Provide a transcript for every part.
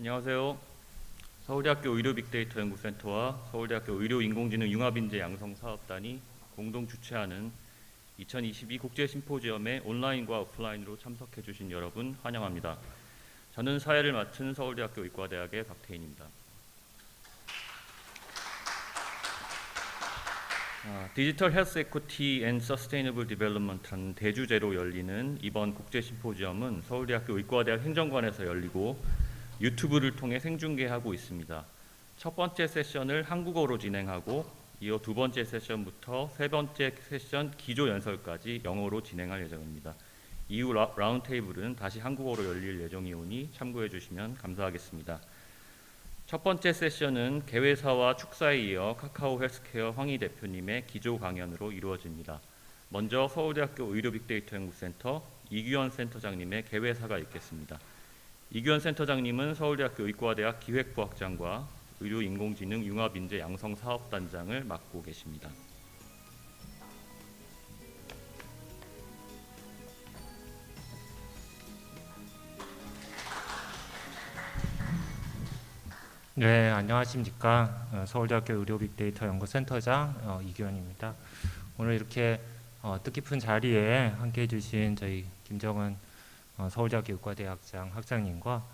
안녕하세요. 서울대학교 의료빅데이터연구센터와 서울대학교 의료인공지능 융합인재 양성사업단이 공동 주최하는 2022 국제심포지엄에 온라인과 오프라인으로 참석해 주신 여러분 환영합니다. 저는 사회를 맡은 서울대학교 의과대학의 박태인입니다. 디지털 헬스 에쿼티 앤 서스테이너블 디벨롭먼트라는 대주제로 열리는 이번 국제심포지엄은 서울대학교 의과대학 행정관에서 열리고 유튜브를 통해 생중계하고 있습니다. 첫 번째 세션을 한국어로 진행하고 이어 두 번째 세션부터 세 번째 세션 기조 연설까지 영어로 진행할 예정입니다. 이후 라운드 테이블은 다시 한국어로 열릴 예정이오니 참고해 주시면 감사하겠습니다. 첫 번째 세션은 개회사와 축사에 이어 카카오 헬스케어 황희 대표님의 기조 강연으로 이루어집니다. 먼저 서울대학교 의료빅데이터연구센터 이규현 센터장님의 개회사가 있겠습니다. 이규현 센터장님은 서울대학교 의과대학 기획부학장과 의료인공지능 융합인재 양성사업단장을 맡고 계십니다. 네, 안녕하십니까. 서울대학교 의료빅데이터연구센터장 이규현입니다. 오늘 이렇게 뜻깊은 자리에 함께해 주신 저희 김정은 서울대학교 의과대학장 학장님과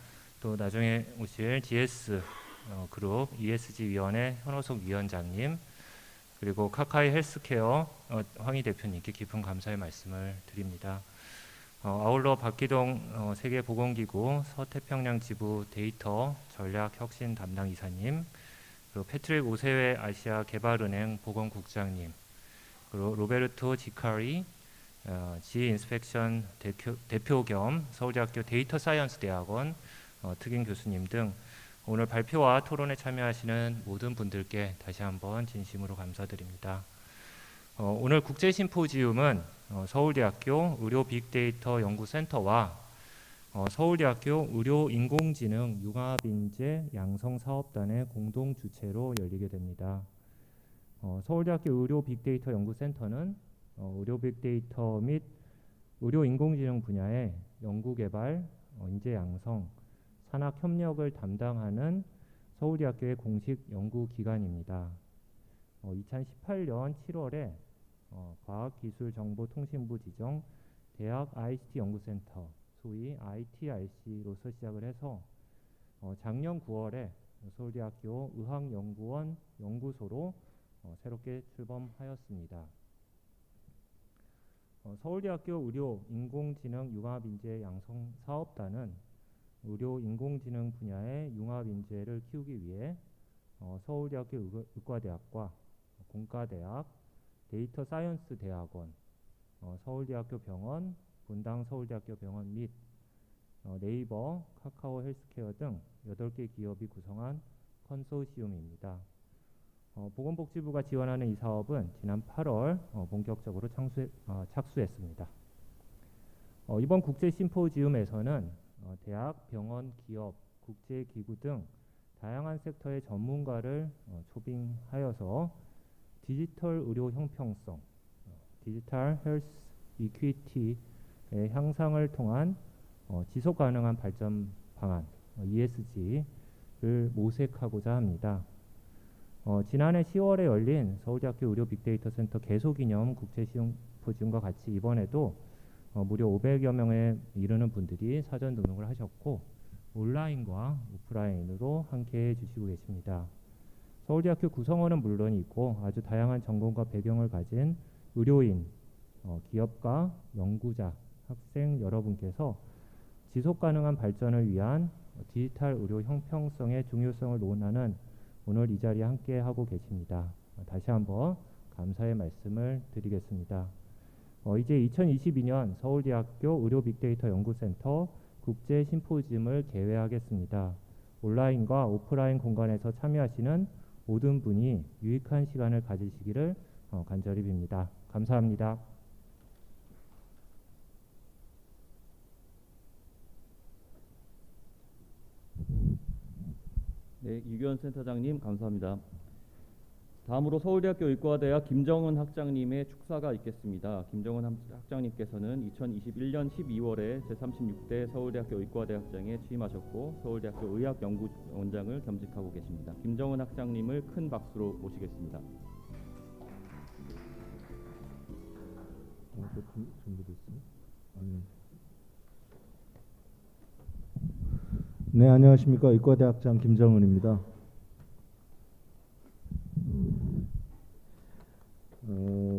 또 나중에 오실 GS 그룹 ESG 위원회 현호석 위원장님 그리고 카카이 헬스케어 황희 대표님께 깊은 감사의 말씀을 드립니다. 아울러 박기동 세계보건기구 서태평양 지부 데이터 전략혁신 담당 이사님, 그리고 패트릭 오세회 아시아 개발은행 보건국장님, 그리고 로베르토 지카리 지 인스펙션 대표 겸 서울대학교 데이터 사이언스 대학원 특임 교수님 등 오늘 발표와 토론에 참여하시는 모든 분들께 다시 한번 진심으로 감사드립니다. 오늘 국제심포지움은 서울대학교 의료빅데이터연구센터와 서울대학교 의료인공지능 융합인재 양성사업단의 공동 주최로 열리게 됩니다. 서울대학교 의료빅데이터연구센터는 의료빅데이터 및 의료인공지능 분야의 연구개발, 인재 양성, 산학협력을 담당하는 서울대학교의 공식 연구기관입니다. 2018년 7월에 과학기술정보통신부 지정 대학 ICT 연구센터, 소위 ITRC로서 시작을 해서 작년 9월에 서울대학교 의학연구원 연구소로 새롭게 출범하였습니다. 서울대학교 의료인공지능 융합인재 양성사업단은 의료인공지능 분야의 융합인재를 키우기 위해 서울대학교 의과대학과 공과대학, 데이터 사이언스 대학원, 서울대학교 병원, 분당 서울대학교 병원 및 네이버, 카카오 헬스케어 등 8개 기업이 구성한 컨소시움입니다. 보건복지부가 지원하는 이 사업은 지난 8월 본격적으로 착수했습니다. 이번 국제심포지움에서는 대학, 병원, 기업, 국제기구 등 다양한 섹터의 전문가를 초빙하여서 디지털 의료 형평성, 디지털 헬스 이퀴티의 향상을 통한 지속 가능한 발전 방안, ESG를 모색하고자 합니다. 지난해 10월에 열린 서울대학교 의료빅데이터센터 개소기념 국제심포지움과 같이 이번에도 무려 500여 명에 이르는 분들이 사전 등록을 하셨고 온라인과 오프라인으로 함께해 주시고 계십니다. 서울대학교 구성원은 물론이고 아주 다양한 전공과 배경을 가진 의료인, 기업가, 연구자, 학생 여러분께서 지속가능한 발전을 위한 디지털 의료 형평성의 중요성을 논하는 오늘 이 자리에 함께하고 계십니다. 다시 한번 감사의 말씀을 드리겠습니다. 이제 2022년 서울대학교 의료빅데이터연구센터 국제심포지움을 개회하겠습니다. 온라인과 오프라인 공간에서 참여하시는 모든 분이 유익한 시간을 가지시기를 간절히 빕니다. 감사합니다. 네, 이규현 센터장님 감사합니다. 다음으로 서울대학교 의과대학 김정은 학장님의 축사가 있겠습니다. 김정은 학장님께서는 2021년 12월에 제36대 서울대학교 의과대학장에 취임하셨고 서울대학교 의학연구원장을 겸직하고 계십니다. 김정은 학장님을 큰 박수로 모시겠습니다. 네, 안녕하십니까. 의과대학장 김정은입니다.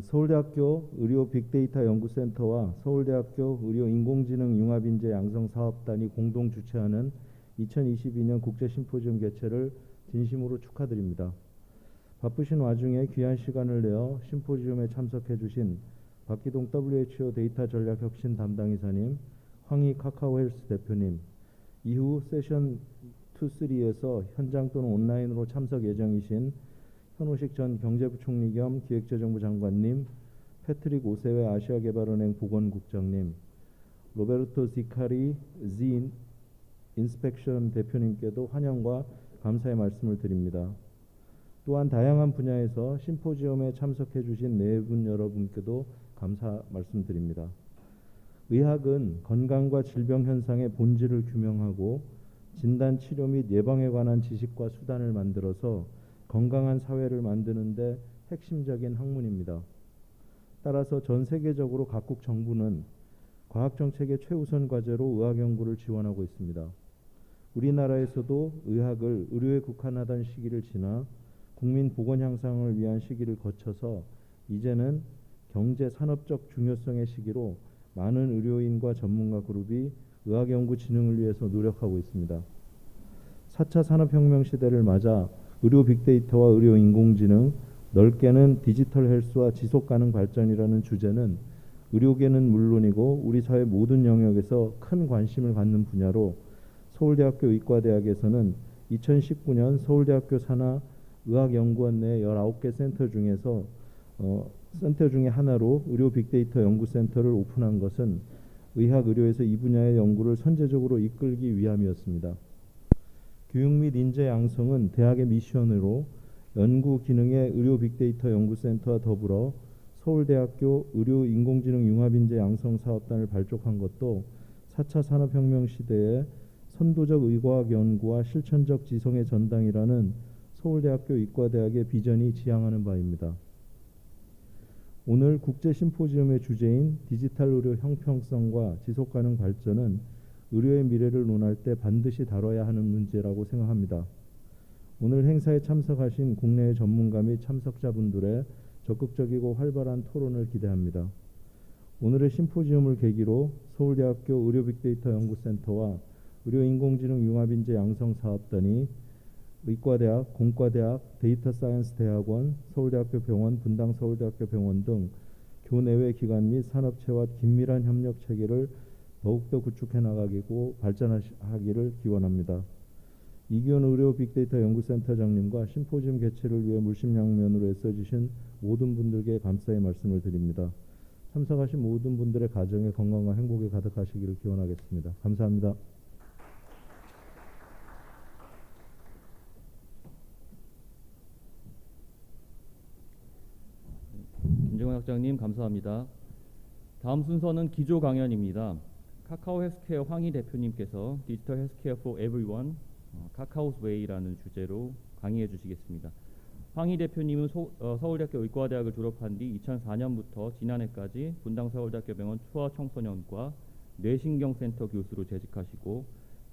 서울대학교 의료빅데이터연구센터와 서울대학교 의료인공지능 융합인재 양성사업단이 공동 주최하는 2022년 국제심포지엄 개최를 진심으로 축하드립니다. 바쁘신 와중에 귀한 시간을 내어 심포지엄에 참석해 주신 박기동 WHO 데이터 전략 혁신 담당이사님, 황희 카카오헬스 대표님, 이후 세션 2, 3에서 현장 또는 온라인으로 참석 예정이신 현오식 전 경제부총리 겸 기획재정부 장관님, 패트릭 오세웨 아시아개발은행 보건국장님, 로베르토 지카리 지 인스펙션 대표님께도 환영과 감사의 말씀을 드립니다. 또한 다양한 분야에서 심포지엄에 참석해 주신 네 분 여러분께도 감사 말씀드립니다. 의학은 건강과 질병 현상의 본질을 규명하고 진단, 치료 및 예방에 관한 지식과 수단을 만들어서 건강한 사회를 만드는 데 핵심적인 학문입니다. 따라서 전 세계적으로 각국 정부는 과학정책의 최우선 과제로 의학 연구를 지원하고 있습니다. 우리나라에서도 의학을 의료에 국한하던 시기를 지나 국민 보건 향상을 위한 시기를 거쳐서 이제는 경제 산업적 중요성의 시기로 많은 의료인과 전문가 그룹이 의학 연구 진흥을 위해서 노력하고 있습니다. 4차 산업혁명 시대를 맞아 의료 빅데이터와 의료 인공지능, 넓게는 디지털 헬스와 지속가능 발전이라는 주제는 의료계는 물론이고 우리 사회 모든 영역에서 큰 관심을 갖는 분야로 서울대학교 의과대학에서는 2019년 서울대학교 산하 의학연구원 내 19개 센터 중에서 센터 중에 하나로 의료 빅데이터 연구센터를 오픈한 것은 의학 의료에서 이 분야의 연구를 선제적으로 이끌기 위함이었습니다. 교육 및 인재 양성은 대학의 미션으로 연구 기능의 의료 빅데이터 연구센터와 더불어 서울대학교 의료 인공지능 융합인재 양성 사업단을 발족한 것도 4차 산업혁명 시대에 선도적 의과학 연구와 실천적 지성의 전당이라는 서울대학교 의과대학의 비전이 지향하는 바입니다. 오늘 국제심포지엄의 주제인 디지털 의료 형평성과 지속가능 발전은 의료의 미래를 논할 때 반드시 다뤄야 하는 문제라고 생각합니다. 오늘 행사에 참석하신 국내의 전문가 및 참석자분들의 적극적이고 활발한 토론을 기대합니다. 오늘의 심포지엄을 계기로 서울대학교 의료빅데이터 연구센터와 의료인공지능 융합인재 양성사업단이 의과대학, 공과대학, 데이터사이언스 대학원, 서울대학교 병원, 분당 서울대학교 병원 등 교내외 기관 및 산업체와 긴밀한 협력 체계를 더욱더 구축해 나가고 발전하기를 기원합니다. 이기원 의료 빅데이터 연구센터장님과 심포지엄 개최를 위해 물심양면으로 애써주신 모든 분들께 감사의 말씀을 드립니다. 참석하신 모든 분들의 가정에 건강과 행복이 가득하시기를 기원하겠습니다. 감사합니다. 김정은 학장님 감사합니다. 다음 순서는 기조 강연입니다. 카카오 헬스케어 황희 대표님께서 디지털 헬스케어 for everyone, 카카오's way라는 주제로 강의해 주시겠습니다. 황희 대표님은 서울대학교 의과대학을 졸업한 뒤 2004년부터 지난해까지 분당 서울대학교 병원 소아청소년과 뇌신경센터 교수로 재직하시고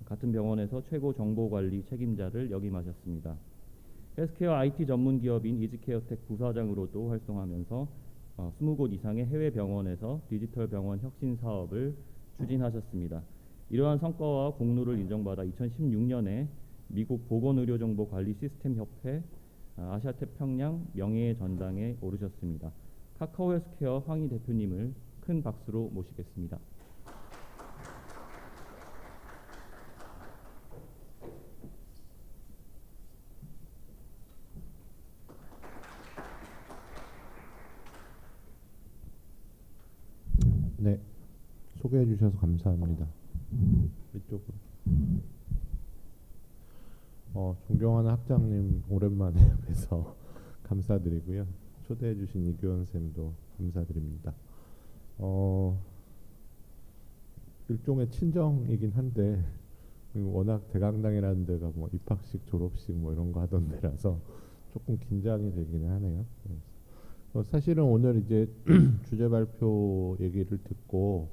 같은 병원에서 최고 정보관리 책임자를 역임하셨습니다. 헬스케어 IT 전문 기업인 이지케어텍 부사장으로도 활동하면서 20곳 이상의 해외 병원에서 디지털 병원 혁신 사업을 추진하셨습니다. 이러한 성과와 공로를 인정받아 2016년에 미국 보건의료정보관리 시스템 협회 아시아태평양 명예의 전당에 오르셨습니다. 카카오 헬스케어 황희 대표님을 큰 박수로 모시겠습니다. 네, 소개해 주셔서 감사합니다. 이쪽으로. 존경하는 학장님 오랜만에 뵈서 감사드리고요. 초대해 주신 이교원 쌤도 감사드립니다. 일종의 친정이긴 한데 워낙 대강당이라는 데가 뭐 입학식, 졸업식 뭐 이런 거 하던 데라서 조금 긴장이 되기는 하네요. 사실은 오늘 이제 주제 발표 얘기를 듣고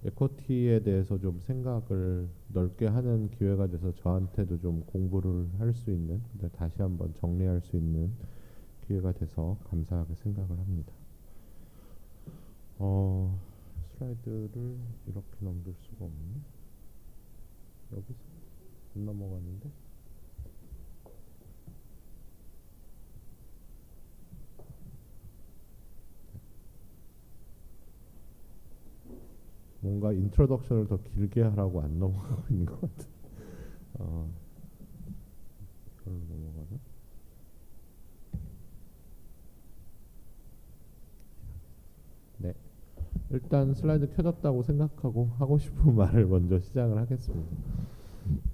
에쿼티에 대해서 좀 생각을 넓게 하는 기회가 돼서 저한테도 좀 공부를 할 수 있는, 다시 한번 정리할 수 있는 기회가 돼서 감사하게 생각을 합니다. 슬라이드를 이렇게 넘길 수가 없네. 여기서 안 넘어가는데. 뭔가 인트로덕션을 더 길게 하라고 안 넘어가고 있는 것 같아. 이걸로 넘어가나? 네. 일단 슬라이드 켜졌다고 생각하고 하고 싶은 말을 먼저 시작을 하겠습니다.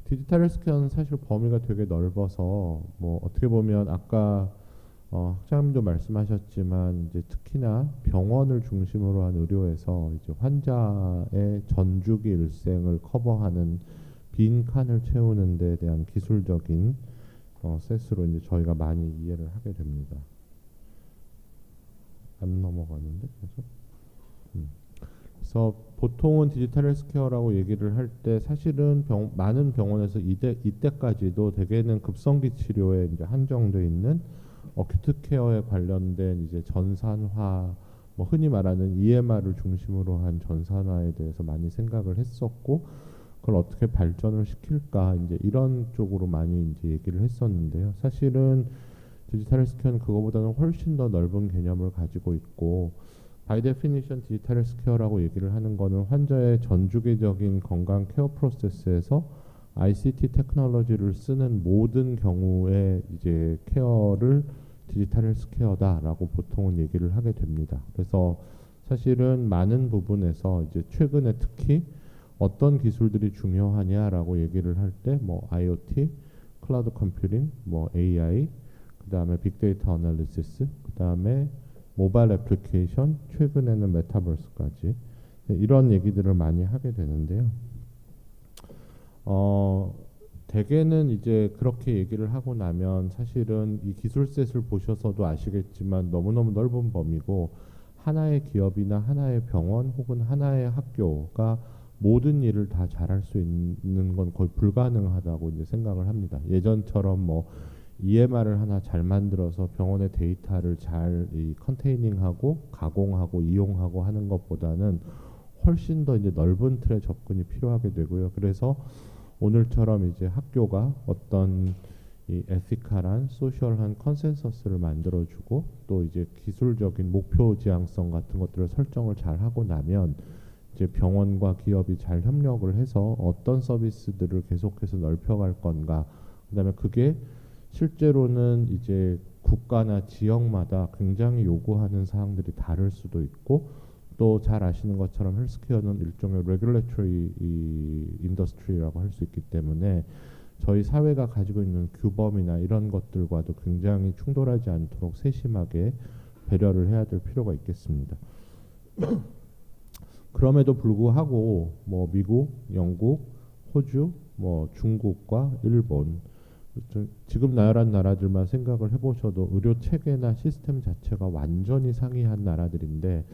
디지털 헬스케어는 사실 범위가 되게 넓어서 뭐 어떻게 보면 아까 학장님도 말씀하셨지만 이제 특히나 병원을 중심으로 한 의료에서 이제 환자의 전주기 일생을 커버하는 빈 칸을 채우는 데 대한 기술적인 셋으로 이제 저희가 많이 이해를 하게 됩니다. 안 넘어가는데 계속. 그래서 보통은 디지털 헬스케어라고 얘기를 할 때 사실은 많은 병원에서 이때까지도 대개는 급성기 치료에 이제 한정돼 있는 어큐트 케어에 관련된 이제 전산화, 뭐 흔히 말하는 EMR을 중심으로 한 전산화에 대해서 많이 생각을 했었고, 그걸 어떻게 발전을 시킬까 이제 이런 쪽으로 많이 이제 얘기를 했었는데요. 사실은 디지털 헬스케어는 그거보다는 훨씬 더 넓은 개념을 가지고 있고, 바이 데피니션 디지털 헬스케어라고 얘기를 하는 거는 환자의 전주기적인 건강 케어 프로세스에서 ICT 테크놀로지를 쓰는 모든 경우에 이제 케어를 디지털 헬스케어다라고 보통은 얘기를 하게 됩니다. 그래서 사실은 많은 부분에서 이제 최근에 특히 어떤 기술들이 중요하냐라고 얘기를 할 때 뭐 IoT, 클라우드 컴퓨팅, 뭐 AI, 그다음에 빅데이터 어널리시스, 그다음에 모바일 애플리케이션, 최근에는 메타버스까지 이런 얘기들을 많이 하게 되는데요. 대개는 이제 그렇게 얘기를 하고 나면 사실은 이 기술셋을 보셔서도 아시겠지만 너무너무 넓은 범위고, 하나의 기업이나 하나의 병원 혹은 하나의 학교가 모든 일을 다 잘할 수 있는 건 거의 불가능하다고 이제 생각을 합니다. 예전처럼 뭐 EMR을 하나 잘 만들어서 병원의 데이터를 잘 컨테이닝하고 가공하고 이용하고 하는 것보다는 훨씬 더 이제 넓은 틀의 접근이 필요하게 되고요. 그래서 오늘처럼 이제 학교가 어떤 이 에티컬한 소셜한 컨센서스를 만들어주고, 또 이제 기술적인 목표 지향성 같은 것들을 설정을 잘 하고 나면 이제 병원과 기업이 잘 협력을 해서 어떤 서비스들을 계속해서 넓혀갈 건가, 그다음에 그게 실제로는 이제 국가나 지역마다 굉장히 요구하는 사항들이 다를 수도 있고, 또 잘 아시는 것처럼 헬스케어는 일종의 레귤레터리 인더스트리라고 할 수 있기 때문에 저희 사회가 가지고 있는 규범이나 이런 것들과도 굉장히 충돌하지 않도록 세심하게 배려를 해야 될 필요가 있겠습니다. 그럼에도 불구하고 뭐 미국, 영국, 호주, 뭐 중국과 일본, 지금 나열한 나라들만 생각을 해보셔도 의료 체계나 시스템 자체가 완전히 상이한 나라들인데,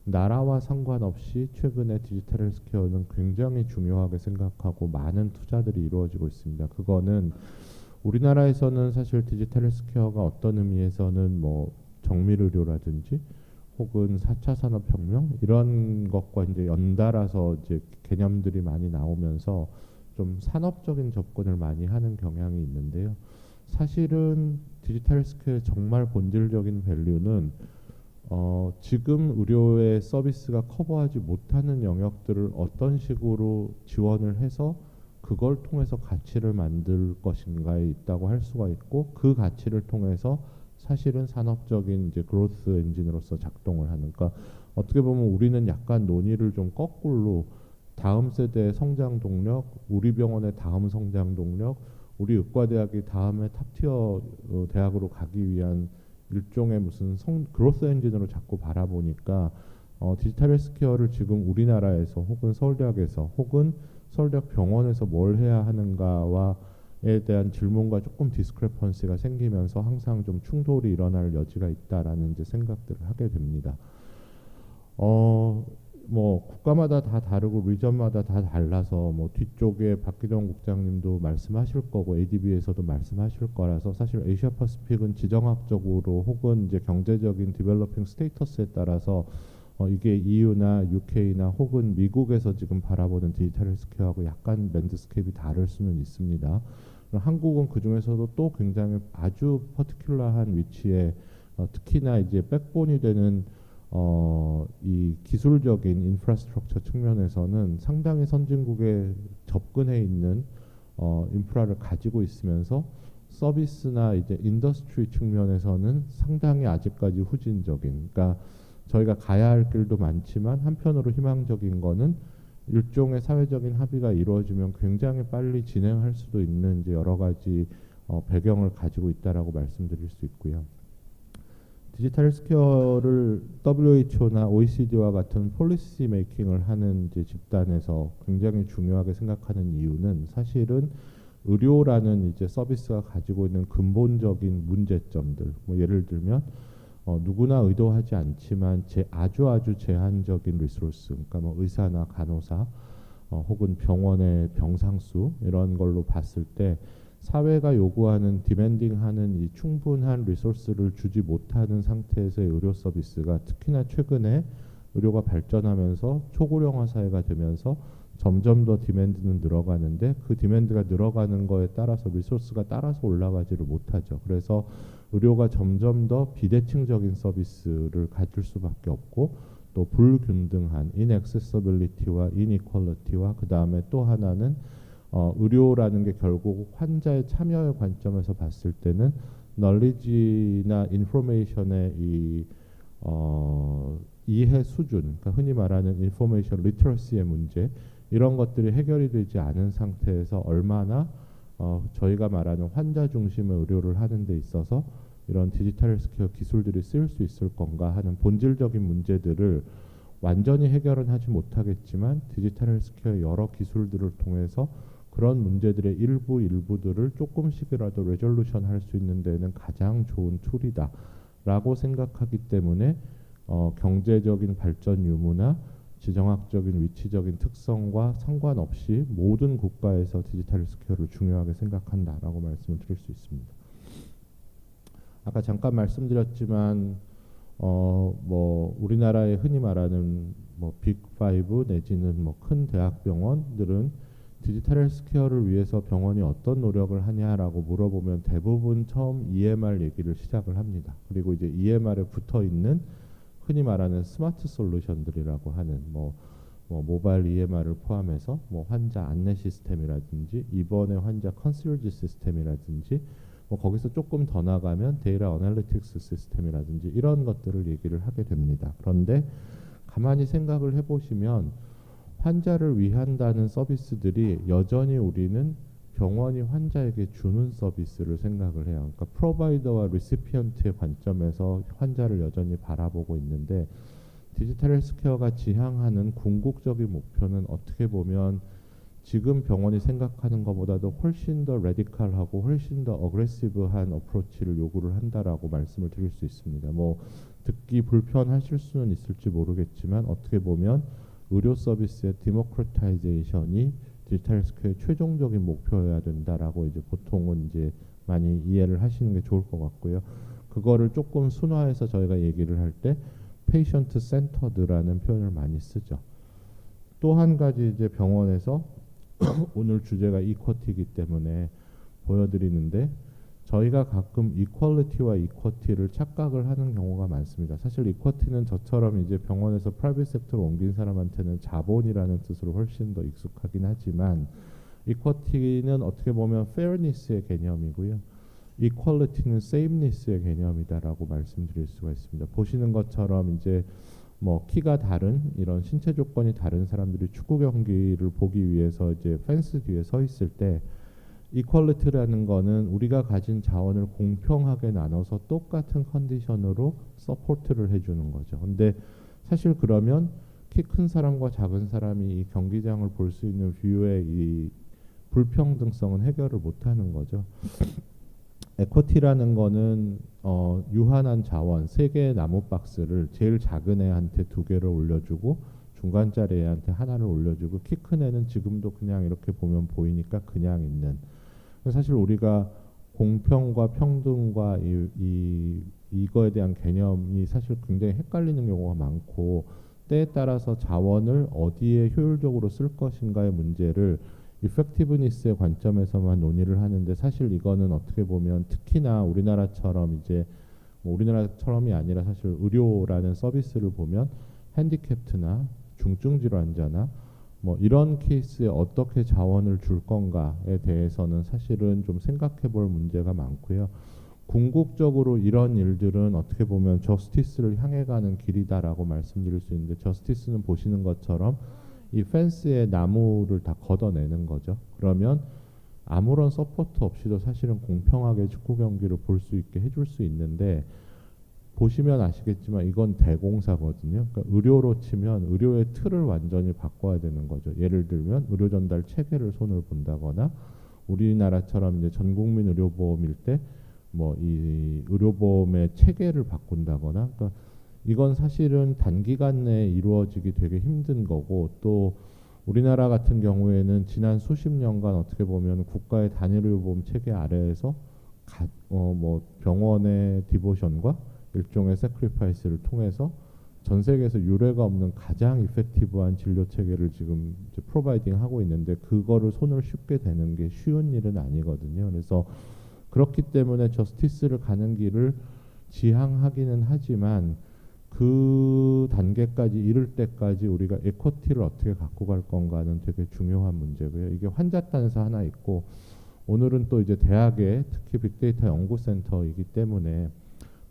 나라와 상관없이 최근에 디지털 헬스케어는 굉장히 중요하게 생각하고 많은 투자들이 이루어지고 있습니다. 그거는 우리나라에서는 사실 디지털 헬스케어가 어떤 의미에서는 뭐 정밀의료라든지 혹은 4차 산업혁명 이런 것과 이제 연달아서 이제 개념들이 많이 나오면서 좀 산업적인 접근을 많이 하는 경향이 있는데요. 사실은 디지털 헬스케어의 정말 본질적인 밸류는 지금 의료의 서비스가 커버하지 못하는 영역들을 어떤 식으로 지원을 해서 그걸 통해서 가치를 만들 것인가에 있다고 할 수가 있고, 그 가치를 통해서 사실은 산업적인 이제 그로스 엔진으로서 작동을 하는, 그러니까 어떻게 보면 우리는 약간 논의를 좀 거꾸로 다음 세대의 성장 동력, 우리 병원의 다음 성장 동력, 우리 의과대학이 다음에 탑티어 대학으로 가기 위한 일종의 무슨 그로스 엔진으로 자꾸 바라보니까 디지털 헬스케어를 지금 우리나라에서 혹은 서울대학에서 혹은 서울대학 병원에서 뭘 해야 하는가와에 대한 질문과 조금 디스크레펀시가 생기면서 항상 좀 충돌이 일어날 여지가 있다라는 이제 생각들을 하게 됩니다. 뭐 국가마다 다 다르고 리전마다 다 달라서 뭐 뒤쪽에 박기동 국장님도 말씀하실 거고 ADB에서도 말씀하실 거라서 사실 아시아 퍼시픽은 지정학적으로 혹은 이제 경제적인 디벨로핑 스테이터스에 따라서 이게 EU나 UK나 혹은 미국에서 지금 바라보는 디지털 헬스케어하고 약간 랜드스케이프가 다를 수는 있습니다. 한국은 그 중에서도 또 굉장히 아주 퍼티큘러한 위치에 특히나 이제 백본이 되는 이 기술적인 인프라스트럭처 측면에서는 상당히 선진국에 접근해 있는 인프라를 가지고 있으면서 서비스나 이제 인더스트리 측면에서는 상당히 아직까지 후진적인, 그러니까 저희가 가야 할 길도 많지만 한편으로 희망적인 거는 일종의 사회적인 합의가 이루어지면 굉장히 빨리 진행할 수도 있는 이제 여러 가지 배경을 가지고 있다라고 말씀드릴 수 있고요. 디지털 헬스케어를 WHO나 OECD와 같은 폴리시 메이킹을 하는 이제 집단에서 굉장히 중요하게 생각하는 이유는 사실은 의료라는 이제 서비스가 가지고 있는 근본적인 문제점들, 뭐 예를 들면 누구나 의도하지 않지만 아주 제한적인 리소스, 그러니까 뭐 의사나 간호사 혹은 병원의 병상수 이런 걸로 봤을 때 사회가 요구하는 디맨딩하는 이 충분한 리소스를 주지 못하는 상태에서의 의료 서비스가 특히나 최근에 의료가 발전하면서 초고령화 사회가 되면서 점점 더 디맨드는 늘어가는데 그 디맨드가 늘어가는 거에 따라서 리소스가 따라서 올라가지를 못하죠. 그래서 의료가 점점 더 비대칭적인 서비스를 가질 수밖에 없고 또 불균등한 인액세서빌리티와 이니퀄리티와 그 다음에 또 하나는 의료라는 게 결국 환자의 참여의 관점에서 봤을 때는 널리지나 인포메이션의 이 이해 수준, 그러니까 흔히 말하는 인포메이션 리터러시의 문제 이런 것들이 해결이 되지 않은 상태에서 얼마나 저희가 말하는 환자 중심의 의료를 하는 데 있어서 이런 디지털 헬스케어 기술들이 쓰일 수 있을 건가 하는 본질적인 문제들을 완전히 해결은 하지 못하겠지만 디지털 헬스케어 여러 기술들을 통해서 그런 문제들의 일부들을 조금씩이라도 레졸루션 할 수 있는 데는 가장 좋은 툴이다 라고 생각하기 때문에 경제적인 발전 유무나 지정학적인 위치적인 특성과 상관없이 모든 국가에서 디지털 헬스케어를 중요하게 생각한다라고 말씀을 드릴 수 있습니다. 아까 잠깐 말씀드렸지만 뭐 우리나라에 흔히 말하는 뭐 빅5 내지는 뭐 큰 대학병원들은 디지털 헬스케어를 위해서 병원이 어떤 노력을 하냐라고 물어보면 대부분 처음 EMR 얘기를 시작을 합니다. 그리고 이제 EMR에 붙어 있는 흔히 말하는 스마트 솔루션들이라고 하는 뭐 모바일 EMR을 포함해서 뭐 환자 안내 시스템이라든지 입원의 환자 컨시어지 시스템이라든지 뭐 거기서 조금 더 나가면 데이터 어널리틱스 시스템이라든지 이런 것들을 얘기를 하게 됩니다. 그런데 가만히 생각을 해보시면 환자를 위한다는 서비스들이 여전히 우리는 병원이 환자에게 주는 서비스를 생각을 해요. 그러니까 프로바이더와 리시피언트의 관점에서 환자를 여전히 바라보고 있는데 디지털 헬스케어가 지향하는 궁극적인 목표는 어떻게 보면 지금 병원이 생각하는 것보다도 훨씬 더 레디컬하고 훨씬 더 어그레시브한 어프로치를 요구를 한다라고 말씀을 드릴 수 있습니다. 뭐 듣기 불편하실 수는 있을지 모르겠지만 어떻게 보면 의료 서비스의 디모크라타이제이션이 디지털 헬스케어의 최종적인 목표여야 된다라고 이제 보통은 이제 많이 이해를 하시는 게 좋을 것 같고요. 그거를 조금 순화해서 저희가 얘기를 할 때 페이션트 센터드라는 표현을 많이 쓰죠. 또 한 가지 이제 병원에서 오늘 주제가 이쿼티이기 때문에 보여드리는데 저희가 가끔 이퀄리티와 이쿼티를 착각을 하는 경우가 많습니다. 사실 이쿼티는 저처럼 이제 병원에서 프라이빗 섹터로 옮긴 사람한테는 자본이라는 뜻으로 훨씬 더 익숙하긴 하지만 이쿼티는 어떻게 보면 페어니스의 개념이고요. 이퀄리티는 세임니스의 개념이다라고 말씀드릴 수가 있습니다. 보시는 것처럼 이제 뭐 키가 다른 이런 신체 조건이 다른 사람들이 축구 경기를 보기 위해서 이제 펜스 뒤에 서 있을 때 이퀄리티라는 거는 우리가 가진 자원을 공평하게 나눠서 똑같은 컨디션으로 서포트를 해주는 거죠. 근데 사실 그러면 키 큰 사람과 작은 사람이 이 경기장을 볼 수 있는 뷰의 이 불평등성은 해결을 못하는 거죠. 에쿼티라는 거는 유한한 자원 3개의 나무 박스를 제일 작은 애한테 2개를 올려주고 중간짜리 애한테 하나를 올려주고 키 큰 애는 지금도 그냥 이렇게 보면 보이니까 그냥 있는. 사실 우리가 공평과 평등과 이거에 대한 개념이 사실 굉장히 헷갈리는 경우가 많고 때에 따라서 자원을 어디에 효율적으로 쓸 것인가의 문제를 이펙티브니스의 관점에서만 논의를 하는데 사실 이거는 어떻게 보면 특히나 우리나라처럼 이제 뭐 우리나라처럼이 아니라 사실 의료라는 서비스를 보면 핸디캡트나 중증 질환자나 뭐 이런 케이스에 어떻게 자원을 줄 건가에 대해서는 사실은 좀 생각해 볼 문제가 많고요. 궁극적으로 이런 일들은 어떻게 보면 저스티스를 향해 가는 길이다라고 말씀드릴 수 있는데 저스티스는 보시는 것처럼 이 펜스에 나무를 다 걷어내는 거죠. 그러면 아무런 서포트 없이도 사실은 공평하게 축구 경기를 볼 수 있게 해줄 수 있는데 보시면 아시겠지만 이건 대공사거든요. 그러니까 의료로 치면 의료의 틀을 완전히 바꿔야 되는 거죠. 예를 들면 의료 전달 체계를 손을 본다거나 우리나라처럼 이제 전 국민 의료보험일 때 뭐 이 의료보험의 체계를 바꾼다거나 그러니까 이건 사실은 단기간 내에 이루어지기 되게 힘든 거고 또 우리나라 같은 경우에는 지난 수십 년간 어떻게 보면 국가의 단일의료보험 체계 아래에서 뭐 병원의 디보션과 일종의 세크리파이스를 통해서 전 세계에서 유례가 없는 가장 이펙티브한 진료 체계를 지금 이제 프로바이딩 하고 있는데 그거를 손을 쉽게 대는 게 쉬운 일은 아니거든요. 그래서 그렇기 때문에 저스티스를 가는 길을 지향하기는 하지만 그 단계까지 이를 때까지 우리가 에쿼티를 어떻게 갖고 갈 건가는 되게 중요한 문제고요. 이게 환자 딴에서 하나 있고 오늘은 또 이제 대학의 특히 빅데이터 연구센터이기 때문에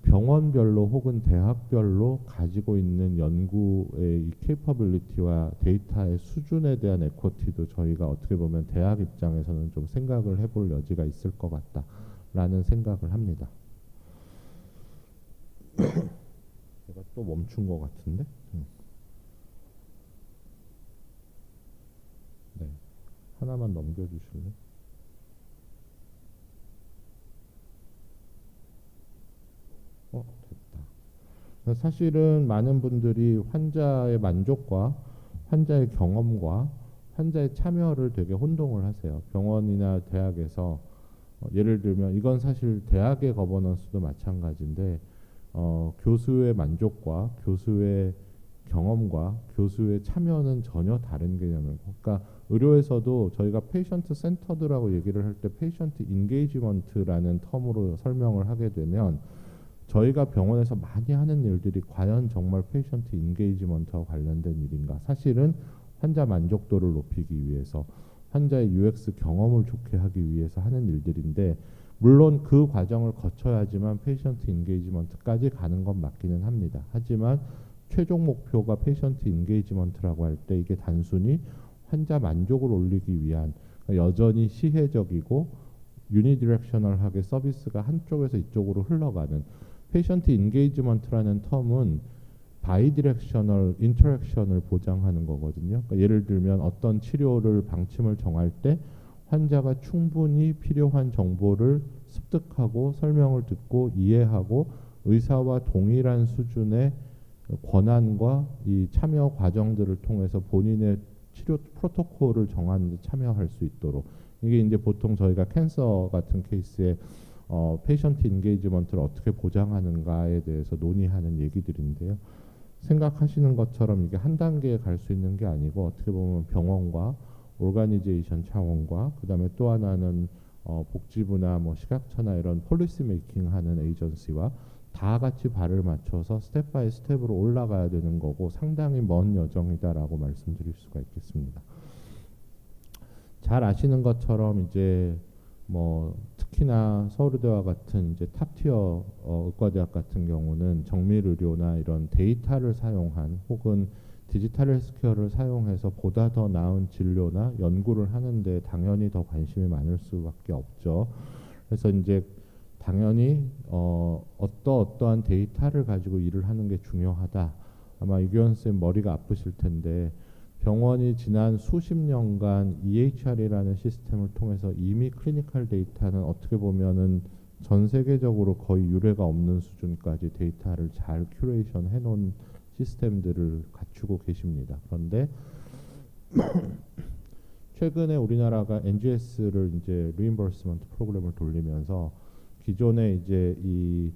병원별로 혹은 대학별로 가지고 있는 연구의 이 케이퍼빌리티와 데이터의 수준에 대한 에쿼티도 저희가 어떻게 보면 대학 입장에서는 좀 생각을 해볼 여지가 있을 것 같다라는 생각을 합니다. 제가 또 멈춘 것 같은데? 네, 하나만 넘겨주실래요? 됐다. 사실은 많은 분들이 환자의 만족과 환자의 경험과 환자의 참여를 되게 혼동을 하세요. 병원이나 대학에서 예를 들면 이건 사실 대학의 거버넌스도 마찬가지인데 교수의 만족과 교수의 경험과 교수의 참여는 전혀 다른 개념이에요. 그러니까 의료에서도 저희가 페이션트 센터드라고 얘기를 할 때 페이션트 인게이지먼트라는 텀으로 설명을 하게 되면 저희가 병원에서 많이 하는 일들이 과연 정말 페이션트 인게이지먼트와 관련된 일인가? 사실은 환자 만족도를 높이기 위해서 환자의 UX 경험을 좋게 하기 위해서 하는 일들인데 물론 그 과정을 거쳐야지만 페이션트 인게이지먼트까지 가는 건 맞기는 합니다. 하지만 최종 목표가 페이션트 인게이지먼트라고 할 때 이게 단순히 환자 만족을 올리기 위한 여전히 시혜적이고 유니디렉셔널하게 서비스가 한쪽에서 이쪽으로 흘러가는 페이션트 인게이지먼트라는 텀은 바이디렉셔널 인터랙션을 보장하는 거거든요. 그러니까 예를 들면 어떤 치료를 방침을 정할 때 환자가 충분히 필요한 정보를 습득하고 설명을 듣고 이해하고 의사와 동일한 수준의 권한과 이 참여 과정들을 통해서 본인의 치료 프로토콜을 정하는 데 참여할 수 있도록 이게 이제 보통 저희가 캔서 같은 케이스에 페이션트 인게이지먼트를 어떻게 보장하는가에 대해서 논의하는 얘기들인데요. 생각하시는 것처럼 이게 한 단계에 갈 수 있는 게 아니고 어떻게 보면 병원과 오르가니제이션 차원과 그다음에 또 하나는 복지부나 뭐 식약처나 이런 폴리시 메이킹 하는 에이전시와 다 같이 발을 맞춰서 스텝 바이 스텝으로 올라가야 되는 거고 상당히 먼 여정이다라고 말씀드릴 수가 있겠습니다. 잘 아시는 것처럼 이제 뭐 특히나 서울대와 같은 이제 탑티어 의과대학 같은 경우는 정밀 의료나 이런 데이터를 사용한 혹은 디지털 헬스케어를 사용해서 보다 더 나은 진료나 연구를 하는데 당연히 더 관심이 많을 수밖에 없죠. 그래서 이제 당연히 어떠한 데이터를 가지고 일을 하는 게 중요하다. 아마 이규현 쌤 머리가 아프실 텐데 병원이 지난 수십 년간 EHR이라는 시스템을 통해서 이미 클리니컬 데이터는 어떻게 보면은 전 세계적으로 거의 유례가 없는 수준까지 데이터를 잘 큐레이션 해놓은 시스템들을 갖추고 계십니다. 그런데 최근에 우리나라가 NGS를 이제 리임버스먼트 프로그램을 돌리면서 기존에 이제 이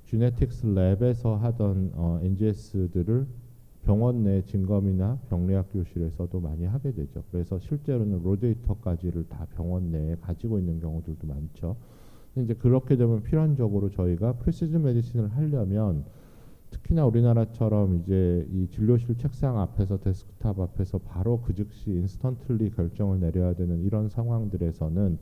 지네틱스 랩에서 하던 NGS들을 병원 내 진검이나 병리학 교실에서도 많이 하게 되죠. 그래서 실제로는 로데이터까지를 다 병원 내에 가지고 있는 경우들도 많죠. 이제 그렇게 되면 필연적으로 저희가 프리시즌 메디신을 하려면 특히나 우리나라처럼 이제 이 진료실 책상 앞에서 데스크탑 앞에서 바로 그 즉시 인스턴틀리 결정을 내려야 되는 이런 상황들에서는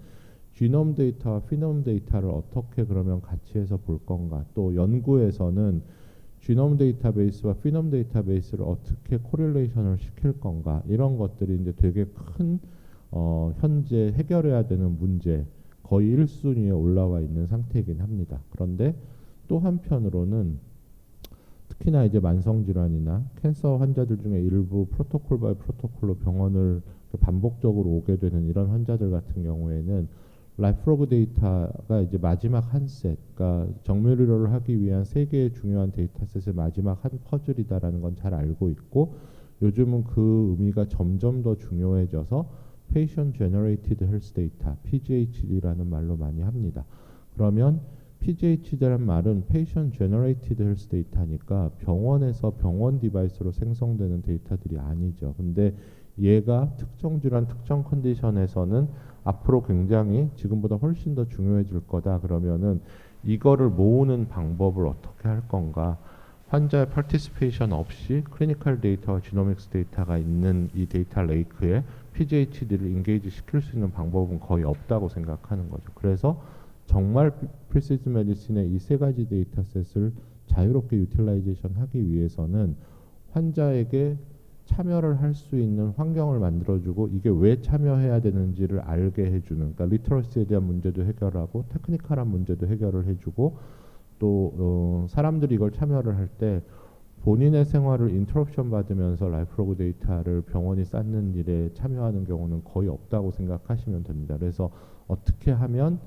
지놈 데이터와 피놈 데이터를 어떻게 그러면 같이 해서 볼 건가, 또 연구에서는 지놈 데이터베이스와 피놈 데이터베이스를 어떻게 코릴레이션을 시킬 건가, 이런 것들이 이제 되게 큰 현재 해결해야 되는 문제, 거의 1순위에 올라와 있는 상태이긴 합니다. 그런데 또 한편으로는 특히나 이제 만성질환이나 캔서 환자들 중에 일부 프로토콜 바이 프로토콜로 병원을 반복적으로 오게 되는 이런 환자들 같은 경우에는 라이프로그 데이터가 이제 마지막 한 셋, 그러니까 정밀 의료를 하기 위한 세 개의 중요한 데이터셋의 마지막 한 퍼즐이다라는 건 잘 알고 있고, 요즘은 그 의미가 점점 더 중요해져서 Patient Generated Health Data, PGHD라는 말로 많이 합니다. 그러면 PGHD라는 말은 Patient Generated Health Data니까 병원에서 병원 디바이스로 생성되는 데이터들이 아니죠. 근데 얘가 특정 질환, 특정 컨디션에서는 앞으로 굉장히 지금보다 훨씬 더 중요해질 거다. 그러면은 이거를 모으는 방법을 어떻게 할 건가? 환자의 파티시페이션 없이 클리니컬 데이터와 지노믹스 데이터가 있는 이 데이터 레이크에 PGHD를 인게이지 시킬 수 있는 방법은 거의 없다고 생각하는 거죠. 그래서 정말 프리시즌 메디신의 이 세 가지 데이터셋을 자유롭게 유틸라이제이션 하기 위해서는 환자에게 참여를 할 수 있는 환경을 만들어주고, 이게 왜 참여해야 되는지를 알게 해주는, 그러니까 리터러시에 대한 문제도 해결하고 테크니컬한 문제도 해결을 해주고, 또 사람들이 이걸 참여를 할 때 본인의 생활을 인터럽션 받으면서 라이프로그 데이터를 병원이 쌓는 일에 참여하는 경우는 거의 없다고 생각하시면 됩니다. 그래서 어떻게 하면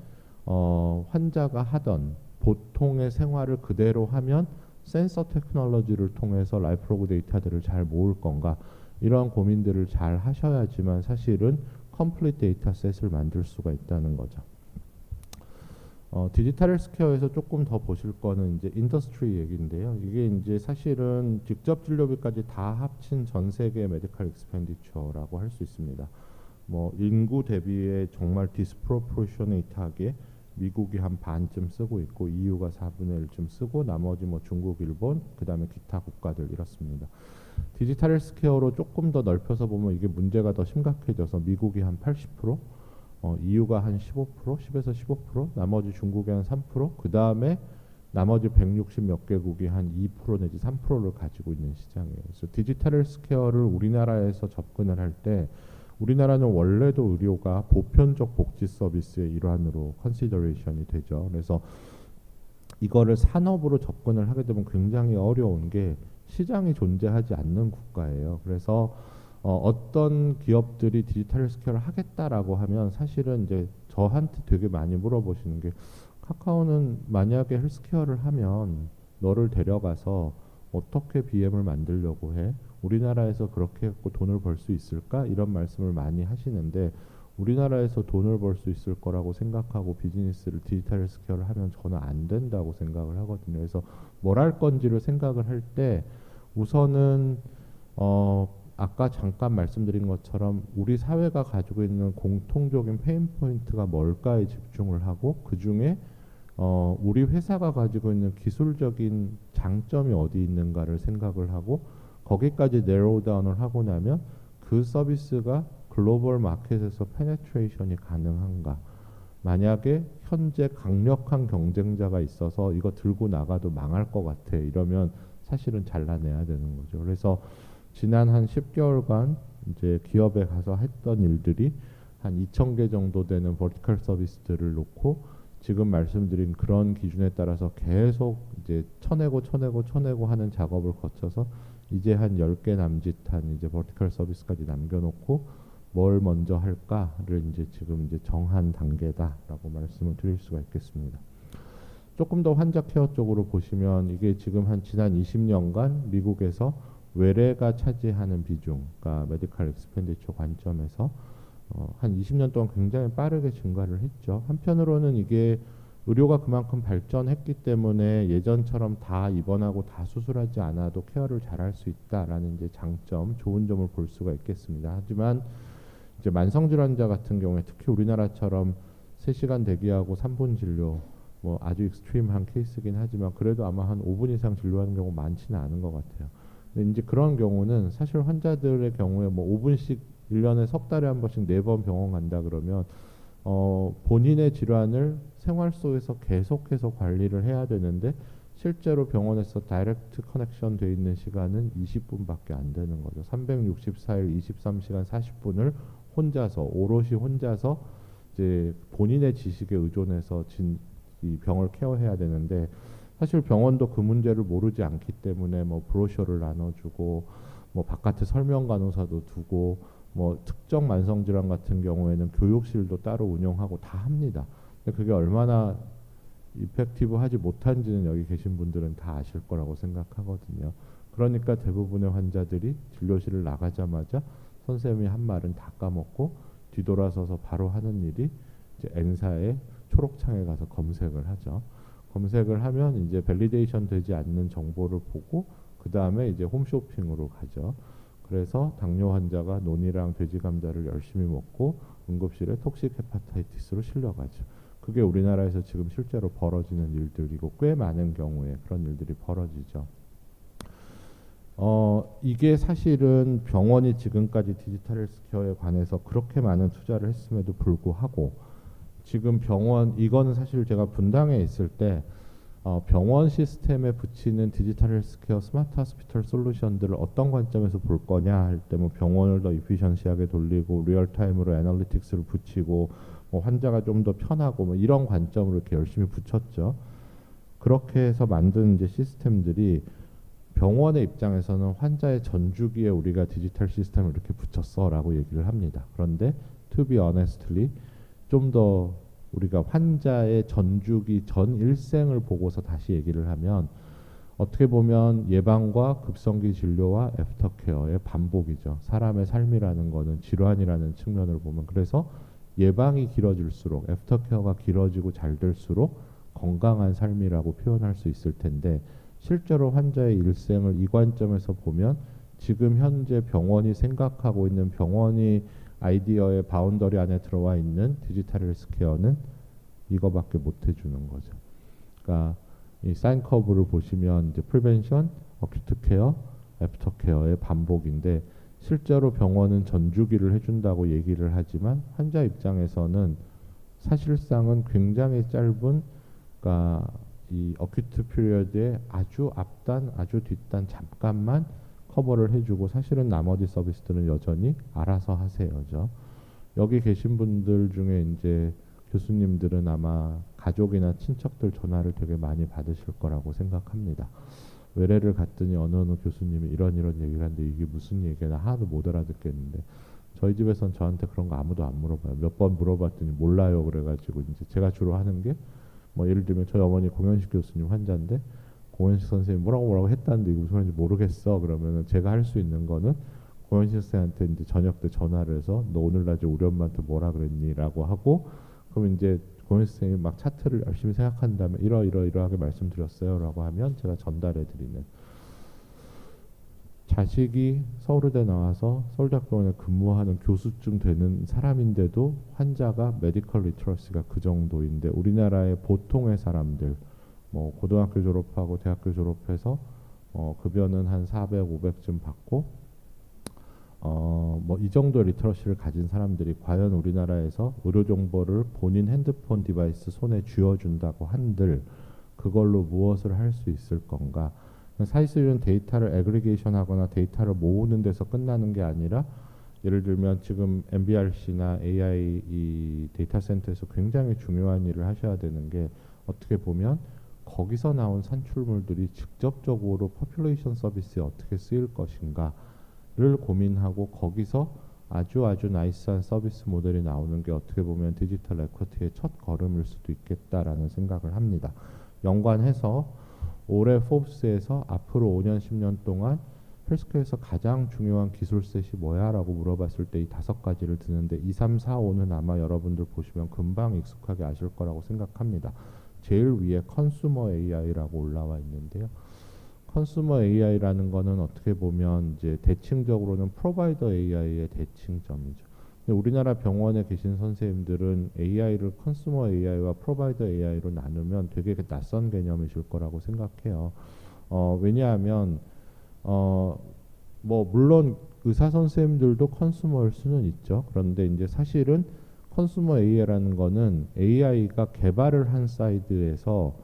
환자가 하던 보통의 생활을 그대로 하면 센서 테크놀로지를 통해서 라이프로그 데이터들을 잘 모을 건가, 이러한 고민들을 잘 하셔야지만 사실은 컴플리트 데이터셋을 만들 수가 있다는 거죠. 디지털 헬스케어에서 조금 더 보실 거는 이제 인더스트리 얘기인데요. 이게 이제 사실은 직접 진료비까지 다 합친 전 세계 메디컬 익스펜디처라고 할 수 있습니다. 뭐 인구 대비에 정말 디스프로포셔네이트하게 미국이 한 반쯤 쓰고 있고 EU가 4분의 1쯤 쓰고 나머지 뭐 중국, 일본, 그 다음에 기타 국가들 이렇습니다. 디지털 헬스케어로 조금 더 넓혀서 보면 이게 문제가 더 심각해져서 미국이 한 80%, EU가 한 15%, 10에서 15%, 나머지 중국이 한 3%, 그 다음에 나머지 160 몇 개국이 한 2% 내지 3%를 가지고 있는 시장이에요. 그래서 디지털 헬스케어를 우리나라에서 접근을 할 때 우리나라는 원래도 의료가 보편적 복지 서비스의 일환으로 컨시더레이션이 되죠. 그래서 이거를 산업으로 접근을 하게 되면 굉장히 어려운 게 시장이 존재하지 않는 국가예요. 그래서 어떤 기업들이 디지털 헬스케어를 하겠다라고 하면 사실은 이제 저한테 되게 많이 물어보시는 게, 카카오는 만약에 헬스케어를 하면 너를 데려가서 어떻게 BM을 만들려고 해? 우리나라에서 그렇게 해서 돈을 벌 수 있을까? 이런 말씀을 많이 하시는데, 우리나라에서 돈을 벌 수 있을 거라고 생각하고 비즈니스를 디지털 헬스케어를 하면 저는 안 된다고 생각을 하거든요. 그래서 뭘 할 건지를 생각을 할 때 우선은 아까 잠깐 말씀드린 것처럼 우리 사회가 가지고 있는 공통적인 페인 포인트가 뭘까에 집중을 하고, 그 중에 우리 회사가 가지고 있는 기술적인 장점이 어디 있는가를 생각을 하고, 거기까지 네로우 다운을 하고 나면 그 서비스가 글로벌 마켓에서 페네트레이션이 가능한가. 만약에 현재 강력한 경쟁자가 있어서 이거 들고 나가도 망할 것 같아, 이러면 사실은 잘라내야 되는 거죠. 그래서 지난 한 10개월간 이제 기업에 가서 했던 일들이 한 2,000개 정도 되는 버티컬 서비스들을 놓고 지금 말씀드린 그런 기준에 따라서 계속 이제 쳐내고 하는 작업을 거쳐서 이제 한 10개 남짓한 이제 버티컬 서비스까지 남겨놓고 뭘 먼저 할까를 이제 지금 이제 정한 단계다라고 말씀을 드릴 수가 있겠습니다. 조금 더 환자 케어 쪽으로 보시면 이게 지금 한 지난 20년간 미국에서 외래가 차지하는 비중, 그러니까 메디컬 익스펜디처 관점에서 한 20년 동안 굉장히 빠르게 증가를 했죠. 한편으로는 이게 의료가 그만큼 발전했기 때문에 예전처럼 다 입원하고 다 수술하지 않아도 케어를 잘할 수 있다라는 이제 장점, 좋은 점을 볼 수가 있겠습니다. 하지만 이제 만성질환자 같은 경우에 특히 우리나라처럼 3시간 대기하고 3분 진료, 뭐 아주 익스트림한 케이스긴 하지만 그래도 아마 한 5분 이상 진료하는 경우 많지는 않은 것 같아요. 근데 이제 그런 경우는 사실 환자들의 경우에 뭐 5분씩 1년에 석 달에 한 번씩 4번 병원 간다 그러면 본인의 질환을 생활 속에서 계속해서 관리를 해야 되는데 실제로 병원에서 다이렉트 커넥션 돼 있는 시간은 20분밖에 안 되는 거죠. 364일 23시간 40분을 혼자서 오롯이 혼자서 이제 본인의 지식에 의존해서 이 병을 케어해야 되는데 사실 병원도 그 문제를 모르지 않기 때문에 뭐 브로셔를 나눠주고 뭐 바깥에 설명 간호사도 두고 뭐 특정 만성질환 같은 경우에는 교육실도 따로 운영하고 다 합니다. 근데 그게 얼마나 이펙티브하지 못한지는 여기 계신 분들은 다 아실 거라고 생각하거든요. 그러니까 대부분의 환자들이 진료실을 나가자마자 선생님이 한 말은 다 까먹고 뒤돌아서서 바로 하는 일이 이제 N사의 초록창에 가서 검색을 하죠. 검색을 하면 이제 밸리데이션 되지 않는 정보를 보고 그 다음에 이제 홈쇼핑으로 가죠. 그래서 당뇨 환자가 논이랑 돼지 감자를 열심히 먹고 응급실에 톡식 헤파타이티스로 실려가죠. 그게 우리나라에서 지금 실제로 벌어지는 일들이고 꽤 많은 경우에 그런 일들이 벌어지죠. 이게 사실은 병원이 지금까지 디지털 헬스케어에 관해서 그렇게 많은 투자를 했음에도 불구하고 지금 병원 이거는 사실 제가 분당에 있을 때 병원 시스템에 붙이는 디지털 헬스케어 스마트 호스피털 솔루션들을 어떤 관점에서 볼 거냐 할 때 뭐 병원을 더 이피션시하게 돌리고 리얼타임으로 애널리틱스를 붙이고 뭐 환자가 좀 더 편하고 뭐 이런 관점으로 이렇게 열심히 붙였죠. 그렇게 해서 만든 이제 시스템들이 병원의 입장에서는 환자의 전주기에 우리가 디지털 시스템을 이렇게 붙였어라고 얘기를 합니다. 그런데 to be honestly 좀 더 우리가 환자의 전주기 전 일생을 보고서 다시 얘기를 하면 어떻게 보면 예방과 급성기 진료와 애프터케어의 반복이죠. 사람의 삶이라는 거는 질환이라는 측면을 보면 그래서 예방이 길어질수록 애프터케어가 길어지고 잘 될수록 건강한 삶이라고 표현할 수 있을 텐데 실제로 환자의 일생을 이 관점에서 보면 지금 현재 병원이 생각하고 있는 병원이 아이디어의 바운더리 안에 들어와 있는 디지털 헬스케어는 이거밖에 못 해주는 거죠. 그러니까 이 사인 커브를 보시면 이제 프리벤션, 어큐트 케어, 애프터 케어의 반복인데 실제로 병원은 전주기를 해준다고 얘기를 하지만 환자 입장에서는 사실상은 굉장히 짧은 그러니까 이 어큐트 피리어드의 아주 앞단, 아주 뒷단 잠깐만 커버를 해주고 사실은 나머지 서비스들은 여전히 알아서 하세요죠. 여기 계신 분들 중에 이제 교수님들은 아마 가족이나 친척들 전화를 되게 많이 받으실 거라고 생각합니다. 외래를 갔더니 어느 교수님이 이런 얘기를 하는데 이게 무슨 얘기야? 나 하나도 못 알아듣겠는데 저희 집에선 저한테 그런 거 아무도 안 물어봐요. 몇 번 물어봤더니 몰라요. 그래가지고 이제 제가 주로 하는 게 뭐 예를 들면 저희 어머니 공연식 교수님 환자인데 공연식 선생님 뭐라고 했다는데 이게 무슨 말인지 모르겠어. 그러면은 제가 할 수 있는 거는 공연식 선생님한테 이제 저녁 때 전화를 해서 너 오늘 낮에 우리 엄마한테 뭐라 그랬니?라고 하고 그럼 이제 공연식 선생님이 막 차트를 열심히 생각한 다음에 이러하게 말씀드렸어요라고 하면 제가 전달해 드리는 자식이 서울대 나와서 서울대학교에 근무하는 교수쯤 되는 사람인데도 환자가 메디컬 리터러시가 그 정도인데 우리나라의 보통의 사람들 뭐 고등학교 졸업하고 대학교 졸업해서 급여는 한 400, 500쯤 받고 뭐 이 정도의 리터러시를 가진 사람들이 과연 우리나라에서 의료 정보를 본인 핸드폰 디바이스 손에 쥐어준다고 한들 그걸로 무엇을 할 수 있을 건가? 사실은 데이터를 애그리게이션하거나 데이터를 모으는 데서 끝나는 게 아니라 예를 들면 지금 MBRC나 AI 이 데이터 센터에서 굉장히 중요한 일을 하셔야 되는 게 어떻게 보면 거기서 나온 산출물들이 직접적으로 퍼퓰레이션 서비스에 어떻게 쓰일 것인가를 고민하고 거기서 아주 나이스한 서비스 모델이 나오는 게 어떻게 보면 디지털 에쿼티의 첫 걸음일 수도 있겠다라는 생각을 합니다. 연관해서 올해 포브스에서 앞으로 5년 10년 동안 헬스케어에서 가장 중요한 기술셋이 뭐야? 라고 물어봤을 때 이 5가지를 드는데 2, 3, 4, 5는 아마 여러분들 보시면 금방 익숙하게 아실 거라고 생각합니다. 제일 위에 컨슈머 AI라고 올라와 있는데요. 컨슈머 AI라는 거는 어떻게 보면 이제 대칭적으로는 프로바이더 AI의 대칭점이죠. 근데 우리나라 병원에 계신 선생님들은 AI를 컨슈머 AI와 프로바이더 AI로 나누면 되게 낯선 개념이실 거라고 생각해요. 왜냐하면 뭐 물론 의사 선생님들도 컨슈머일 수는 있죠. 그런데 이제 사실은 컨슈머 AI라는 거는 AI가 개발을 한 사이드에서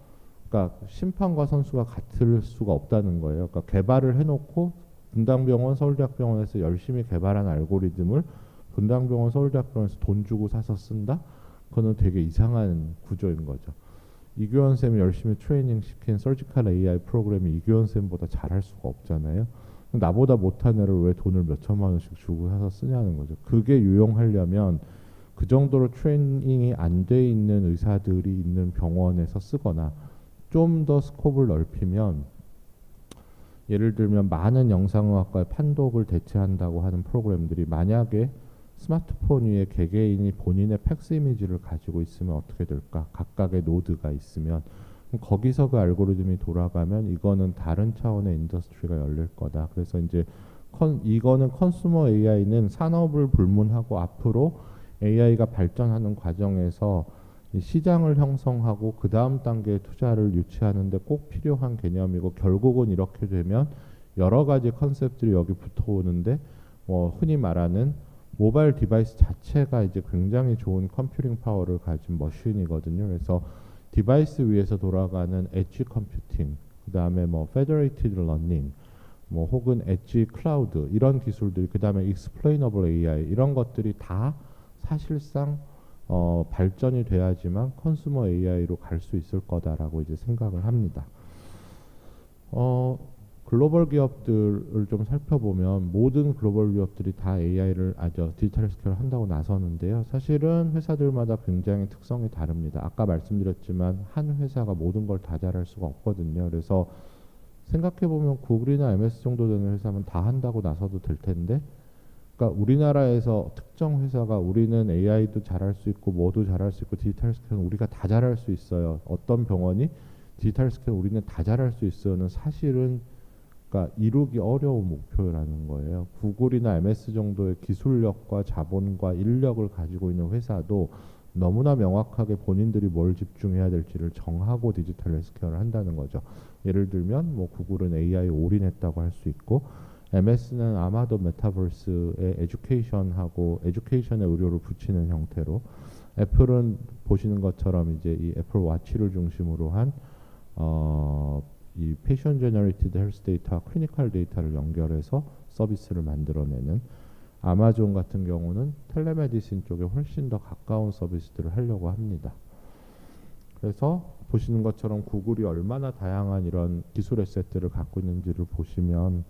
그러니까 심판과 선수가 같을 수가 없다는 거예요. 그러니까 개발을 해놓고 분당병원, 서울대학병원에서 열심히 개발한 알고리즘을 분당병원, 서울대학병원에서 돈 주고 사서 쓴다? 그거는 되게 이상한 구조인 거죠. 이규현 쌤이 열심히 트레이닝 시킨 서지컬 AI 프로그램이 이규현 쌤보다 잘할 수가 없잖아요. 나보다 못한 애를 왜 돈을 몇 천만 원씩 주고 사서 쓰냐는 거죠. 그게 유용하려면 그 정도로 트레이닝이 안 돼 있는 의사들이 있는 병원에서 쓰거나 좀 더 스코프를 넓히면 예를 들면 많은 영상의학과의 판독을 대체한다고 하는 프로그램들이 만약에 스마트폰 위에 개개인이 본인의 팩스 이미지를 가지고 있으면 어떻게 될까? 각각의 노드가 있으면 거기서 그 알고리즘이 돌아가면 이거는 다른 차원의 인더스트리가 열릴 거다. 그래서 이제 이거는 컨슈머 AI는 산업을 불문하고 앞으로 AI가 발전하는 과정에서 시장을 형성하고 그 다음 단계의 투자를 유치하는데 꼭 필요한 개념이고 결국은 이렇게 되면 여러 가지 컨셉들이 여기 붙어오는데 흔히 말하는 모바일 디바이스 자체가 이제 굉장히 좋은 컴퓨팅 파워를 가진 머신이거든요. 그래서 디바이스 위에서 돌아가는 엣지 컴퓨팅, 그 다음에 뭐 페더레이티드 러닝, 뭐 혹은 엣지 클라우드 이런 기술들이 그 다음에 익스플레이너블 AI 이런 것들이 다 사실상 발전이 돼야지만 컨슈머 AI로 갈 수 있을 거다라고 이제 생각을 합니다. 글로벌 기업들을 좀 살펴보면 모든 글로벌 기업들이 다 AI를 디지털 스케일을 한다고 나서는데요. 사실은 회사들마다 굉장히 특성이 다릅니다. 아까 말씀드렸지만 한 회사가 모든 걸 다 잘할 수가 없거든요. 그래서 생각해보면 구글이나 MS 정도 되는 회사면 다 한다고 나서도 될 텐데 그러니까 우리나라에서 특정 회사가 우리는 AI도 잘할 수 있고 뭐도 잘할 수 있고 디지털 스케일은 우리가 다 잘할 수 있어요. 어떤 병원이 디지털 스케일 우리는 다 잘할 수 있어요는 사실은 그러니까 이루기 어려운 목표라는 거예요. 구글이나 MS 정도의 기술력과 자본과 인력을 가지고 있는 회사도 너무나 명확하게 본인들이 뭘 집중해야 될지를 정하고 디지털 스케일을 한다는 거죠. 예를 들면 뭐 구글은 AI에 올인했다고 할 수 있고 MS는 아마도 메타버스의 에듀케이션하고 에듀케이션의 의료를 붙이는 형태로 애플은 보시는 것처럼 이제 이 애플 워치를 중심으로 한 이 패션 제너레이티드 헬스 데이터와 클리니컬 데이터를 연결해서 서비스를 만들어내는 아마존 같은 경우는 텔레메디신 쪽에 훨씬 더 가까운 서비스들을 하려고 합니다. 그래서 보시는 것처럼 구글이 얼마나 다양한 이런 기술 에셋들을 갖고 있는지를 보시면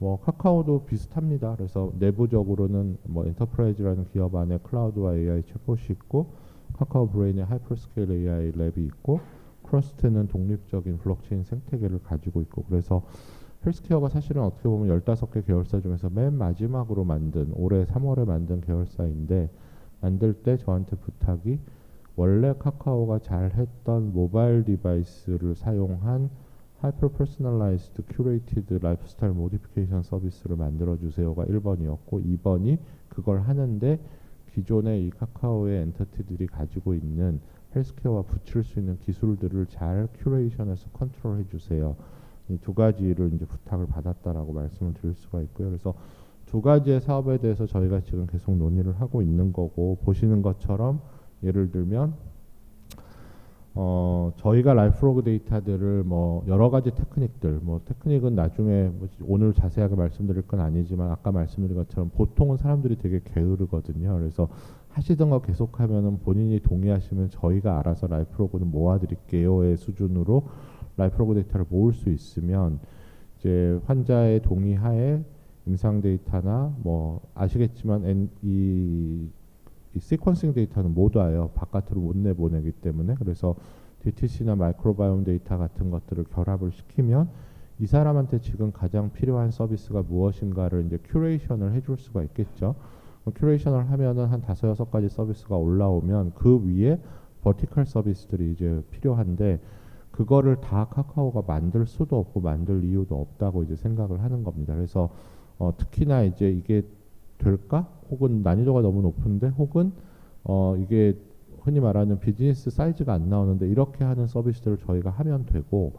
뭐 카카오도 비슷합니다. 그래서 내부적으로는 뭐 엔터프라이즈라는 기업 안에 클라우드와 AI 챗봇이 있고 카카오 브레인에 하이퍼스케일 AI 랩이 있고 크러스트는 독립적인 블록체인 생태계를 가지고 있고 그래서 헬스케어가 사실은 어떻게 보면 15개 계열사 중에서 맨 마지막으로 만든 올해 3월에 만든 계열사인데 만들 때 저한테 부탁이 원래 카카오가 잘했던 모바일 디바이스를 사용한 하이퍼 퍼스널라이즈드 큐레이티드 라이프스타일 모디피케이션 서비스를 만들어주세요가 1번이었고 2번이 그걸 하는데 기존의 이 카카오의 엔터티들이 가지고 있는 헬스케어와 붙일 수 있는 기술들을 잘 큐레이션해서 컨트롤해 주세요. 이 두 가지를 이제 부탁을 받았다라고 말씀을 드릴 수가 있고요. 그래서 두 가지의 사업에 대해서 저희가 지금 계속 논의를 하고 있는 거고 보시는 것처럼 예를 들면 저희가 라이프로그 데이터들을 뭐 여러 가지 테크닉들, 뭐 테크닉은 나중에 뭐 오늘 자세하게 말씀드릴 건 아니지만 아까 말씀드린 것처럼 보통은 사람들이 되게 게으르거든요. 그래서 하시던 거 계속하면은 본인이 동의하시면 저희가 알아서 라이프로그는 모아드릴게요의 수준으로 라이프로그 데이터를 모을 수 있으면 이제 환자의 동의하에 임상 데이터나 뭐 아시겠지만 이 시퀀싱 데이터는 못 와요. 바깥으로 못 내보내기 때문에. 그래서 DTC나 마이크로바이옴 데이터 같은 것들을 결합을 시키면 이 사람한테 지금 가장 필요한 서비스가 무엇인가를 이제 큐레이션을 해줄 수가 있겠죠. 큐레이션을 하면은 한 5-6가지 서비스가 올라오면 그 위에 버티컬 서비스들이 이제 필요한데 그거를 다 카카오가 만들 수도 없고 만들 이유도 없다고 이제 생각을 하는 겁니다. 그래서 특히나 이제 이게 될까? 혹은 난이도가 너무 높은데 혹은 이게 흔히 말하는 비즈니스 사이즈가 안 나오는데 이렇게 하는 서비스들을 저희가 하면 되고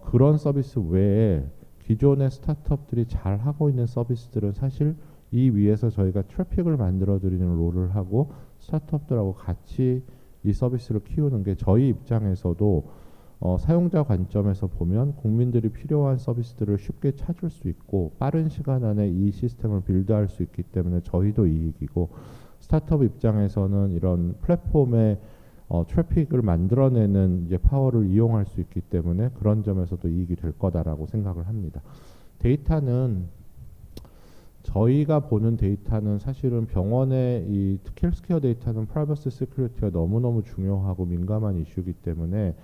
그런 서비스 외에 기존의 스타트업들이 잘 하고 있는 서비스들은 사실 이 위에서 저희가 트래픽을 만들어 드리는 롤을 하고 스타트업들하고 같이 이 서비스를 키우는 게 저희 입장에서도 사용자 관점에서 보면 국민들이 필요한 서비스들을 쉽게 찾을 수 있고 빠른 시간 안에 이 시스템을 빌드할 수 있기 때문에 저희도 이익이고 스타트업 입장에서는 이런 플랫폼의 트래픽을 만들어내는 이제 파워를 이용할 수 있기 때문에 그런 점에서도 이익이 될 거다라고 생각을 합니다. 데이터는 저희가 보는 데이터는 사실은 병원의 이 특히 헬스케어 데이터는 프라이버시 시큐리티가 너무너무 중요하고 민감한 이슈이기 때문에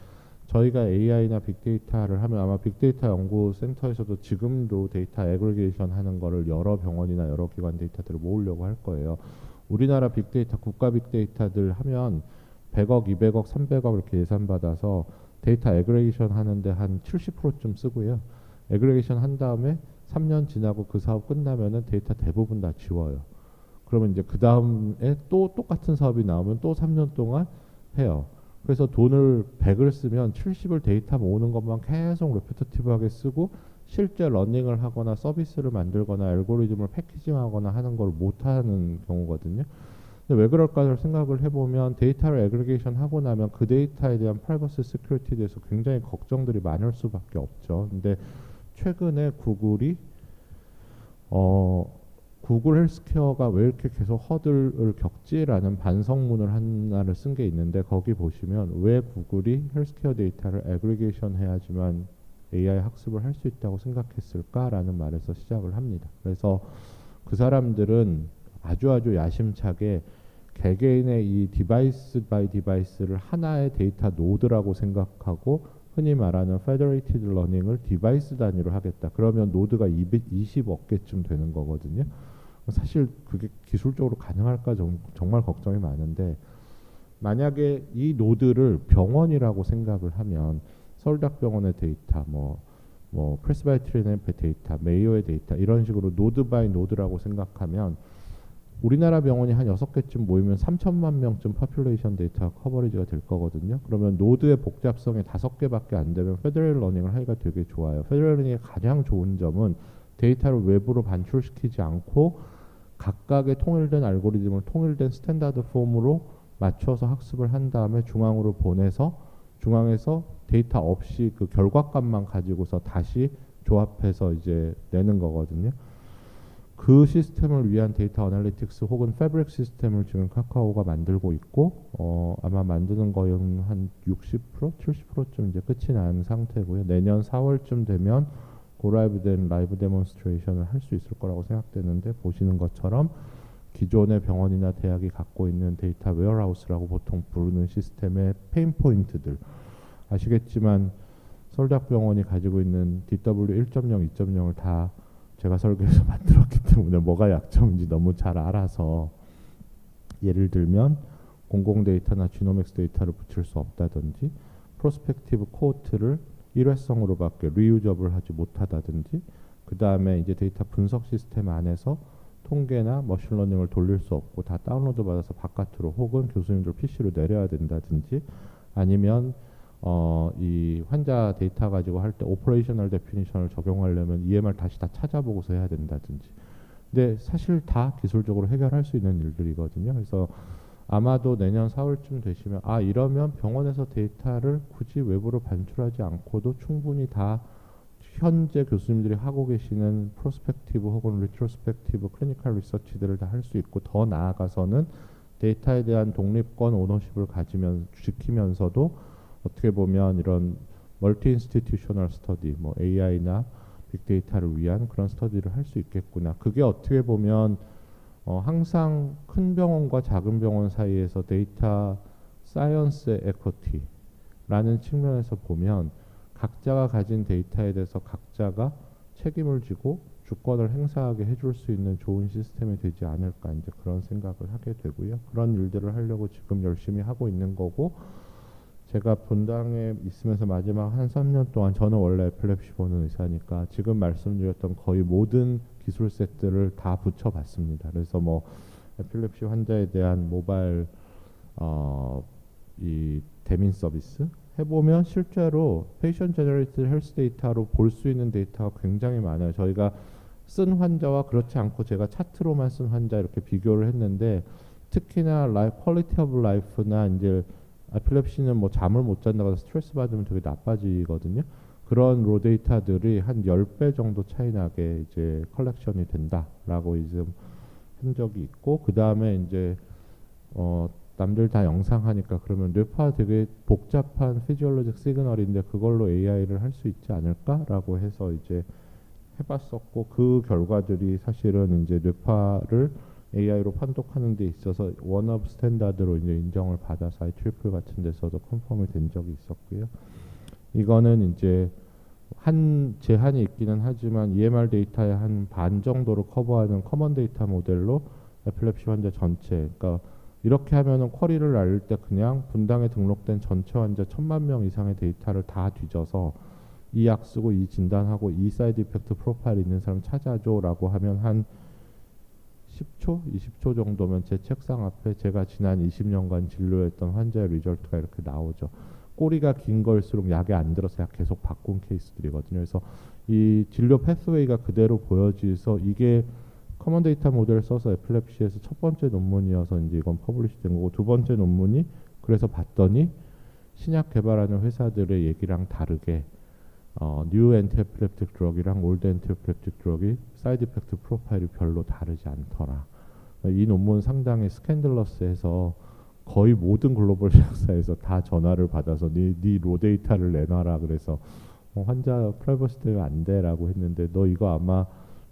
저희가 AI나 빅데이터를 하면 아마 빅데이터 연구센터에서도 지금도 데이터 애그리게이션 하는 거를 여러 병원이나 여러 기관 데이터들을 모으려고 할 거예요. 우리나라 빅데이터 국가 빅데이터들 하면 100억, 200억, 300억 이렇게 예산받아서 데이터 애그리게이션 하는데 한 70%쯤 쓰고요. 애그리게이션 한 다음에 3년 지나고 그 사업 끝나면은 데이터 대부분 다 지워요. 그러면 이제 그 다음에 또 똑같은 사업이 나오면 또 3년 동안 해요. 그래서 돈을 100을 쓰면 70을 데이터 모으는 것만 계속 레피터티브하게 쓰고 실제 러닝을 하거나 서비스를 만들거나 알고리즘을 패키징하거나 하는 걸 못하는 경우거든요. 근데 왜 그럴까를 생각을 해보면 데이터를 애그리게이션 하고 나면 그 데이터에 대한 프라이버시 시큐리티에 대해서 굉장히 걱정들이 많을 수밖에 없죠. 근데 최근에 구글이 구글 헬스케어가 왜 이렇게 계속 허들을 겪지라는 반성문을 하나를 쓴 게 있는데 거기 보시면 왜 구글이 헬스케어 데이터를 애그리게이션 해야지만 AI 학습을 할 수 있다고 생각했을까라는 말에서 시작을 합니다. 그래서 그 사람들은 아주 야심차게 개개인의 이 디바이스 바이 디바이스를 하나의 데이터 노드라고 생각하고 흔히 말하는 페더레이티드 러닝을 디바이스 단위로 하겠다. 그러면 노드가 20억 개쯤 되는 거거든요. 사실 그게 기술적으로 가능할까 정말 걱정이 많은데 만약에 이 노드를 병원이라고 생각을 하면 서울대학병원의 데이터, 뭐 프레스바이트리의 데이터, 메이오의 데이터 이런 식으로 노드 바이 노드라고 생각하면 우리나라 병원이 한 6개쯤 모이면 3천만 명쯤 퍼퓰레이션 데이터 커버리지가 될 거거든요. 그러면 노드의 복잡성이 5개밖에 안 되면 페더럴 러닝을 하기가 되게 좋아요. 페더럴 러닝의 가장 좋은 점은 데이터를 외부로 반출시키지 않고 각각의 통일된 알고리즘을 통일된 스탠다드 폼으로 맞춰서 학습을 한 다음에 중앙으로 보내서 중앙에서 데이터 없이 그 결과값만 가지고서 다시 조합해서 이제 내는 거거든요. 그 시스템을 위한 데이터 어널리틱스 혹은 패브릭 시스템을 지금 카카오가 만들고 있고 아마 만드는 거는 한 60%, 70%쯤 이제 끝이 난 상태고요. 내년 4월쯤 되면 고라이브된 라이브 데몬스트레이션을 할 수 있을 거라고 생각되는데 보시는 것처럼 기존의 병원이나 대학이 갖고 있는 데이터 웨어하우스라고 보통 부르는 시스템의 페인 포인트들 아시겠지만 서울대학병원이 가지고 있는 DW 1.0, 2.0을 다 제가 설계해서 만들었기 때문에 뭐가 약점인지 너무 잘 알아서 예를 들면 공공 데이터나 지노믹스 데이터를 붙일 수 없다든지 프로스펙티브 코호트를 일회성으로밖에 리유저블 하지 못하다든지 그 다음에 이제 데이터 분석 시스템 안에서 통계나 머신러닝을 돌릴 수 없고 다 다운로드 받아서 바깥으로 혹은 교수님들 PC로 내려야 된다든지 아니면 이 환자 데이터 가지고 할 때 오퍼레이셔널 데피니션을 적용하려면 EMR 다시 다 찾아보고서 해야 된다든지 근데 사실 다 기술적으로 해결할 수 있는 일들이거든요. 그래서 아마도 내년 4월쯤 되시면 이러면 병원에서 데이터를 굳이 외부로 반출하지 않고도 충분히 다 현재 교수님들이 하고 계시는 프로스펙티브 혹은 리트로스펙티브 클리니컬 리서치들을 다 할 수 있고, 더 나아가서는 데이터에 대한 독립권 오너십을 지키면서도 어떻게 보면 이런 멀티 인스티튜셔널 스터디, 뭐 AI나 빅데이터를 위한 그런 스터디를 할 수 있겠구나. 그게 어떻게 보면 항상 큰 병원과 작은 병원 사이에서 데이터 사이언스의 에쿼티라는 측면에서 보면 각자가 가진 데이터에 대해서 각자가 책임을 지고 주권을 행사하게 해줄 수 있는 좋은 시스템이 되지 않을까, 이제 그런 생각을 하게 되고요. 그런 일들을 하려고 지금 열심히 하고 있는 거고, 제가 본당에 있으면서 마지막 한 3년 동안, 저는 원래 에필랩시 보는 의사니까 지금 말씀드렸던 거의 모든 기술 셋들을 다 붙여봤습니다. 그래서 뭐 에필랩시 환자에 대한 모바일 이 대민 서비스 해보면 실제로 페이션 제너레이티드 헬스 데이터로 볼 수 있는 데이터가 굉장히 많아요. 저희가 쓴 환자와 그렇지 않고 제가 차트로만 쓴 환자 이렇게 비교를 했는데, 특히나 퀄리티 오브 라이프나 이제 에필랩시는 뭐 잠을 못 잔다고 스트레스 받으면 되게 나빠지거든요. 그런 로 데이터들이 한 10배 정도 차이 나게 이제 컬렉션이 된다라고 이제 한 적이 있고, 그 다음에 이제 남들 다 영상 하니까 그러면 뇌파 되게 복잡한 피지올로직 시그널인데 그걸로 AI를 할 수 있지 않을까라고 해서 이제 해봤었고, 그 결과들이 사실은 이제 뇌파를 AI로 판독하는 데 있어서 원업 스탠다드로 이제 인정을 받아서 IEEE 같은 데서도 컨펌이 된 적이 있었고요. 이거는 이제 한 제한이 있기는 하지만 EMR 데이터의 한 반 정도를 커버하는 커먼 데이터 모델로 에필랩시 환자 전체, 그러니까 이렇게 하면은 쿼리를 날릴 때 그냥 분당에 등록된 전체 환자 1000만 명 이상의 데이터를 다 뒤져서 이 약 쓰고 이 진단하고 이 사이드 이펙트 프로파일 있는 사람 찾아줘라고 하면 한 10초, 20초 정도면 제 책상 앞에 제가 지난 20년간 진료했던 환자의 리절트가 이렇게 나오죠. 꼬리가 긴 걸수록 약이 안 들어서 약 계속 바꾼 케이스들이거든요. 그래서 이 진료 패스웨이가 그대로 보여지서 이게 커먼 데이터 모델을 써서 에필랩시에서 첫 번째 논문이어서 이제 이건 퍼블리시 된 거고, 두 번째 논문이 그래서 봤더니 신약 개발하는 회사들의 얘기랑 다르게 뉴 엔티에필lep틱 드럭이랑 올드 엔티에필lep틱 드럭이 사이드 이펙트 프로파일이 별로 다르지 않더라. 이 논문 상당히 스캔들러스해서 거의 모든 글로벌 제약사에서 다 전화를 받아서 네 로 데이터를 내놔라. 그래서 환자 프라이버시 때문에 안 돼라고 했는데, 너 이거 아마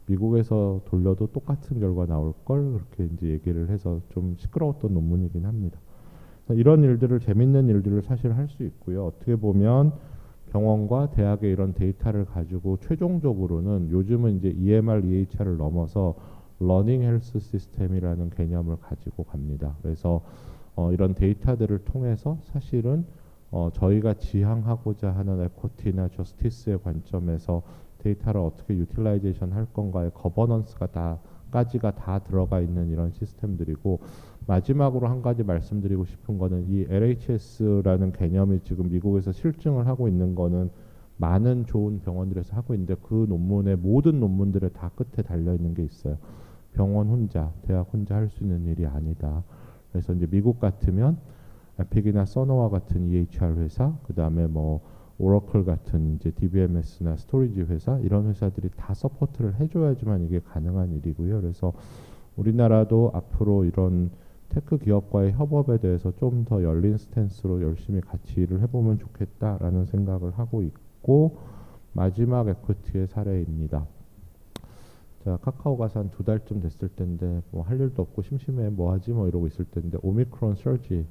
미국에서 돌려도 똑같은 결과 나올 걸, 그렇게 이제 얘기를 해서 좀 시끄러웠던 논문이긴 합니다. 이런 일들을, 재밌는 일들을 사실 할 수 있고요. 어떻게 보면 병원과 대학의 이런 데이터를 가지고 최종적으로는 요즘은 이제 EMR, EHR을 넘어서 러닝 헬스 시스템이라는 개념을 가지고 갑니다. 그래서 이런 데이터들을 통해서 사실은 저희가 지향하고자 하는 에코티나 저스티스의 관점에서 데이터를 어떻게 유틸라이제이션 할 건가의 거버넌스가 다 들어가 있는 이런 시스템들이고, 마지막으로 한 가지 말씀드리고 싶은 거는 이 LHS라는 개념이 지금 미국에서 실증을 하고 있는 거는 많은 좋은 병원들에서 하고 있는데, 그 논문의 모든 논문들의 다 끝에 달려 있는 게 있어요. 병원 혼자, 대학 혼자 할 수 있는 일이 아니다. 그래서 이제 미국 같으면 에픽이나 서너와 같은 EHR 회사, 그 다음에 뭐 오러클 같은 이제 DBMS나 스토리지 회사, 이런 회사들이 다 서포트를 해줘야지만 이게 가능한 일이고요. 그래서 우리나라도 앞으로 이런 테크 기업과의 협업에 대해서 좀 더 열린 스탠스로 열심히 같이 일을 해보면 좋겠다라는 생각을 하고 있고, 마지막 에쿼티의 사례입니다. 자, 카카오 가서 한 2달쯤 됐을 텐데 뭐 할 일도 없고 심심해 뭐 하지 뭐 이러고 있을 텐데 오미크론 서지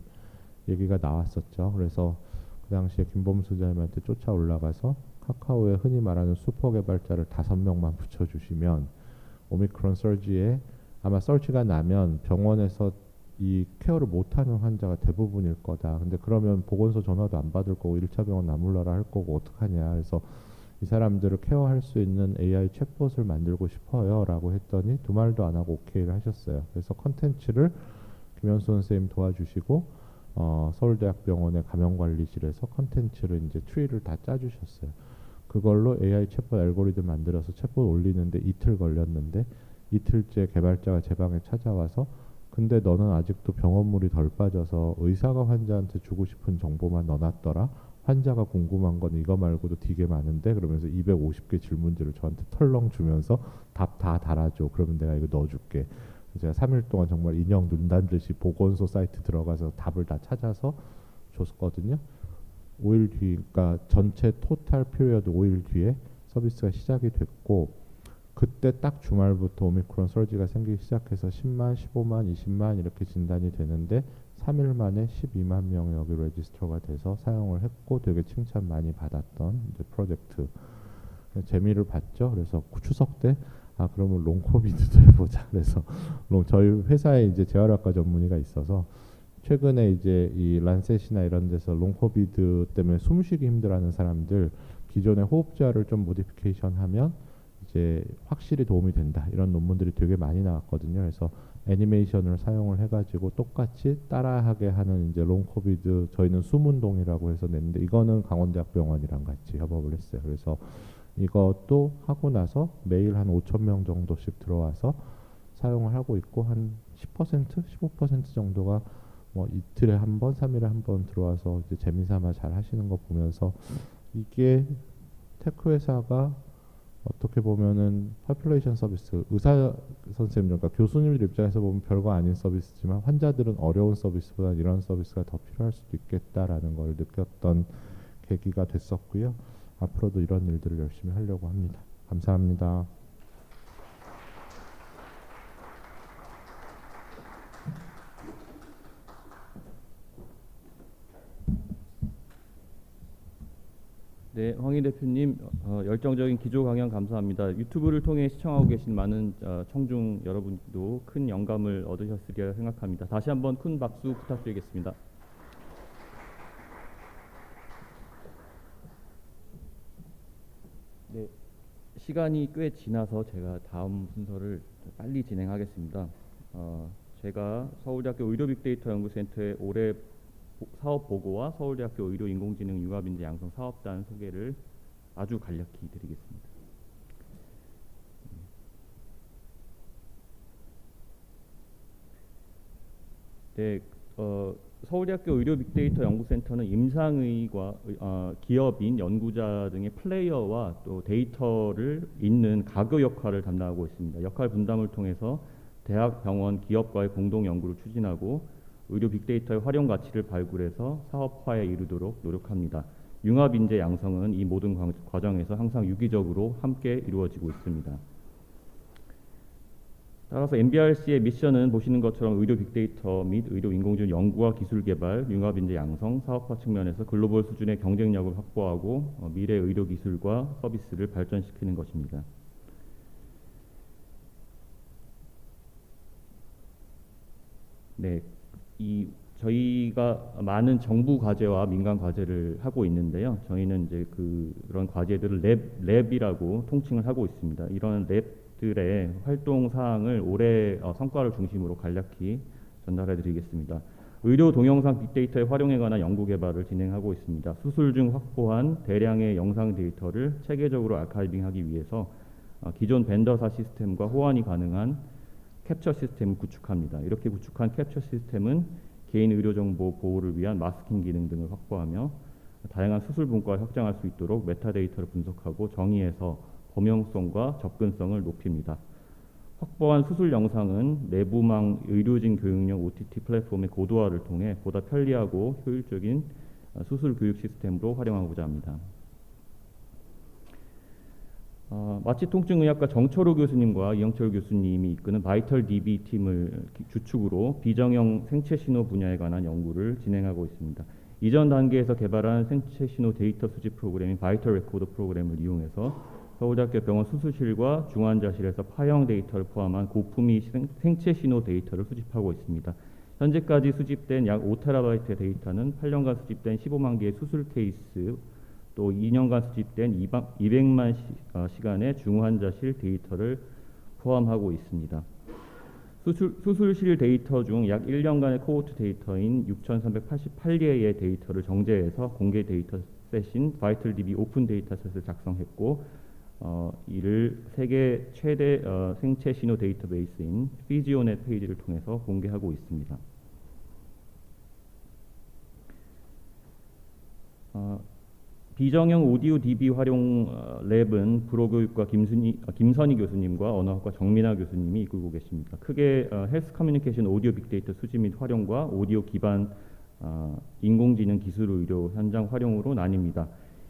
얘기가 나왔었죠. 그래서 그 당시에 김범수 소장님한테 쫓아 올라가서 카카오에 흔히 말하는 슈퍼 개발자를 5명만 붙여주시면 오미크론 서지에 아마 서지가 나면 병원에서 이 케어를 못하는 환자가 대부분일 거다. 근데 그러면 보건소 전화도 안 받을 거고 1차 병원 나물러라 할 거고 어떡하냐. 그래서 이 사람들을 케어할 수 있는 AI 챗봇을 만들고 싶어요 라고 했더니 두 말도 안 하고 오케이를 하셨어요. 그래서 컨텐츠를 김현수 선생님 도와주시고 서울대학병원의 감염관리실에서 컨텐츠를 이제 트리를 다 짜주셨어요. 그걸로 AI 챗봇 알고리즘 만들어서 챗봇 올리는데 이틀 걸렸는데, 이틀째 개발자가 제 방에 찾아와서 근데 너는 아직도 병원물이 덜 빠져서 의사가 환자한테 주고 싶은 정보만 넣어놨더라. 환자가 궁금한 건 이거 말고도 되게 많은데 그러면서 250개 질문지를 저한테 털렁 주면서 답 다 달아줘. 그러면 내가 이거 넣어줄게. 제가 3일 동안 정말 인형 눈단 듯이 보건소 사이트 들어가서 답을 다 찾아서 줬거든요. 5일 뒤, 그러니까 전체 토탈 피리어드 5일 뒤에 서비스가 시작이 됐고, 그때 딱 주말부터 오미크론 서지가 생기기 시작해서 10만, 15만, 20만 이렇게 진단이 되는데 3일 만에 12만 명이 여기 레지스터가 돼서 사용을 했고 되게 칭찬 많이 받았던 이제 프로젝트. 재미를 봤죠. 그래서 추석 때 그러면 롱코비드도 해보자. 그래서 저희 회사에 이제 재활학과 전문의가 있어서 최근에 이제 이 란셋이나 이런 데서 롱코비드 때문에 숨쉬기 힘들어하는 사람들 기존의 호흡제를 좀 모디피케이션하면 이제 확실히 도움이 된다 이런 논문들이 되게 많이 나왔거든요. 그래서 애니메이션을 사용을 해가지고 똑같이 따라하게 하는 이제 롱코비드 저희는 숨운동이라고 해서 냈는데 이거는 강원대학병원이랑 같이 협업을 했어요. 그래서 이것도 하고 나서 매일 한 5천 명 정도씩 들어와서 사용을 하고 있고 한 10%, 15% 정도가 뭐 이틀에 한 번, 3일에 한 번 들어와서 이제 재미삼아 잘 하시는 거 보면서 이게 테크 회사가 어떻게 보면은 파퓰레이션 서비스, 의사 선생님, 그러니까 교수님들 입장에서 보면 별거 아닌 서비스지만 환자들은 어려운 서비스보다 이런 서비스가 더 필요할 수도 있겠다라는 걸 느꼈던 계기가 됐었고요. 앞으로도 이런 일들을 열심히 하려고 합니다. 감사합니다. 네, 황희 대표님 열정적인 기조 강연 감사합니다. 유튜브를 통해 시청하고 계신 많은 청중 여러분도 큰 영감을 얻으셨으리라 생각합니다. 다시 한번 큰 박수 부탁드리겠습니다. 네, 시간이 꽤 지나서 제가 다음 순서를 빨리 진행하겠습니다. 제가 서울대학교 의료빅데이터연구센터의 올해 사업 보고와 서울대학교 의료인공지능 융합인재 양성 사업단 소개를 아주 간략히 드리겠습니다. 네, 서울대학교 의료빅데이터연구센터는 임상의과 기업인, 연구자 등의 플레이어와 또 데이터를 잇는 가교 역할을 담당하고 있습니다. 역할 분담을 통해서 대학, 병원, 기업과의 공동 연구를 추진하고 의료 빅데이터의 활용 가치를 발굴해서 사업화에 이르도록 노력합니다. 융합 인재 양성은 이 모든 과정에서 항상 유기적으로 함께 이루어지고 있습니다. 따라서 MBRC의 미션은 보시는 것처럼 의료 빅데이터 및 의료 인공지능 연구와 기술 개발, 융합 인재 양성, 사업화 측면에서 글로벌 수준의 경쟁력을 확보하고 미래 의료 기술과 서비스를 발전시키는 것입니다. 네. 저희가 많은 정부 과제와 민간 과제를 하고 있는데요. 저희는 이제 그런 과제들을 랩이라고 통칭을 하고 있습니다. 이런 랩들의 활동 사항을 올해 성과를 중심으로 간략히 전달해 드리겠습니다. 의료 동영상 빅데이터의 활용에 관한 연구 개발을 진행하고 있습니다. 수술 중 확보한 대량의 영상 데이터를 체계적으로 아카이빙하기 위해서 기존 벤더사 시스템과 호환이 가능한 캡처 시스템을 구축합니다. 이렇게 구축한 캡처 시스템은 개인 의료정보 보호를 위한 마스킹 기능 등을 확보하며 다양한 수술 분과를 확장할 수 있도록 메타데이터를 분석하고 정의해서 범용성과 접근성을 높입니다. 확보한 수술 영상은 내부망 의료진 교육용 OTT 플랫폼의 고도화를 통해 보다 편리하고 효율적인 수술 교육 시스템으로 활용하고자 합니다. 마취통증의학과 정철호 교수님과 이영철 교수님이 이끄는 바이털DB 팀을 주축으로 비정형 생체신호 분야에 관한 연구를 진행하고 있습니다. 이전 단계에서 개발한 생체신호 데이터 수집 프로그램인 바이털 레코더 프로그램을 이용해서 서울대학교 병원 수술실과 중환자실에서 파형 데이터를 포함한 고품위 생체신호 데이터를 수집하고 있습니다. 현재까지 수집된 약 5TB의 데이터는 8년간 수집된 15만 개의 수술 케이스, 또 2년간 수집된 200만 시간의 중환자실 데이터를 포함하고 있습니다. 수술실 데이터 중 약 1년간의 코호트 데이터인 6,388개의 데이터를 정제해서 공개 데이터셋인 바이털DB 오픈 데이터셋을 작성했고 이를 세계 최대 생체 신호 데이터베이스인 피지오넷 페이지를 통해서 공개하고 있습니다. 비정형 오디오 DB 활용 랩은 불어교육과 김선희 교수님과 언어학과 정민아 교수님이 이끌고 계십니다. 크게 헬스 커뮤니케이션 오디오 빅데이터 수집 및 활용과 오디오 기반 인공지능 기술 의료 현장 활용으로 나뉩니다.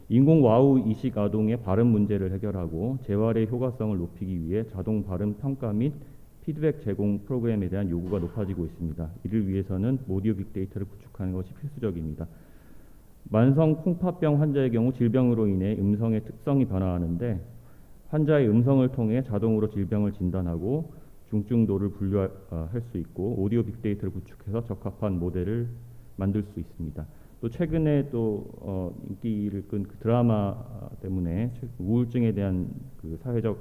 인공 와우 이식 아동의 발음 문제를 해결하고 재활의 효과성을 높이기 위해 자동 발음 평가 및 피드백 제공 프로그램에 대한 요구가 높아지고 있습니다. 이를 위해서는 오디오 빅데이터를 구축하는 것이 필수적입니다. 만성 콩팥병 환자의 경우 질병으로 인해 음성의 특성이 변화하는데 환자의 음성을 통해 자동으로 질병을 진단하고 중증도를 분류할 수 있고 오디오 빅데이터를 구축해서 적합한 모델을 만들 수 있습니다. 또 최근에 또 인기를 끈 그 드라마 때문에 우울증에 대한 그 사회적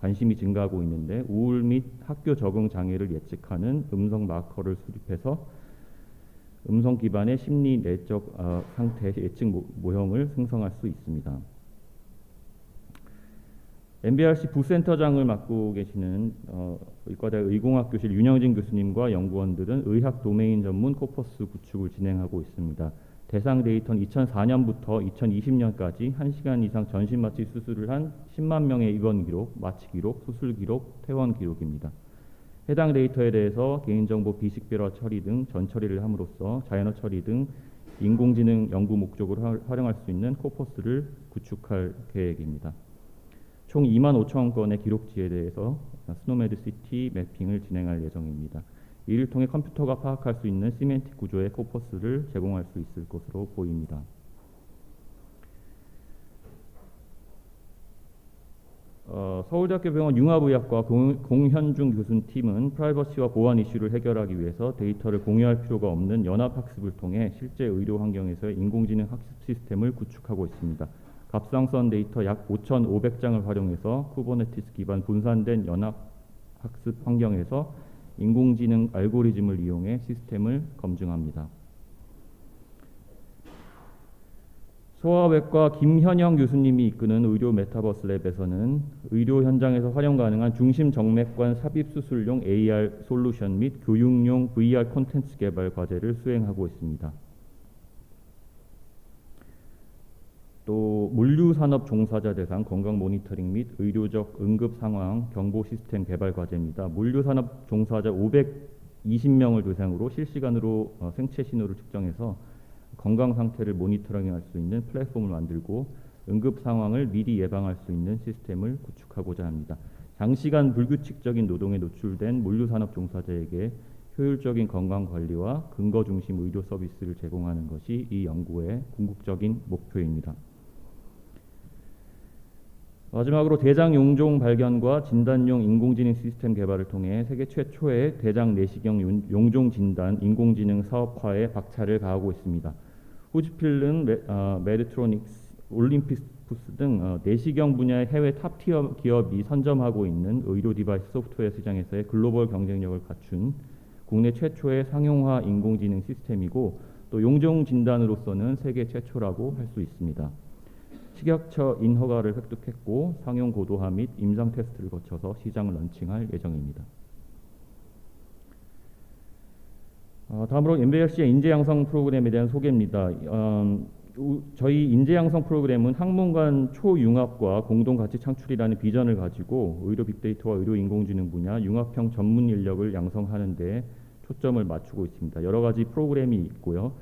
관심이 증가하고 있는데 우울 및 학교 적응 장애를 예측하는 음성 마커를 수립해서 음성 기반의 심리 내적 상태 예측 모형을 생성할 수 있습니다. MBRC 부센터장을 맡고 계시는 의과대학 의공학교실 윤영진 교수님과 연구원들은 의학 도메인 전문 코퍼스 구축을 진행하고 있습니다. 대상 데이터는 2004년부터 2020년까지 1시간 이상 전신 마취 수술을 한 10만 명의 입원 기록, 마취 기록, 수술 기록, 퇴원 기록입니다. 해당 데이터에 대해서 개인정보 비식별화 처리 등 전처리를 함으로써 자연어 처리 등 인공지능 연구 목적으로 활용할 수 있는 코퍼스를 구축할 계획입니다. 총 2만 5천 건의 기록지에 대해서 스노메드시티 매핑을 진행할 예정입니다. 이를 통해 컴퓨터가 파악할 수 있는 시멘틱 구조의 코퍼스를 제공할 수 있을 것으로 보입니다. 서울대학교 병원 융합의학과 공현중 교수팀은 프라이버시와 보안 이슈를 해결하기 위해서 데이터를 공유할 필요가 없는 연합학습을 통해 실제 의료 환경에서의 인공지능 학습 시스템을 구축하고 있습니다. 갑상선 데이터 약 5,500장을 활용해서 쿠버네티스 기반 분산된 연합학습 환경에서 인공지능 알고리즘을 이용해 시스템을 검증합니다. 소아외과 김현영 교수님이 이끄는 의료 메타버스 랩에서는 의료 현장에서 활용 가능한 중심 정맥관 삽입 수술용 AR 솔루션 및 교육용 VR 콘텐츠 개발 과제를 수행하고 있습니다. 또 물류산업 종사자 대상 건강 모니터링 및 의료적 응급 상황 경보 시스템 개발 과제입니다. 물류산업 종사자 520명을 대상으로 실시간으로 생체 신호를 측정해서 건강 상태를 모니터링할 수 있는 플랫폼을 만들고 응급 상황을 미리 예방할 수 있는 시스템을 구축하고자 합니다. 장시간 불규칙적인 노동에 노출된 물류산업 종사자에게 효율적인 건강관리와 근거 중심 의료 서비스를 제공하는 것이 이 연구의 궁극적인 목표입니다. 마지막으로 대장 용종 발견과 진단용 인공지능 시스템 개발을 통해 세계 최초의 대장 내시경 용종 진단 인공지능 사업화에 박차를 가하고 있습니다. 후지필름, 메디트로닉스, 올림피스 등 내시경 분야의 해외 탑티어 기업이 선점하고 있는 의료 디바이스 소프트웨어 시장에서의 글로벌 경쟁력을 갖춘 국내 최초의 상용화 인공지능 시스템이고 또 용종 진단으로서는 세계 최초라고 할 수 있습니다. 식약처 인허가를 획득했고 상용 고도화 및 임상 테스트를 거쳐서 시장을 런칭할 예정입니다. 다음으로 MBRC의 인재 양성 프로그램에 대한 소개입니다. 저희 인재 양성 프로그램은 학문간 초융합과 공동 가치 창출이라는 비전을 가지고 의료 빅데이터와 의료 인공지능 분야 융합형 전문 인력을 양성하는 데 초점을 맞추고 있습니다. 여러 가지 프로그램이 있고요.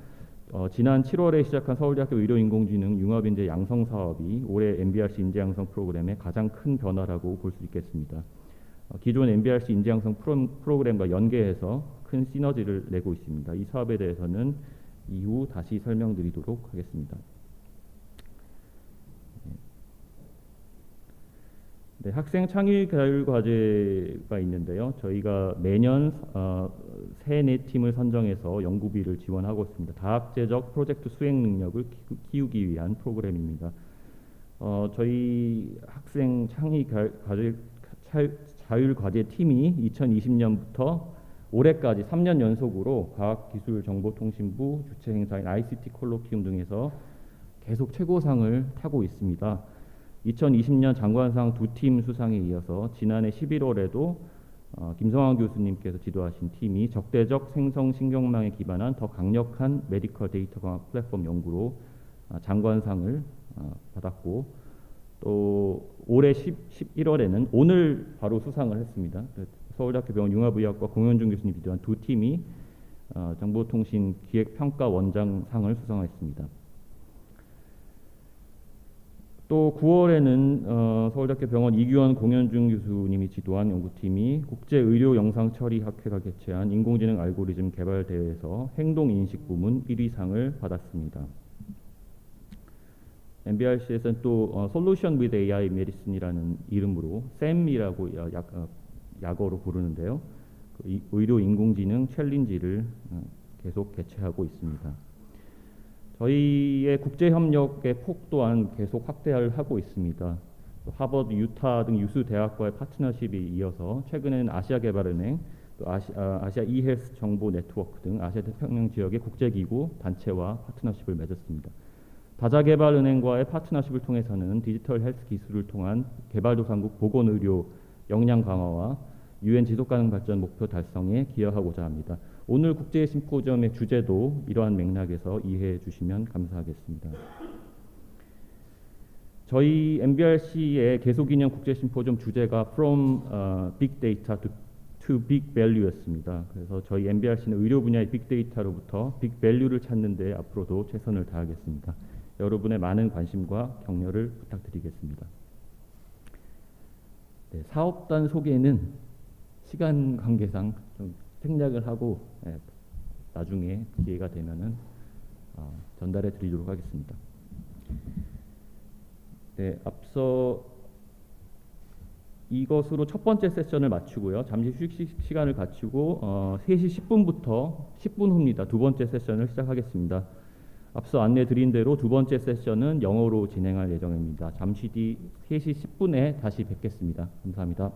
지난 7월에 시작한 서울대학교 의료인공지능 융합인재 양성 사업이 올해 MBRC 인재 양성 프로그램의 가장 큰 변화라고 볼 수 있겠습니다. 기존 MBRC 인재 양성 프로그램과 연계해서 큰 시너지를 내고 있습니다. 이 사업에 대해서는 이후 다시 설명드리도록 하겠습니다. 네, 학생 창의 교육 과제가 있는데요. 저희가 매년 3-4팀을 선정해서 연구비를 지원하고 있습니다. 다학제적 프로젝트 수행 능력을 키우기 위한 프로그램입니다. 저희 학생 창의 자율 과제 팀이 2020년부터 올해까지 3년 연속으로 과학기술정보통신부 주최 행사인 ICT 콜로키움 등에서 계속 최고상을 타고 있습니다. 2020년 장관상 2팀 수상에 이어서 지난해 11월에도 김성환 교수님께서 지도하신 팀이 적대적 생성 신경망에 기반한 더 강력한 메디컬 데이터 강화 플랫폼 연구로 장관상을 받았고, 또 올해 11월에는 오늘 바로 수상을 했습니다. 서울대학교 병원 융합의학과 공현중 교수님 지도한 2팀이 정보통신 기획평가원장상을 수상했습니다. 또 9월에는 서울대학교 병원 이규원 공현중 교수님이 지도한 연구팀이 국제의료영상처리학회가 개최한 인공지능 알고리즘 개발 대회에서 행동인식 부문 1위상을 받았습니다. MBRC에서는 또 Solution with AI Medicine이라는 이름으로 SAM이라고 약어로 부르는데요. 의료 인공지능 챌린지를 계속 개최하고 있습니다. 저희의 국제협력의 폭 또한 계속 확대를 하고 있습니다. 하버드, 유타 등 유수 대학과의 파트너십이 이어서 최근에는 아시아개발은행, 또 아시아 이헬스 정보 네트워크 등 아시아 태평양 지역의 국제기구, 단체와 파트너십을 맺었습니다. 다자개발은행과의 파트너십을 통해서는 디지털 헬스 기술을 통한 개발도상국 보건의료 역량 강화와 UN 지속가능 발전 목표 달성에 기여하고자 합니다. 오늘 국제심포지엄의 주제도 이러한 맥락에서 이해해 주시면 감사하겠습니다. 저희 MBRC의 개소기념 국제심포지엄 주제가 From Big Data to Big Value였습니다. 그래서 저희 MBRC는 의료 분야의 빅데이터로부터 빅 밸류를 찾는 데 앞으로도 최선을 다하겠습니다. 여러분의 많은 관심과 격려를 부탁드리겠습니다. 네, 사업단 소개는 시간 관계상 좀 생략을 하고 나중에 기회가 되면은 전달해 드리도록 하겠습니다. 네, 앞서 이것으로 첫 번째 세션을 마치고요. 잠시 휴식 시간을 갖추고 3시 10분부터 10분 후입니다. 두 번째 세션을 시작하겠습니다. 앞서 안내 드린 대로 두 번째 세션은 영어로 진행할 예정입니다. 잠시 뒤 3시 10분에 다시 뵙겠습니다. 감사합니다.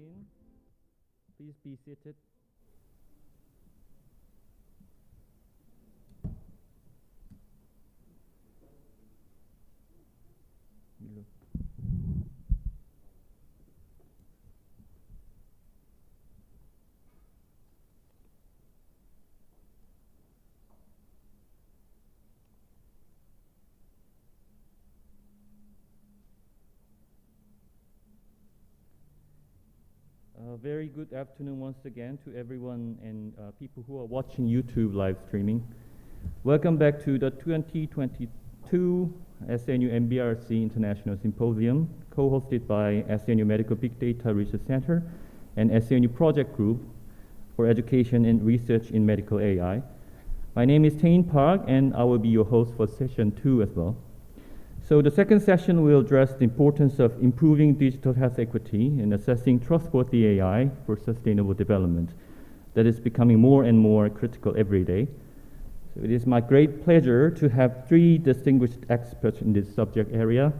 begin. Please be seated. Very good afternoon once again to everyone and people who are watching YouTube live streaming. Welcome back to the 2022 SNU MBRC International Symposium, co-hosted by SNU Medical Big Data Research Center and SNU Project Group for Education and Research in Medical AI. My name is Tae-in Park, and I will be your host for session 2 as well. So the second session will address the importance of improving digital health equity and assessing trustworthy AI for sustainable development that is becoming more and more critical every day. So it is my great pleasure to have 3 distinguished experts in this subject area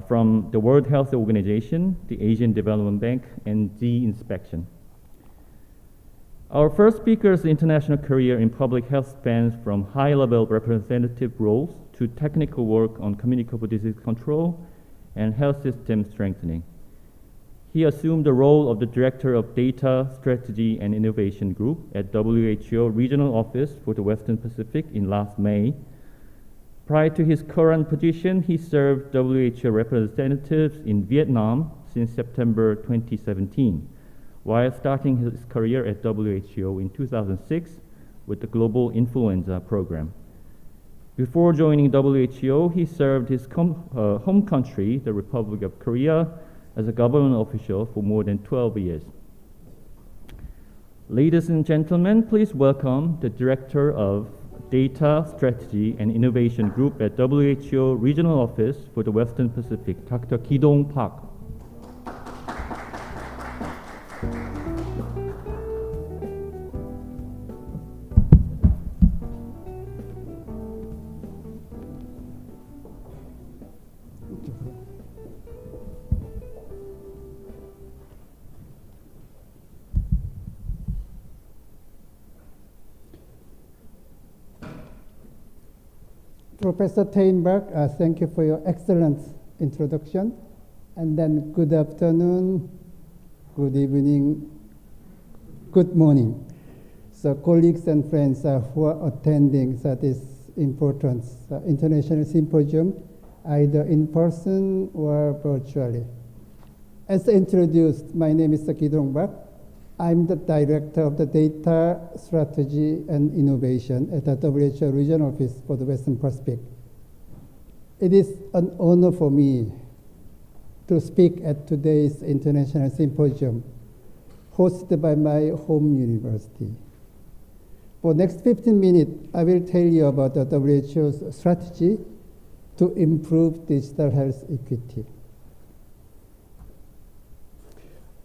from the World Health Organization, the Asian Development Bank, and Z Inspection. Our first speaker's international career in public health spans from high-level representative roles to technical work on communicable disease control and health system strengthening. He assumed the role of the Director of Data, Strategy, and Innovation Group at WHO Regional Office for the Western Pacific in last May. Prior to his current position, he served WHO representatives in Vietnam since September 2017, while starting his career at WHO in 2006 with the Global Influenza Program. Before joining WHO, he served his home country, the Republic of Korea, as a government official for more than 12 years. Ladies and gentlemen, please welcome the Director of Data, Strategy, and Innovation Group at WHO Regional Office for the Western Pacific, Dr. Ki-dong Park. Professor Tae-in Park, thank you for your excellent introduction. And then good afternoon, good evening, good morning. So colleagues and friends who are attending this important international symposium, either in person or virtually. As introduced, my name is Ki-dong Park. I'm the Director of the Data, Strategy, and Innovation at the WHO Regional Office for the Western Pacific. It is an honor for me to speak at today's International Symposium, hosted by my home university. For the next 15 minutes, I will tell you about the WHO's strategy to improve digital health equity.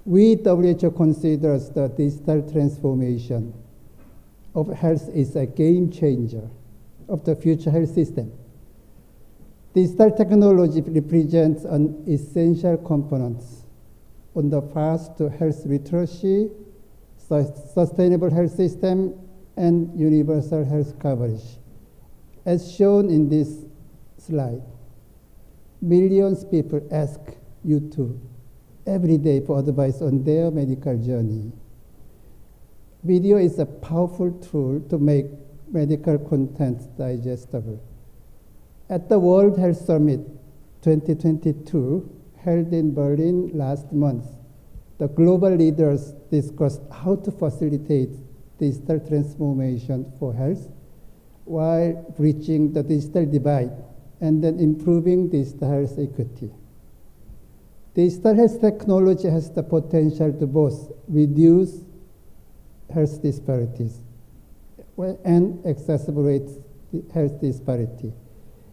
We, WHO, considers the digital transformation of health is a game changer of the future health system. Digital technology represents an essential component on the path to health literacy, sustainable health system, and universal health coverage. As shown in this slide, millions of people ask YouTube every day for advice on their medical journey. Video is a powerful tool to make medical content digestible. At the World Health Summit 2022, held in Berlin last month, the global leaders discussed how to facilitate digital transformation for health while bridging the digital divide and then improving digital health equity. Digital health technology has the potential to both reduce health disparities and exacerbate health disparity.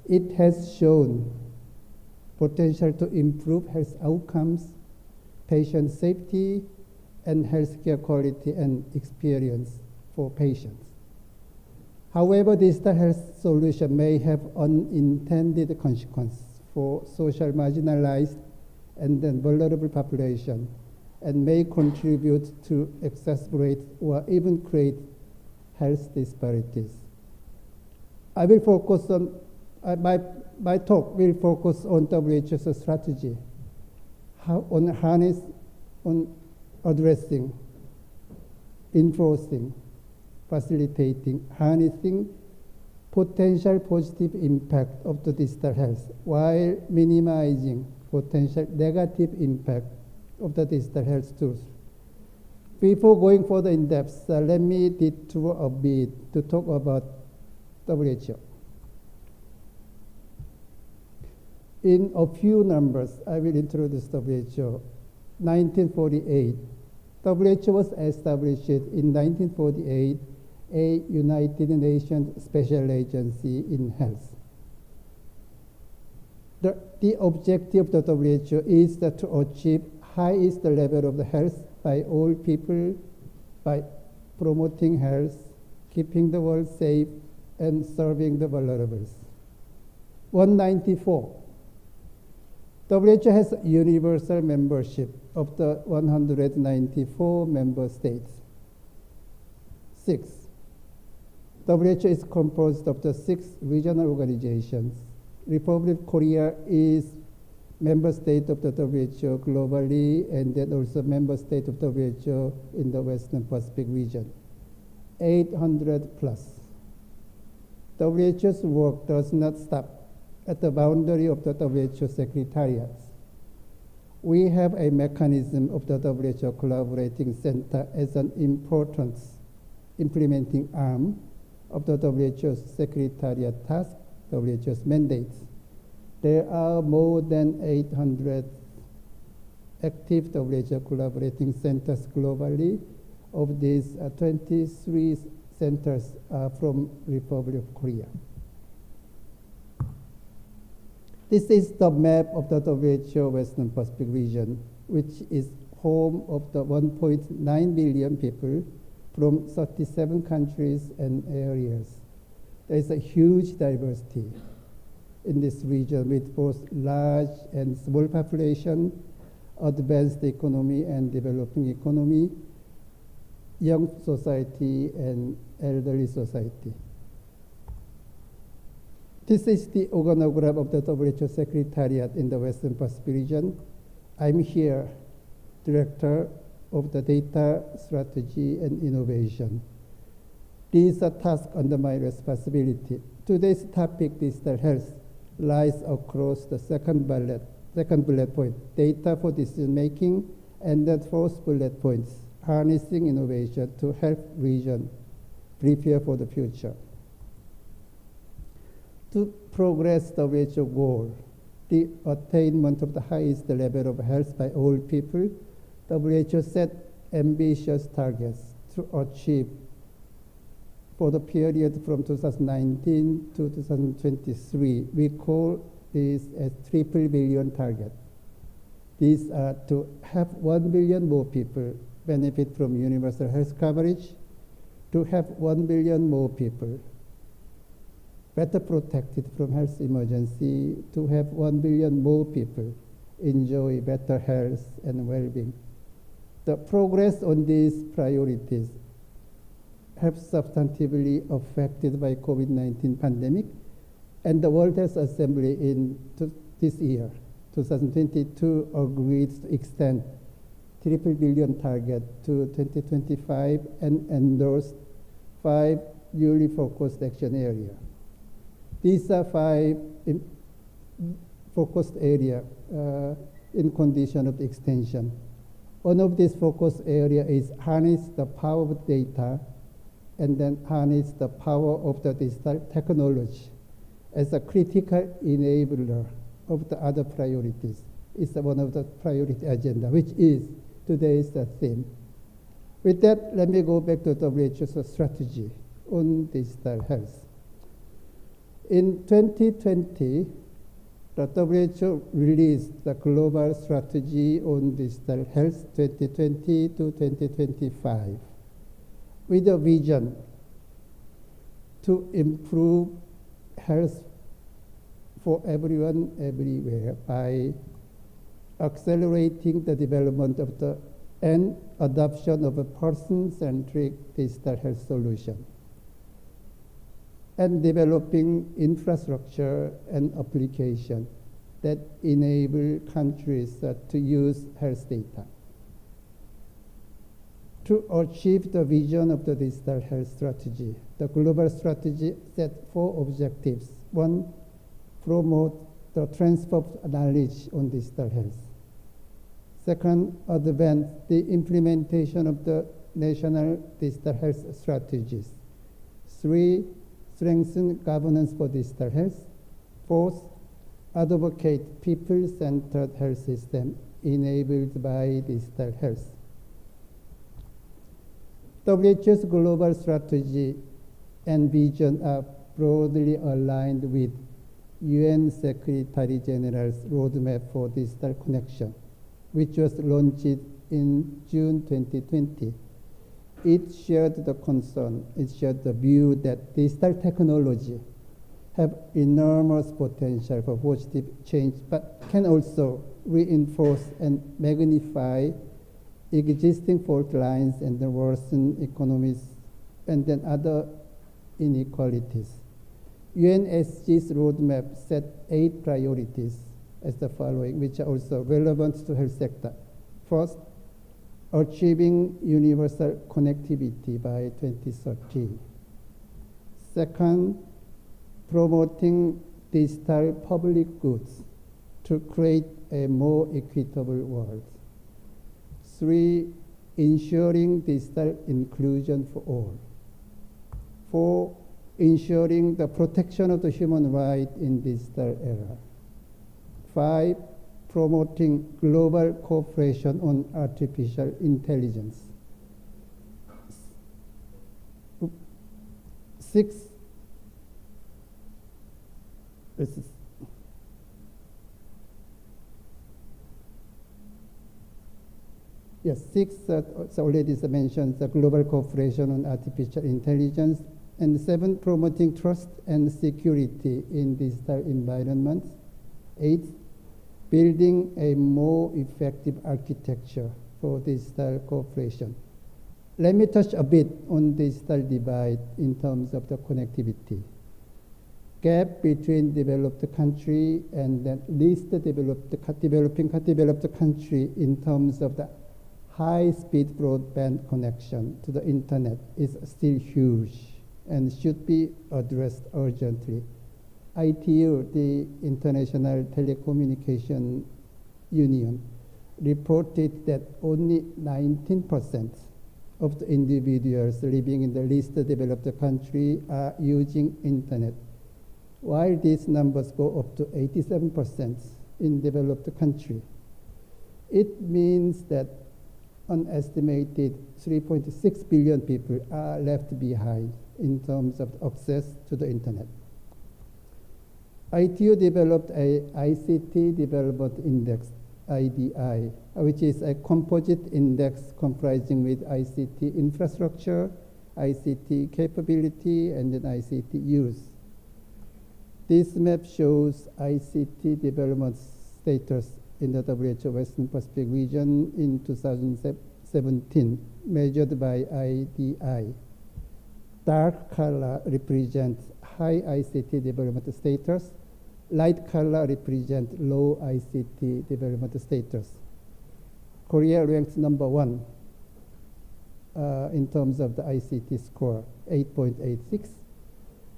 It has shown potential to improve health outcomes, patient safety, and healthcare quality and experience for patients. However, digital health solution may have unintended consequences for social marginalized and then vulnerable population, and may contribute to exacerbate or even create health disparities. I will focus on, my talk will focus on WHO's strategy, on addressing, enforcing, facilitating, harnessing potential positive impact of the digital health while minimizing potential negative impact of the digital health tools. Before going further in depth, let me detour a bit to talk about WHO. In a few numbers, I will introduce WHO. 1948. WHO was established in 1948, a United Nations special agency in health. The objective of the WHO is to achieve highest level of health by all people by promoting health, keeping the world safe, and serving the vulnerables. 194. WHO has universal membership of the 194 member states. 6. WHO is composed of the 6 regional organizations. Republic of Korea is member state of the WHO globally, and then also member state of WHO in the Western Pacific region. 800 plus. WHO's work does not stop at the boundary of the WHO secretariats. We have a mechanism of the WHO Collaborating Center as an important implementing arm of the WHO's secretariat task, WHO's mandates. There are more than 800 active WHO Collaborating Centers globally. Of these, 23 centers are from Republic of Korea. This is the map of the WHO Western Pacific region, which is home of the 1.9 billion people from 37 countries and areas. There is a huge diversity in this region with both large and small population, advanced economy and developing economy, young society and elderly society. This is the organogram of the WHO Secretariat in the Western Pacific region. I'm here, Director of the Data Strategy and Innovation. These are tasks under my responsibility. Today's topic, digital health, lies across the second bullet point, data for decision making, and the fourth bullet point, harnessing innovation to help region prepare for the future. To progress the WHO goal, the attainment of the highest level of health by all people, WHO set ambitious targets to achieve for the period from 2019 to 2023. We call this a triple billion target. These are to have 1 billion more people benefit from universal health coverage, to have 1 billion more people better protected from health emergency, to have 1 billion more people enjoy better health and well-being. The progress on these priorities have substantively affected by COVID-19 pandemic, and the World Health Assembly in this year, 2022, agreed to extend triple billion target to 2025 and endorsed 5 newly focused action areas. These are 5 focused areas in condition of extension. One of these focus areas is harness the power of data and then harness the power of the digital technology as a critical enabler of the other priorities. It's one of the priority agenda, which is today's theme. With that, let me go back to WHO's strategy on digital health. In 2020, the WHO released the Global Strategy on Digital Health 2020 to 2025 with a vision to improve health for everyone, everywhere by accelerating the development of the and adoption of a person-centric digital health solution, and developing infrastructure and application that enable countries to use health data. To achieve the vision of the digital health strategy, the global strategy set 4 objectives. 1, promote the transfer of knowledge on digital health. 2nd, advance the implementation of the national digital health strategies. 3, strengthen governance for digital health. 4th, advocate people-centered health system enabled by digital health. WHO's global strategy and vision are broadly aligned with UN Secretary General's Roadmap for Digital Connection, which was launched in June 2020. It shared the concern, it shared the view that digital technology have enormous potential for positive change, but can also reinforce and magnify existing fault lines and worsen economies and then other inequalities. UNSC's roadmap set 8 priorities as the following, which are also relevant to health sector. First, achieving universal connectivity by 2030. Second, promoting digital public goods to create a more equitable world. 3, ensuring digital inclusion for all. 4, ensuring the protection of the human right in digital era. 5, promoting global cooperation on artificial intelligence. 6, already mentioned the global cooperation on artificial intelligence. And 7, promoting trust and security in digital environments. 8, building a more effective architecture for digital cooperation. Let me touch a bit on digital divide in terms of the connectivity. Gap between developed country and the least developed country in terms of the high-speed broadband connection to the internet is still huge and should be addressed urgently. ITU, the International Telecommunication Union, reported that only 19% of the individuals living in the least developed country are using internet, while these numbers go up to 87% in developed country. It means that an estimated 3.6 billion people are left behind in terms of access to the internet. ITU developed a ICT Development Index, IDI, which is a composite index comprising with ICT infrastructure, ICT capability, and then ICT use. This map shows ICT development status in the WHO Western Pacific region in 2017, measured by IDI. Dark color represents high ICT development status. Light color represents low ICT development status. Korea ranks number 1 in terms of the ICT score, 8.86,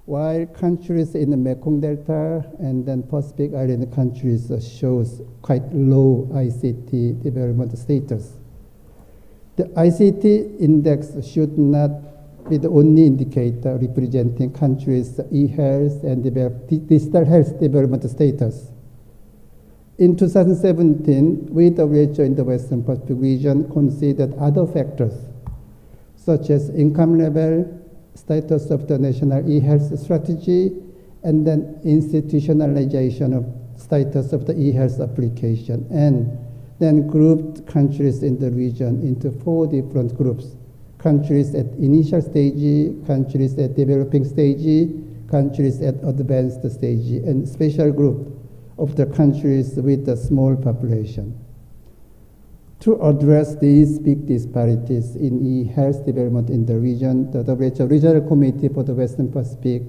while countries in the Mekong Delta and then Pacific Island countries shows quite low ICT development status. The ICT index should not be the only indicator representing countries' e-health and digital health development status. In 2017, we, WHO in the Western Pacific region, considered other factors, such as income level, status of the national e-health strategy, and then institutionalization of status of the e-health application, and then grouped countries in the region into 4 different groups: countries at initial stage, countries at developing stage, countries at advanced stage, and special group of the countries with a small population. To address these big disparities in e-health development in the region, the WHO Regional Committee for the Western Pacific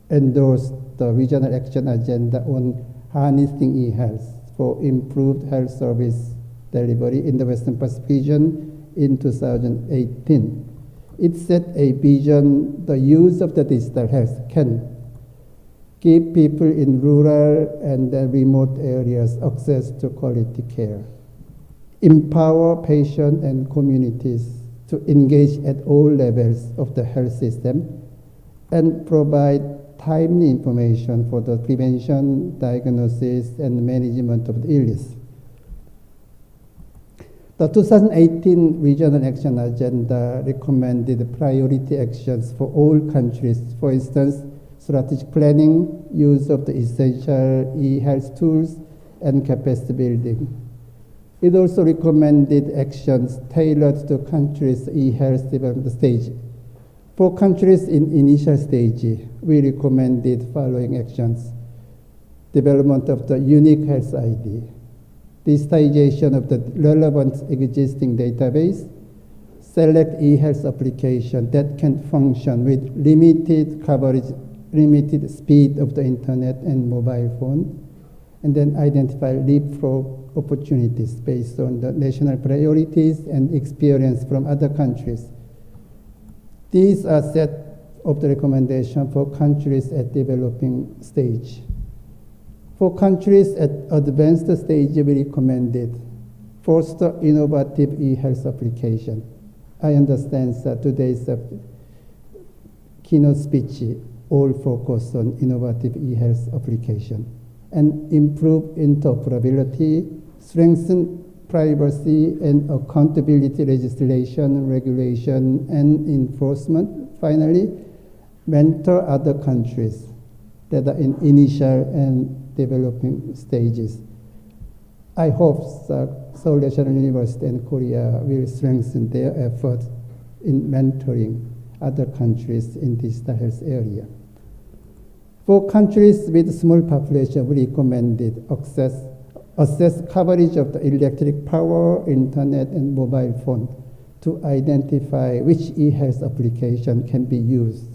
endorsed the Regional Action Agenda on Harnessing e-health for improved health service delivery in the Western Pacific region in 2018. It set a vision: the use of the digital health can give people in rural and remote areas access to quality care, empower patients and communities to engage at all levels of the health system, and provide timely information for the prevention, diagnosis, and management of the illness. The 2018 Regional Action Agenda recommended priority actions for all countries, for instance, strategic planning, use of the essential e-health tools, and capacity building. It also recommended actions tailored to countries' e-health development stage. For countries in initial stage, we recommended following actions: development of the unique health ID, digitization of the relevant existing database, select e-health application that can function with limited coverage, limited speed of the internet and mobile phone, and then identify leapfrog opportunities based on the national priorities and experience from other countries. These are set of the recommendation for countries at developing stage. For countries at advanced stage, we recommended foster innovative e-health application. I understand that today's keynote speech all focus on innovative e-health application, and improve interoperability, strengthen privacy and accountability legislation, regulation, and enforcement. Finally, mentor other countries that are in initial and developing stages. I hope Seoul National University and Korea will strengthen their efforts in mentoring other countries in digital health area. For countries with small population, we recommended assess coverage of the electric power, internet, and mobile phone to identify which e-health application can be used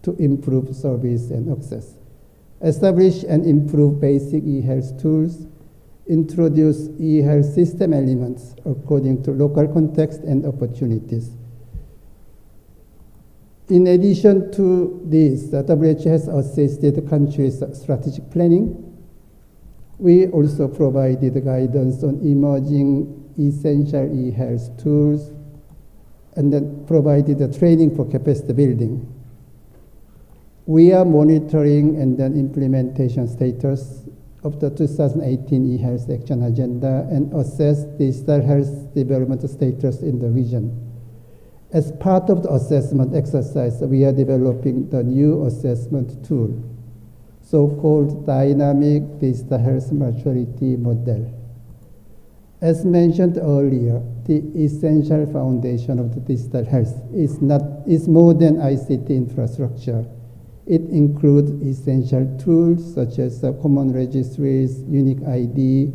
to improve service and access. Establish and improve basic e-health tools. Introduce e-health system elements according to local context and opportunities. In addition to this, the WHO has assisted countries' strategic planning. We also provided guidance on emerging essential e-health tools, and then provided the training for capacity building. We are monitoring and then implementation status of the 2018 e-health action agenda and assess digital health development status in the region. As part of the assessment exercise, we are developing the new assessment tool, so-called Dynamic Digital Health Maturity Model. As mentioned earlier, the essential foundation of the digital health is more than ICT infrastructure. It includes essential tools such as common registries, unique ID,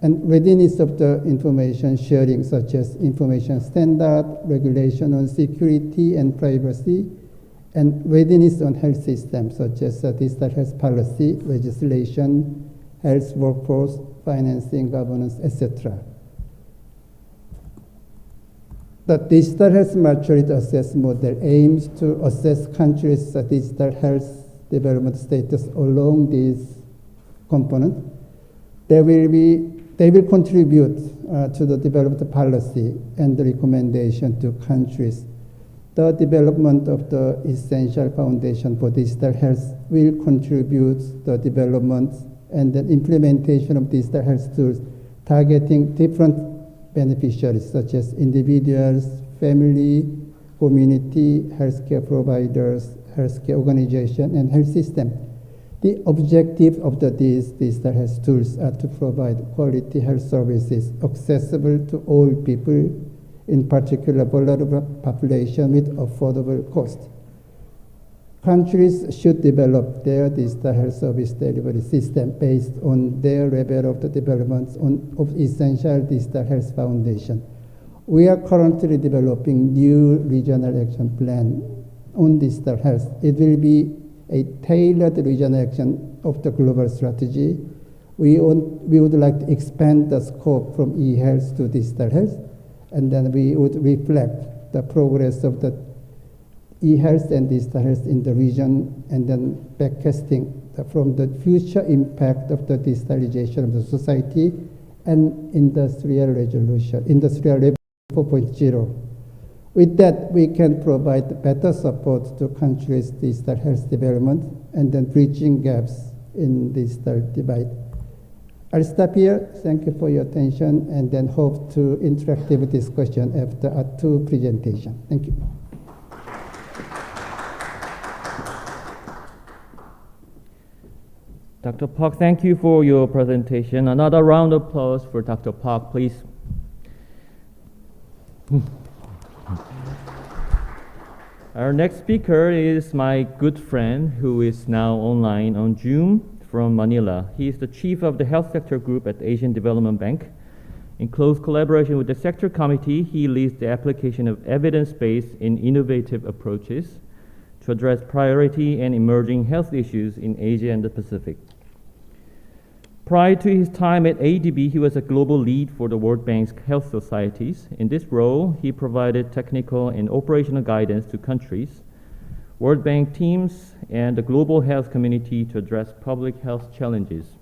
and readiness of the information sharing, such as information standard, regulation on security and privacy, and readiness on health systems, such as digital health policy, legislation, health workforce, financing, governance, etc. The Digital Health Maturity Assessment Model aims to assess countries' digital health development status along these components. They will contribute to the development policy and the recommendation to countries. The development of the essential foundation for digital health will contribute to the development and the implementation of digital health tools targeting different beneficiaries such as individuals, family, community, healthcare providers, healthcare organization, and health system. The objective of these digital health tools are to provide quality health services accessible to all people, in particular vulnerable population with affordable cost. countries should develop their digital health service delivery system based on their level of the development of essential digital health foundation. We are currently developing new regional action plan on digital health. It will be a tailored regional action of the global strategy. We would like to expand the scope from e-health to digital health, and then we would reflect the progress of the e-health and digital health in the region, and then backcasting from the future impact of the digitalization of the society and industrial revolution, industrial 4.0. With that, we can provide better support to countries' digital health development and then bridging gaps in digital divide. I'll stop here. Thank you for your attention, and then hope to interactive discussion after our two presentations. Thank you. Dr. Park, thank you for your presentation. Another round of applause for Dr. Park, please. Our next speaker is my good friend who is now online on Zoom from Manila. He is the chief of the health sector group at the Asian Development Bank. In close collaboration with the sector committee, he leads the application of evidence-based and innovative approaches to address priority and emerging health issues in Asia and the Pacific. Prior to his time at ADB, he was a global lead for the World Bank's health societies. In this role, he provided technical and operational guidance to countries, World Bank teams, and the global health community to address public health challenges.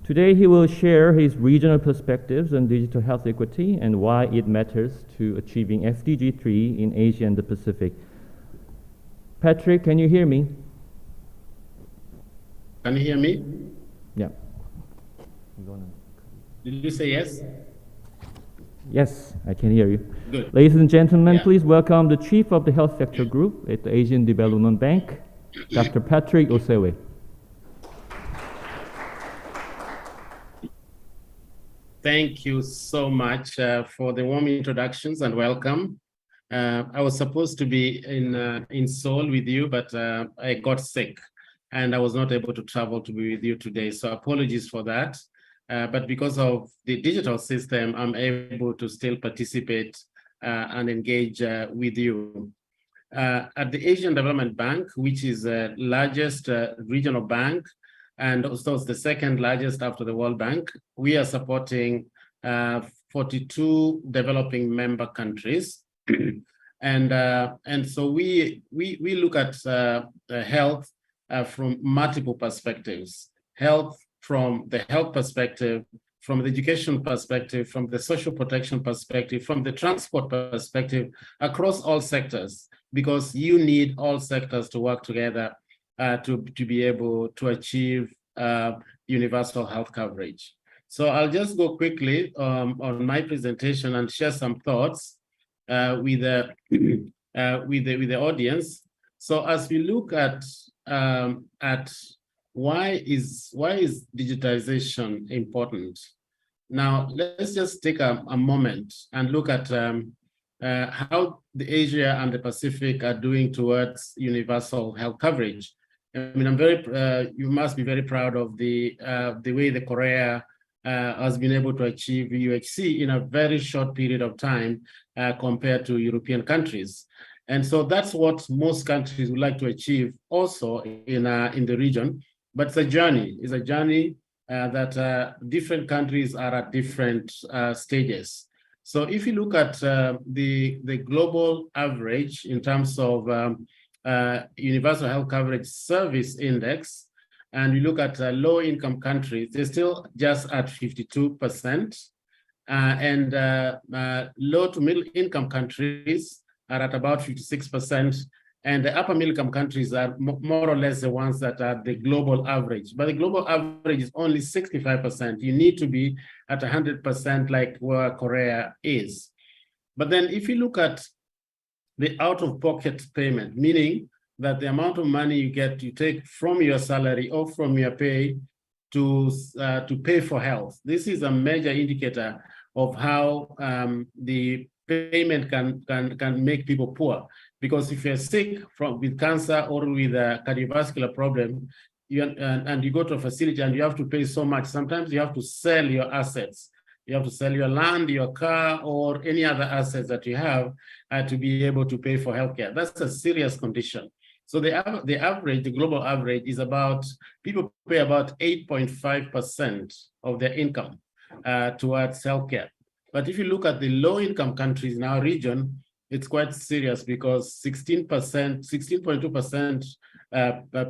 Today, he will share his regional perspectives on digital health equity and why it matters to achieving SDG 3 in Asia and the Pacific. Patrick, can you hear me? Can you hear me? Yeah. Did you say yes? Yes, I can hear you. Good. Ladies and gentlemen, Yeah. please welcome the Chief of the Health Sector Group at the Asian Development Bank, Dr. Patrick Osewe. Thank you so much for the warm introductions and welcome. I was supposed to be in Seoul with you, but I got sick and I was not able to travel to be with you today. So apologies for that. But because of the digital system, I'm able to still participate and engage with you. At the Asian Development Bank, which is the largest regional bank, and also the second largest after the World Bank, we are supporting 42 developing member countries. And so we look at health from multiple perspectives. Health from the health perspective, from the education perspective, from the social protection perspective, from the transport perspective, across all sectors, because you need all sectors to work together to be able to achieve universal health coverage. So I'll just go quickly on my presentation and share some thoughts with the audience. So as we look at why is digitization important? Now, let's just take a moment and look at how the Asia and the Pacific are doing towards universal health coverage. I mean, you must be very proud of the way the Korea has been able to achieve UHC in a very short period of time compared to European countries. And so that's what most countries would like to achieve also in the region. But it's a journey. It's a journey that different countries are at different stages. So if you look at the global average in terms of universal health coverage service index, and you look at low-income countries, they're still just at 52%. And low to middle-income countries are at about 56%. And the upper middle-income countries are more or less the ones that are the global average. But the global average is only 65%. You need to be at 100% like where Korea is. But then if you look at the out-of-pocket payment, meaning that the amount of money you take from your salary or from your pay to pay for health. This is a major indicator of how the payment can make people poor. Because if you're sick with cancer or with a cardiovascular problem, and you go to a facility and you have to pay so much, sometimes you have to sell your assets. You have to sell your land, your car, or any other assets that you have to be able to pay for healthcare. That's a serious condition. So the global average is about, people pay about 8.5% of their income towards healthcare. But if you look at the low-income countries in our region, it's quite serious, because 16.2%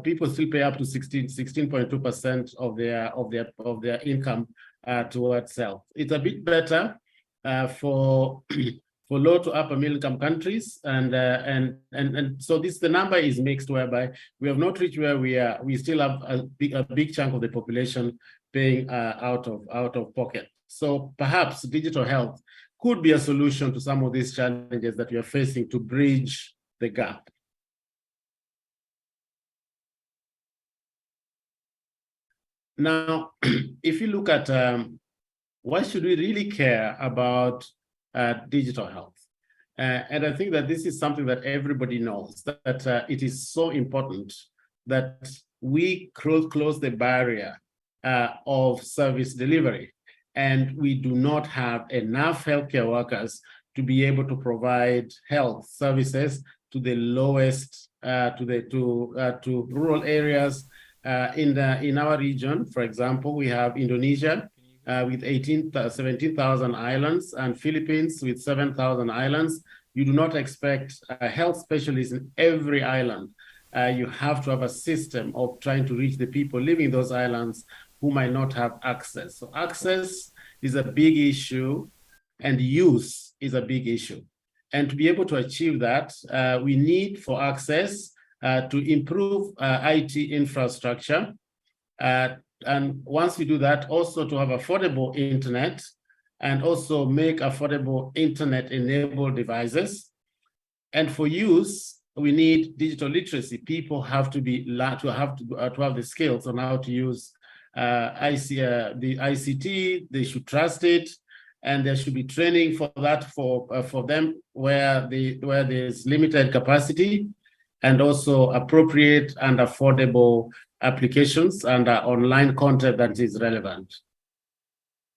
people still pay up to 16.2% of their income towards health. It's a bit better for for low to upper middle income countries, and so the number is mixed, whereby we have not reached where we are. We still have a big chunk of the population paying out of pocket. So perhaps digital health could be a solution to some of these challenges that we are facing to bridge the gap. Now, if you look at why should we really care about digital health? And I think that this is something that everybody knows, that it is so important that we close the barrier of service delivery. And we do not have enough healthcare workers to be able to provide health services to the lowest, to rural areas in our region. For example, we have Indonesia with 17,000 islands, and Philippines with 7,000 islands. You do not expect a health specialist in every island. You have to have a system of trying to reach the people living in those islands who might not have access. So access is a big issue, and use is a big issue. And to be able to achieve that, we need for access to improve IT infrastructure. And once we do that, also to have affordable internet, and also make affordable internet-enabled devices. And for use, we need digital literacy. People have to have the skills on how to use the ICT. They should trust it, and there should be training for that for them where there's limited capacity, and also appropriate and affordable applications and online content that is relevant.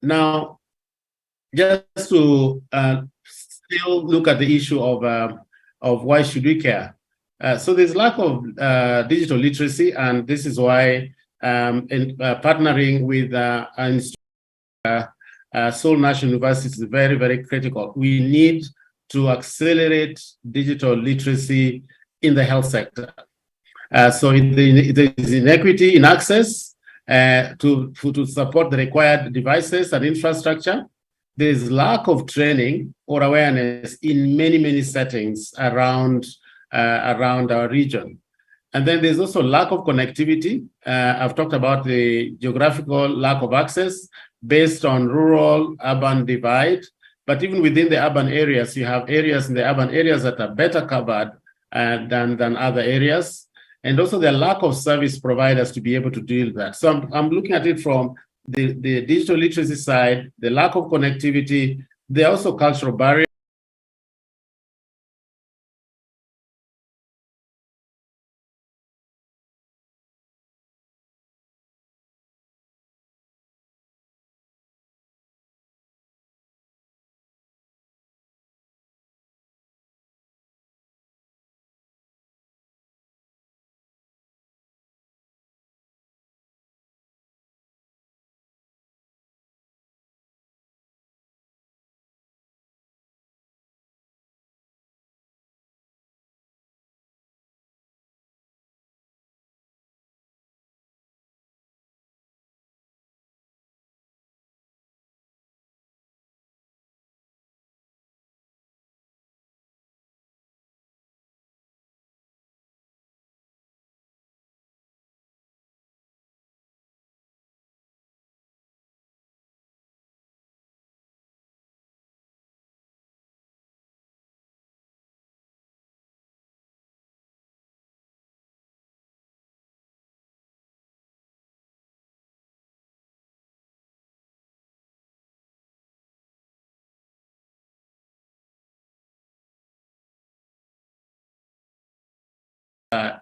Now, just to still look at the issue of why should we care. So there's lack of digital literacy, and this is why partnering with Seoul National University is very, very critical. We need to accelerate digital literacy in the health sector. So there is inequity in access to support the required devices and infrastructure. There is lack of training or awareness in many, many settings around our region. And then there's also lack of connectivity. I've talked about the geographical lack of access based on rural-urban divide. But even within the urban areas, you have areas in the urban areas that are better covered than other areas. And also the lack of service providers to be able to deal with that. So I'm looking at it from the digital literacy side, the lack of connectivity. There are also cultural barriers.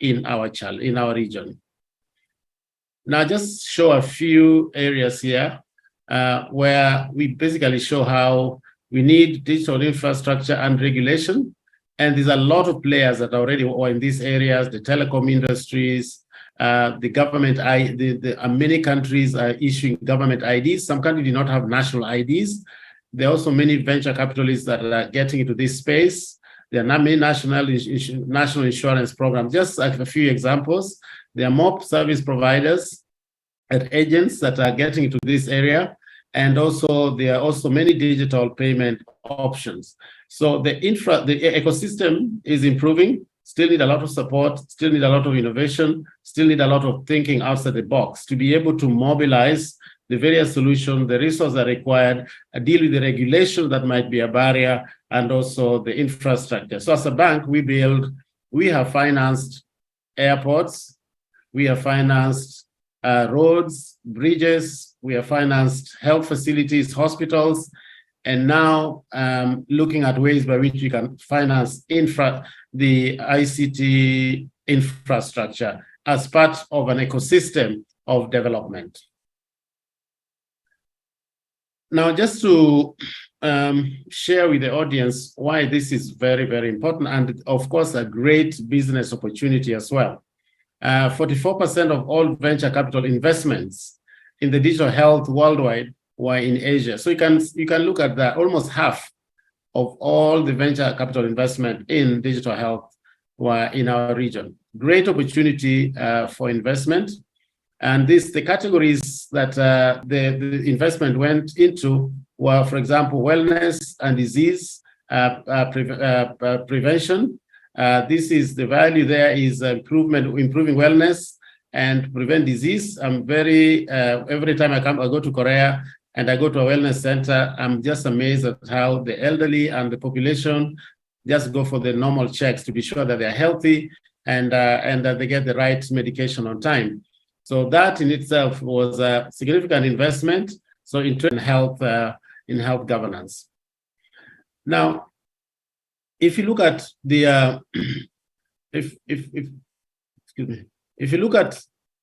in our region. Now, just show a few areas here where we basically show how we need digital infrastructure and regulation. And there's a lot of players that already are in these areas, the telecom industries, the government, many countries are issuing government IDs. Some countries do not have national IDs. There are also many venture capitalists that are getting into this space. There are many national insurance programs. Just like a few examples, there are more service providers and agents that are getting into this area. And also, there are also many digital payment options. So the ecosystem is improving, still need a lot of support, still need a lot of innovation, still need a lot of thinking outside the box to be able to mobilize the various solutions, the resources that are required, deal with the regulation that might be a barrier, and also the infrastructure. So as a bank, we have financed airports, we have financed roads, bridges, we have financed health facilities, hospitals, and now looking at ways by which we can finance the ICT infrastructure as part of an ecosystem of development. Now, just to share with the audience why this is very, very important, and of course, a great business opportunity as well. 44% of all venture capital investments in the digital health worldwide were in Asia. So you can look at that. Almost half of all the venture capital investment in digital health were in our region. Great opportunity for investment. And the categories that the investment went into were, for example, wellness and disease prevention. This is the value there is improving wellness and prevent disease. I'm every time I go to Korea and I go to a wellness center, I'm just amazed at how the elderly and the population just go for the normal checks to be sure that they're healthy and that they get the right medication on time. So that in itself was a significant investment. So in health governance. Now, if you look at the if you look at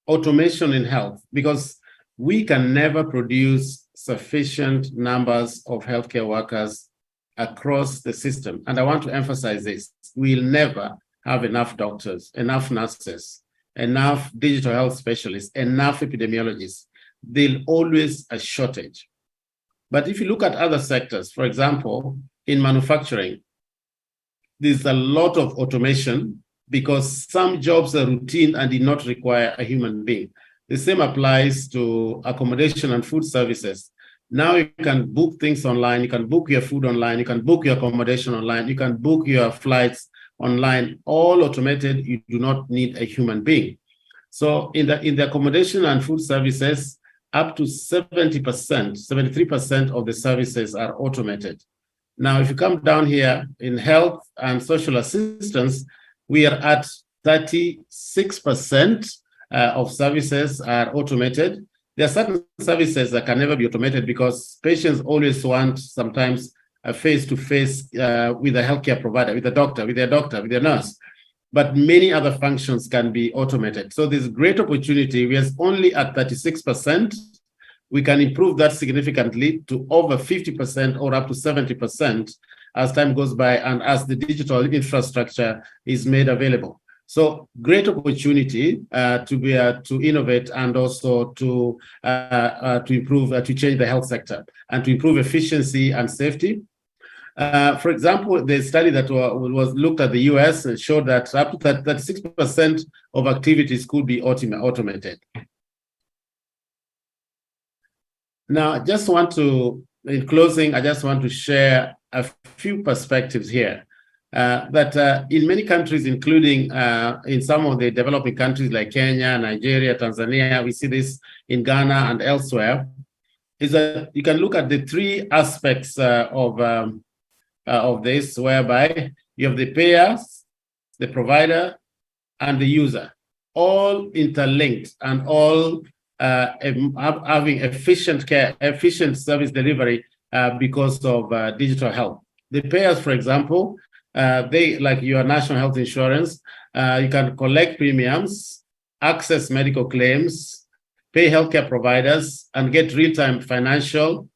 automation in health, because we can never produce sufficient numbers of healthcare workers across the system. And I want to emphasize this. We'll never have enough doctors, enough nurses, enough digital health specialists, enough epidemiologists. There'll always a shortage. But if you look at other sectors, for example, in manufacturing, there's a lot of automation because some jobs are routine and did not require a human being. The same applies to accommodation and food services. Now you can book things online, you can book your food online, you can book your accommodation online, you can book your flights online, all automated. You do not need a human being. So in the accommodation and food services, up to 70%, 73% of the services are automated. Now, if you come down here in health and social assistance, we are at 36% of services are automated. There are certain services that can never be automated because patients always want sometimes a face-to-face with a healthcare provider, with a doctor, with their nurse. But many other functions can be automated. So there's great opportunity. We are only at 36%. We can improve that significantly to over 50% or up to 70% as time goes by and as the digital infrastructure is made available. So great opportunity to innovate and also to improve, to change the health sector and to improve efficiency and safety. For example, the study that was looked at the US showed that up to 36% of activities could be automated. Now, in closing, I just want to share a few perspectives here. That in many countries, including in some of the developing countries like Kenya, Nigeria, Tanzania, we see this in Ghana and elsewhere, is that you can look at the three aspects of this, whereby you have the payers, the provider, and the user, all interlinked and all having efficient care, efficient service delivery because of digital health. The payers, for example, they, like your national health insurance, you can collect premiums, access medical claims, pay healthcare providers, and get real-time financial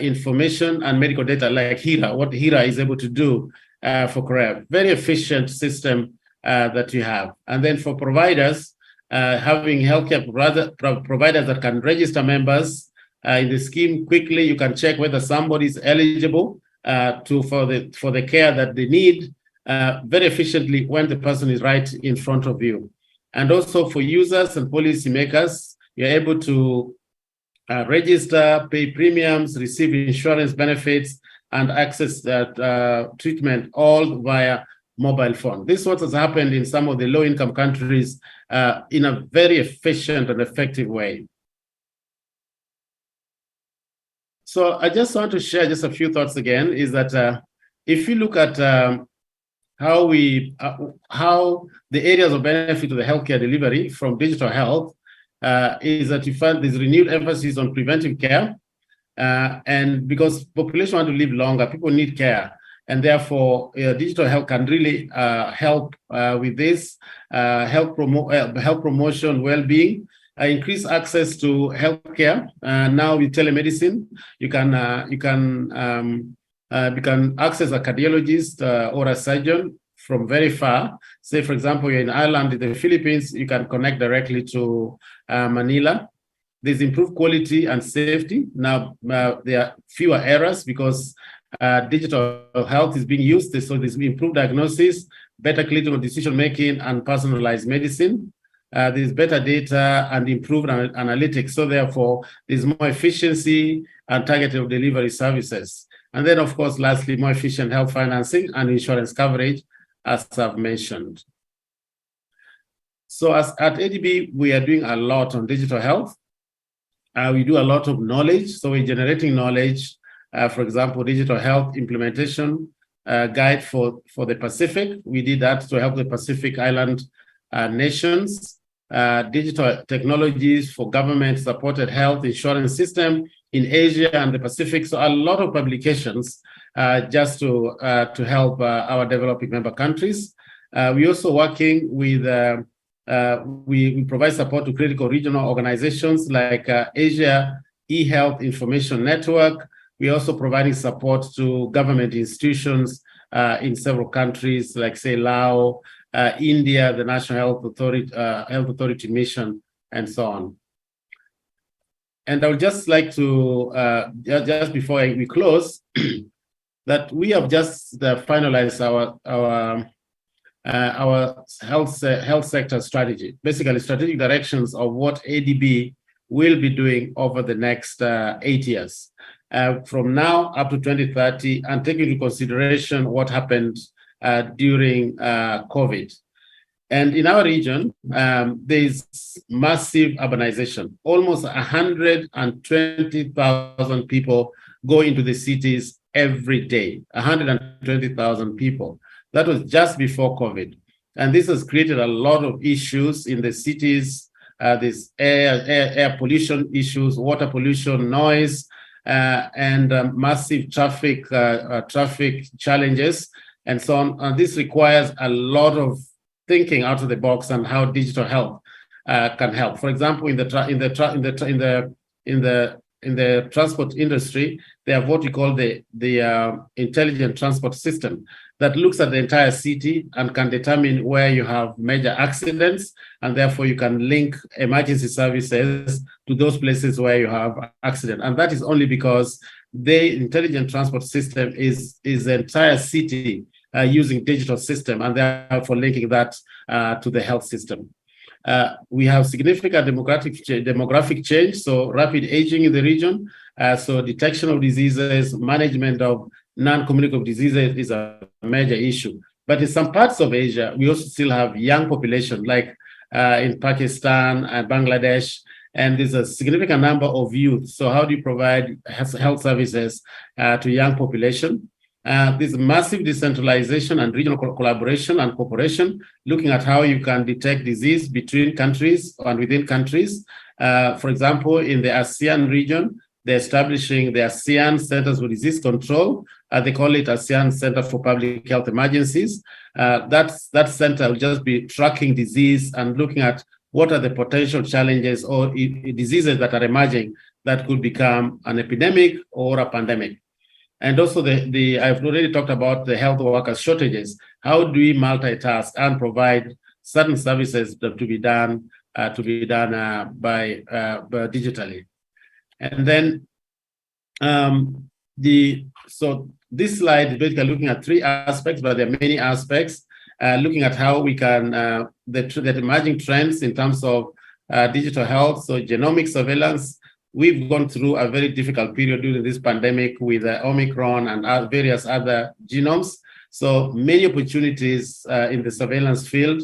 information and medical data like HIRA, what HIRA is able to do for CREB. Very efficient system that you have. And then for providers, having healthcare providers that can register members in the scheme quickly, you can check whether somebody is eligible for the care that they need very efficiently when the person is right in front of you. And also for users and policymakers, you're able to register, pay premiums, receive insurance benefits, and access that treatment all via mobile phone. This is what has happened in some of the low-income countries in a very efficient and effective way. So I just want to share just a few thoughts again, is that if you look at how the areas of benefit to the healthcare delivery from digital health, is that you find there's renewed emphasis on preventive care. And because population want to live longer, people need care. And therefore, digital health can really help with this, help promotion, well-being, increase access to healthcare. Now with telemedicine, you can access a cardiologist or a surgeon from very far. Say, for example, you're in Ireland, in the Philippines, you can connect directly to Manila. There's improved quality and safety. Now, there are fewer errors because digital health is being used. So there's improved diagnosis, better clinical decision-making, and personalized medicine. There's better data and improved analytics. So therefore, there's more efficiency and targeted delivery services. And then, of course, lastly, more efficient health financing and insurance coverage, as I've mentioned. So at ADB, we are doing a lot on digital health. We do a lot of knowledge. So we're generating knowledge, for example, digital health implementation guide for the Pacific. We did that to help the Pacific Island nations. Digital technologies for government-supported health insurance system in Asia and the Pacific. So a lot of publications just to help our developing member countries. We're also working with, we provide support to critical regional organizations like Asia eHealth Information Network. We're also providing support to government institutions in several countries like, say, Laos, India, the National Health Authority Mission, and so on. And I would just like to, just before we close, that we have just finalized our health sector strategy, basically strategic directions of what ADB will be doing over the next 8 years, from now up to 2030, and taking into consideration what happened during COVID. And in our region, there's massive urbanization. Almost 120,000 people go into the cities every day, 120,000 people. That was just before COVID. And this has created a lot of issues in the cities. There's air pollution issues, water pollution, noise, and massive traffic challenges, and so on. And this requires a lot of thinking out of the box on how digital health can help. For example, in the transport industry, they have what we call the intelligent transport system that looks at the entire city and can determine where you have major accidents, and therefore you can link emergency services to those places where you have accident. And that is only because the intelligent transport system is the entire city using digital system, and therefore linking that to the health system. We have significant demographic change, so rapid aging in the region. So detection of diseases, management of non-communicable diseases is a major issue. But in some parts of Asia, we also still have young population, like in Pakistan and Bangladesh, and there's a significant number of youth. So how do you provide health services to young population? There's massive decentralization and regional collaboration and cooperation, looking at how you can detect disease between countries and within countries. For example, in the ASEAN region, they're establishing the ASEAN Centers for Disease Control. They call it ASEAN Center for Public Health Emergencies. That center will just be tracking disease and looking at what are the potential challenges or diseases that are emerging that could become an epidemic or a pandemic. And also I've already talked about the health workers shortages. How do we multitask and provide certain services to be done digitally? And then so this slide is basically looking at three aspects, but there are many aspects. Looking at how we can the emerging trends in terms of digital health, so genomic surveillance. We've gone through a very difficult period during this pandemic with Omicron and various other genomes. So many opportunities in the surveillance field.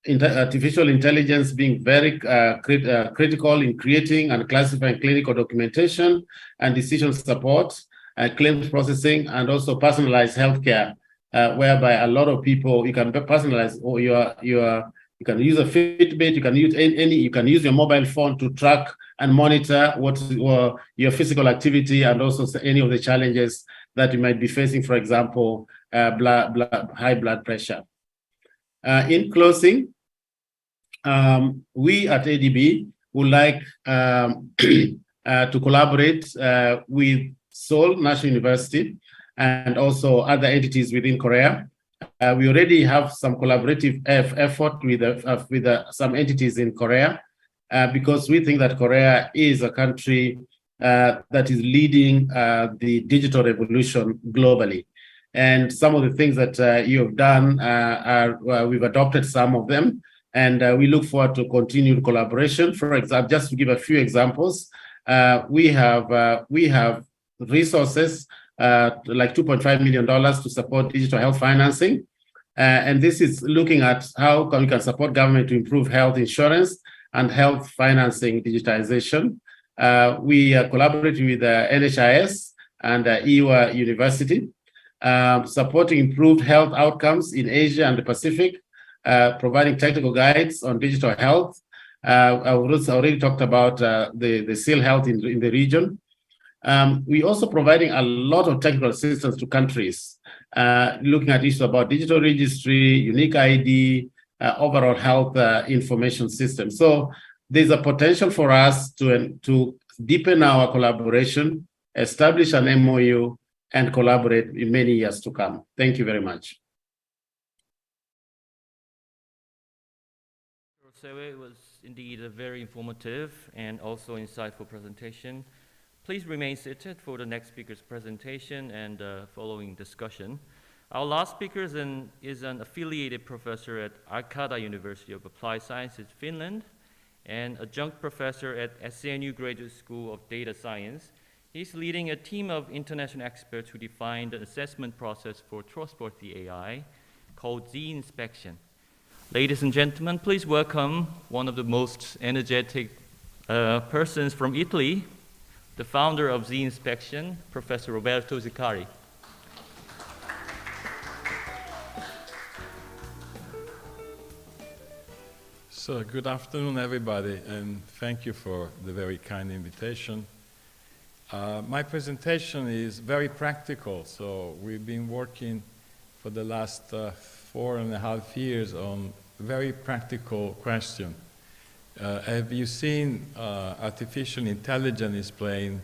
Artificial intelligence being very critical in creating and classifying clinical documentation and decision support, claims processing, and also personalized healthcare, whereby a lot of people, you can personalize, or you can use a Fitbit, you can use your mobile phone to track and monitor your physical activity and also any of the challenges that you might be facing, for example, high blood pressure. In closing, we at ADB would like to collaborate with Seoul National University and also other entities within Korea. We already have some collaborative effort with some entities in Korea because we think that Korea is a country that is leading the digital revolution globally. And some of the things that you have done we've adopted some of them, and we look forward to continued collaboration. For example, just to give a few examples, we have resources like $2.5 million to support digital health financing. And this is looking at how we can support government to improve health insurance and health financing digitization. We are collaborating with NHIS and Iowa University, supporting improved health outcomes in Asia and the Pacific, providing technical guides on digital health. I already talked about the SEAL health in the region. We also providing a lot of technical assistance to countries, looking at issues about digital registry, unique ID, overall health information system. So there's a potential for us to deepen our collaboration, establish an MOU, and collaborate in many years to come. Thank you very much. It was indeed a very informative and also insightful presentation. Please remain seated for the next speaker's presentation and following discussion. Our last speaker is an affiliated professor at Arkada University of Applied Sciences, Finland, and adjunct professor at SNU Graduate School of Data Science. He's leading a team of international experts who defined an assessment process for trustworthy AI called Z-Inspection. Ladies and gentlemen, please welcome one of the most energetic persons from Italy, the founder of Z-Inspection, Professor Roberto Ziccari. So good afternoon, everybody, and thank you for the very kind invitation. My presentation is very practical, so we've been working for the last 4.5 years on a very practical question. Have you seen artificial intelligence is playing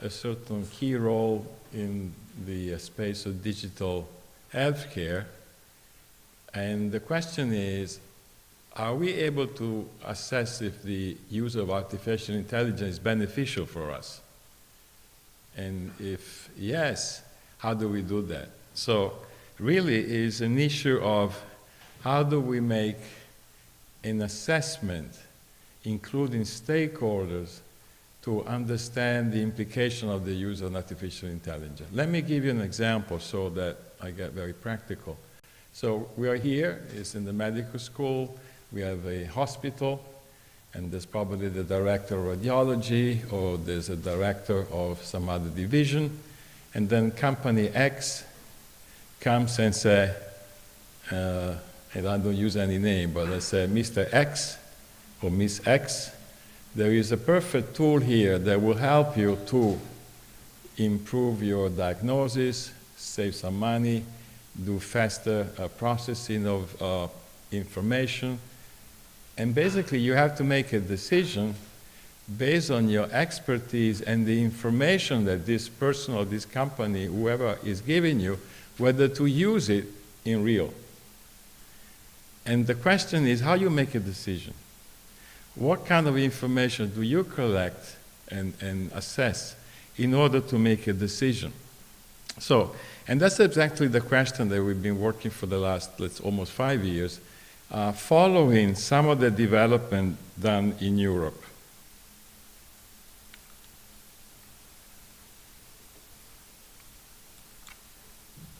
a certain key role in the space of digital healthcare? And the question is, are we able to assess if the use of artificial intelligence is beneficial for us? And if yes, how do we do that? So really it's an issue of how do we make an assessment, including stakeholders, to understand the implication of the use of artificial intelligence. Let me give you an example so that I get very practical. So we are here, it's in the medical school, we have a hospital, and there's probably the director of radiology, or there's a director of some other division, and then company X comes and say, and I don't use any name, but let's say Mr. X or Miss X, there is a perfect tool here that will help you to improve your diagnosis, save some money, do faster processing of information. And basically, you have to make a decision based on your expertise and the information that this person or this company, whoever is giving you, whether to use it in real. And the question is how you make a decision. What kind of information do you collect and assess in order to make a decision? So, and that's exactly the question that we've been working for the last, almost 5 years, following some of the development done in Europe.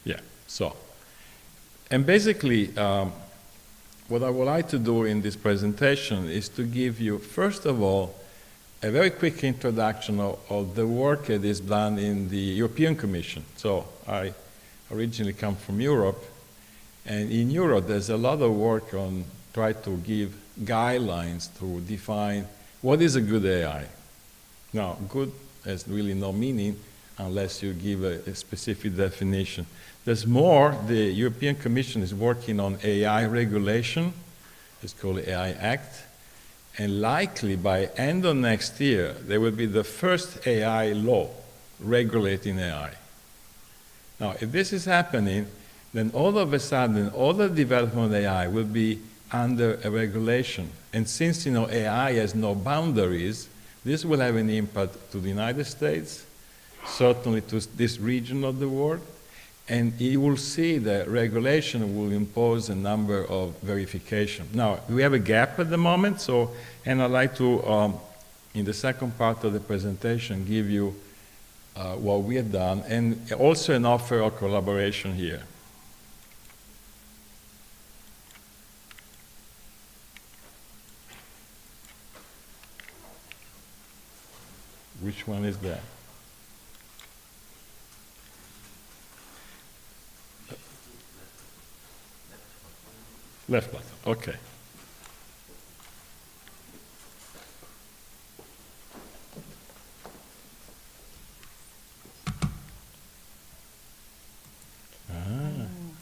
Yeah, so, and basically, what I would like to do in this presentation is to give you, first of all, a very quick introduction of the work that is done in the European Commission. So I originally come from Europe, and in Europe there's a lot of work on trying to give guidelines to define what is a good AI. Now, good has really no meaning unless you give a specific definition. There's more. The European Commission is working on AI regulation. It's called AI Act. And likely by end of next year, there will be the first AI law regulating AI. Now, if this is happening, then all of a sudden, all the development of AI will be under a regulation. And since AI has no boundaries, this will have an impact to the United States, certainly to this region of the world, and you will see that regulation will impose a number of verifications. Now, we have a gap at the moment, and I'd like to, in the second part of the presentation, give you what we have done, and also an offer of collaboration here. Which one is that? Left button, okay.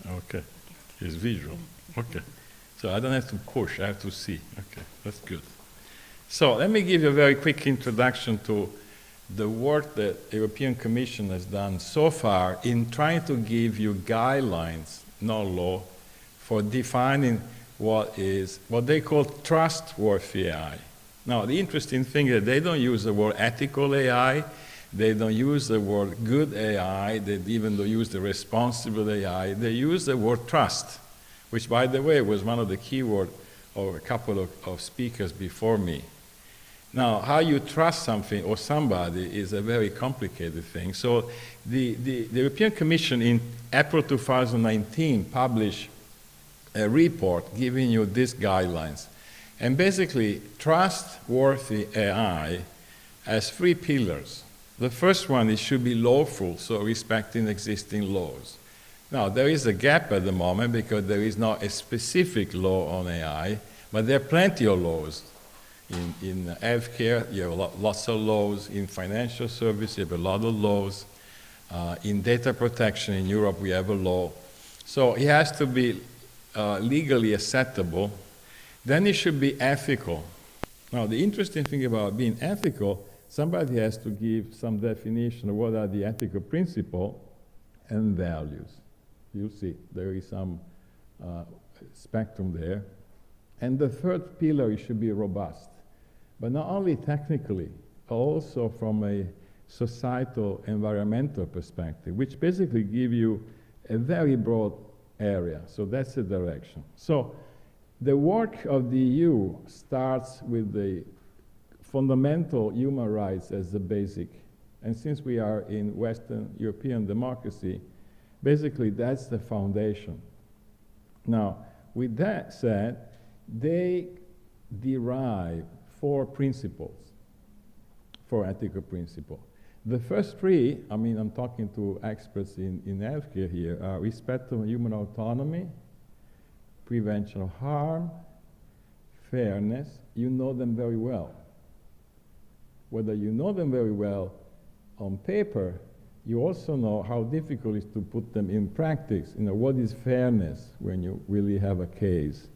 Okay, it's visual, okay. So I don't have to push, I have to see, okay, that's good. So let me give you a very quick introduction to the work that the European Commission has done so far in trying to give you guidelines, not law, for defining what they call trustworthy AI. Now, the interesting thing is that they don't use the word ethical AI, they don't use the word good AI, they even don't use the responsible AI, they use the word trust, which, by the way, was one of the key words of a couple of speakers before me. Now, how you trust something or somebody is a very complicated thing. So the European Commission in April 2019 published a report giving you these guidelines. And basically, trustworthy AI has 3 pillars. The first one, it should be lawful, so respecting existing laws. Now, there is a gap at the moment because there is not a specific law on AI, but there are plenty of laws. In healthcare, you have lots of laws. In financial services, you have a lot of laws. In data protection in Europe, we have a law. So it has to be legally acceptable. Then it should be ethical. Now, the interesting thing about being ethical, somebody has to give some definition of what are the ethical principles and values. You'll see there is some spectrum there. And the third pillar, it should be robust. But not only technically, also from a societal environmental perspective, which basically give you a very broad area. So that's the direction. So the work of the EU starts with the fundamental human rights as the basic. And since we are in Western European democracy, basically that's the foundation. Now, with that said, they derive 4 principles, 4 ethical principles. The first 3, I mean, I'm talking to experts in healthcare here, are respect of human autonomy, prevention of harm, fairness. You know them very well. whether you know them very well on paper, you also know how difficult it is to put them in practice. You know, what is fairness when you really have a case?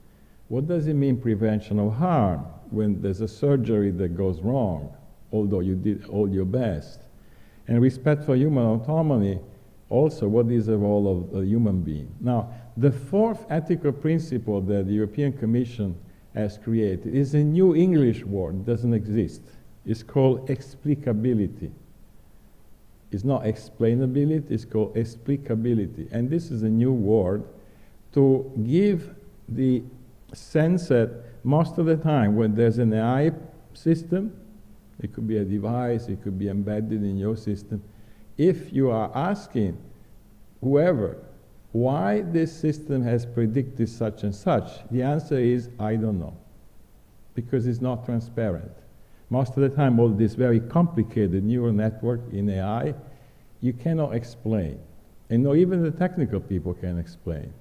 What does it mean prevention of harm when there's a surgery that goes wrong, although you did all your best? And respect for human autonomy, also, what is the role of a human being? Now, the fourth ethical principle that the European Commission has created is a new English word, it doesn't exist. It's called explicability. It's not explainability, it's called explicability. And this is a new word to give the sense that most of the time when there's an AI system, it could be a device, it could be embedded in your system, if you are asking whoever why this system has predicted such and such, the answer is, I don't know, because it's not transparent. Most of the time, all this very complicated neural network in AI, you cannot explain. And not even the technical people can explain.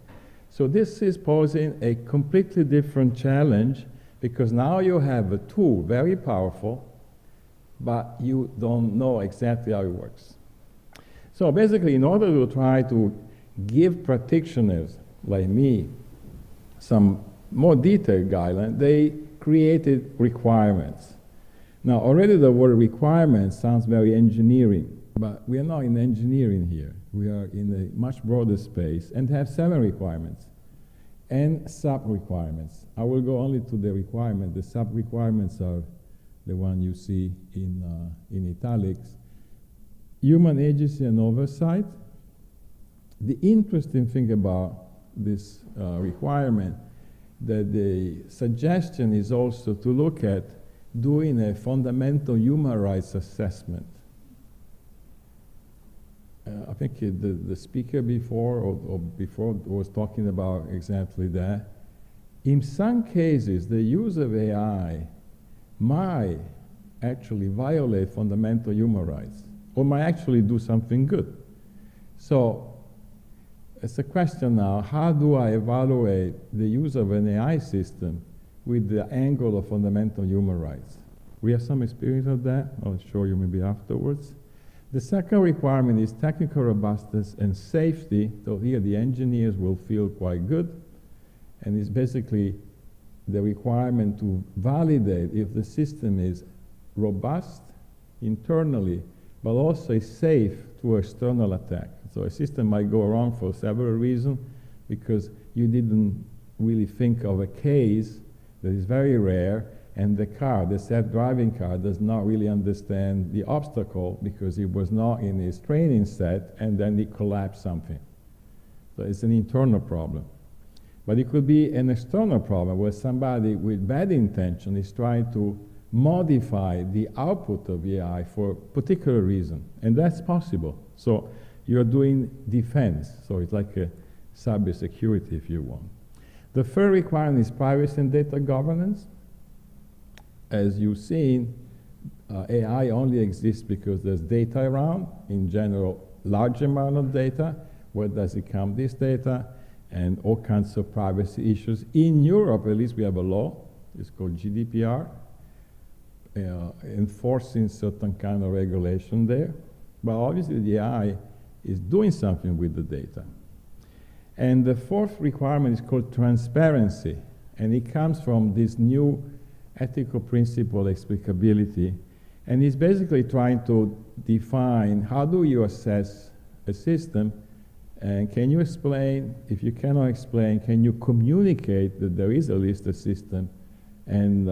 So this is posing a completely different challenge, because now you have a tool, very powerful, but you don't know exactly how it works. So basically, in order to try to give practitioners like me some more detailed guidelines, they created requirements. Now, already the word requirement sounds very engineering, but we are not in engineering here. We are in a much broader space and have 7 requirements and sub-requirements. I will go only to the requirement. The sub-requirements are the one you see in italics. Human agency and oversight. The interesting thing about this requirement, that the suggestion is also to look at doing a fundamental human rights assessment. I think the speaker before or before was talking about exactly that. In some cases, the use of AI might actually violate fundamental human rights, or might actually do something good. So it's a question now, how do I evaluate the use of an AI system with the angle of fundamental human rights? We have some experience of that. I'll show you maybe afterwards. The second requirement is technical robustness and safety. So here the engineers will feel quite good. And it's basically the requirement to validate if the system is robust internally, but also is safe to external attack. So a system might go wrong for several reasons, because you didn't really think of a case that is very rare, and the car, the self-driving car, does not really understand the obstacle because it was not in its training set, and then it collapsed something. So it's an internal problem. But it could be an external problem where somebody with bad intention is trying to modify the output of the AI for a particular reason, and that's possible. So you're doing defense, so it's like a cybersecurity if you want. The third requirement is privacy and data governance. As you've seen, AI only exists because there's data around, in general, large amount of data. Where does it come, this data? And all kinds of privacy issues. In Europe, at least, we have a law, it's called GDPR, enforcing certain kind of regulation there. But obviously, the AI is doing something with the data. And the fourth requirement is called transparency, and it comes from this new ethical principle, explicability, and it's basically trying to define how do you assess a system, and can you explain, if you cannot explain, can you communicate that there is a listed system, and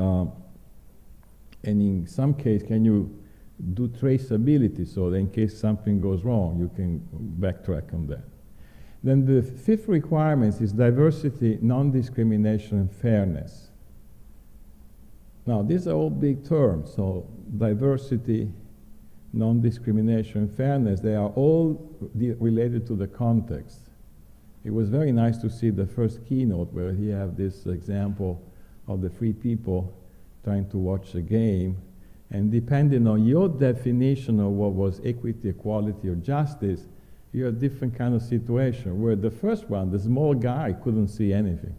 in some case, can you do traceability, so that in case something goes wrong, you can backtrack on that. Then the fifth requirement is diversity, non-discrimination, and fairness. Now, these are all big terms, so diversity, non-discrimination, and fairness, they are all related to the context. It was very nice to see the first keynote where he had this example of the 3 people trying to watch a game, and depending on your definition of what was equity, equality, or justice, you have a different kind of situation, where the first one, the small guy, couldn't see anything.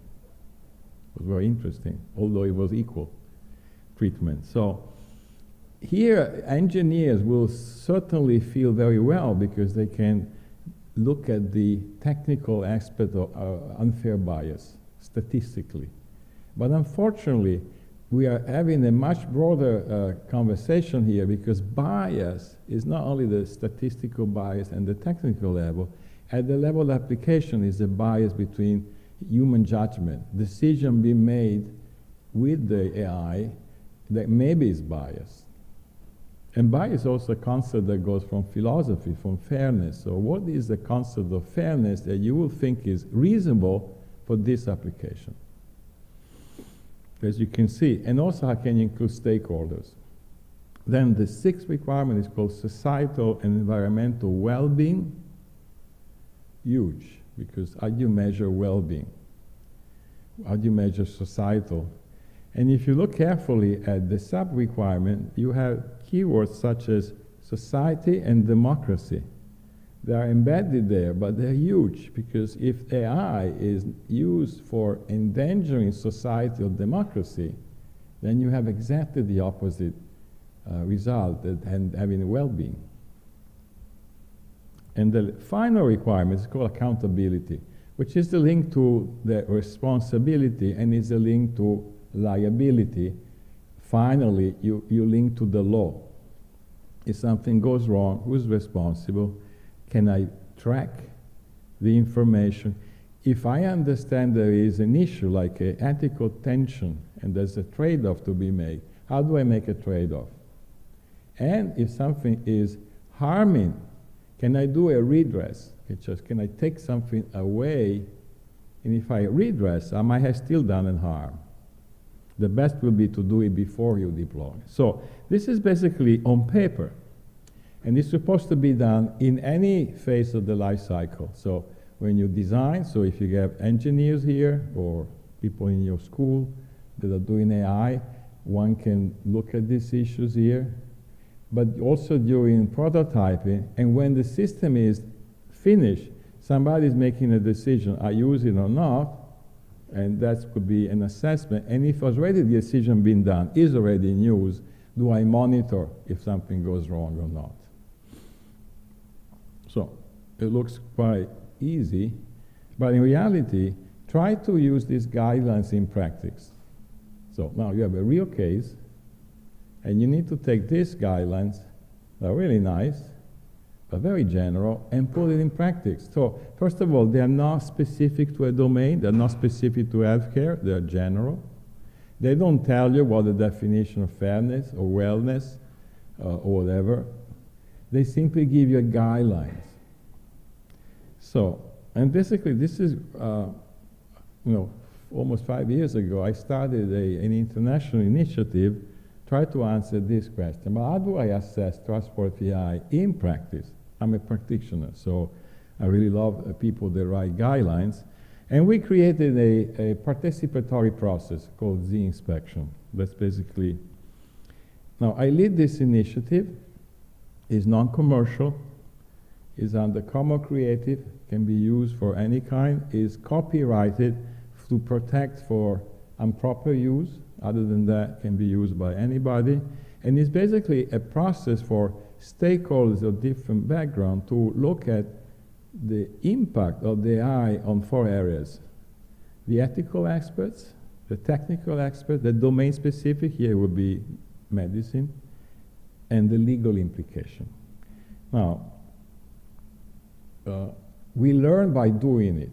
It was very interesting, although it was equal treatment. So here, engineers will certainly feel very well because they can look at the technical aspect of unfair bias statistically. But unfortunately, we are having a much broader conversation here because bias is not only the statistical bias and the technical level. At the level of application is the bias between human judgment, decision being made with the AI that maybe is biased. And bias is also a concept that goes from philosophy, from fairness. So what is the concept of fairness that you will think is reasonable for this application? As you can see, and also how can you include stakeholders? Then the sixth requirement is called societal and environmental well-being. Huge, because how do you measure well-being? How do you measure societal? And if you look carefully at the sub-requirement, you have keywords such as society and democracy. They are embedded there, but they're huge, because if AI is used for endangering society or democracy, then you have exactly the opposite result, and having well-being. And the final requirement is called accountability, which is the link to the responsibility and is the link to liability. Finally, you link to the law. If something goes wrong, who's responsible? Can I track the information? If I understand there is an issue like an ethical tension and there's a trade-off to be made, how do I make a trade-off? And if something is harming, can I do a redress? Can I take something away? And if I redress, I might have still done a harm. The best will be to do it before you deploy. So this is basically on paper. And it's supposed to be done in any phase of the life cycle. So when you design, so if you have engineers here or people in your school that are doing AI, one can look at these issues here. But also during prototyping, and when the system is finished, somebody's making a decision, I use it or not, and that could be an assessment. And if already the decision being done is already in use, do I monitor if something goes wrong or not? So it looks quite easy, but in reality, try to use these guidelines in practice. So now you have a real case, and you need to take these guidelines, they're really nice, but very general, and put it in practice. So first of all, they are not specific to a domain, they're not specific to healthcare, they're general. They don't tell you what the definition of fairness or wellness or whatever. They simply give you guidelines. So, and basically this is, almost 5 years ago, I started an international initiative try to answer this question. But how do I assess trustworthy AI in practice? I'm a practitioner, so I really love people that write guidelines. And we created a participatory process called Z-Inspection. That's basically, now I lead this initiative. It's non-commercial, is under Common Creative, can be used for any kind, is copyrighted to protect for improper use. Other than that, can be used by anybody. And it's basically a process for stakeholders of different background to look at the impact of the AI on 4 areas. The ethical experts, the technical experts, the domain specific, here would be medicine, and the legal implication. Now, we learn by doing it.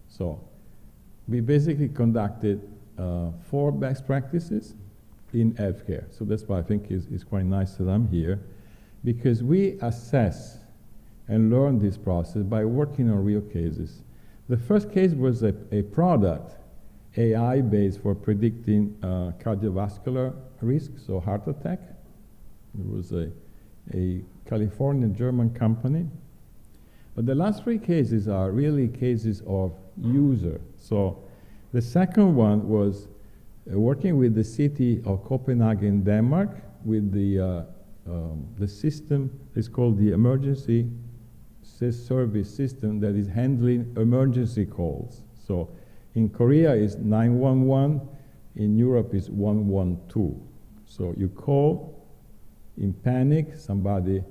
So we basically conducted 4 best practices in healthcare. So that's why I think it's quite nice that I'm here, because we assess and learn this process by working on real cases. The first case was a product, AI-based for predicting cardiovascular risk, so heart attack. It was a Californian-German company. But the last 3 cases are really cases of user. So the second one was working with the city of Copenhagen, Denmark, with the system is called the emergency service system that is handling emergency calls. So in Korea is 911, in Europe is 112. So you call in panic, somebody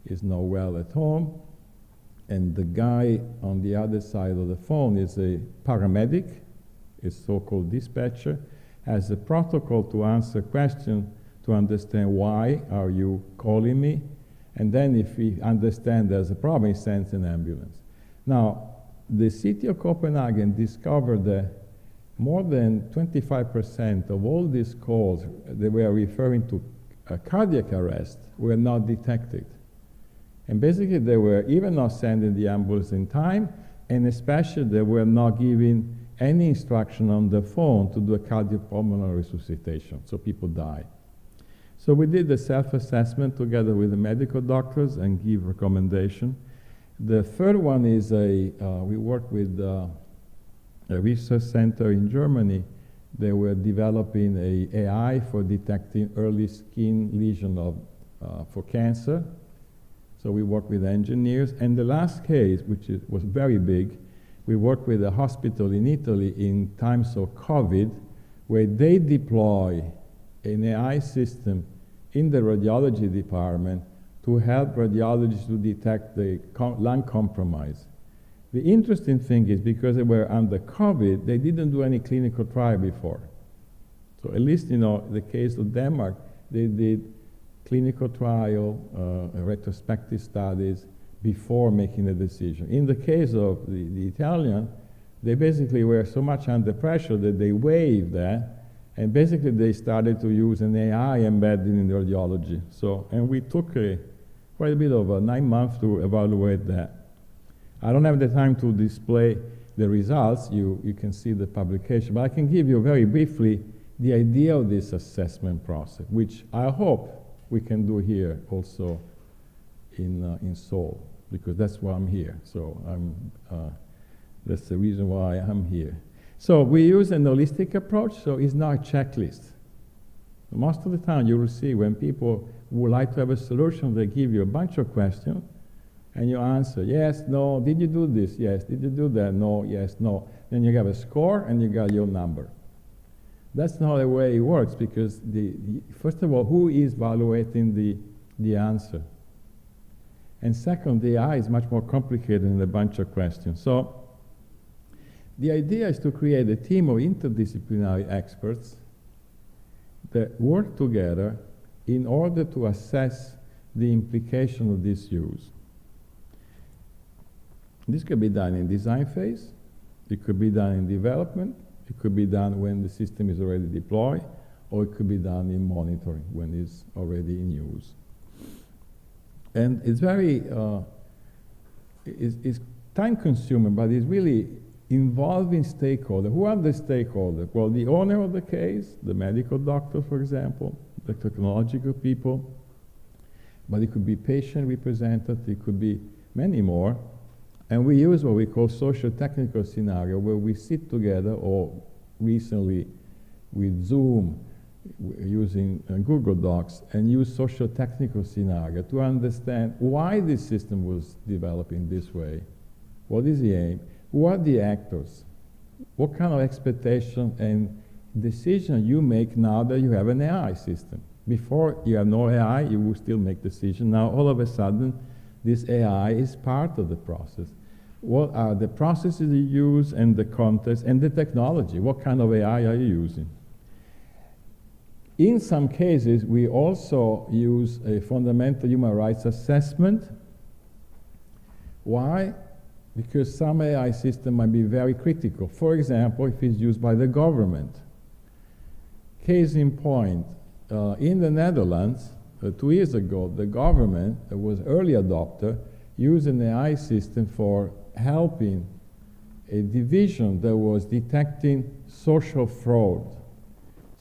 is not well at home, and the guy on the other side of the phone is a paramedic, a so-called dispatcher, has a protocol to answer questions to understand why are you calling me, and then if he understands there's a problem, he sends an ambulance. Now, the city of Copenhagen discovered that more than 25% of all these calls that were referring to a cardiac arrest were not detected. And basically, they were even not sending the ambulance in time, and especially they were not giving any instruction on the phone to do a cardiopulmonary resuscitation, so people die. So we did the self-assessment together with the medical doctors and give recommendation. The third one is we work with a research center in Germany. They were developing an AI for detecting early skin lesion for cancer. So we work with engineers. And the last case, which was very big, we worked with a hospital in Italy in times of COVID, where they deploy an AI system in the radiology department to help radiologists to detect the lung compromise. The interesting thing is, because they were under COVID, they didn't do any clinical trial before. So at least, the case of Denmark, they did clinical trial, retrospective studies before making a decision. In the case of the Italian, they basically were so much under pressure that they waived that, and basically they started to use an AI embedded in the radiology. So, and we took quite a bit of 9 months to evaluate that. I don't have the time to display the results. You can see the publication, but I can give you very briefly the idea of this assessment process, which I hope we can do here also in Seoul, because that's why I'm here. So that's the reason why I'm here. So we use an holistic approach, so it's not a checklist. Most of the time you will see when people would like to have a solution, they give you a bunch of questions, and you answer, yes, no, did you do this? Yes, did you do that? No, yes, no. Then you have a score and you got your number. That's not the way it works, because first of all, who is evaluating the answer? And second, the AI is much more complicated than a bunch of questions. So the idea is to create a team of interdisciplinary experts that work together in order to assess the implication of this use. This could be done in design phase, it could be done in development, it could be done when the system is already deployed, or it could be done in monitoring when it's already in use. And it's very, it's time-consuming, but it's really involving stakeholders. Who are the stakeholders? Well, the owner of the case, the medical doctor, for example, the technological people, but it could be patient representative, it could be many more. And we use what we call socio-technical scenario, where we sit together, or recently with Zoom, using Google Docs, and use socio-technical scenario to understand why this system was developed in this way. What is the aim? Who are the actors? What kind of expectation and decision you make now that you have an AI system? Before you have no AI, you will still make decisions. Now, all of a sudden, this AI is part of the process. What are the processes you use, and the context, and the technology? What kind of AI are you using? In some cases, we also use a fundamental human rights assessment. Why? Because some AI system might be very critical. For example, if it's used by the government. Case in point, in the Netherlands, 2 years ago, the government, that was early adopter, used an AI system for helping a division that was detecting social fraud.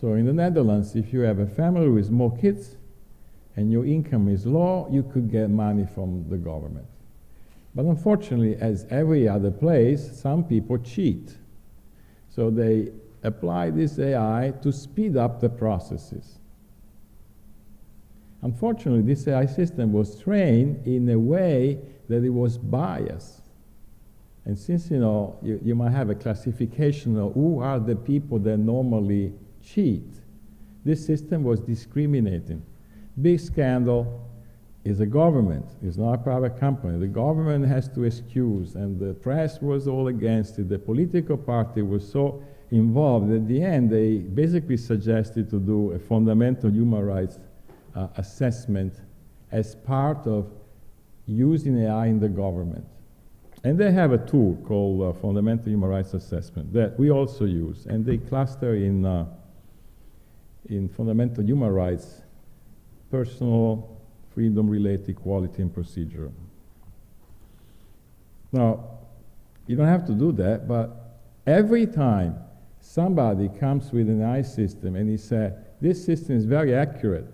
So in the Netherlands, if you have a family with small kids and your income is low, you could get money from the government. But unfortunately, as every other place, some people cheat. So they apply this AI to speed up the processes. Unfortunately, this AI system was trained in a way that it was biased. And since, you might have a classification of who are the people that normally cheat, this system was discriminating. big scandal is the government. It's not a private company. The government has to excuse, and the press was all against it. The political party was so involved. At the end, they basically suggested to do a fundamental human rights assessment as part of using AI in the government. And they have a tool called Fundamental Human Rights Assessment that we also use, and they cluster in fundamental human rights, personal freedom-related equality and procedure. Now, you don't have to do that, but every time somebody comes with an AI system and he says, this system is very accurate,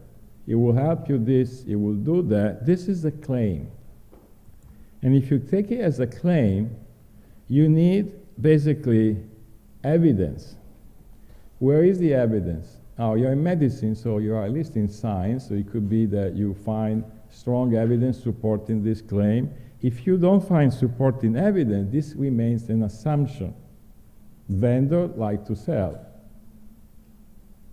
it will help you this, it will do that, this is a claim. And if you take it as a claim, you need basically evidence. Where is the evidence? Now, you're in medicine, so you are at least in science, so it could be that you find strong evidence supporting this claim. If you don't find supporting evidence, this remains an assumption. Vendors like to sell.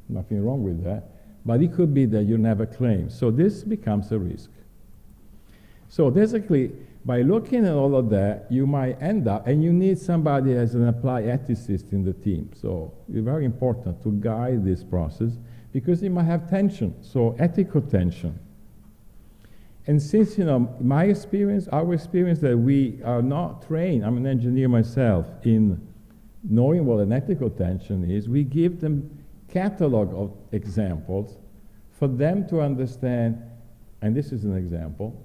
Nothing wrong with that. But it could be that you never claim. So this becomes a risk. So basically, by looking at all of that, you might end up, and you need somebody as an applied ethicist in the team. So it's very important to guide this process because you might have tension, so ethical tension. And since, my experience, our experience that we are not trained, I'm an engineer myself, in knowing what an ethical tension is, we give them catalog of examples for them to understand, and this is an example.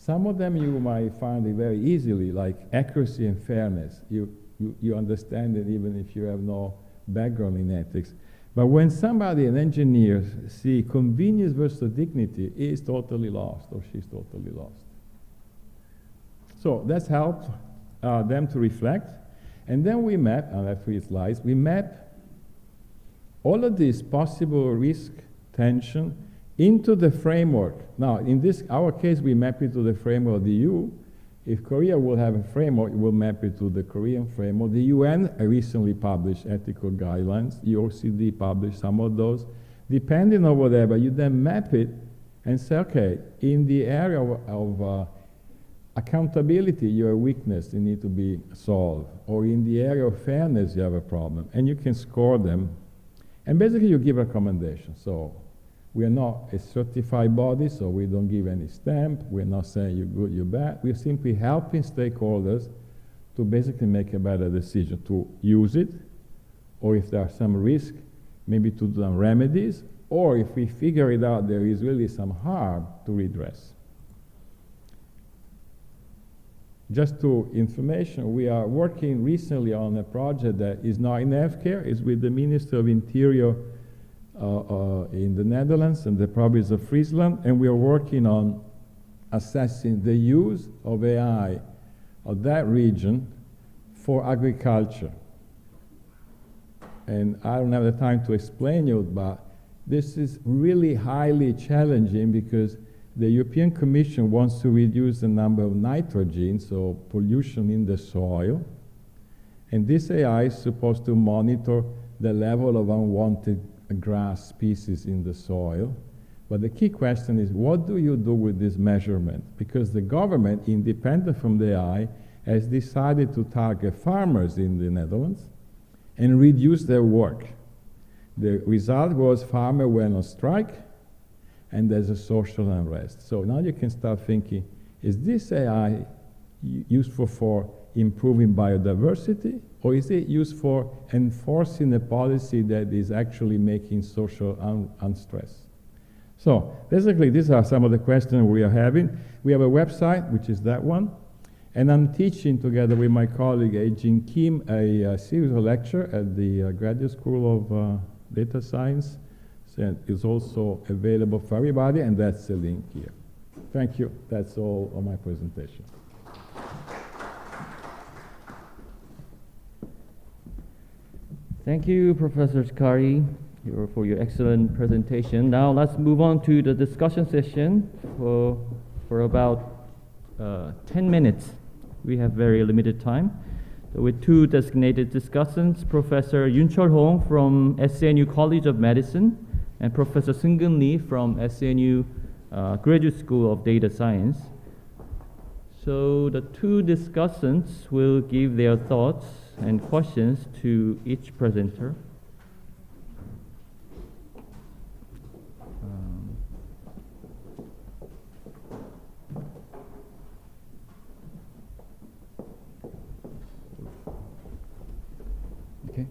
Some of them you might find it very easily, like accuracy and fairness. You understand it even if you have no background in ethics. But when somebody, an engineer, see convenience versus dignity, he is totally lost, or she's totally lost. So that's helped them to reflect. And then we map, I have 3 slides, we map all of this possible risk, tension, into the framework. Now, in our case, we map it to the framework of the EU. If Korea will have a framework, we'll map it to the Korean framework. The UN recently published ethical guidelines. The OECD published some of those. Depending on whatever, you then map it and say, okay, in the area of accountability, you're a weakness, you need to be solved. Or in the area of fairness, you have a problem. And you can score them. And basically, you give recommendations. So we are not a certified body, so we don't give any stamp. We're not saying you're good, you're bad. We're simply helping stakeholders to basically make a better decision, to use it, or if there are some risk, maybe to do some remedies, or if we figure it out there is really some harm, to redress. Just to information, we are working recently on a project that is not in healthcare, it's with the Minister of Interior in the Netherlands and the province of Friesland, and we are working on assessing the use of AI of that region for agriculture. And I don't have the time to explain you, but this is really highly challenging because the European Commission wants to reduce the number of nitrogen, so pollution in the soil, and this AI is supposed to monitor the level of unwanted grass species in the soil. But the key question is, what do you do with this measurement? Because the government, independent from the AI, has decided to target farmers in the Netherlands and reduce their work. The result was farmers went on strike, and there's a social unrest. So now you can start thinking, is this AI useful for improving biodiversity, or is it used for enforcing a policy that is actually making social unstress? So basically, these are some of the questions we are having. We have a website, which is that one, and I'm teaching together with my colleague Jin Kim a series of lecture at the Graduate School of Data Science. So it's also available for everybody, and that's the link here. Thank you. That's all on my presentation. Thank you, Professor Skari, for your excellent presentation. Now let's move on to the discussion session for about 10 minutes. We have very limited time. So with 2 designated discussants, Professor Yoon Chul Hong from SNU College of Medicine and Professor Seung-Keun Lee from SNU Graduate School of Data Science. So the two discussants will give their thoughts and questions to each presenter. Okay.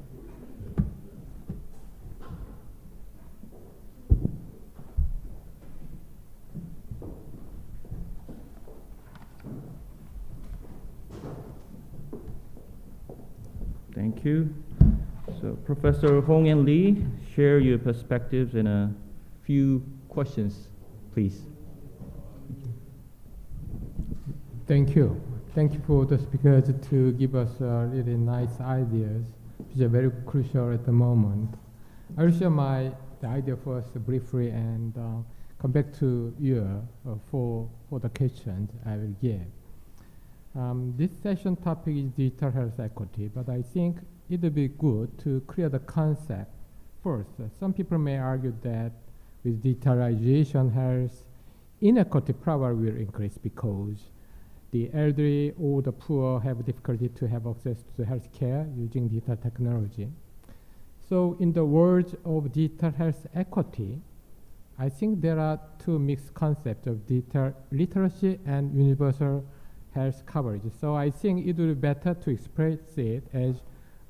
Thank you. So Professor Hong and Lee, share your perspectives in a few questions, please. Thank you. Thank you for the speakers to give us really nice ideas, which are very crucial at the moment. I'll share the idea first briefly and come back to you for the questions I will give. This session topic is digital health equity, but I think it would be good to clear the concept first. Some people may argue that with digitalization, health inequity probably will increase because the elderly or the poor have difficulty to have access to health care using digital technology. So in the words of digital health equity, I think there are two mixed concepts of digital literacy and universal health coverage. So I think it would be better to express it as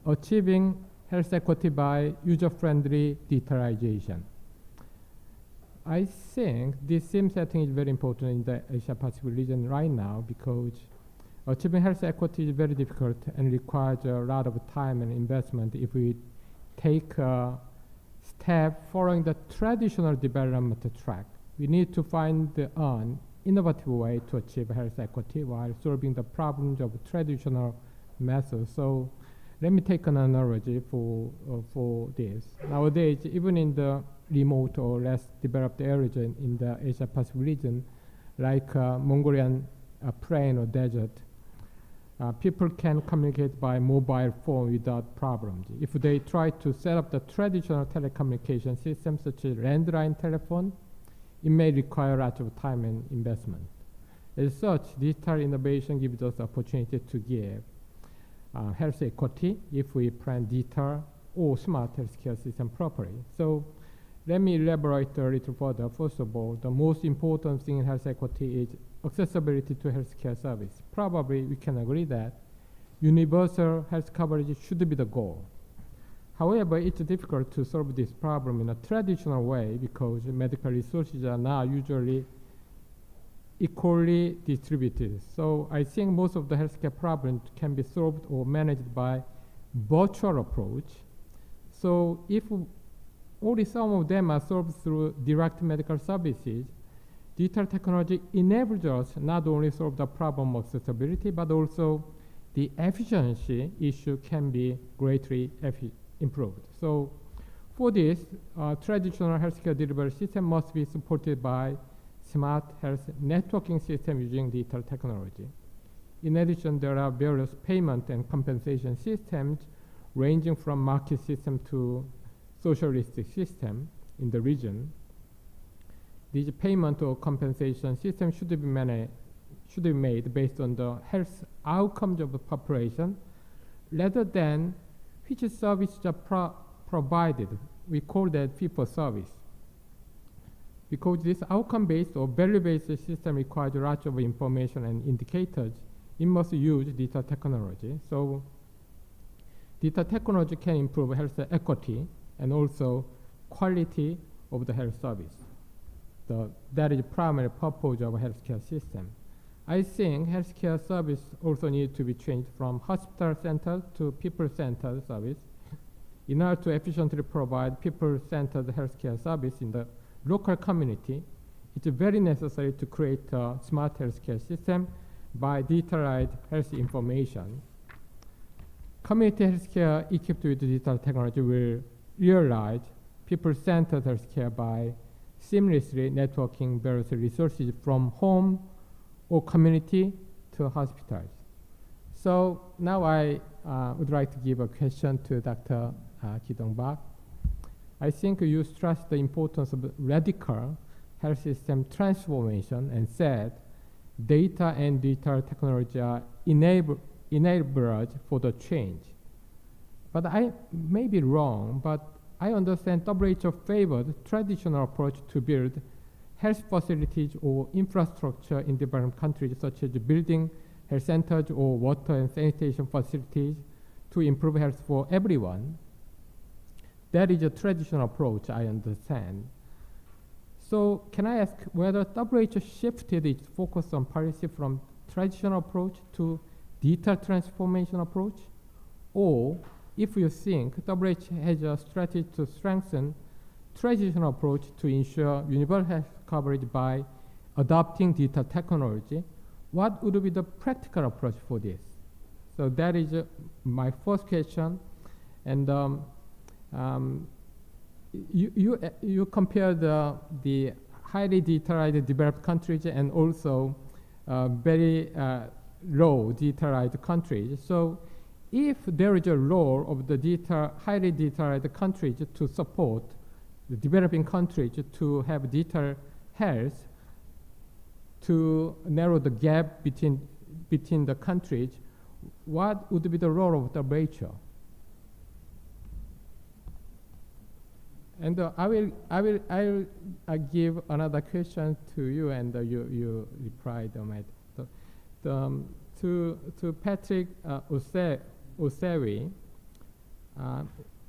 achieving health equity by user-friendly digitalization. I think this same setting is very important in the Asia-Pacific region right now because achieving health equity is very difficult and requires a lot of time and investment if we take a step following the traditional development track. We need to find an innovative way to achieve health equity while solving the problems of traditional methods. So let me take an analogy for this. Nowadays, even in the remote or less developed areas in the Asia-Pacific region, like Mongolian plain or desert, people can communicate by mobile phone without problems. If they try to set up the traditional telecommunication system, such as landline telephone, it may require lots of time and investment. As such, digital innovation gives us the opportunity to give health equity if we plan digital or smart healthcare system properly. So let me elaborate a little further. First of all, the most important thing in health equity is accessibility to healthcare service. Probably we can agree that universal health coverage should be the goal. However, it's difficult to solve this problem in a traditional way because medical resources are not usually equally distributed. So I think most of the healthcare problems can be solved or managed by virtual approach. So if only some of them are solved through direct medical services, digital technology enables us not only solve the problem of accessibility, but also the efficiency issue can be greatly improved. So for this, traditional healthcare delivery system must be supported by smart health networking system using digital technology. In addition, there are various payment and compensation systems ranging from market system to socialistic system in the region. These payment or compensation systems should be made based on the health outcomes of the population rather than which services are provided. We call that fee-for-service. Because this outcome-based or value-based system requires lots of information and indicators, it must use digital technology. So digital technology can improve health equity and also quality of the health service. That is the primary purpose of a healthcare system. I think healthcare service also needs to be changed from hospital-centered to people-centered service. In order to efficiently provide people-centered healthcare service in the local community, it's very necessary to create a smart healthcare system by digitalized health information. Community healthcare equipped with digital technology will realize people-centered healthcare by seamlessly networking various resources from home or community to hospitals. So now I would like to give a question to Dr. Ki Dong Bak. I think you stressed the importance of radical health system transformation and said data and digital technology are enablers for the change. But I may be wrong, but I understand WHO favored traditional approach to build health facilities or infrastructure in developing countries, such as building health centers or water and sanitation facilities to improve health for everyone. That is a traditional approach, I understand. So can I ask whether WHO shifted its focus on policy from traditional approach to digital transformation approach? Or if you think WHO has a strategy to strengthen traditional approach to ensure universal health coverage by adopting digital technology, what would be the practical approach for this? So that is my first question. And you compared the highly digitalized developed countries and also very low digitalized countries. So if there is a role of the highly digitalized countries to support the developing countries to have digital health, to narrow the gap between the countries, what would be the role of WHO? And I will give another question to you, and you replied on it. To Patrick Osewi,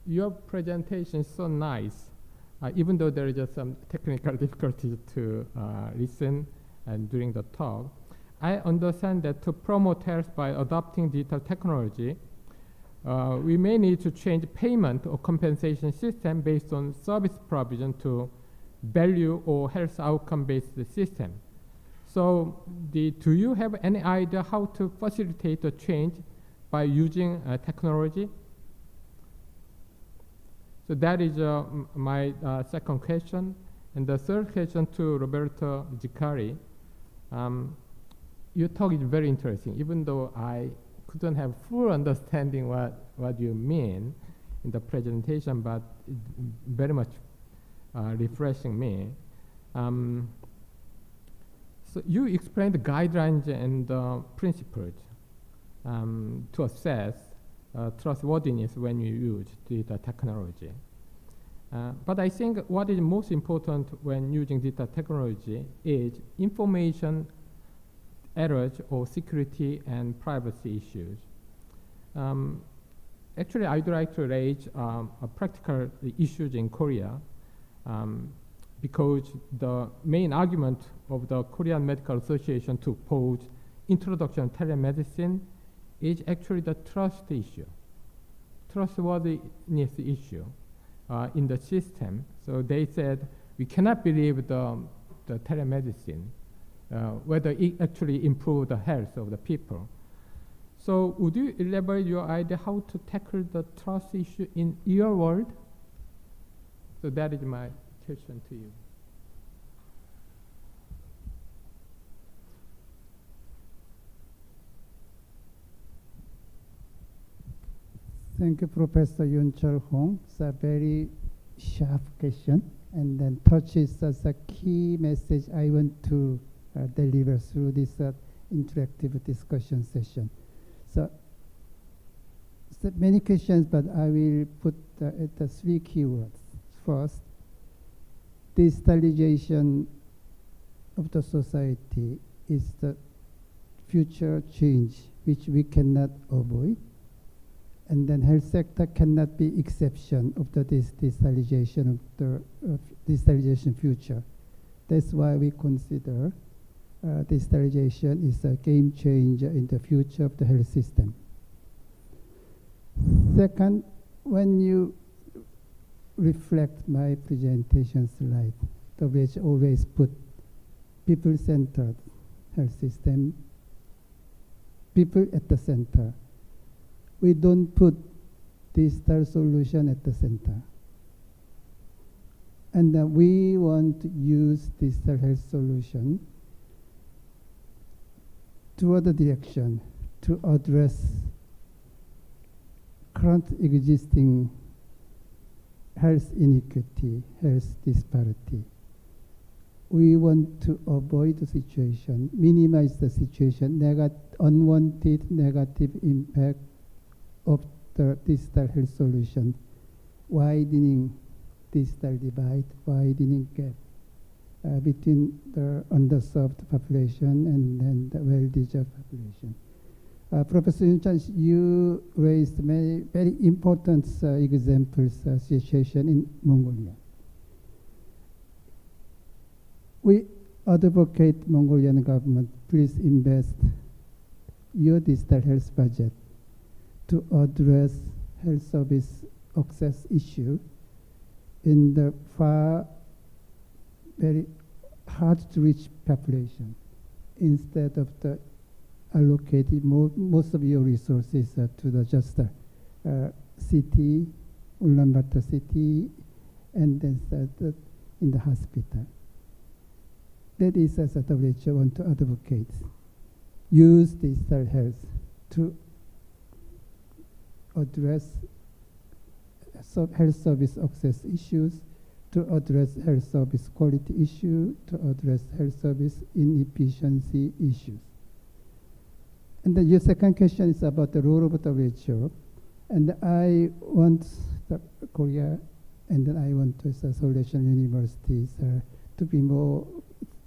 your presentation is so nice, even though there is just some technical difficulties to listen and during the talk. I understand that to promote health by adopting digital technology, we may need to change payment or compensation system based on service provision to value or health outcome-based system. So do you have any idea how to facilitate the change by using technology? So that is my second question. And the third question to Roberto Giccari. Your talk is very interesting, even though I couldn't have full understanding what you mean in the presentation, but it very much refreshing me. So you explained the guidelines and principles to assess trustworthiness when you use digital technology. But I think what is most important when using digital technology is information errors or security and privacy issues. Actually, I'd like to raise practical issues in Korea because the main argument of the Korean Medical Association to oppose introduction of telemedicine is actually the trust issue, trustworthiness issue in the system. So they said we cannot believe the telemedicine, whether it actually improved the health of the people. So would you elaborate your idea how to tackle the trust issue in your world? So that is my question to you. Thank you, Professor Yoon Chul Hong. It's a very sharp question, and then touches as a key message I want to deliver through this interactive discussion session. So many questions, but I will put the three keywords. First, digitalization of the society is the future change which we cannot avoid. And then health sector cannot be exception of the digitalization of the digitalization future. That's why we consider digitalization is a game changer in the future of the health system. Second, when you reflect my presentation slide, WHO always put people-centered health system, people at the center. We don't put digital solution at the center. And we want to use digital health solution toward the direction to address current existing health inequity, health disparity. We want to avoid the situation, minimize the situation, unwanted negative impact of the digital health solution, widening digital divide, widening gap between the underserved population and then the well-deserved population. Professor Yun Chan, you raised many very important examples, situation in Mongolia. We advocate Mongolian government, please invest your digital health budget to address health service access issue in the far, very hard to reach population, instead of the allocated most of your resources to the just city, Ulaanbaatar city, and then in the hospital. That is as a WHO want to advocate. Use digital health to address health service access issues, to address health service quality issue, to address health service inefficiency issues. And then your second question is about the role of WHO. And I want Korea, and then I want to Seoul-National universities to be more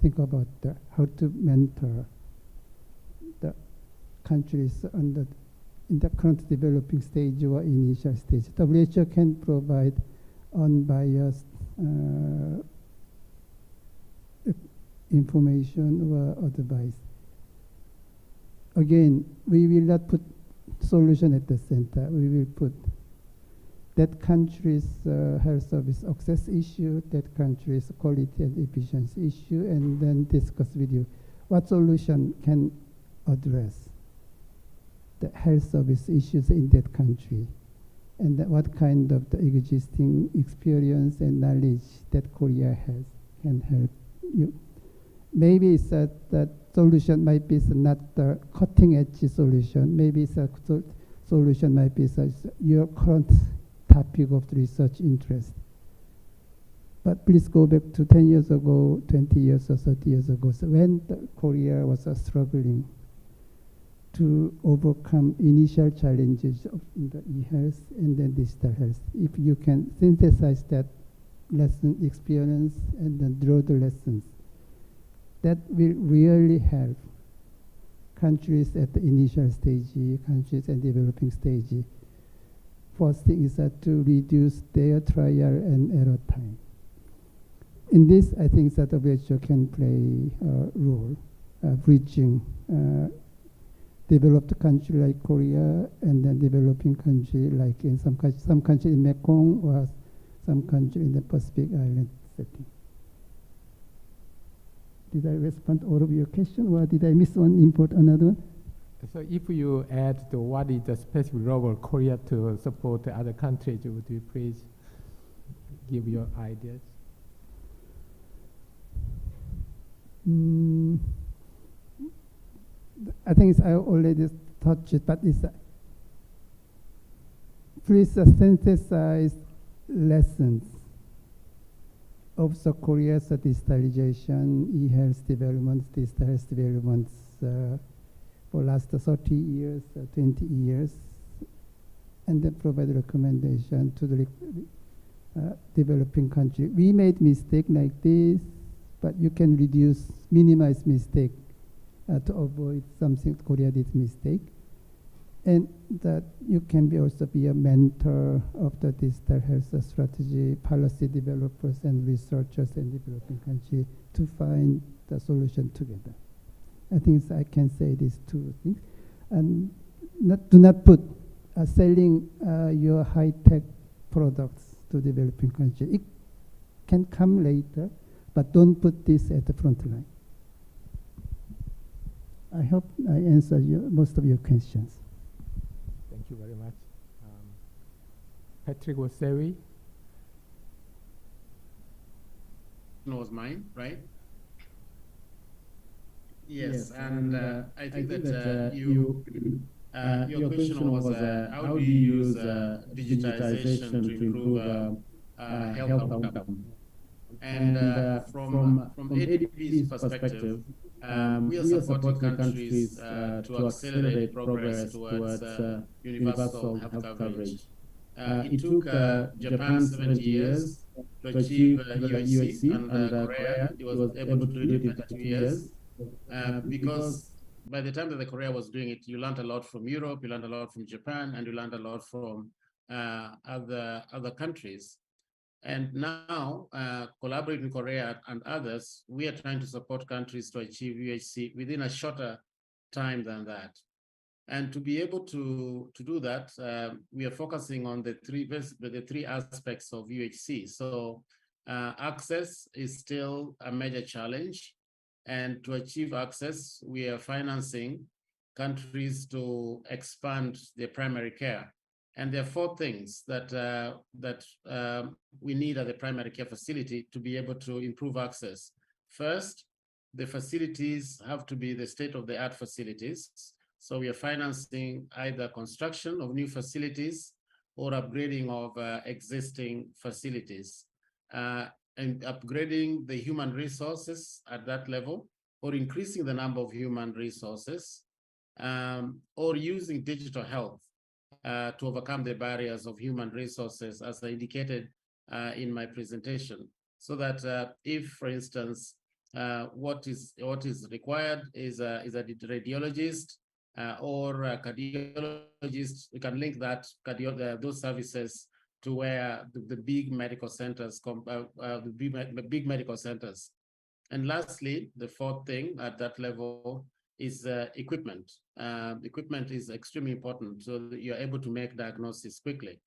think about how to mentor the countries in the current developing stage or initial stage. WHO can provide unbiased information or advice. Again, we will not put solution at the center. We will put that country's health service access issue, that country's quality and efficiency issue, and then discuss with you what solution can address the health service issues in that country, and what kind of the existing experience and knowledge that Korea has can help you. Maybe it's that solution might be not the cutting-edge solution. Maybe it's a solution might be your current topic of research interest. But please go back to 10 years ago, 20 years or 30 years ago, so when Korea was struggling to overcome initial challenges of the e-health and then digital health. If you can synthesize that lesson experience and then draw the lessons, that will really help countries at the initial stage, countries at developing stage. First thing is that to reduce their trial and error time. In this, I think that WHO can play a role, bridging developed country like Korea and then developing country like in some country in Mekong or some country in the Pacific Island setting. Did I respond to all of your questions, or did I miss one another one? So if you add to what is the specific role of Korea to support the other countries, would you please give your ideas? I think I already touched it, but it's please synthesize lessons of the Korea's digitalization, e-health developments, digital health developments for last 30 years, 20 years, and then provide recommendation to the developing country. We made mistake like this, but you can minimize mistake to avoid something Korea did mistake. And that you can also be a mentor of the digital health strategy, policy developers and researchers in developing country to find the solution together. I think I can say these two things. And do not put selling your high-tech products to developing country. It can come later, but don't put this at the front line. I hope I answered most of your questions. Thank you very much. Patrick Wasewi. Was mine, right? Yes, and I think that your question was how do you use digitization to improve health outcome. And from ADB's perspective, we are supporting countries to accelerate progress towards universal health coverage. It took Japan 70 years to achieve UHC, and Korea was able to do it in 2 years, because by the time that the Korea was doing it, you learned a lot from Europe, you learned a lot from Japan, and you learned a lot from other countries. And now, collaborating with Korea and others, we are trying to support countries to achieve UHC within a shorter time than that. And to be able to do that, we are focusing on the three aspects of UHC. So access is still a major challenge. And to achieve access, we are financing countries to expand their primary care. And there are 4 things that we need at the primary care facility to be able to improve access. First, the facilities have to be the state-of-the-art facilities. So we are financing either construction of new facilities or upgrading of existing facilities, and upgrading the human resources at that level, or increasing the number of human resources, or using digital health to overcome the barriers of human resources, as I indicated in my presentation, so that if, for instance, what is required is a radiologist or a cardiologist, we can link that those services to where the big medical centers, big medical centers. And lastly, the 4th thing at that level is equipment. Equipment is extremely important, so that you're able to make diagnosis quickly.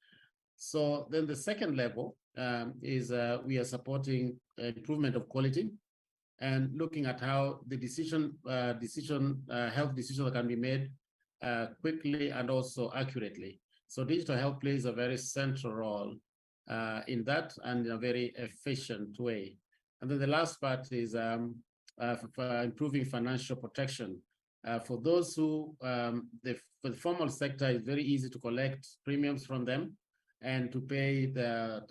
So then the second level is we are supporting improvement of quality and looking at how the health decisions can be made quickly and also accurately. So digital health plays a very central role in that, and in a very efficient way. And then the last part is for improving financial protection. For those who, for the formal sector, it's very easy to collect premiums from them and to pay to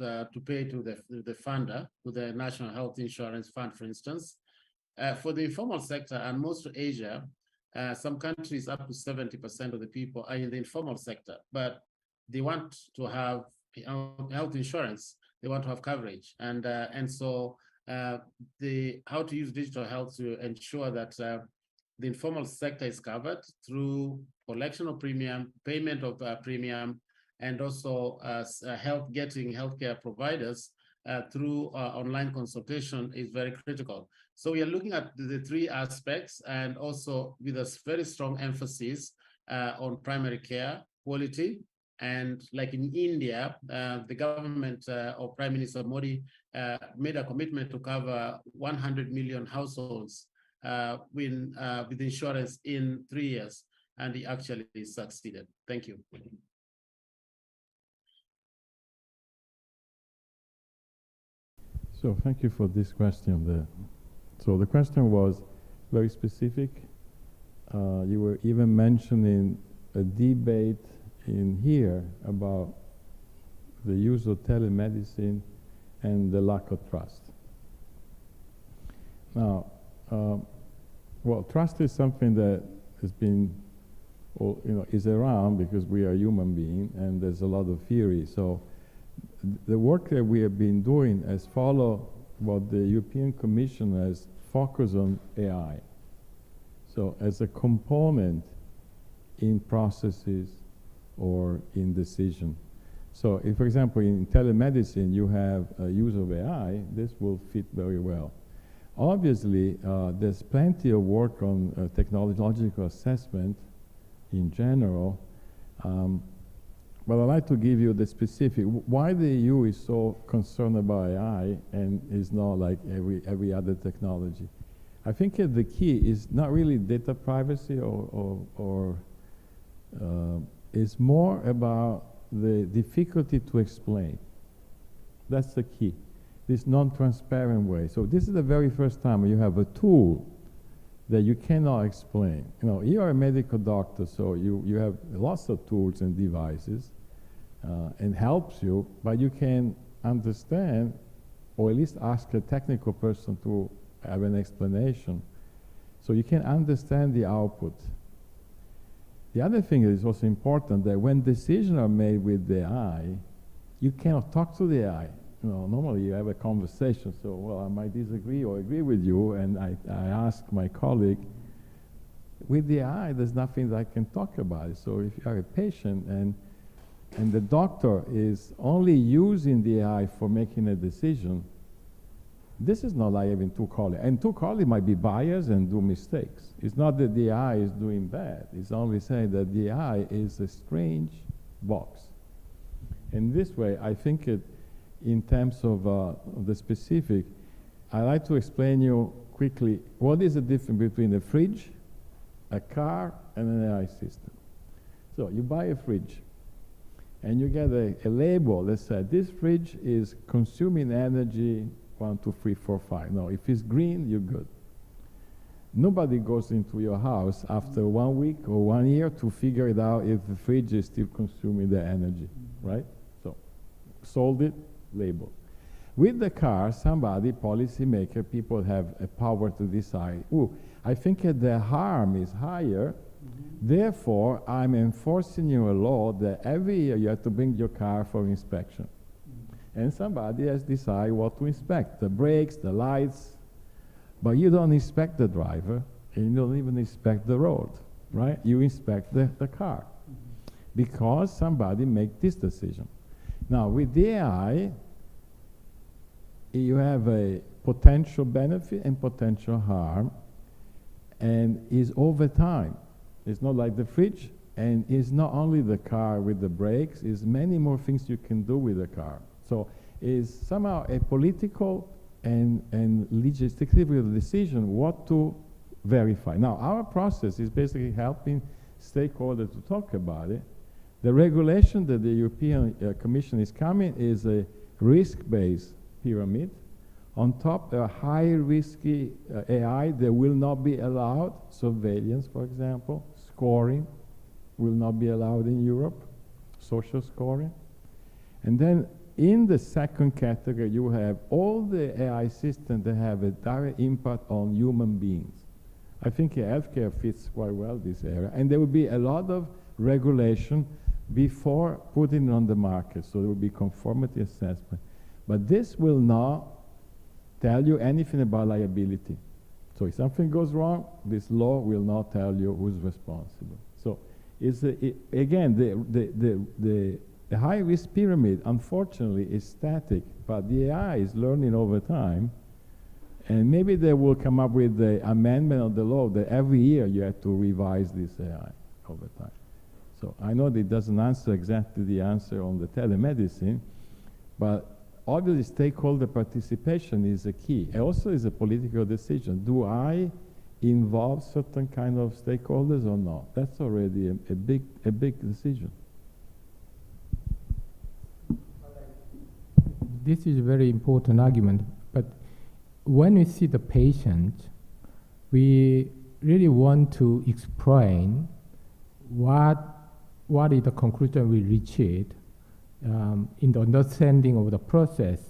the funder, to the National Health Insurance Fund, for instance. For the informal sector and most of Asia, some countries up to 70% of the people are in the informal sector, but they want to have health insurance. They want to have coverage, and so how to use digital health to ensure that the informal sector is covered through collection of premium, payment of premium, and also getting healthcare providers through online consultation is very critical. So we are looking at the 3 aspects, and also with a very strong emphasis on primary care quality. And like in India, the government of Prime Minister Modi made a commitment to cover 100 million households with insurance in 3 years, and he actually succeeded. Thank you. So thank you for this question. So the question was very specific. You were even mentioning a debate in here about the use of telemedicine and the lack of trust. Now, well, trust is something that has been, is around because we are human beings, and there's a lot of theory. So the work that we have been doing has followed what the European Commission has focused on AI. So as a component in processes or in decision. So if, for example, in telemedicine, you have a use of AI, this will fit very well. Obviously, there's plenty of work on technological assessment in general, but I'd like to give you the specific, why the EU is so concerned about AI and is not like every other technology. I think the key is not really data privacy or it's more about the difficulty to explain. That's the key, this non-transparent way. So this is the very first time you have a tool that you cannot explain. You are a medical doctor, so you have lots of tools and devices and helps you, but you can understand, or at least ask a technical person to have an explanation, so you can understand the output. The other thing is also important, that when decisions are made with the AI, you cannot talk to the AI. You know, normally you have a conversation, so, well, I might disagree or agree with you, and I ask my colleague. With the AI, there's nothing that I can talk about it. So if you are a patient and the doctor is only using the AI for making a decision, this is not like having two colleagues. And two colleagues might be biased and do mistakes. It's not that the AI is doing bad. It's only saying that the AI is a strange box. In this way, I think in terms of the specific, I like to explain you quickly what is the difference between a fridge, a car, and an AI system. So you buy a fridge, and you get a label that says this fridge is consuming energy 1, 2, 3, 4, 5. No, if it's green, you're good. Nobody goes into your house after 1 week or 1 year to figure it out if the fridge is still consuming the energy, right? So, sold it, label. With the car, somebody, policymaker, people have a power to decide, ooh, I think the harm is higher, therefore I'm enforcing you a law that every year you have to bring your car for inspection. And somebody has decided what to inspect, the brakes, the lights, but you don't inspect the driver, and you don't even inspect the road, right? You inspect the car, because somebody made this decision. Now, with the AI, you have a potential benefit and potential harm, and is over time. It's not like the fridge, and it's not only the car with the brakes, it's many more things you can do with the car. So it's somehow a political and legislative decision what to verify. Now, our process is basically helping stakeholders to talk about it. The regulation that the European Commission is coming is a risk-based pyramid. On top, a high-risky AI that will not be allowed, surveillance, for example, scoring will not be allowed in Europe, social scoring. And then in the second category, you have all the AI systems that have a direct impact on human beings. I think healthcare fits quite well this area. And there will be a lot of regulation before putting it on the market. So there will be conformity assessment. But this will not tell you anything about liability. So if something goes wrong, this law will not tell you who's responsible. So it's again, the high-risk pyramid, unfortunately, is static, but the AI is learning over time, and maybe they will come up with the amendment of the law that every year you have to revise this AI over time. So I know that it doesn't answer exactly the answer on the telemedicine, but obviously stakeholder participation is a key. It also is a political decision. Do I involve certain kind of stakeholders or not? That's already a big decision. This is a very important argument, but when we see the patient, we really want to explain what is the conclusion we reached in the understanding of the process.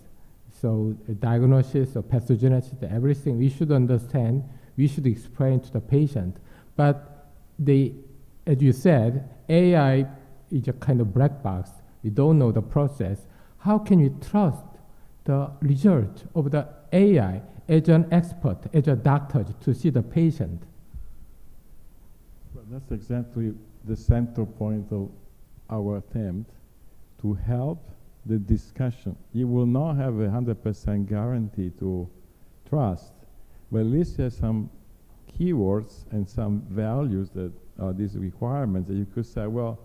So diagnosis or pathogenesis, everything we should understand, we should explain to the patient. But as you said, AI is a kind of black box. We don't know the process. How can we trust the result of the AI as an expert, as a doctor, to see the patient? Well, that's exactly the central point of our attempt to help the discussion. You will not have 100% guarantee to trust, but at least there's some keywords and some values that are these requirements that you could say, well,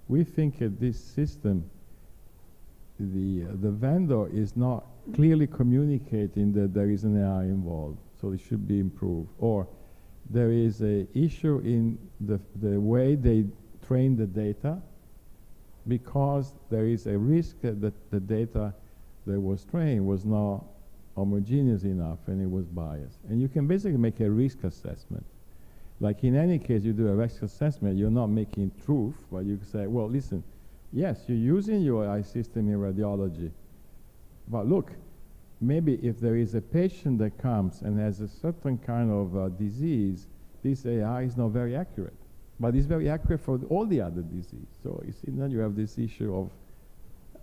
we think that this system, the vendor is not clearly communicating that there is an AI involved, so it should be improved. Or there is an issue in the way they train the data, because there is a risk that the data that was trained was not homogeneous enough and it was biased. And you can basically make a risk assessment. Like in any case, you do a risk assessment, you're not making truth, but you say, well, listen, yes, you're using your AI system in radiology, But look, maybe if there is a patient that comes and has a certain kind of disease, this AI is not very accurate. But it's very accurate for all the other disease. So you see, then you have this issue of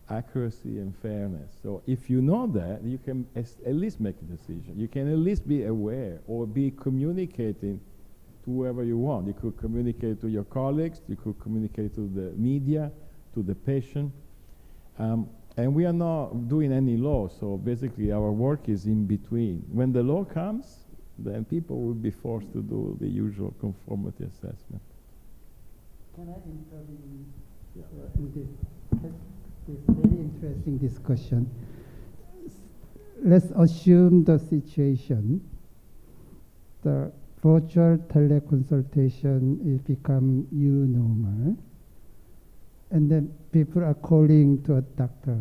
accuracy and fairness. So if you know that, you can at least make a decision. You can at least be aware or be communicating to whoever you want. You could communicate to your colleagues, you could communicate to the media, to the patient. And we are not doing any law, so basically our work is in between. When the law comes, then people will be forced to do the usual conformity assessment. Can I intervene in this very interesting discussion? Let's assume the situation, the virtual teleconsultation is become new normal, and then people are calling to a doctor,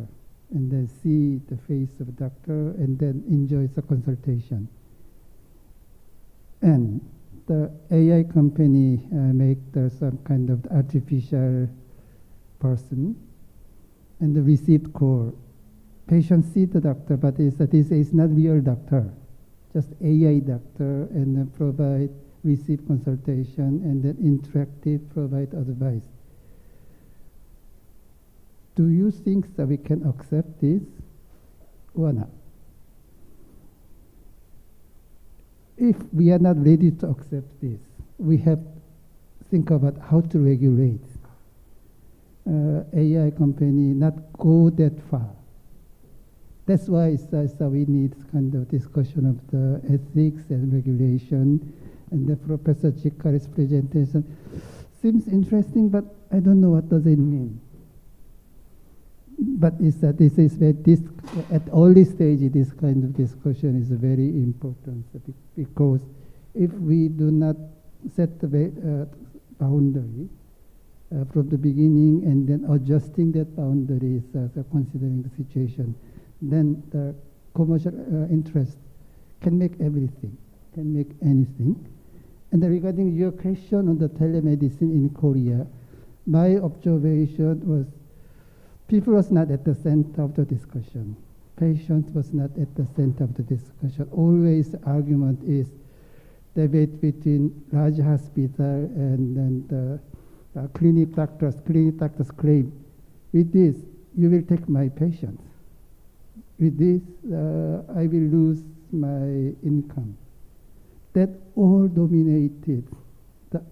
and then see the face of a doctor, and then enjoy the consultation. And the AI company make some kind of artificial person, and the received call. Patient see the doctor, but this is not real doctor, just AI doctor, and then provide receive consultation, and then interactive provide advice. Do you think that we can accept this or not? If we are not ready to accept this, we have to think about how to regulate AI company not go that far. That's why we need kind of discussion of the ethics and regulation, and the Professor Chikari's presentation seems interesting, but I don't know what does it mean. But it's that this is this at early stage, this kind of discussion is very important, because if we do not set the boundary from the beginning and then adjusting that boundaries considering the situation, then the commercial interest can make everything, can make anything. And regarding your question on the telemedicine in Korea, my observation was people was not at the center of the discussion. Patients was not at the center of the discussion. Always the argument is debate between large hospital and then the clinic doctors. Clinic doctors claim, with this, you will take my patients. With this, I will lose my income. That all dominated the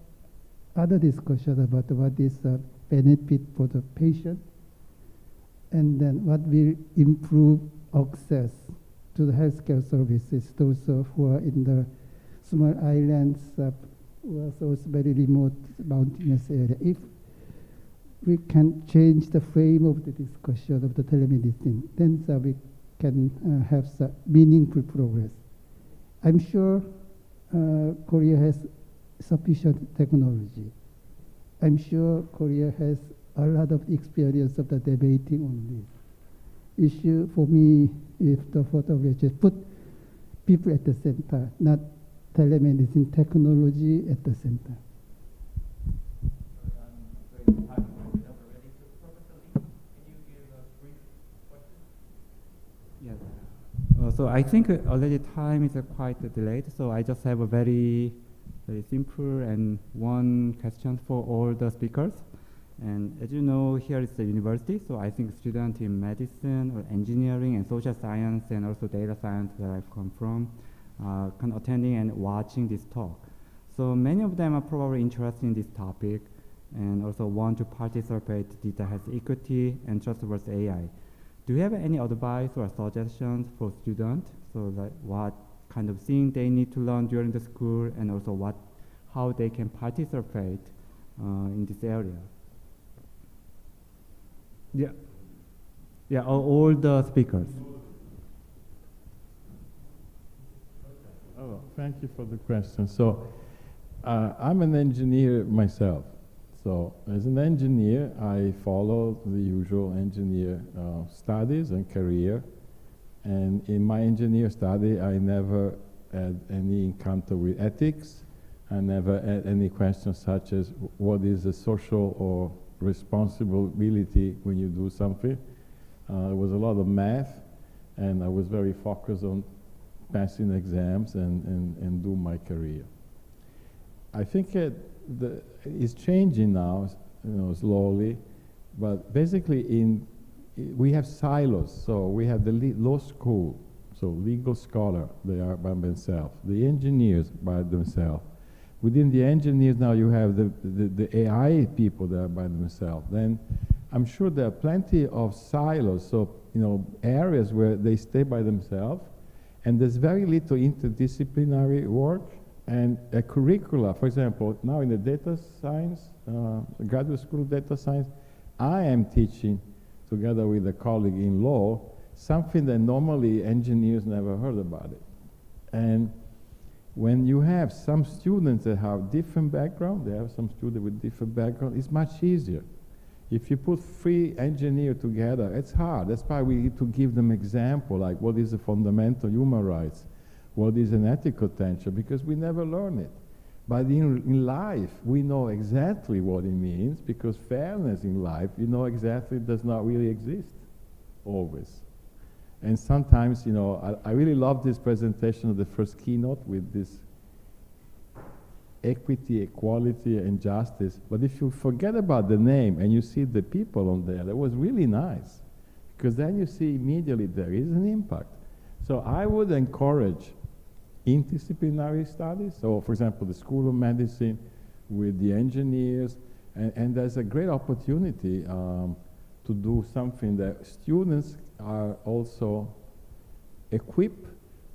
other discussion about what is the benefit for the patient, and then what will improve access to the healthcare services, those who are in the small islands, who are those very remote mountainous area. If we can change the frame of the discussion of the telemedicine, then we can have some meaningful progress. I'm sure Korea has sufficient technology. I'm sure Korea has a lot of experience of the debating on this issue. For me, if the photographer just put people at the center, not telemedicine technology at the center. Yeah. So I think already time is quite delayed. So I just have a very simple and one question for all the speakers. And as you know, here is the university, so I think students in medicine or engineering and social science and also data science where I've come from can attending and watching this talk. So many of them are probably interested in this topic and also want to participate in data health equity and trustworthy AI. Do you have any advice or suggestions for students? So like what kind of thing they need to learn during the school, and also how they can participate in this area? Yeah, all the speakers. Oh, thank you for the question. So, I'm an engineer myself. So, as an engineer, I follow the usual engineer studies and career. And in my engineer study, I never had any encounter with ethics. I never had any questions such as what is a social or responsibility when you do something. There was a lot of math, and I was very focused on passing exams and do my career. I think it's changing now, slowly, but basically we have silos. So we have the law school, so legal scholar, they are by themselves. The engineers by themselves. Within the engineers now you have the AI people that are by themselves. Then I'm sure there are plenty of silos, so areas where they stay by themselves, and there's very little interdisciplinary work and a curricula. For example, now in the data science, graduate school data science, I am teaching together with a colleague in law something that normally engineers never heard about it. And when you have some students that have different background, they have some students with different background, it's much easier. If you put 3 engineers together, it's hard. That's why we need to give them example, like what is the fundamental human rights, what is an ethical tension, because we never learn it. But in life, we know exactly what it means, because fairness in life, exactly does not really exist, always. And sometimes, I really love this presentation of the first keynote with this equity, equality, and justice. But if you forget about the name and you see the people on there, that was really nice, because then you see immediately there is an impact. So I would encourage interdisciplinary studies. So, for example, the School of Medicine with the engineers, and there's a great opportunity to do something that students are also equipped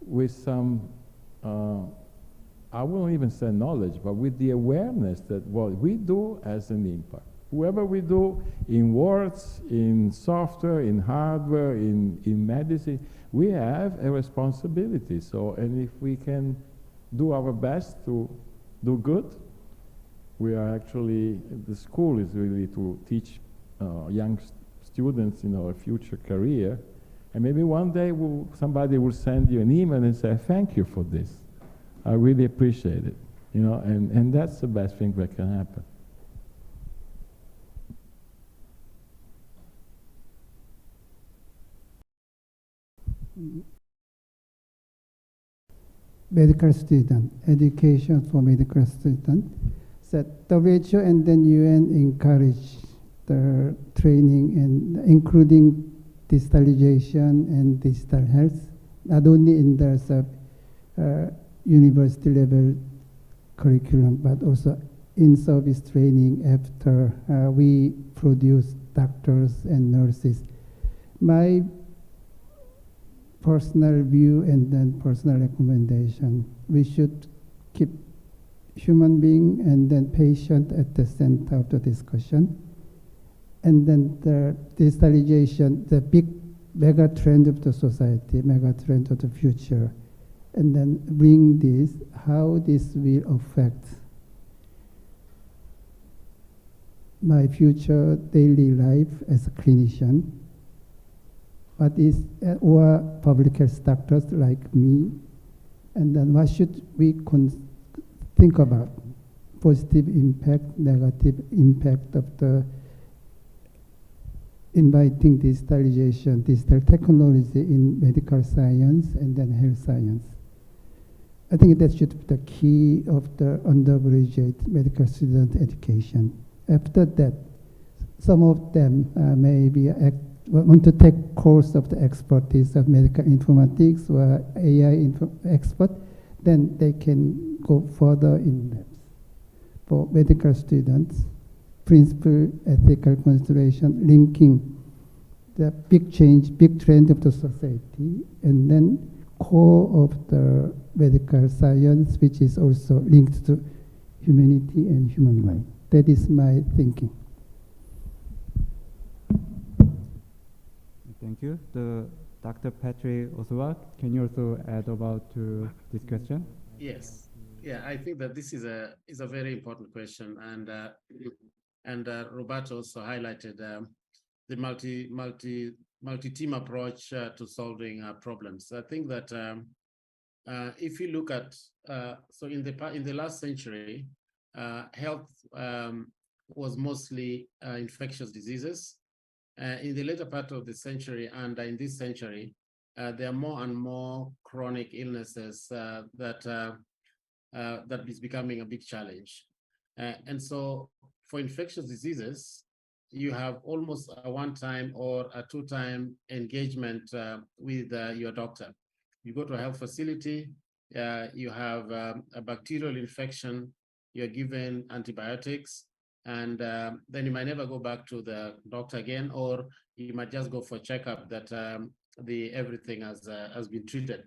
with some I won't even say knowledge, but with the awareness that what we do has an impact. Whoever we do in words, in software, in hardware, in medicine, we have a responsibility. So, and if we can do our best to do good, we are actually, the school is really to teach young students, a future career. And maybe one day somebody will send you an email and say, thank you for this. I really appreciate it, and that's the best thing that can happen. Medical student, education for medical student. So WHO and then UN encourage the training and including digitalization and digital health, not only in the university level curriculum, but also in-service training after we produce doctors and nurses. My personal view and then personal recommendation, we should keep human being and then patient at the center of the discussion. And then the digitalization, the big mega trend of the society, mega trend of the future, and then bring this, how this will affect my future daily life as a clinician, what is, or public health doctors like me, and then what should we think about, positive impact, negative impact of the inviting digitalization, digital technology in medical science and then health science. I think that should be the key of the undergraduate medical student education. After that, some of them maybe want to take course of the expertise of medical informatics or AI expert, then they can go further in depth. For medical students, principle, ethical consideration, linking the big change, big trend of the society, and then core of the medical science, which is also linked to humanity and human life. That is my thinking. Thank you. Dr. Patrick Oswald, can you also add about to this question? Yes. Yeah, I think that this is a very important question, and Roberto also highlighted the multi-team approach to solving problems. I think that if you look at so in the last century, health was mostly infectious diseases. In the later part of the century and in this century, there are more and more chronic illnesses that is becoming a big challenge. And so for infectious diseases, you have almost a one-time or a two-time engagement with your doctor. You go to a health facility, you have a bacterial infection, you're given antibiotics, and then you might never go back to the doctor again, or you might just go for a checkup that everything has been treated.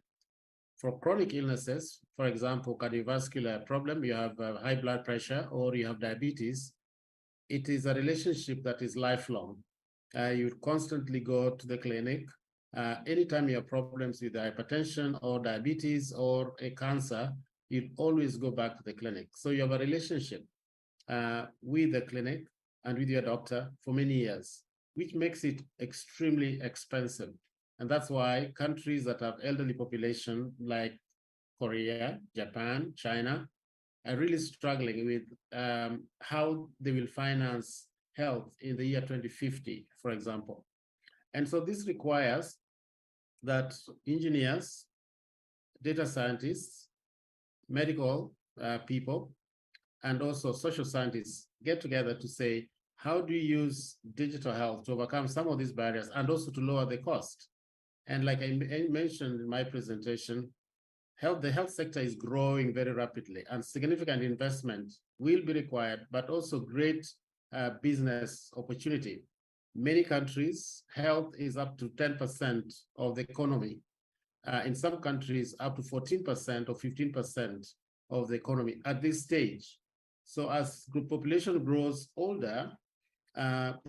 For chronic illnesses, for example, cardiovascular problem, you have high blood pressure or you have diabetes, it is a relationship that is lifelong. You constantly go to the clinic. Anytime you have problems with hypertension or diabetes or a cancer, you always go back to the clinic. So you have a relationship with the clinic and with your doctor for many years, which makes it extremely expensive. And that's why countries that have elderly population like Korea, Japan, China, are really struggling with how they will finance health in the year 2050, for example. And so this requires that engineers, data scientists, medical people, and also social scientists get together to say, how do you use digital health to overcome some of these barriers and also to lower the cost? And like I mentioned in my presentation, the health sector is growing very rapidly and significant investment will be required, but also great business opportunity. Many countries, health is up to 10% of the economy. In some countries, up to 14% or 15% of the economy at this stage. So as group population grows older,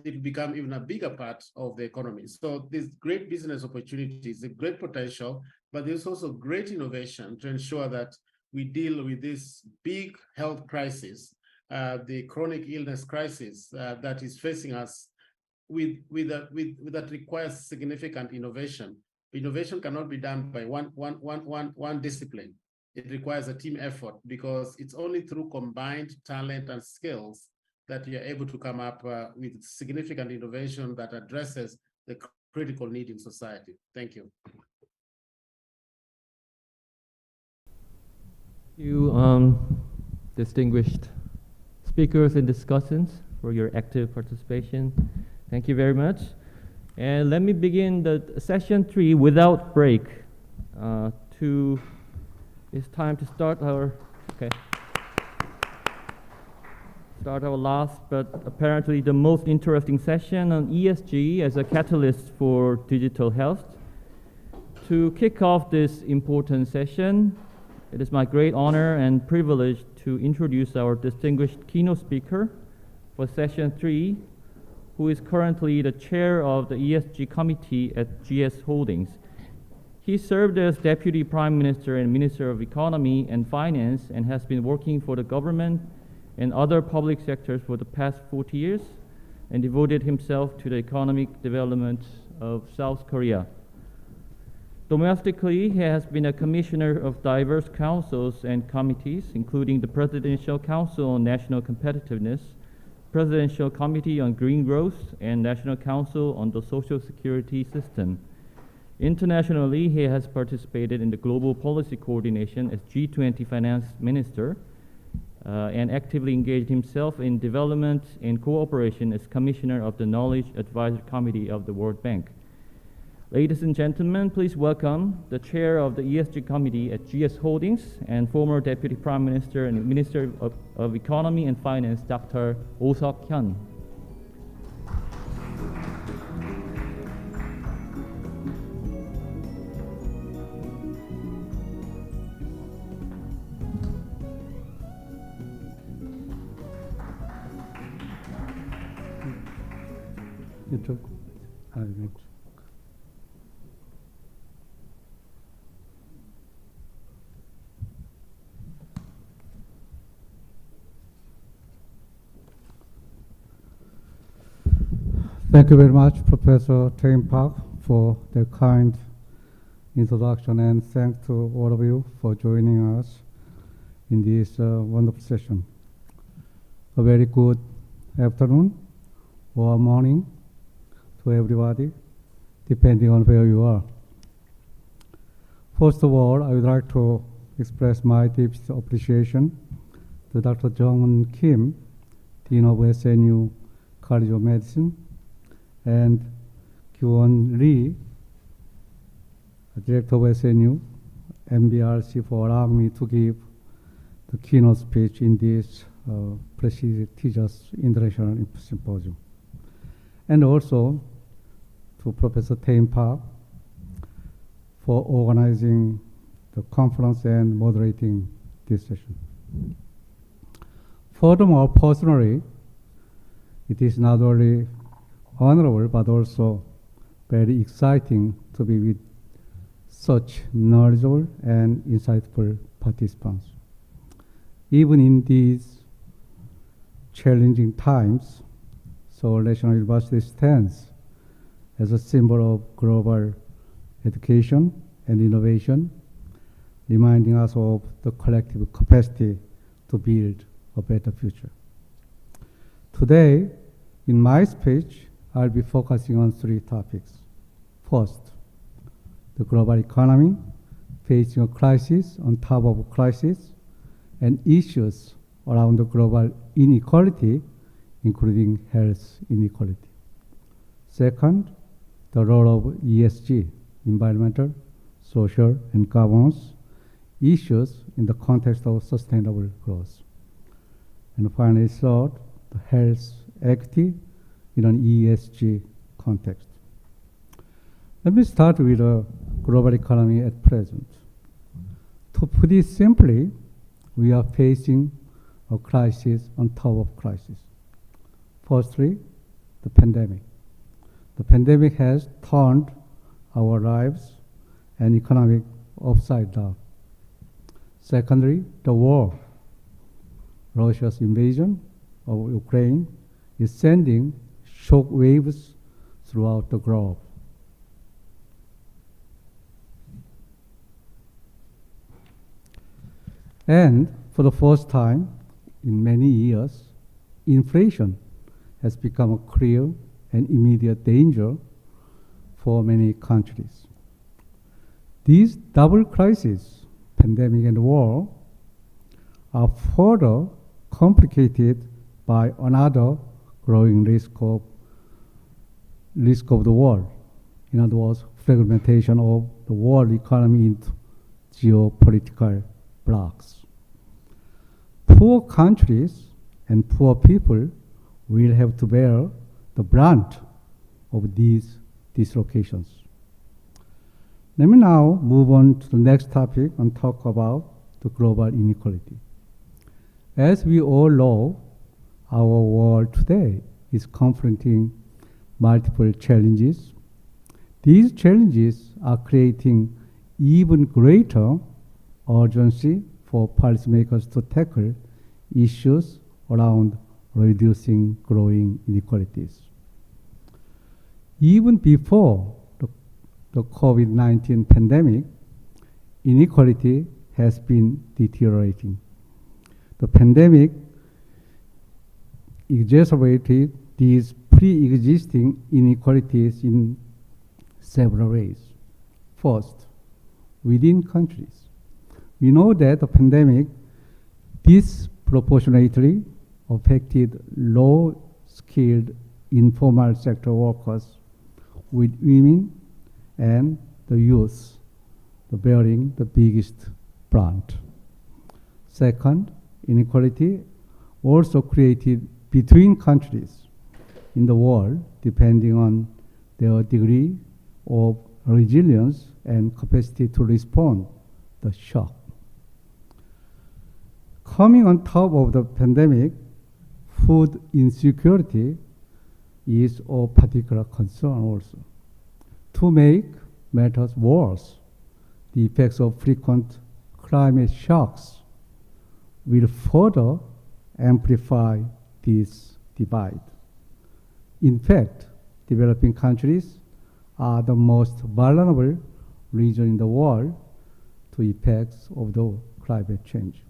it will become even a bigger part of the economy. So there's great business opportunities, a great potential, but there's also great innovation to ensure that we deal with this big health crisis, the chronic illness crisis that is facing us that requires significant innovation. Innovation cannot be done by one discipline. It requires a team effort because it's only through combined talent and skills that you're able to come up with significant innovation that addresses the critical need in society. Thank you. You distinguished speakers and discussants for your active participation. Thank you very much. And let me begin the session 3 without break. It's time to start our last but apparently the most interesting session on ESG as a catalyst for digital health. To kick off this important session, it is my great honor and privilege to introduce our distinguished keynote speaker for session 3, who is currently the chair of the ESG committee at GS Holdings. He served as Deputy Prime Minister and Minister of Economy and Finance and has been working for the government and other public sectors for the past 40 years and devoted himself to the economic development of South Korea. Domestically, he has been a commissioner of diverse councils and committees, including the Presidential Council on National Competitiveness, Presidential Committee on Green Growth, and National Council on the Social Security System. Internationally, he has participated in the global policy coordination as G20 finance minister and actively engaged himself in development and cooperation as commissioner of the Knowledge Advisory Committee of the World Bank. Ladies and gentlemen, please welcome the chair of the ESG committee at GS Holdings and former Deputy Prime Minister and Minister of Economy and Finance, Dr. Oh Seok-hyun. Thank you very much, Professor Tae Park, for the kind introduction, and thanks to all of you for joining us in this wonderful session. A very good afternoon or morning to everybody, depending on where you are. First of all, I would like to express my deepest appreciation to Dr. Jung Kim, Dean of SNU College of Medicine, and Kyuwon Lee, Director of SNU, MBRC, for allowing me to give the keynote speech in this prestigious international symposium. And also to Professor Tae Park for organizing the conference and moderating this session. Furthermore, personally, it is not only honorable but also very exciting to be with such knowledgeable and insightful participants. Even in these challenging times, Seoul National University stands as a symbol of global education and innovation, reminding us of the collective capacity to build a better future. Today, in my speech, I'll be focusing on three topics. First, the global economy facing a crisis on top of a crisis, and issues around the global inequality, including health inequality. Second, the role of ESG, environmental, social, and governance issues in the context of sustainable growth. And finally, third, the health equity in an ESG context. Let me start with the global economy at present. To put it simply, we are facing a crisis on top of crisis. Firstly, the pandemic. The pandemic has turned our lives and economic upside down. Secondly, the war. Russia's invasion of Ukraine is sending shock waves throughout the globe. And for the first time in many years, inflation has become a clear and immediate danger for many countries. These double crises, pandemic and war, are further complicated by another growing risk of the world. In other words, fragmentation of the world economy into geopolitical blocs. Poor countries and poor people will have to bear the brunt of these dislocations. Let me now move on to the next topic and talk about the global inequality. As we all know, our world today is confronting multiple challenges. These challenges are creating even greater urgency for policymakers to tackle issues around reducing growing inequalities. Even before the COVID-19 pandemic, inequality has been deteriorating. The pandemic exacerbated these pre-existing inequalities in several ways. First, within countries. We know that the pandemic disproportionately affected low-skilled informal sector workers, with women and the youth bearing the biggest brunt. Second, inequality also created between countries in the world depending on their degree of resilience and capacity to respond to the shock. Coming on top of the pandemic, food insecurity is of particular concern also. To make matters worse, the effects of frequent climate shocks will further amplify this divide. In fact, developing countries are the most vulnerable region in the world to effects of the climate change.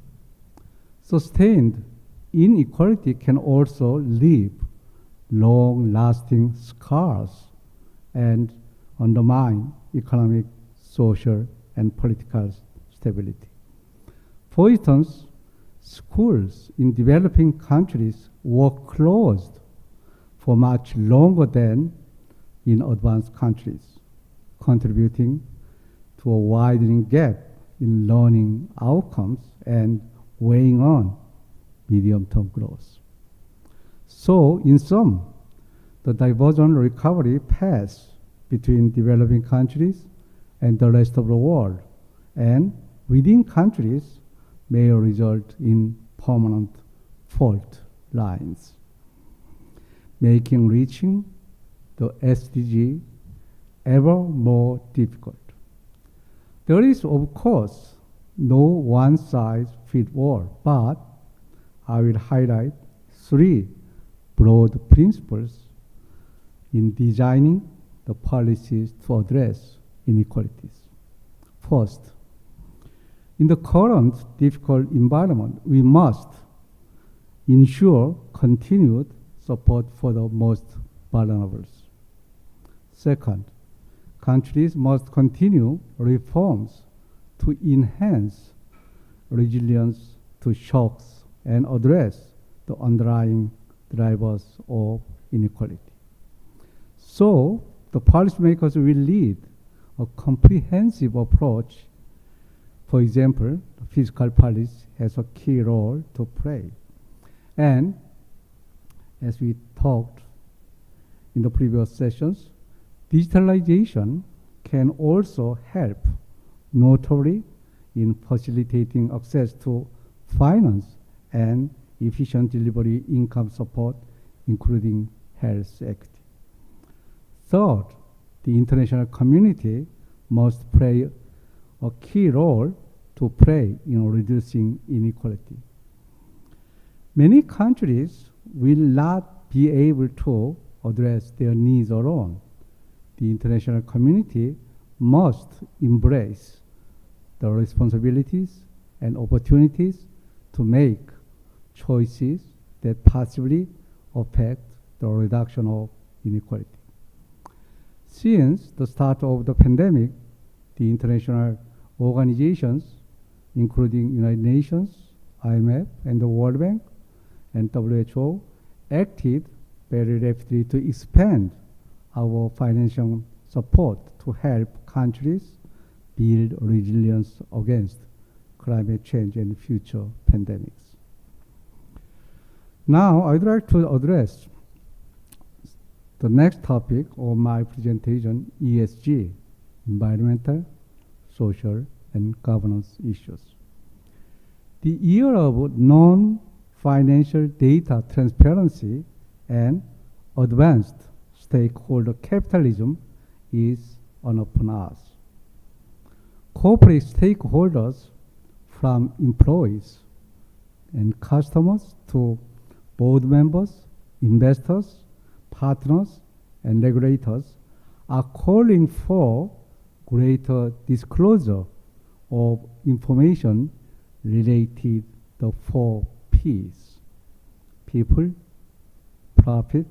Sustained inequality can also leave long-lasting scars and undermine economic, social, and political stability. For instance, schools in developing countries were closed for much longer than in advanced countries, contributing to a widening gap in learning outcomes and weighing on medium-term growth. So, in sum, the divergent recovery path between developing countries and the rest of the world and within countries may result in permanent fault lines, making reaching the SDG ever more difficult. There is, of course, no one-size-fits-all, but I will highlight 3 broad principles in designing the policies to address inequalities. First, in the current difficult environment, we must ensure continued support for the most vulnerable. Second, countries must continue reforms to enhance resilience to shocks and address the underlying drivers of inequality. So, the policymakers will lead a comprehensive approach. For example, fiscal policy has a key role to play. And as we talked in the previous sessions, digitalization can also help, notably in facilitating access to finance and efficient delivery income support, including health equity. Third, the international community must play a key role to play in reducing inequality. Many countries will not be able to address their needs alone. The international community must embrace the responsibilities and opportunities to make choices that positively affect the reduction of inequality. Since the start of the pandemic, the international organizations, including United Nations, IMF, and the World Bank, and WHO, acted very rapidly to expand our financial support to help countries build resilience against climate change and future pandemics. Now, I'd like to address the next topic of my presentation, ESG, environmental, social, and governance issues. The era of non-financial data transparency and advanced stakeholder capitalism is upon us. Corporate stakeholders, from employees and customers to board members, investors, partners, and regulators, are calling for greater disclosure of information related to the 4 Ps: people, profit,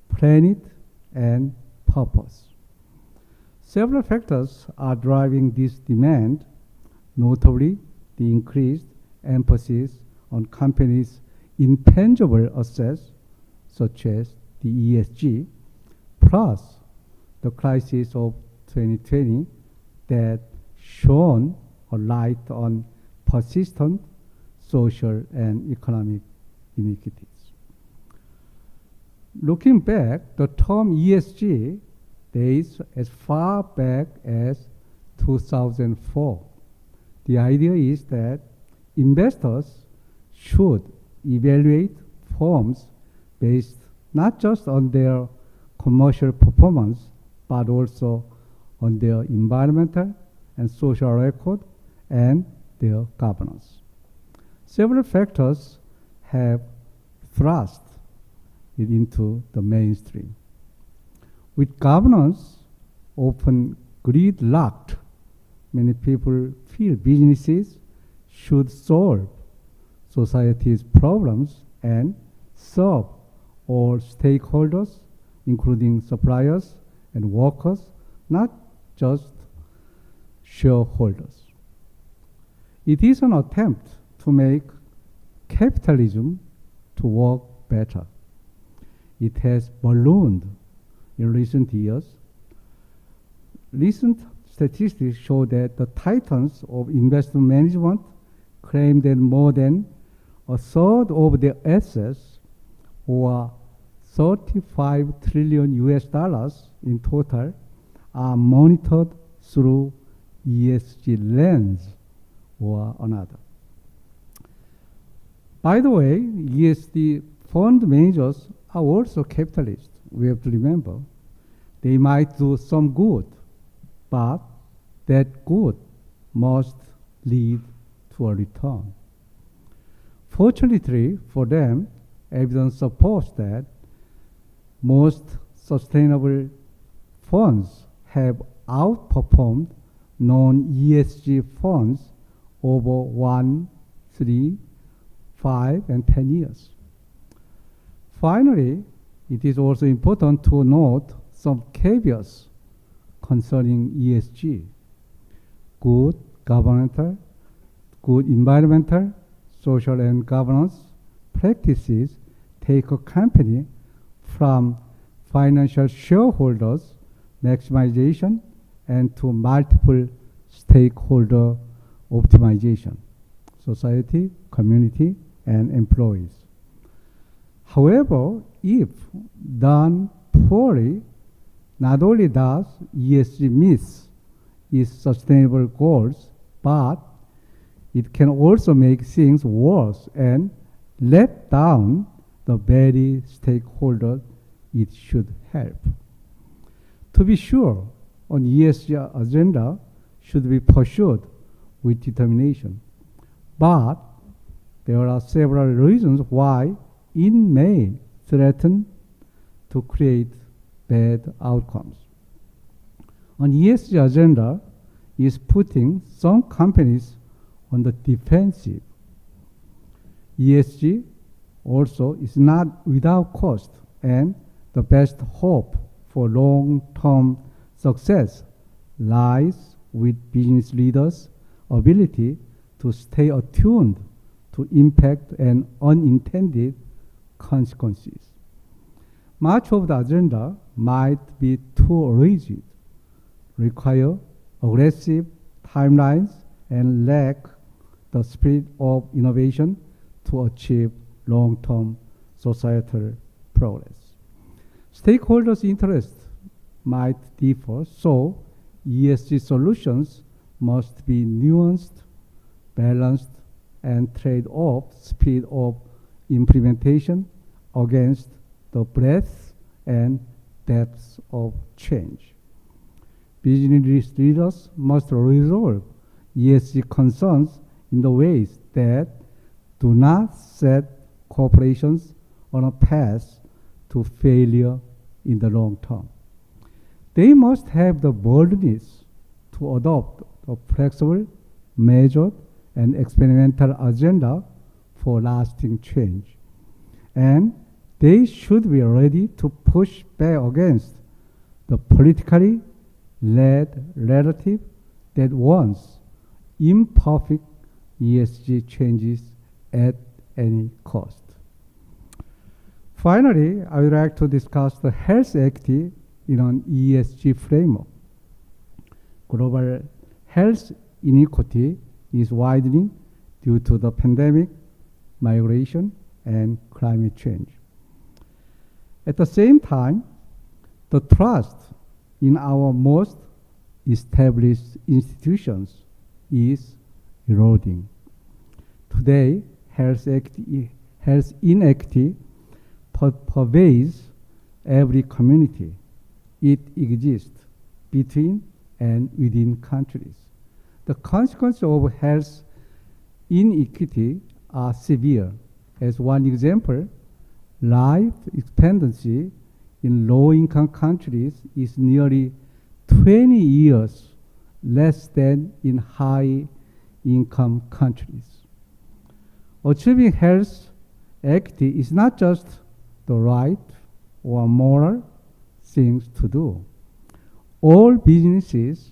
planet, and purpose. Several factors are driving this demand, notably the increased emphasis on companies' intangible assets, such as the ESG, plus the crisis of 2020 that shone a light on persistent social and economic inequities. Looking back, the term ESG dates as far back as 2004. The idea is that investors should evaluate firms based not just on their commercial performance, but also on their environmental and social record and their governance. Several factors have thrust it into the mainstream. With governance often gridlocked, many people feel businesses should solve society's problems and serve all stakeholders, including suppliers and workers, not just shareholders. It is an attempt to make capitalism to work better. It has ballooned in recent years. Recent statistics show that the titans of investment management claim that more than a third of their assets, or 35 trillion US dollars in total, are monitored through ESG lens or another. By the way, ESG fund managers are also capitalists. We have to remember. They might do some good, but that good must lead to a return. Fortunately for them, evidence supports that most sustainable funds have outperformed non-ESG funds over 1, 3, 5, and 10 years. Finally, it is also important to note some caveats concerning ESG. Good governmental, good environmental, social and governance practices take a company from financial shareholders maximization and to multiple stakeholder optimization, society, community, and employees. However, if done poorly, not only does ESG miss its sustainable goals, but it can also make things worse and let down the very stakeholders it should help. To be sure, an ESG agenda should be pursued with determination, but there are several reasons why it may threaten to create bad outcomes. An ESG agenda is putting some companies on the defensive. ESG also is not without cost, and the best hope for long-term success lies with business leaders' ability to stay attuned to impact and unintended consequences. Much of the agenda might be too rigid, require aggressive timelines, and lack the spirit of innovation to achieve long-term societal progress. Stakeholders' interests might differ, so ESG solutions must be nuanced, balanced, and trade off speed of implementation against the breadth and depth of change. Business leaders must resolve ESG concerns in the ways that do not set corporations on a path to failure in the long term. They must have the boldness to adopt a flexible, measured, and experimental agenda for lasting change. And they should be ready to push back against the politically led narrative that wants imperfect ESG changes at any cost. Finally, I would like to discuss the health equity in an ESG framework. Global health inequity is widening due to the pandemic, migration, and climate change. At the same time, the trust in our most established institutions is eroding. Today, health inequity pervades every community. It exists between and within countries. The consequences of health inequity are severe. As one example, life expectancy in low-income countries is nearly 20 years less than in high-income countries. Achieving health equity is not just the right or moral things to do. All businesses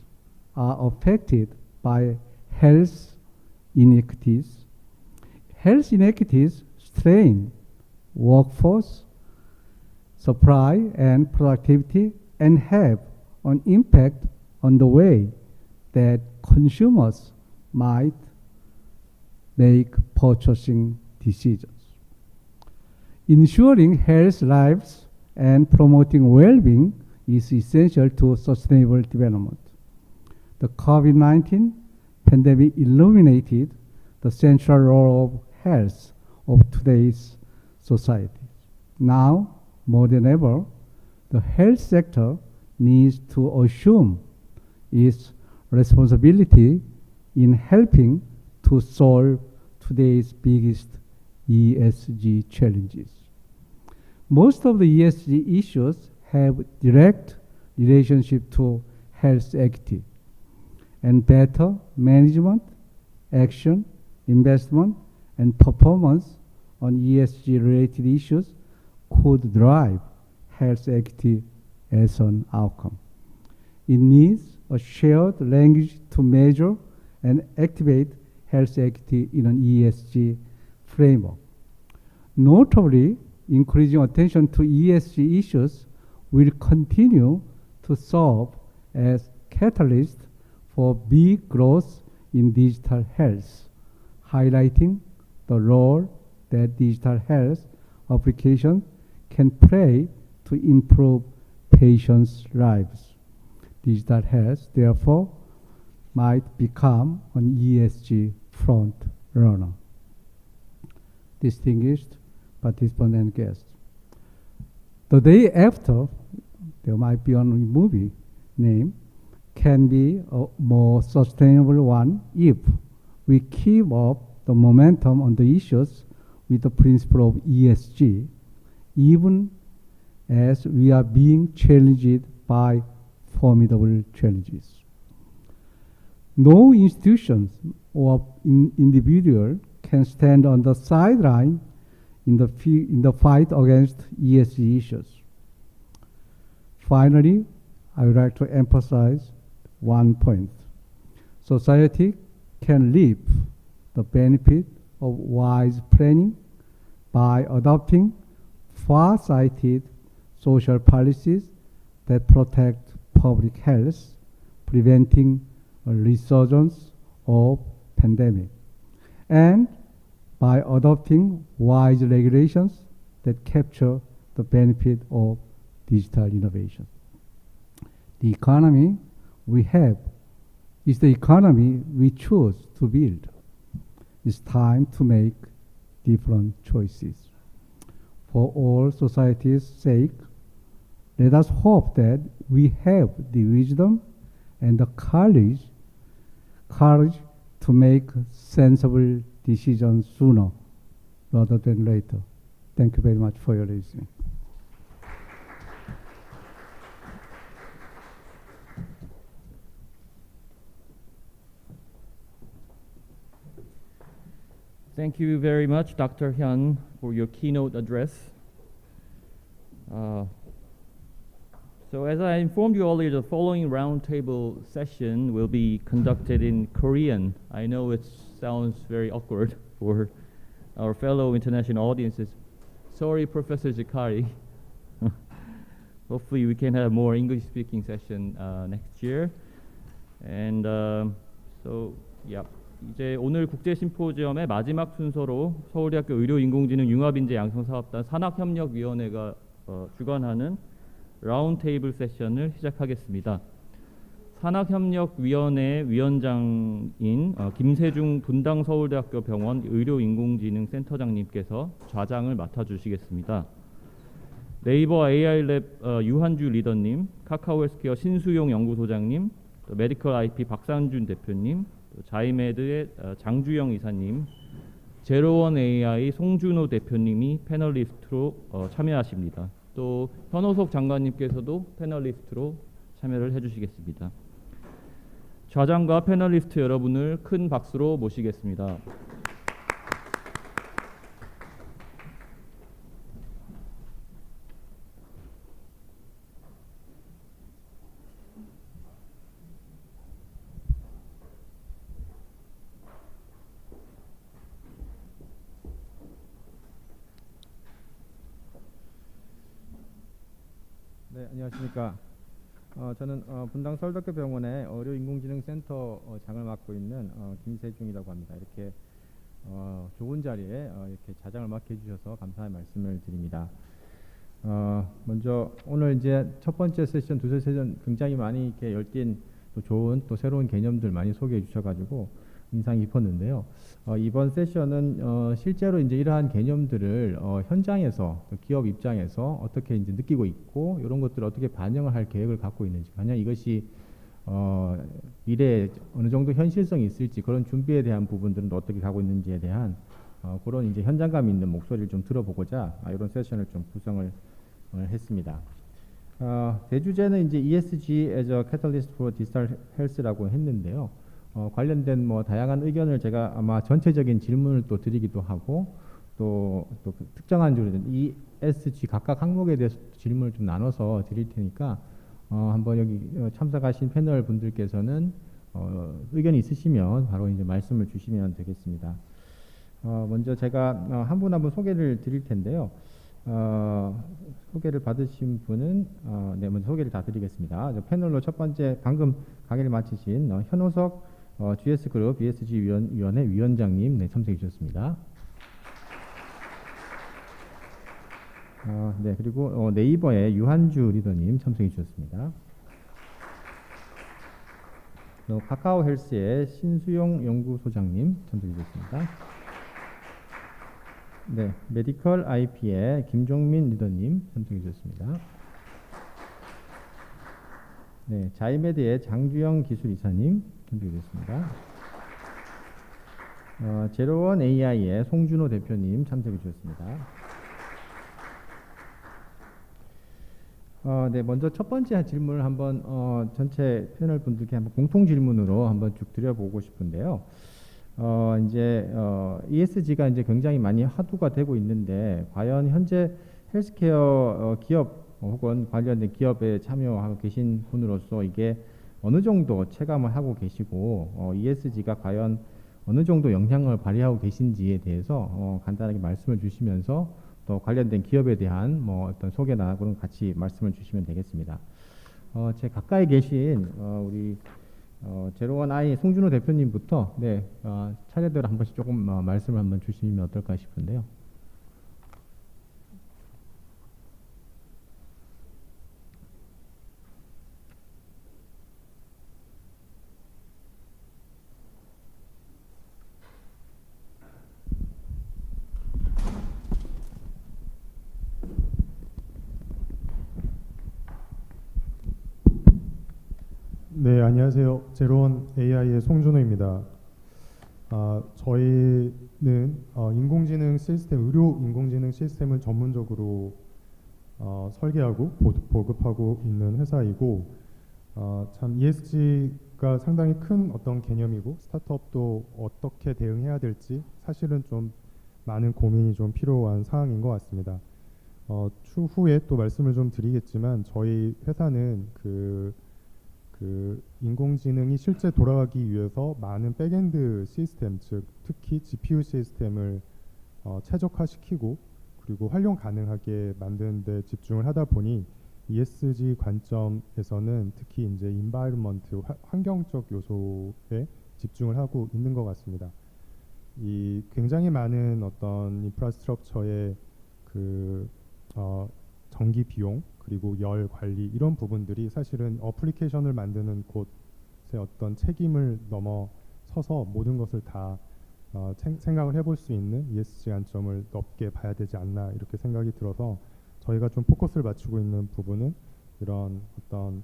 are affected by health inequities. Health inequities strain workforce, supply, and productivity, and have an impact on the way that consumers might make purchasing decisions. Ensuring health lives and promoting well-being is essential to sustainable development. The COVID-19 pandemic illuminated the central role of health of today's society. Now, more than ever, the health sector needs to assume its responsibility in helping to solve today's biggest ESG challenges. Most of the ESG issues have direct relationship to health equity, and better management, action, investment, and performance on ESG-related issues could drive health equity as an outcome. It needs a shared language to measure and activate health equity in an ESG framework. Notably, increasing attention to ESG issues will continue to serve as catalyst for big growth in digital health, highlighting the role that digital health applications can play to improve patients' lives. Digital health, therefore, might become an ESG front runner. Distinguished participants and guests, the day after, there might be a movie name, can be a more sustainable one if we keep up the momentum on the issues with the principle of ESG, even as we are being challenged by formidable challenges. No institutions or individual can stand on the sideline in the fight against ESG issues. Finally, I would like to emphasize one point. Society can reap the benefit of wise planning by adopting far-sighted social policies that protect public health, preventing a resurgence of pandemic, and by adopting wise regulations that capture the benefit of digital innovation. The economy we have is the economy we choose to build. It's time to make different choices. For all society's sake, let us hope that we have the wisdom and the courage to make sensible decisions sooner rather than later. Thank you very much for your listening. Thank you very much, Dr. Hyun, for your keynote address. So as I informed you earlier, the following roundtable session will be conducted in Korean. I know it sounds very awkward for our fellow international audiences. Sorry, Professor Zakari. Hopefully we can have more English-speaking session next year. And so, yeah. 이제 오늘 국제심포지엄의 마지막 순서로 서울대학교 의료인공지능 융합인재 양성사업단 산학협력위원회가 주관하는 라운드테이블 세션을 시작하겠습니다. 산학협력위원회 위원장인 김세중 분당 서울대학교 병원 의료인공지능센터장님께서 좌장을 맡아주시겠습니다. 네이버 AI랩 유한주 리더님, 카카오 헬스케어 신수용 연구소장님, 메디컬 IP 박상준 대표님, 자이메드의 장주영 이사님, 제로원 AI 송준호 대표님이 패널리스트로 참여하십니다. 또 현호석 장관님께서도 패널리스트로 참여를 해주시겠습니다. 좌장과 패널리스트 여러분을 큰 박수로 모시겠습니다. 네, 안녕하십니까. 저는 분당 서울대학교 병원의 의료인공지능센터 장을 맡고 있는 김세중이라고 합니다. 이렇게 좋은 자리에 이렇게 자장을 맡게 해주셔서 감사의 말씀을 드립니다. 먼저 오늘 이제 첫 번째 세션, 두번째 세션 굉장히 많이 이렇게 열띤 또 좋은 또 새로운 개념들 많이 소개해 주셔가지고 인상이 깊었는데요. 이번 세션은 실제로 이제 이러한 개념들을 현장에서 또 기업 입장에서 어떻게 이제 느끼고 있고 이런 것들을 어떻게 반영을 할 계획을 갖고 있는지, 만약 이것이 미래에 어느 정도 현실성이 있을지 그런 준비에 대한 부분들은 어떻게 가고 있는지에 대한 그런 이제 현장감 있는 목소리를 좀 들어보고자 이런 세션을 좀 구성을 했습니다. 대주제는 이제 ESG as a catalyst for digital health라고 했는데요. 관련된 뭐 다양한 의견을 제가 아마 전체적인 질문을 또 드리기도 하고 또 특정한 주제는 ESG 각각 항목에 대해서 질문을 좀 나눠서 드릴 테니까 한번 여기 참석하신 패널 분들께서는 의견이 있으시면 바로 이제 말씀을 주시면 되겠습니다. 먼저 제가 한 분 한 분 소개를 드릴 텐데요. 소개를 받으신 분은 네, 먼저 소개를 다 드리겠습니다. 패널로 첫 번째 방금 강의를 마치신 현호석 GS그룹 ESG위원회 위원장님 네, 참석해 주셨습니다. 네, 그리고 네이버의 유한주 리더님 참석해 주셨습니다. 카카오 헬스의 신수용 연구소장님 참석해 주셨습니다. 네, 메디컬 IP의 김종민 리더님 참석해 주셨습니다. 네, 자이메드의 장주영 기술이사님 참석해 주셨습니다. 제로원 AI의 송준호 대표님 참석해 주셨습니다. 네, 먼저 첫 번째 질문을 한번 전체 패널 분들께 한번 공통 질문으로 한번 쭉 드려보고 싶은데요. 이제 ESG가 이제 굉장히 많이 화두가 되고 있는데 과연 현재 헬스케어 기업 혹은 관련된 기업에 참여하고 계신 분으로서 이게 어느 정도 체감을 하고 계시고 ESG가 과연 어느 정도 영향을 발휘하고 계신지에 대해서 간단하게 말씀을 주시면서 또 관련된 기업에 대한 뭐 어떤 소개나 그런 같이 말씀을 주시면 되겠습니다. 제 가까이 계신 우리 제로원 아이 송준호 대표님부터 네, 차례대로 한 번씩 조금 말씀을 한번 주시면 어떨까 싶은데요. 네, 안녕하세요. 제로원 AI의 송준호입니다. 저희는 인공지능 시스템, 의료 인공지능 시스템을 전문적으로 설계하고 보급하고 있는 회사이고, 참 ESG가 상당히 큰 어떤 개념이고 스타트업도 어떻게 대응해야 될지 사실은 좀 많은 고민이 좀 필요한 사항인 것 같습니다. 추후에 또 말씀을 좀 드리겠지만 저희 회사는 그 인공지능이 실제 돌아가기 위해서 많은 백엔드 시스템, 즉 특히 GPU 시스템을 최적화시키고 그리고 활용 가능하게 만드는 데 집중을 하다 보니 ESG 관점에서는 특히 이제 인바이러먼트, 환경적 요소에 집중을 하고 있는 것 같습니다. 이 굉장히 많은 어떤 인프라스트럭처의 전기 비용 그리고 열 관리 이런 부분들이 사실은 어플리케이션을 만드는 곳의 어떤 책임을 넘어서서 모든 것을 다 생각을 해볼 수 있는 ESG 관점을 넓게 봐야 되지 않나 이렇게 생각이 들어서 저희가 좀 포커스를 맞추고 있는 부분은 이런 어떤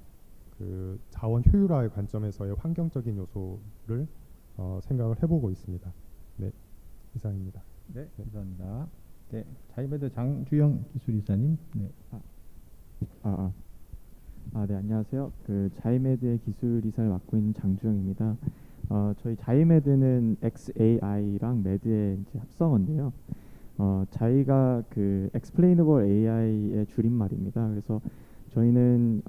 그 자원 효율화의 관점에서의 환경적인 요소를 생각을 해보고 있습니다. 네, 이상입니다. 네, 감사합니다. 네, 자이메드 장주영 기술이사님. 네. 네, 안녕하세요. 자이메드의 기술이사를 맡고 있는 장주영입니다. 저희 자이메드는 XAI랑 메드의 이제 합성어인데요. 자이가 Explainable AI의 줄임말입니다. 그래서 저희는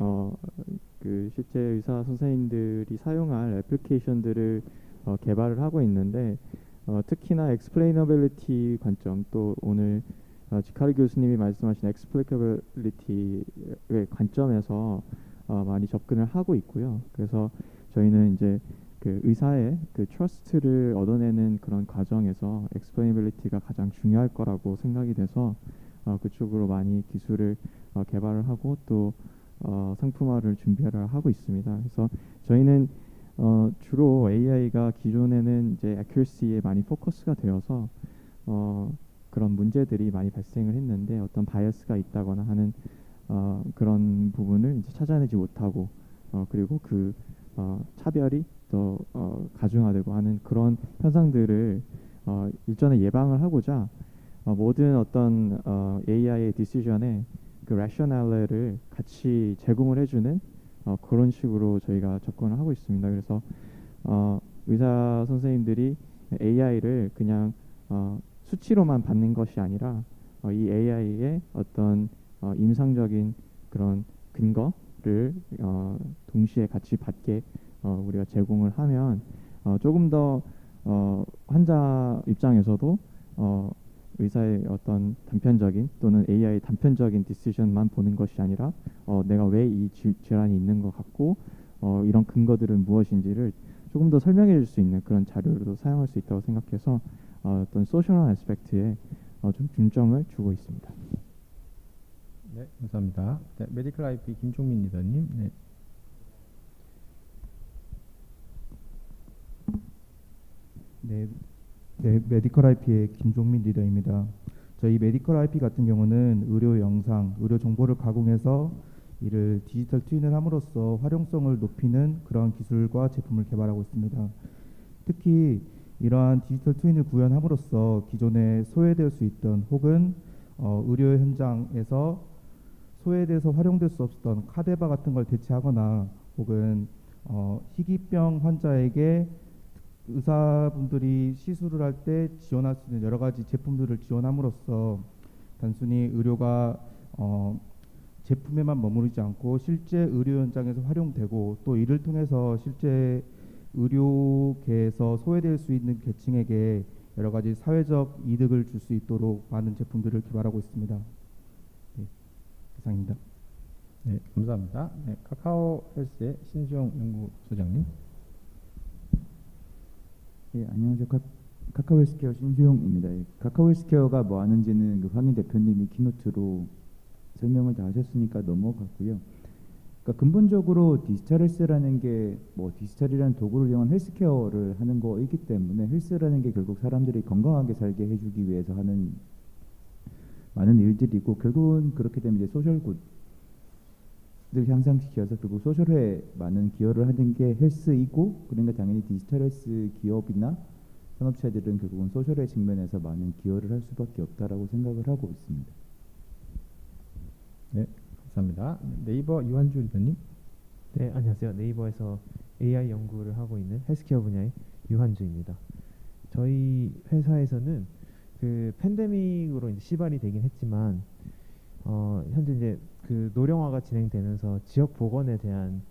실제 의사 선생님들이 사용할 애플리케이션들을 개발을 하고 있는데 특히나 explainability 관점, 또 오늘 지카르 교수님이 말씀하신 explicability의 관점에서 많이 접근을 하고 있고요. 그래서 저희는 이제 그 의사의 그 트러스트를 얻어내는 그런 과정에서 explainability가 가장 중요할 거라고 생각이 돼서 그쪽으로 많이 기술을 개발을 하고 또 상품화를 준비를 하고 있습니다. 그래서 저희는 주로 AI가 기존에는 이제 accuracy에 많이 포커스가 되어서 그런 문제들이 많이 발생을 했는데 어떤 바이어스가 있다거나 하는 그런 부분을 이제 찾아내지 못하고 그리고 그 차별이 더 가중화되고 하는 그런 현상들을 일전에 예방을 하고자 모든 어떤 AI의 디시전에 그 rationale를 같이 제공을 해주는 그런 식으로 저희가 접근을 하고 있습니다. 그래서 의사 선생님들이 AI를 그냥 수치로만 받는 것이 아니라 이 AI의 어떤 임상적인 그런 근거를 동시에 같이 받게 우리가 제공을 하면 조금 더 환자 입장에서도 의사의 어떤 단편적인 또는 AI 단편적인 디시전만 보는 것이 아니라 내가 왜 이 질환이 있는 것 같고 이런 근거들은 무엇인지를 조금 더 설명해 줄 수 있는 그런 자료로도 사용할 수 있다고 생각해서 어떤 소셜한 애스펙트에 좀 중점을 주고 있습니다. 네, 감사합니다. 네, 메디컬 IP 김종민 리더님. 네. 네, 메디컬 IP의 김종민 리더입니다. 저희 메디컬 IP 같은 경우는 의료 영상, 의료 정보를 가공해서 이를 디지털 트윈을 함으로써 활용성을 높이는 그러한 기술과 제품을 개발하고 있습니다. 특히 이러한 디지털 트윈을 구현함으로써 기존에 소외될 수 있던 혹은 의료 현장에서 소외돼서 활용될 수 없었던 카데바 같은 걸 대체하거나 혹은 희귀병 환자에게 의사분들이 시술을 할 때 지원할 수 있는 여러 가지 제품들을 지원함으로써 단순히 의료가 제품에만 머무르지 않고 실제 의료 현장에서 활용되고 또 이를 통해서 실제 의료계에서 소외될 수 있는 계층에게 여러 가지 사회적 이득을 줄 수 있도록 많은 제품들을 개발하고 있습니다. 네, 이상입니다. 네, 감사합니다. 네, 카카오 헬스의 신수영 연구소장님. 네, 안녕하세요. 카카오 헬스케어 신수용입니다. 카카오 헬스케어가 뭐 하는지는 그 황인 대표님이 키노트로 설명을 다 하셨으니까 넘어갔고요. 그러니까 근본적으로 디지털 헬스라는 게 뭐 디지털이라는 도구를 이용한 헬스케어를 하는 거이기 때문에 헬스라는 게 결국 사람들이 건강하게 살게 해주기 위해서 하는 많은 일들이고 결국은 그렇게 되면 이제 소셜굿을 향상시켜서 결국 소셜에 많은 기여를 하는 게 헬스이고 그러니까 당연히 디지털 헬스 기업이나 산업체들은 결국은 소셜의 측면에서 많은 기여를 할 수밖에 없다라고 생각을 하고 있습니다. 네, 감사합니다. 네이버 유한주 리더님. 네, 안녕하세요. 네이버에서 AI 연구를 하고 있는 헬스케어 분야의 유한주입니다. 저희 회사에서는 그 팬데믹으로 이제 시발이 되긴 했지만 현재 이제 그 노령화가 진행되면서 지역 보건에 대한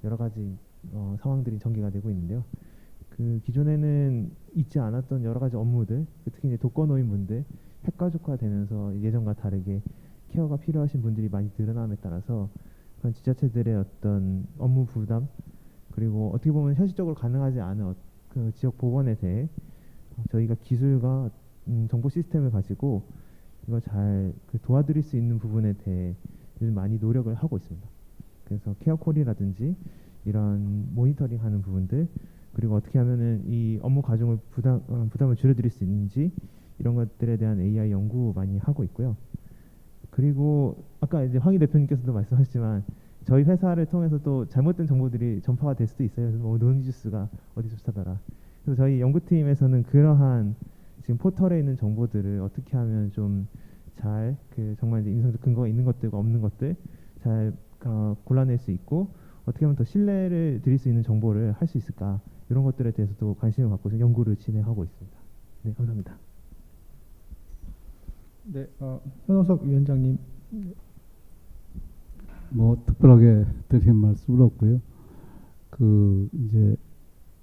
여러 가지 상황들이 전개가 되고 있는데요. 그 기존에는 있지 않았던 여러 가지 업무들, 특히 이제 독거노인분들 핵가족화되면서 예전과 다르게 케어가 필요하신 분들이 많이 늘어남에 따라서 그런 지자체들의 어떤 업무 부담 그리고 어떻게 보면 현실적으로 가능하지 않은 그 지역 보건에 대해 저희가 기술과 정보 시스템을 가지고 이걸 잘 도와드릴 수 있는 부분에 대해 요즘 많이 노력을 하고 있습니다. 그래서 케어콜이라든지 이런 모니터링하는 부분들 그리고 어떻게 하면은 이 업무 과정을 부담을 줄여드릴 수 있는지 이런 것들에 대한 AI 연구 많이 하고 있고요. 그리고 아까 이제 황희 대표님께서도 말씀하셨지만 저희 회사를 통해서 또 잘못된 정보들이 전파가 될 수도 있어요. 그래서 뭐 노니주스가 어디 좋다더라. 그래서 저희 연구팀에서는 그러한 지금 포털에 있는 정보들을 어떻게 하면 좀 잘 정말 이제 임상적 근거가 있는 것들과 없는 것들 잘 골라낼 수 있고 어떻게 하면 더 신뢰를 드릴 수 있는 정보를 할 수 있을까 이런 것들에 대해서도 관심을 갖고 연구를 진행하고 있습니다. 네, 감사합니다. 네, 현호석 위원장님. 뭐 특별하게 드릴 말씀은 없고요. 이제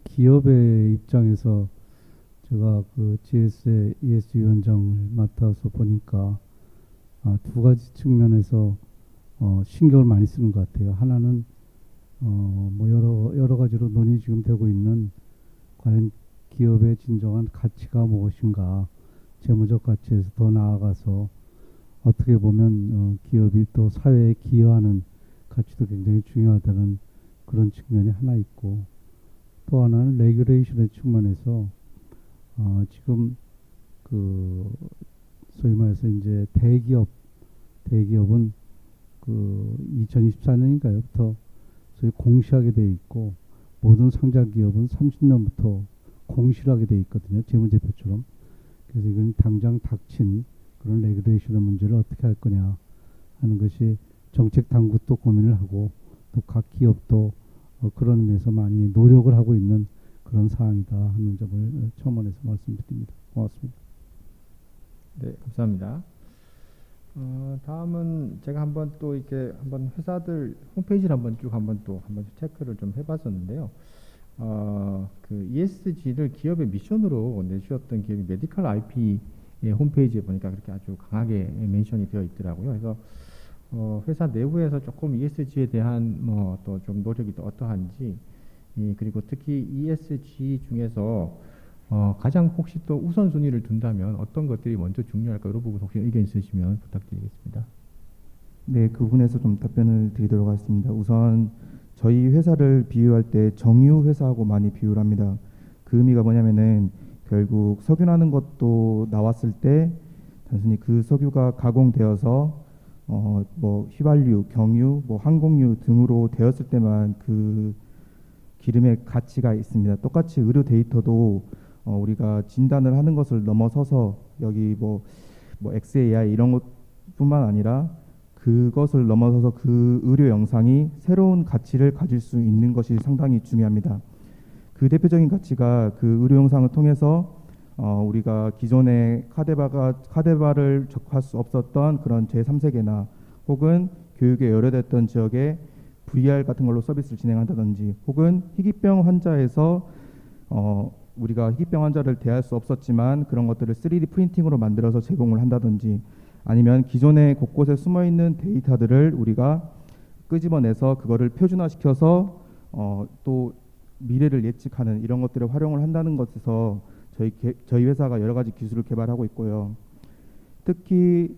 기업의 입장에서 제가 GS의 ESG 위원장을 맡아서 보니까 두 가지 측면에서 신경을 많이 쓰는 것 같아요. 하나는 뭐 여러 가지로 논의 지금 되고 있는 과연 기업의 진정한 가치가 무엇인가, 재무적 가치에서 더 나아가서 어떻게 보면 기업이 또 사회에 기여하는 가치도 굉장히 중요하다는 그런 측면이 하나 있고, 또 하나는 레귤레이션의 측면에서 지금 그 소위 말해서 이제 대기업은 그 2024년인가요부터 소위 공시하게 돼 있고, 모든 상장 기업은 30년부터 공시를 하게 돼 있거든요. 재무제표처럼. 그래서 이건 당장 닥친 그런 레귤레이션의 문제를 어떻게 할 거냐 하는 것이 정책 당국도 고민을 하고, 또 각 기업도 그런 의미에서 많이 노력을 하고 있는 그런 사항이다 하는 점을 첨언해서 말씀드립니다. 고맙습니다. 네, 감사합니다. 다음은 제가 한번 또 이렇게 한번 회사들 홈페이지를 한번 체크를 좀 해봤었는데요. 그 ESG를 기업의 미션으로 내주셨던 기업이 메디컬 IP의 홈페이지에 보니까 그렇게 아주 강하게 멘션이 되어 있더라고요. 그래서 회사 내부에서 조금 ESG에 대한 뭐 또 좀 노력이 또 어떠한지, 그리고 특히 ESG 중에서 가장 혹시 또 우선순위를 둔다면 어떤 것들이 먼저 중요할까, 이런 부분 혹시 의견 있으시면 부탁드리겠습니다. 네, 그 부분에서 좀 답변을 드리도록 하겠습니다. 우선 저희 회사를 비유할 때 정유 회사하고 많이 비유를 합니다. 그 의미가 뭐냐면은 결국 석유라는 것도 나왔을 때 단순히 그 석유가 가공되어서 뭐 휘발유, 경유, 뭐 항공유 등으로 되었을 때만 그 기름의 가치가 있습니다. 똑같이 의료 데이터도 우리가 진단을 하는 것을 넘어서서 여기 뭐 XAI 이런 것뿐만 아니라 그것을 넘어서서 그 의료 영상이 새로운 가치를 가질 수 있는 것이 상당히 중요합니다. 그 대표적인 가치가 그 의료 영상을 통해서 우리가 기존에 카데바를 접할 수 없었던 그런 제3세계나 혹은 교육에 열애됐던 지역에 VR 같은 걸로 서비스를 진행한다든지, 혹은 희귀병 환자에서 우리가 희귀병 환자를 대할 수 없었지만 그런 것들을 3D 프린팅으로 만들어서 제공을 한다든지, 아니면 기존에 곳곳에 숨어있는 데이터들을 우리가 끄집어내서 그거를 표준화시켜서 또 미래를 예측하는 이런 것들을 활용을 한다는 것에서 저희 회사가 여러 가지 기술을 개발하고 있고요. 특히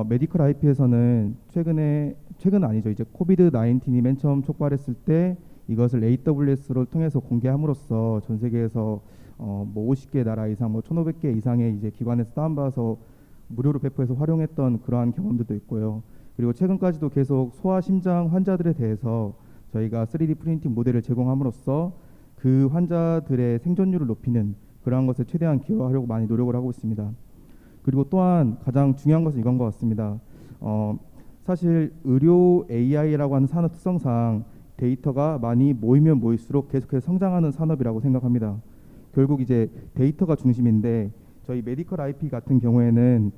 메디컬 IP에서는 최근 아니죠. 이제 코비드 19이 맨 처음 촉발했을 때 이것을 AWS를 통해서 공개함으로써 전 세계에서 뭐 50개 나라 이상, 뭐 1,500개 이상의 이제 기관에서 다운받아서 무료로 배포해서 활용했던 그러한 경험들도 있고요. 그리고 최근까지도 계속 소아 심장 환자들에 대해서 저희가 3D 프린팅 모델을 제공함으로써 그 환자들의 생존율을 높이는 그러한 것에 최대한 기여하려고 많이 노력을 하고 있습니다. 그리고 또한 가장 중요한 것은 이건 것 같습니다. 사실 의료 AI라고 하는 산업 특성상 데이터가 많이 모이면 모일수록 계속해서 성장하는 산업이라고 생각합니다. 결국 이제 데이터가 중심인데, 저희 메디컬 IP 같은 경우에는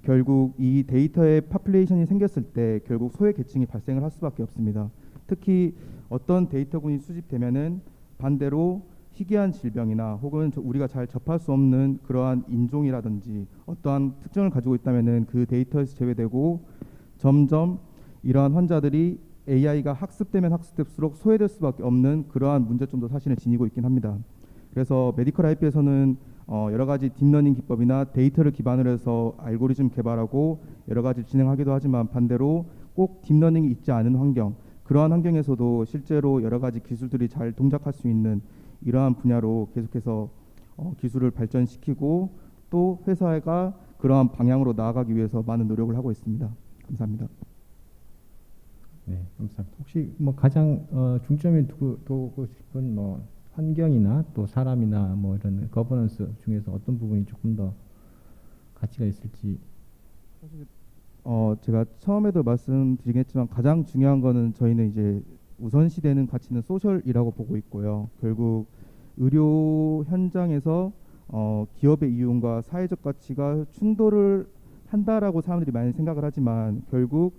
결국 이 데이터의 파퓰레이션이 생겼을 때 결국 소외 계층이 발생을 할 수밖에 없습니다. 특히 어떤 데이터군이 수집되면은 반대로 희귀한 질병이나 혹은 우리가 잘 접할 수 없는 그러한 인종이라든지 어떠한 특징을 가지고 있다면은 그 데이터에서 제외되고, 점점 이러한 환자들이 AI가 학습되면 학습될수록 소외될 수밖에 없는 그러한 문제점도 사실은 지니고 있긴 합니다. 그래서 메디컬 IP에서는 여러 가지 딥러닝 기법이나 데이터를 기반으로 해서 알고리즘 개발하고 여러 가지 진행하기도 하지만, 반대로 꼭 딥러닝이 있지 않은 환경, 그러한 환경에서도 실제로 여러 가지 기술들이 잘 동작할 수 있는 이러한 분야로 계속해서 기술을 발전시키고 또 회사가 그러한 방향으로 나아가기 위해서 많은 노력을 하고 있습니다. 감사합니다. 네, 감사합니다. 혹시 뭐 가장 중점에 두고 싶은 뭐 환경이나 또 사람이나 뭐 이런 거버넌스 중에서 어떤 부분이 조금 더 가치가 있을지. 제가 처음에도 말씀드리겠지만 가장 중요한 거는 저희는 이제 우선시되는 가치는 소셜이라고 보고 있고요. 결국 의료 현장에서 기업의 이윤과 사회적 가치가 충돌을 한다라고 사람들이 많이 생각을 하지만, 결국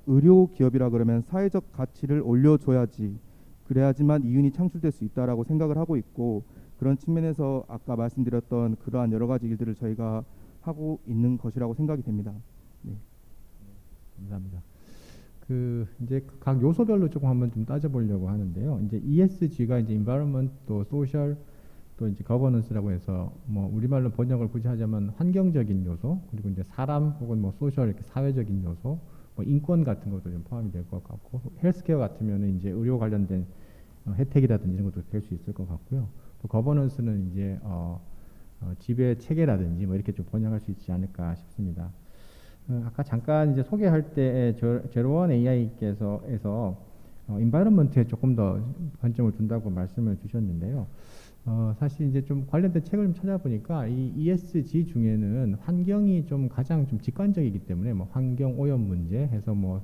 의료 기업이라 그러면 사회적 가치를 올려줘야지, 그래야지만 이윤이 창출될 수 있다라고 생각을 하고 있고, 그런 측면에서 아까 말씀드렸던 그러한 여러 가지 일들을 저희가 하고 있는 것이라고 생각이 됩니다. 감사합니다. 이제 각 요소별로 조금 한번 좀 따져보려고 하는데요. 이제 ESG가 이제 environment 또 social 또 이제 governance라고 해서 뭐 우리말로 번역을 굳이 하자면 환경적인 요소 그리고 이제 사람 혹은 뭐 소셜 이렇게 사회적인 요소 뭐 인권 같은 것도 좀 포함이 될 것 같고 헬스케어 같으면은 이제 의료 관련된 혜택이라든지 이런 것도 될 수 있을 것 같고요. 또 거버넌스는 이제 지배 체계라든지 뭐 이렇게 좀 번역할 수 있지 않을까 싶습니다. 아까 잠깐 이제 소개할 때 제로원 AI께서 인바이런먼트에 조금 더 관점을 둔다고 말씀을 주셨는데요. 사실 이제 좀 관련된 책을 좀 찾아보니까 이 ESG 중에는 환경이 좀 가장 좀 직관적이기 때문에 뭐 환경 오염 문제 해서 뭐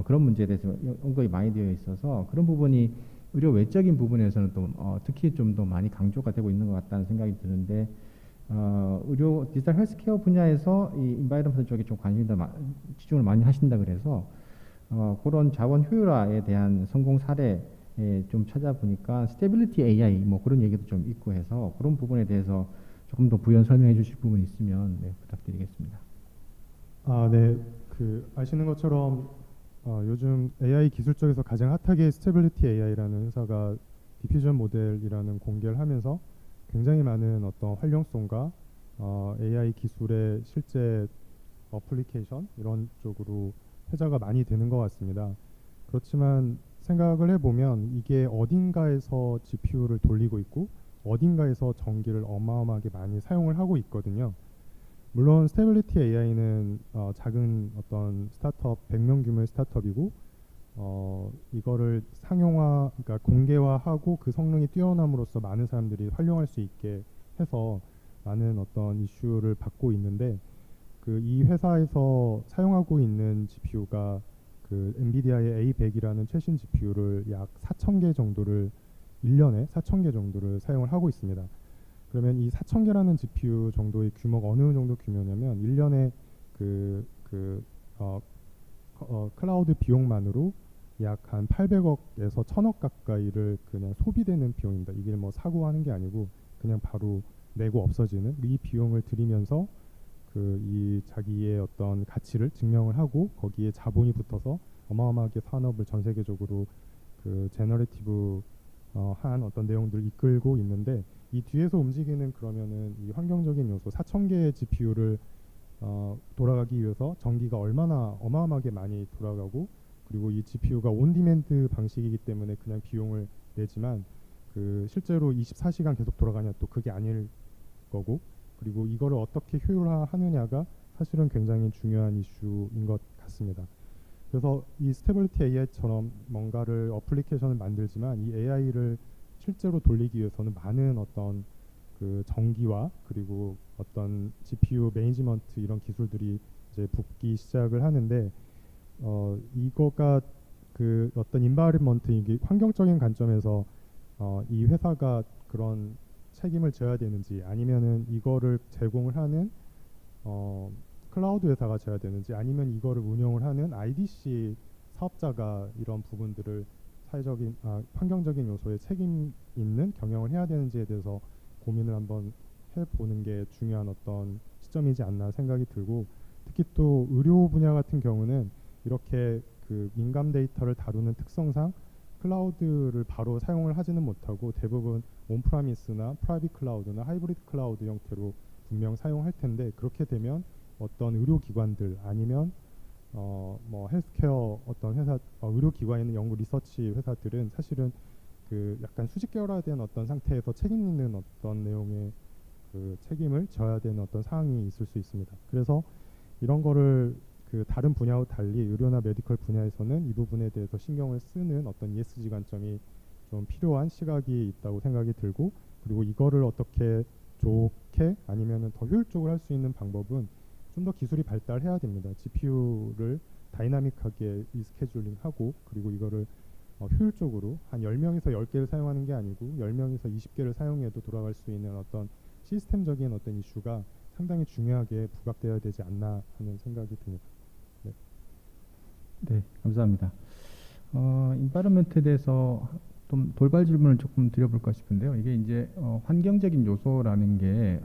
그런 문제에 대해서 언급이 많이 되어 있어서 그런 부분이 의료 외적인 부분에서는 또 특히 좀 더 많이 강조가 되고 있는 것 같다는 생각이 드는데 의료 디지털 헬스케어 분야에서 이 인바이런먼트 쪽에 좀 집중을 많이 하신다 그래서 그런 자원 효율화에 대한 성공 사례 좀 찾아보니까 스테빌리티 AI 뭐 그런 얘기도 좀 있고 해서 그런 부분에 대해서 조금 더 부연 설명해 주실 부분 있으면 부탁드리겠습니다. 네. 아시는 것처럼 요즘 AI 기술 쪽에서 가장 핫하게 스테빌리티 AI라는 회사가 디퓨전 모델이라는 공개를 하면서 굉장히 많은 어떤 활용성과 AI 기술의 실제 어플리케이션 이런 쪽으로 회자가 많이 되는 것 같습니다. 그렇지만 생각을 해보면 이게 어딘가에서 GPU를 돌리고 있고 어딘가에서 전기를 어마어마하게 많이 사용을 하고 있거든요. 물론 스테빌리티 AI는 작은 어떤 스타트업 100명 규모의 스타트업이고 이거를 상용화 그러니까 공개화하고 그 성능이 뛰어남으로써 많은 사람들이 활용할 수 있게 해서 많은 어떤 이슈를 받고 있는데 이 회사에서 사용하고 있는 GPU가 엔비디아의 A100이라는 최신 GPU를 약 4,000개 정도를 1년에 4,000개 정도를 사용을 하고 있습니다. 그러면 이 4,000개라는 GPU 정도의 규모가 어느 정도 규모냐면 1년에 클라우드 비용만으로 약 한 800억에서 1,000억 가까이를 그냥 소비되는 비용입니다. 이게 뭐 사고 하는 게 아니고 그냥 바로 내고 없어지는 이 비용을 들이면서 이 자기의 어떤 가치를 증명을 하고 거기에 자본이 붙어서 어마어마하게 산업을 전 세계적으로 제너레이티브 한 어떤 내용들을 이끌고 있는데 이 뒤에서 움직이는 그러면은 이 환경적인 요소 4,000개의 GPU를 돌아가기 위해서 전기가 얼마나 어마어마하게 많이 돌아가고 그리고 이 GPU가 온디맨드 방식이기 때문에 그냥 비용을 내지만 실제로 24시간 계속 돌아가냐 또 그게 아닐 거고 그리고 이거를 어떻게 효율화하느냐가 사실은 굉장히 중요한 이슈인 것 같습니다. 그래서 이 스테빌리티 AI처럼 뭔가를 어플리케이션을 만들지만 이 AI를 실제로 돌리기 위해서는 많은 어떤 전기와 그리고 어떤 GPU 매니지먼트 이런 기술들이 이제 붙기 시작을 하는데 이거가 어떤 인바이런먼트 이게 환경적인 관점에서 이 회사가 그런 책임을 져야 되는지 아니면은 이거를 제공을 하는 클라우드 회사가 져야 되는지 아니면 이거를 운영을 하는 IDC 사업자가 이런 부분들을 사회적인 환경적인 요소에 책임 있는 경영을 해야 되는지에 대해서 고민을 한번 해보는 게 중요한 어떤 시점이지 않나 생각이 들고 특히 또 의료 분야 같은 경우는 이렇게 민감 데이터를 다루는 특성상 클라우드를 바로 사용을 하지는 못하고 대부분 온프라미스나 프라이빗 클라우드나 하이브리드 클라우드 형태로 분명 사용할 텐데 그렇게 되면 어떤 의료기관들 아니면 뭐 헬스케어 어떤 회사 의료기관에 있는 연구 리서치 회사들은 사실은 약간 수직 계열화된 어떤 상태에서 책임 있는 어떤 내용의 책임을 져야 되는 어떤 사항이 있을 수 있습니다. 그래서 이런 거를 다른 분야와 달리 의료나 메디컬 분야에서는 이 부분에 대해서 신경을 쓰는 어떤 ESG 관점이 좀 필요한 시각이 있다고 생각이 들고 그리고 이거를 어떻게 좋게 아니면은 더 효율적으로 할 수 있는 방법은 좀 더 기술이 발달해야 됩니다. GPU를 다이나믹하게 리스케줄링하고 그리고 이거를 효율적으로 한 10명에서 10개를 사용하는 게 아니고 10명에서 20개를 사용해도 돌아갈 수 있는 어떤 시스템적인 어떤 이슈가 상당히 중요하게 부각되어야 되지 않나 하는 생각이 듭니다. 네, 감사합니다. 인바이런먼트에 대해서 좀 돌발 질문을 조금 드려볼까 싶은데요. 이게 이제 환경적인 요소라는 게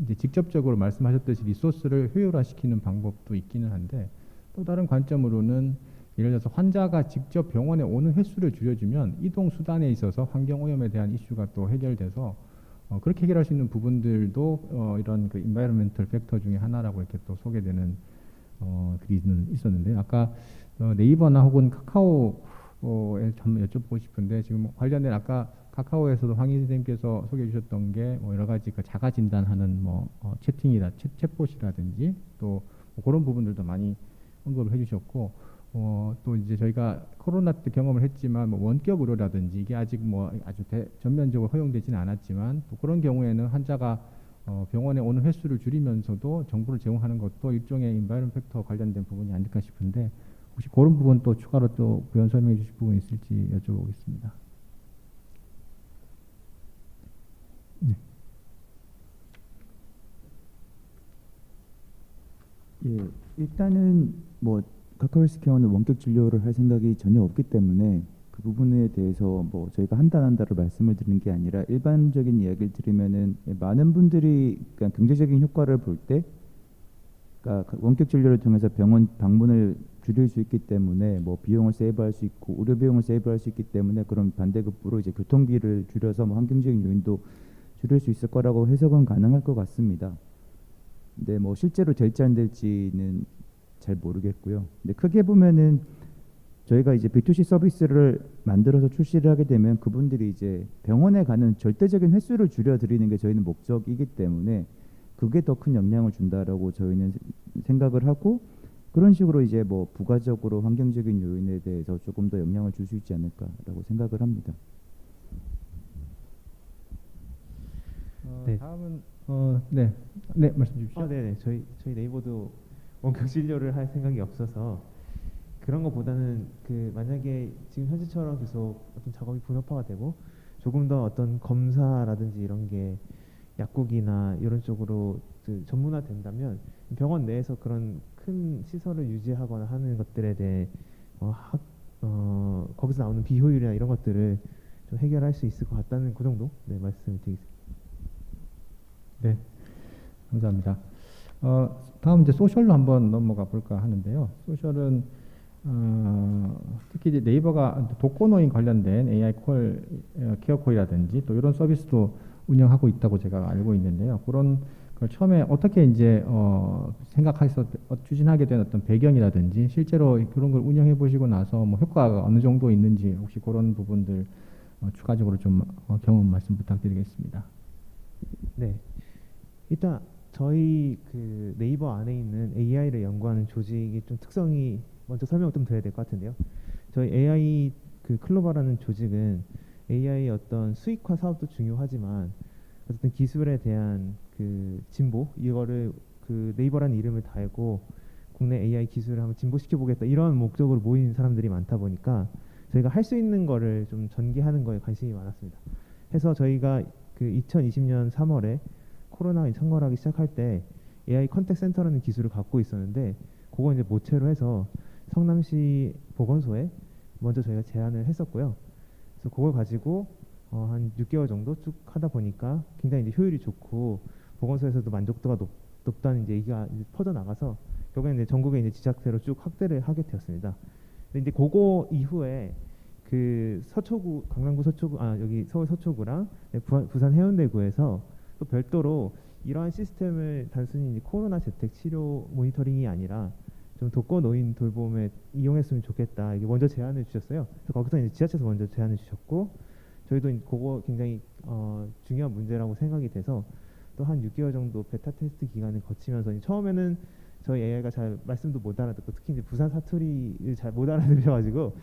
이제 직접적으로 말씀하셨듯이 리소스를 효율화시키는 방법도 있기는 한데 또 다른 관점으로는 예를 들어서 환자가 직접 병원에 오는 횟수를 줄여주면 이동 수단에 있어서 환경 오염에 대한 이슈가 또 해결돼서 그렇게 해결할 수 있는 부분들도 이런 그 environmental 팩터 중에 하나라고 이렇게 또 소개되는 글이 있었는데 아까 네이버나 혹은 카카오에 한번 여쭤보고 싶은데 지금 관련된 아까 카카오에서도 황희 선생님께서 소개해 주셨던 게 뭐 여러 가지 그 자가 진단하는 뭐 채팅이나 챗봇이라든지 또뭐 그런 부분들도 많이 언급을 해주셨고 또 이제 저희가 코로나 때 경험을 했지만 뭐 원격 의료라든지 이게 아직 뭐 아주 전면적으로 허용되지는 않았지만 또 그런 경우에는 환자가 병원에 오는 횟수를 줄이면서도 정보를 제공하는 것도 일종의 인바이런 팩터 관련된 부분이 아닐까 싶은데 혹시 그런 부분 또 추가로 또 부연 설명해 주실 부분 있을지 여쭤보겠습니다. 네. 예, 일단은 뭐 카카오 헬스케어는 원격 진료를 할 생각이 전혀 없기 때문에 그 부분에 대해서 뭐 저희가 한다 안 한다를 말씀을 드리는 게 아니라 일반적인 이야기를 드리면은 많은 분들이 그러니까 경제적인 효과를 볼 때 그러니까 원격 진료를 통해서 병원 방문을 줄일 수 있기 때문에 뭐 비용을 세이브할 수 있고 의료 비용을 세이브할 수 있기 때문에 그런 반대급부로 이제 교통비를 줄여서 뭐 환경적인 요인도 줄일 수 있을 거라고 해석은 가능할 것 같습니다. 근데 뭐 실제로 될지 안 될지는 잘 모르겠고요. 근데 크게 보면은 저희가 이제 B2C 서비스를 만들어서 출시를 하게 되면 그분들이 이제 병원에 가는 절대적인 횟수를 줄여드리는 게 저희는 목적이기 때문에 그게 더 큰 영향을 준다라고 저희는 생각을 하고 그런 식으로 이제 뭐 부가적으로 환경적인 요인에 대해서 조금 더 영향을 줄 수 있지 않을까라고 생각을 합니다. 네. 다음은 네 말씀 주십시오. 네네 저희 네이버도 원격 진료를 할 생각이 없어서 그런 것보다는 그 만약에 지금 현재처럼 계속 어떤 작업이 분업화가 되고 조금 더 어떤 검사라든지 이런 게 약국이나 이런 쪽으로 그 전문화 된다면 병원 내에서 그런 큰 시설을 유지하거나 하는 것들에 대해 거기서 나오는 비효율이나 이런 것들을 좀 해결할 수 있을 것 같다는 그 정도 말씀을 드리겠습니다. 네, 감사합니다. 다음 이제 소셜로 한번 넘어가 볼까 하는데요. 소셜은 특히 이제 네이버가 독거노인 관련된 AI 케어콜이라든지 또 이런 서비스도 운영하고 있다고 제가 알고 있는데요. 그런 걸 처음에 어떻게 이제 생각해서 추진하게 된 어떤 배경이라든지 실제로 그런 걸 운영해 보시고 나서 뭐 효과가 어느 정도 있는지 혹시 그런 부분들 추가적으로 좀 경험 말씀 부탁드리겠습니다. 네, 일단 저희 그 네이버 안에 있는 AI를 연구하는 조직이 좀 특성이 먼저 설명을 좀 드려야 될 것 같은데요. 저희 AI 그 클로바라는 조직은 AI의 어떤 수익화 사업도 중요하지만 어쨌든 기술에 대한 그 진보 이거를 그 네이버라는 이름을 달고 국내 AI 기술을 한번 진보시켜 보겠다 이런 목적으로 모인 사람들이 많다 보니까 저희가 할 수 있는 거를 좀 전개하는 거에 관심이 많았습니다. 해서 저희가 그 2020년 3월에 코로나가 창궐하기 시작할 때 AI 컨택 센터라는 기술을 갖고 있었는데 그거 이제 모체로 해서 성남시 보건소에 먼저 저희가 제안을 했었고요. 그래서 그걸 가지고 한 6개월 정도 쭉 하다 보니까 굉장히 이제 효율이 좋고 보건소에서도 만족도가 높다는 이제 얘기가 이제 퍼져 나가서 결국에는 이제 전국에 이제 지자체로 쭉 확대를 하게 되었습니다. 근데 이제 그거 이후에 그 서초구 강남구 서초구 여기 서울 서초구랑 부산 해운대구에서 또 별도로 이러한 시스템을 단순히 이제 코로나 재택 치료 모니터링이 아니라 좀 독거노인 돌봄에 이용했으면 좋겠다. 이게 먼저 제안을 주셨어요. 그래서 거기서 이제 지자체에서 먼저 제안을 주셨고 저희도 그거 굉장히 중요한 문제라고 생각이 돼서 또 한 6개월 정도 베타 테스트 기간을 거치면서 처음에는 저희 AI가 잘 말씀도 못 알아듣고 특히 이제 부산 사투리를 잘 못 알아들으셔가지고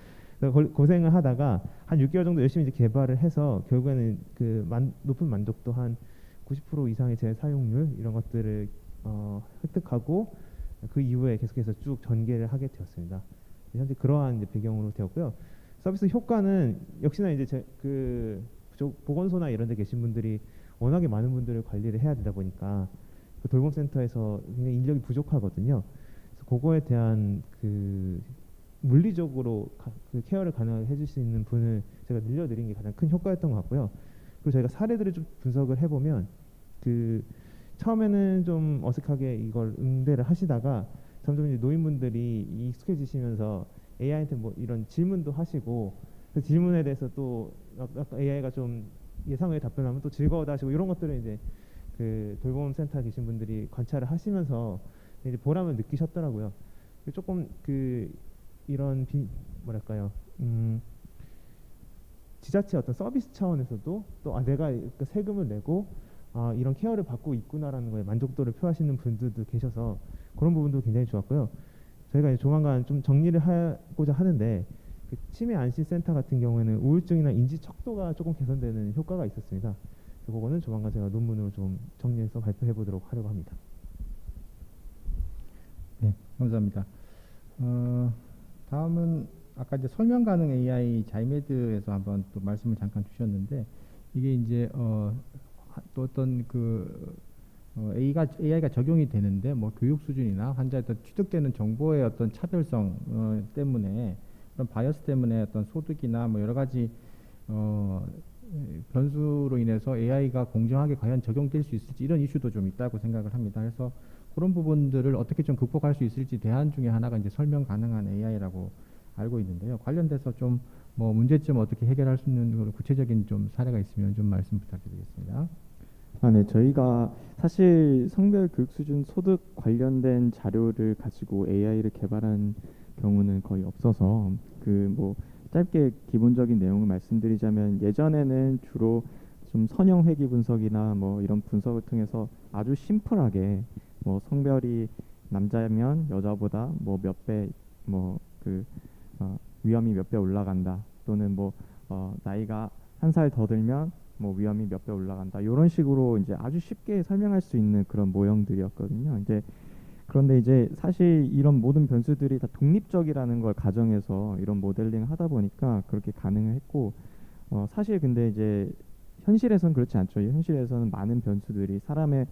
고생을 하다가 한 6개월 정도 열심히 이제 개발을 해서 결국에는 그 높은 만족도 한 90% 이상의 재사용률 이런 것들을 획득하고 그 이후에 계속해서 쭉 전개를 하게 되었습니다. 현재 그러한 이제 배경으로 되었고요. 서비스 효과는 역시나 이제 그 보건소나 이런 데 계신 분들이 워낙에 많은 분들을 관리를 해야 되다 보니까 그 돌봄센터에서 굉장히 인력이 부족하거든요. 그래서 그거에 대한 그 물리적으로 그 케어를 가능하게 해줄 수 있는 분을 제가 늘려드린 게 가장 큰 효과였던 것 같고요. 그리고 저희가 사례들을 좀 분석을 해보면 그 처음에는 좀 어색하게 이걸 응대를 하시다가 점점 이제 노인분들이 익숙해지시면서 AI한테 뭐 이런 질문도 하시고 그 질문에 대해서 또 AI가 좀 예상 외의 답변하면 또 즐거워하시고 이런 것들을 이제 그 돌봄 센터 계신 분들이 관찰을 하시면서 이제 보람을 느끼셨더라고요. 조금 그 이런 뭐랄까요, 지자체 어떤 서비스 차원에서도 또 내가 세금을 내고 이런 케어를 받고 있구나라는 거에 만족도를 표하시는 분들도 계셔서 그런 부분도 굉장히 좋았고요. 저희가 이제 조만간 좀 정리를 하고자 하는데 그 치매 안심 센터 같은 경우에는 우울증이나 인지 척도가 조금 개선되는 효과가 있었습니다. 그거는 조만간 제가 논문으로 좀 정리해서 발표해 보도록 하려고 합니다. 네, 감사합니다. 다음은 아까 이제 설명 가능 AI 자이메드에서 한번 또 말씀을 잠깐 주셨는데 이게 이제 또 어떤 AI가 적용이 되는데 뭐 교육 수준이나 환자의 어떤 취득되는 정보의 어떤 차별성 때문에 그런 바이어스 때문에 어떤 소득이나 뭐 여러 가지 변수로 인해서 AI가 공정하게 과연 적용될 수 있을지 이런 이슈도 좀 있다고 생각을 합니다. 그래서 그런 부분들을 어떻게 좀 극복할 수 있을지 대안 중에 하나가 이제 설명 가능한 AI라고 알고 있는데요. 관련돼서 좀 뭐 문제점 어떻게 해결할 수 있는 구체적인 좀 사례가 있으면 좀 말씀 부탁드리겠습니다. 네, 저희가 사실 성별 교육 수준 소득 관련된 자료를 가지고 AI를 개발한 경우는 거의 없어서 그 뭐 짧게 기본적인 내용을 말씀드리자면 예전에는 주로 좀 선형 회귀 분석이나 뭐 이런 분석을 통해서 아주 심플하게 뭐 성별이 남자면 여자보다 뭐 몇 배 뭐 그 위험이 몇 배 올라간다 또는 뭐 나이가 한 살 더 들면 뭐 위험이 몇 배 올라간다 이런 식으로 이제 아주 쉽게 설명할 수 있는 그런 모형들이었거든요. 이제 그런데 이제 사실 이런 모든 변수들이 다 독립적이라는 걸 가정해서 이런 모델링 하다 보니까 그렇게 가능을 했고 사실 근데 이제 현실에서는 그렇지 않죠. 현실에서는 많은 변수들이 사람의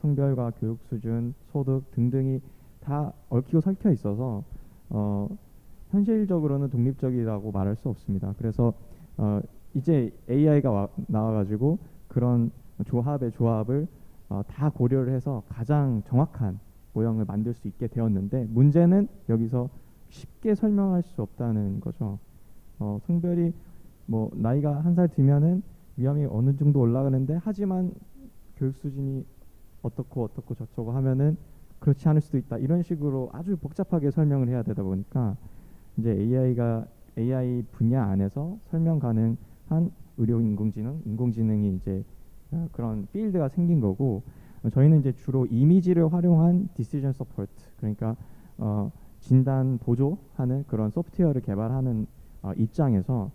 성별과 교육 수준, 소득 등등이 다 얽히고 설켜 있어서 현실적으로는 독립적이라고 말할 수 없습니다. 그래서 이제 AI가 나와가지고 그런 조합을 다 고려를 해서 가장 정확한 모형을 만들 수 있게 되었는데 문제는 여기서 쉽게 설명할 수 없다는 거죠. 성별이 뭐 나이가 한 살 뒤면은 위험이 어느 정도 올라가는데 하지만 교육 수준이 어떻고 저쩌고 하면은 그렇지 않을 수도 있다. 이런 식으로 아주 복잡하게 설명을 해야 되다 보니까 이제 AI 분야 안에서 설명 가능한 의료 인공지능이 이제 그런 필드가 생긴 거고 저희는 이제 주로 이미지를 활용한 디시전 서포트 그러니까 진단 보조하는 그런 소프트웨어를 개발하는 입장에서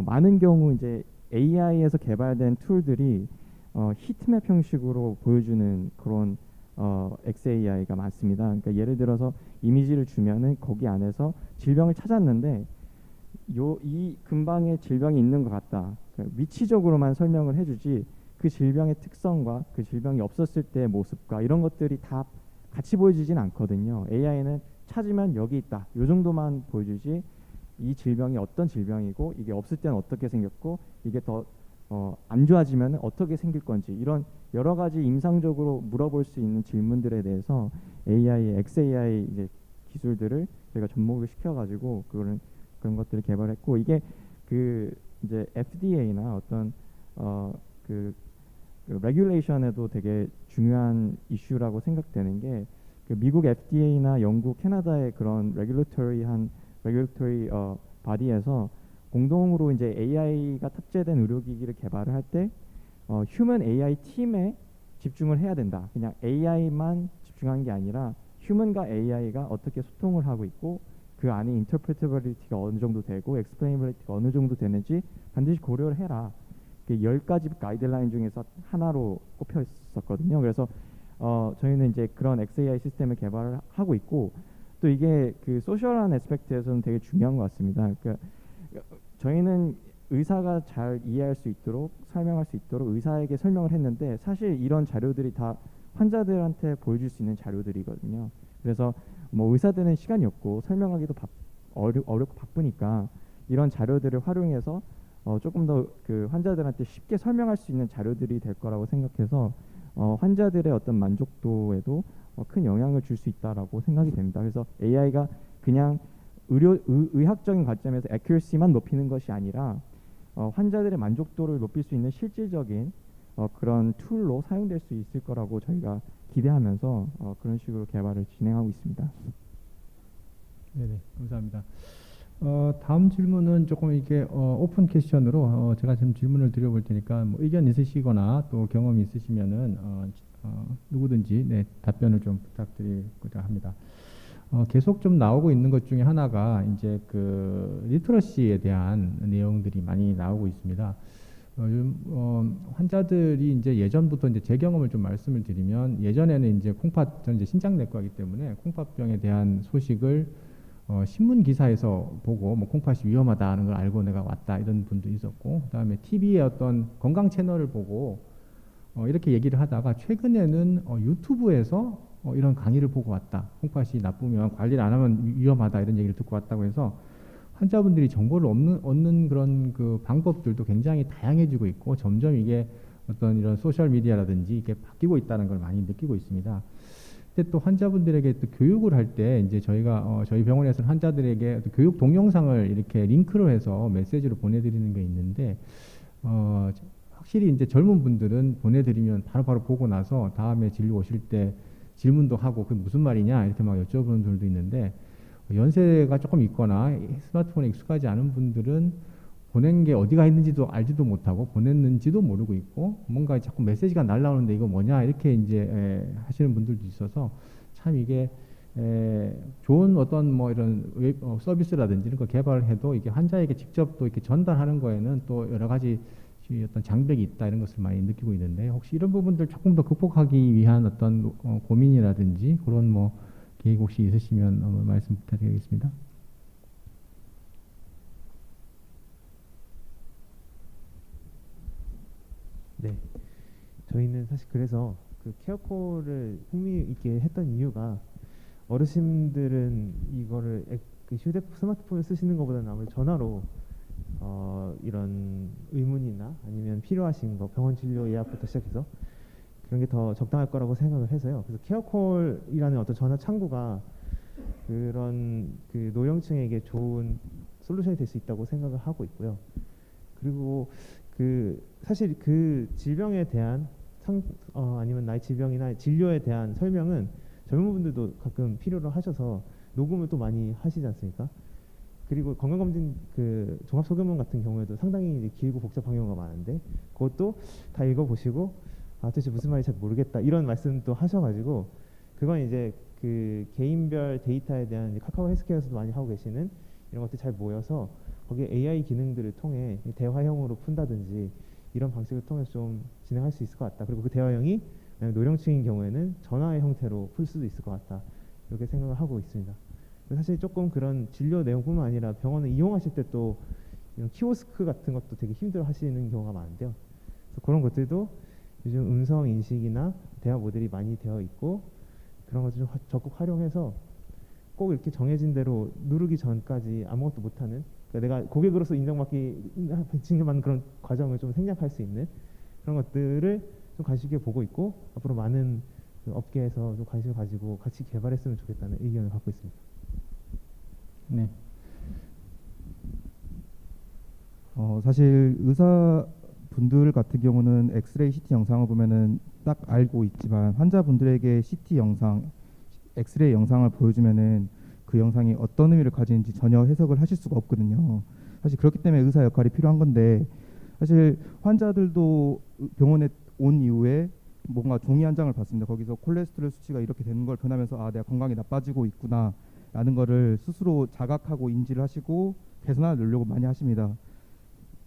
많은 경우 이제 AI에서 개발된 툴들이 히트맵 형식으로 보여주는 그런 XAI가 많습니다. 그러니까 예를 들어서 이미지를 주면은 거기 안에서 질병을 찾았는데 이 근방에 질병이 있는 것 같다. 그러니까 위치적으로만 설명을 해주지 그 질병의 특성과 그 질병이 없었을 때의 모습과 이런 것들이 다 같이 보여주진 않거든요. AI는 찾으면 여기 있다. 이 정도만 보여주지 이 질병이 어떤 질병이고 이게 없을 때는 어떻게 생겼고 이게 더 안 좋아지면 어떻게 생길 건지 이런 여러 가지 임상적으로 물어볼 수 있는 질문들에 대해서 XAI 이제 기술들을 저희가 접목을 시켜가지고 그런 것들을 개발했고 이게 그 이제 FDA나 어떤 그 레귤레이션에도 되게 중요한 이슈라고 생각되는 게 그 미국 FDA나 영국, 캐나다의 그런 레귤레이터리 바디에서 공동으로 이제 AI가 탑재된 의료기기를 개발을 할 때 휴먼 AI 팀에 집중을 해야 된다. 그냥 AI만 집중한 게 아니라 휴먼과 AI가 어떻게 소통을 하고 있고 그 안에 인터프레터빌리티가 어느 정도 되고 엑스플레이너빌리티가 어느 정도 되는지 반드시 고려를 해라. 10가지 가이드라인 중에서 하나로 꼽혀 있었거든요. 그래서 저희는 이제 그런 XAI 시스템을 개발을 하고 있고 또 이게 그 소셜한 애스펙트에서는 되게 중요한 것 같습니다. 그러니까 저희는 의사가 잘 이해할 수 있도록 설명할 수 있도록 의사에게 설명을 했는데 사실 이런 자료들이 다 환자들한테 보여줄 수 있는 자료들이거든요. 그래서 뭐 의사들은 시간이 없고 설명하기도 어렵고 바쁘니까 이런 자료들을 활용해서 조금 더 그 환자들한테 쉽게 설명할 수 있는 자료들이 될 거라고 생각해서 환자들의 어떤 만족도에도 큰 영향을 줄 수 있다라고 생각이 됩니다. 그래서 AI가 그냥 의학적인 관점에서 accuracy만 높이는 것이 아니라 환자들의 만족도를 높일 수 있는 실질적인 그런 툴로 사용될 수 있을 거라고 저희가 기대하면서 그런 식으로 개발을 진행하고 있습니다. 네네, 감사합니다. 다음 질문은 조금 이게 오픈 퀘스천으로 제가 지금 질문을 드려볼 테니까 뭐 의견 있으시거나 또 경험이 있으시면은 누구든지 네, 답변을 좀 부탁드리고자 합니다. 계속 좀 나오고 있는 것 중에 하나가 이제 그 리터러시에 대한 내용들이 많이 나오고 있습니다. 요즘 환자들이 이제 예전부터 이제 제 경험을 좀 말씀을 드리면 예전에는 이제 저는 이제 신장내과이기 때문에 콩팥병에 대한 소식을 신문 기사에서 보고 뭐 콩팥이 위험하다는 걸 알고 내가 왔다 이런 분도 있었고, 그다음에 TV의 어떤 건강 채널을 보고 이렇게 얘기를 하다가 최근에는 유튜브에서 이런 강의를 보고 왔다. 콩팥이 나쁘면 관리를 안 하면 위험하다 이런 얘기를 듣고 왔다고 해서 환자분들이 정보를 얻는 그런 그 방법들도 굉장히 다양해지고 있고 점점 이게 어떤 이런 소셜 미디어라든지 이게 바뀌고 있다는 걸 많이 느끼고 있습니다. 근데 또 환자분들에게 또 교육을 할 때 이제 저희가 저희 병원에서는 환자들에게 교육 동영상을 이렇게 링크를 해서 메시지로 보내드리는 게 있는데 확실히 이제 젊은 분들은 보내드리면 바로바로 보고 나서 다음에 진료 오실 때 질문도 하고 그게 무슨 말이냐 이렇게 막 여쭤보는 분들도 있는데 연세가 조금 있거나 스마트폰에 익숙하지 않은 분들은 보낸 게 어디가 있는지도 알지도 못하고 보냈는지도 모르고 있고 뭔가 자꾸 메시지가 날라오는데 이거 뭐냐 이렇게 이제 하시는 분들도 있어서 참 이게 좋은 어떤 뭐 이런 서비스라든지 이런 거 개발해도 이게 환자에게 직접 또 이렇게 전달하는 거에는 또 여러 가지 어떤 장벽이 있다 이런 것을 많이 느끼고 있는데 혹시 이런 부분들 조금 더 극복하기 위한 어떤 고민이라든지 그런 뭐 계획 혹시 있으시면 말씀 부탁드리겠습니다. 네, 저희는 사실 그래서 그 케어콜을 흥미 있게 했던 이유가 어르신들은 이거를 그 스마트폰을 쓰시는 것보다는 아무래도 전화로 이런 의문이나 아니면 필요하신 거 병원 진료 예약부터 시작해서 그런 게 더 적당할 거라고 생각을 해서요. 그래서 케어콜이라는 어떤 전화 창구가 그런 그 노령층에게 좋은 솔루션이 될 수 있다고 생각을 하고 있고요. 그리고 그 사실 그 질병에 대한 아니면 나의 질병이나 진료에 대한 설명은 젊은 분들도 가끔 필요로 하셔서 녹음을 또 많이 하시지 않습니까? 그리고 건강검진 그 종합소견문 같은 경우에도 상당히 이제 길고 복잡한 경우가 많은데 그것도 다 읽어보시고 도대체 무슨 말인지 잘 모르겠다 이런 말씀도 하셔가지고 그건 이제 그 개인별 데이터에 대한 이제 카카오 헬스케어에서도 많이 하고 계시는 이런 것들이 잘 모여서 거기에 AI 기능들을 통해 대화형으로 푼다든지 이런 방식을 통해서 좀 진행할 수 있을 것 같다. 그리고 그 대화형이 노령층인 경우에는 전화의 형태로 풀 수도 있을 것 같다. 이렇게 생각을 하고 있습니다. 사실 조금 그런 진료 내용뿐만 아니라 병원을 이용하실 때 또 이런 키오스크 같은 것도 되게 힘들어 하시는 경우가 많은데요. 그래서 그런 것들도 요즘 음성 인식이나 대화 모델이 많이 되어 있고 그런 것을 좀 적극 활용해서 꼭 이렇게 정해진 대로 누르기 전까지 아무것도 못하는, 그러니까 내가 고객으로서 인정받는 그런 과정을 좀 생략할 수 있는 그런 것들을 좀 관심 있게 보고 있고 앞으로 많은 그 업계에서 좀 관심을 가지고 같이 개발했으면 좋겠다는 의견을 갖고 있습니다. 네. 사실 의사분들 같은 경우는 엑스레이 CT 영상을 보면은 딱 알고 있지만 환자분들에게 CT 영상, 엑스레이 영상을 보여주면은 그 영상이 어떤 의미를 가지는지 전혀 해석을 하실 수가 없거든요. 사실 그렇기 때문에 의사 역할이 필요한 건데 사실 환자들도 병원에 온 이후에 뭔가 종이 한 장을 봤습니다. 거기서 콜레스테롤 수치가 이렇게 되는 걸 변하면서 내가 건강이 나빠지고 있구나 라는 거를 스스로 자각하고 인지를 하시고 개선을 하려고 많이 하십니다.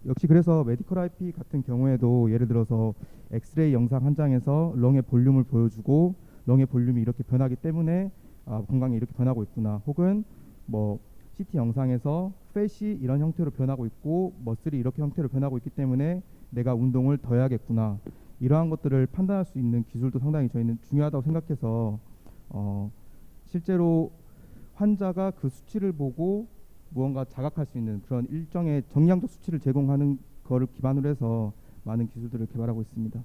역시 그래서 메디컬 IP 같은 경우에도 예를 들어서 엑스레이 영상 한 장에서 렁의 볼륨을 보여주고 렁의 볼륨이 이렇게 변하기 때문에 건강이 이렇게 변하고 있구나, 혹은 뭐 CT 영상에서 팻이 이런 형태로 변하고 있고 머슬이 이렇게 형태로 변하고 있기 때문에 내가 운동을 더 해야겠구나, 이러한 것들을 판단할 수 있는 기술도 상당히 저희는 중요하다고 생각해서 실제로 환자가 그 수치를 보고 무언가 자각할 수 있는 그런 일정의 정량적 수치를 제공하는 거를 기반으로 해서 많은 기술들을 개발하고 있습니다.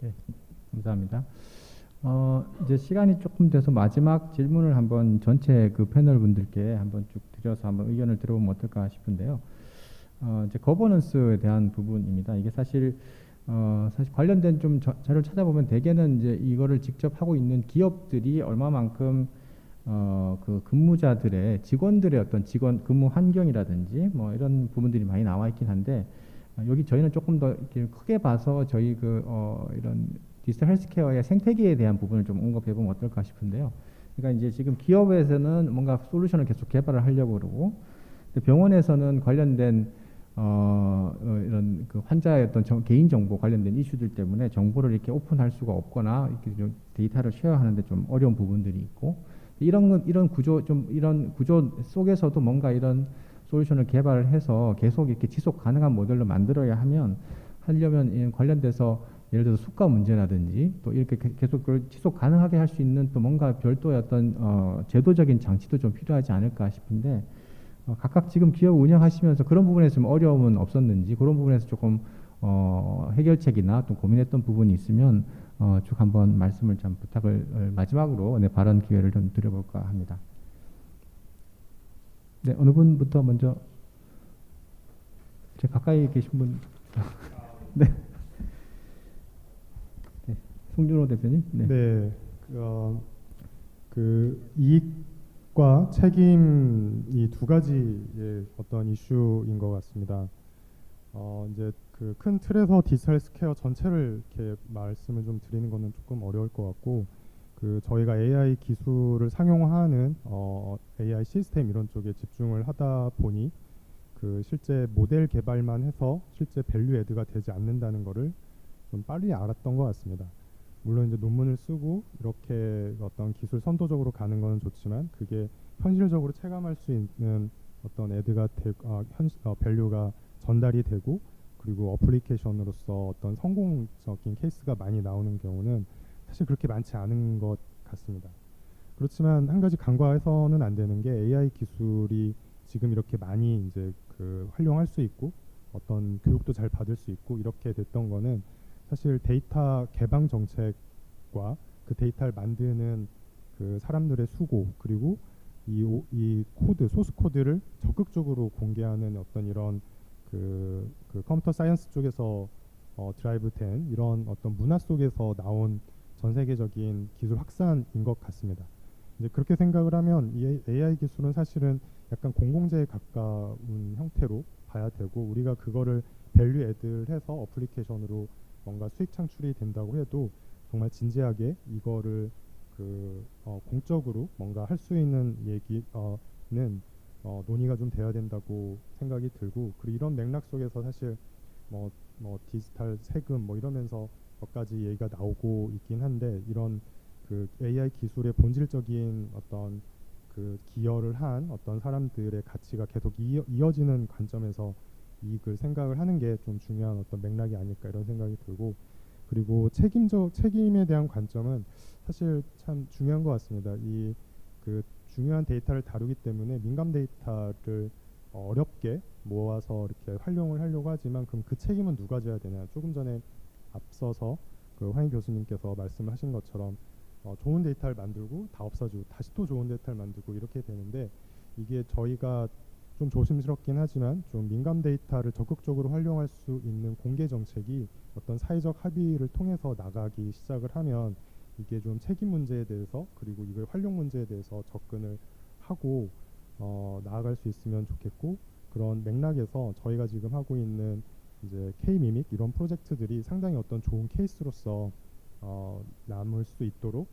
네, 감사합니다. 이제 시간이 조금 돼서 마지막 질문을 한번 전체 그 패널 분들께 한번 쭉 드려서 한번 의견을 들어보면 어떨까 싶은데요. 이제 거버넌스에 대한 부분입니다. 이게 사실 관련된 좀 자료를 찾아보면 대개는 이제 이거를 직접 하고 있는 기업들이 얼마만큼 그 근무자들의 직원들의 어떤 근무 환경이라든지 뭐 이런 부분들이 많이 나와 있긴 한데 여기 저희는 조금 더 이렇게 크게 봐서 저희 이런 디지털 헬스케어의 생태계에 대한 부분을 좀 언급해 보면 어떨까 싶은데요. 그러니까 이제 지금 기업에서는 뭔가 솔루션을 계속 개발을 하려고 그러고 병원에서는 관련된 이런 그 환자의 어떤 개인 정보 관련된 이슈들 때문에 정보를 이렇게 오픈할 수가 없거나 이렇게 좀 데이터를 쉐어하는데 좀 어려운 부분들이 있고 이런 구조 속에서도 뭔가 이런 솔루션을 개발을 해서 계속 이렇게 지속 가능한 모델로 만들어야 하려면 관련돼서 예를 들어서 수가 문제라든지 또 이렇게 계속 그걸 지속 가능하게 할 수 있는 또 뭔가 별도의 어떤 제도적인 장치도 좀 필요하지 않을까 싶은데 각각 지금 기업 운영하시면서 그런 부분에서 좀 어려움은 없었는지 그런 부분에서 조금 해결책이나 또 고민했던 부분이 있으면 쭉 한번 말씀을 좀 부탁을 마지막으로 발언 기회를 좀 드려볼까 합니다. 네, 어느 분부터 먼저 제 가까이 계신 분. 네. 네. 송준호 대표님. 네. 네. 그 이익과 책임 이 두 가지의 어떤 이슈인 것 같습니다. 이제 그 큰 틀에서 디지털 스퀘어 전체를 이렇게 말씀을 좀 드리는 거는 조금 어려울 것 같고 저희가 AI 기술을 상용화하는 AI 시스템 이런 쪽에 집중을 하다 보니 실제 모델 개발만 해서 실제 밸류 애드가 되지 않는다는 거를 좀 빨리 알았던 것 같습니다. 물론 이제 논문을 쓰고 이렇게 어떤 기술 선도적으로 가는 거는 좋지만 그게 현실적으로 체감할 수 있는 어떤 애드가 밸류가 전달이 되고 그리고 어플리케이션으로서 어떤 성공적인 케이스가 많이 나오는 경우는 사실 그렇게 많지 않은 것 같습니다. 그렇지만 한 가지 간과해서는 안 되는 게 AI 기술이 지금 이렇게 많이 이제 활용할 수 있고 어떤 교육도 잘 받을 수 있고 이렇게 됐던 거는 사실 데이터 개방 정책과 그 데이터를 만드는 그 사람들의 수고 그리고 이 코드 소스 코드를 적극적으로 공개하는 어떤 이런 그 컴퓨터 사이언스 쪽에서 드라이브된 이런 어떤 문화 속에서 나온 전 세계적인 기술 확산인 것 같습니다. 이제 그렇게 생각을 하면 이 AI 기술은 사실은 약간 공공재에 가까운 형태로 봐야 되고 우리가 그거를 밸류 애드를 해서 어플리케이션으로 뭔가 수익 창출이 된다고 해도 정말 진지하게 이거를 공적으로 뭔가 할 수 있는 얘기는 논의가 좀 돼야 된다고 생각이 들고 그리고 이런 맥락 속에서 사실 뭐 디지털 세금 뭐 이러면서 몇 가지 얘기가 나오고 있긴 한데 이런 그 AI 기술의 본질적인 어떤 그 기여를 한 어떤 사람들의 가치가 계속 이어지는 관점에서 이익을 생각을 하는 게 좀 중요한 어떤 맥락이 아닐까 이런 생각이 들고 그리고 책임에 대한 관점은 사실 참 중요한 것 같습니다. 이 그 중요한 데이터를 다루기 때문에 민감 데이터를 어렵게 모아서 이렇게 활용을 하려고 하지만 그럼 그 책임은 누가 져야 되냐? 조금 전에 앞서서 그 황희 교수님께서 말씀하신 것처럼 좋은 데이터를 만들고 다 없어지고 다시 또 좋은 데이터를 만들고 이렇게 되는데 이게 저희가 좀 조심스럽긴 하지만 좀 민감 데이터를 적극적으로 활용할 수 있는 공개 정책이 어떤 사회적 합의를 통해서 나가기 시작을 하면 이게 좀 책임 문제에 대해서 그리고 이걸 활용 문제에 대해서 접근을 하고 나아갈 수 있으면 좋겠고 그런 맥락에서 저희가 지금 하고 있는 이제 K-미믹 이런 프로젝트들이 상당히 어떤 좋은 케이스로서 남을 수 있도록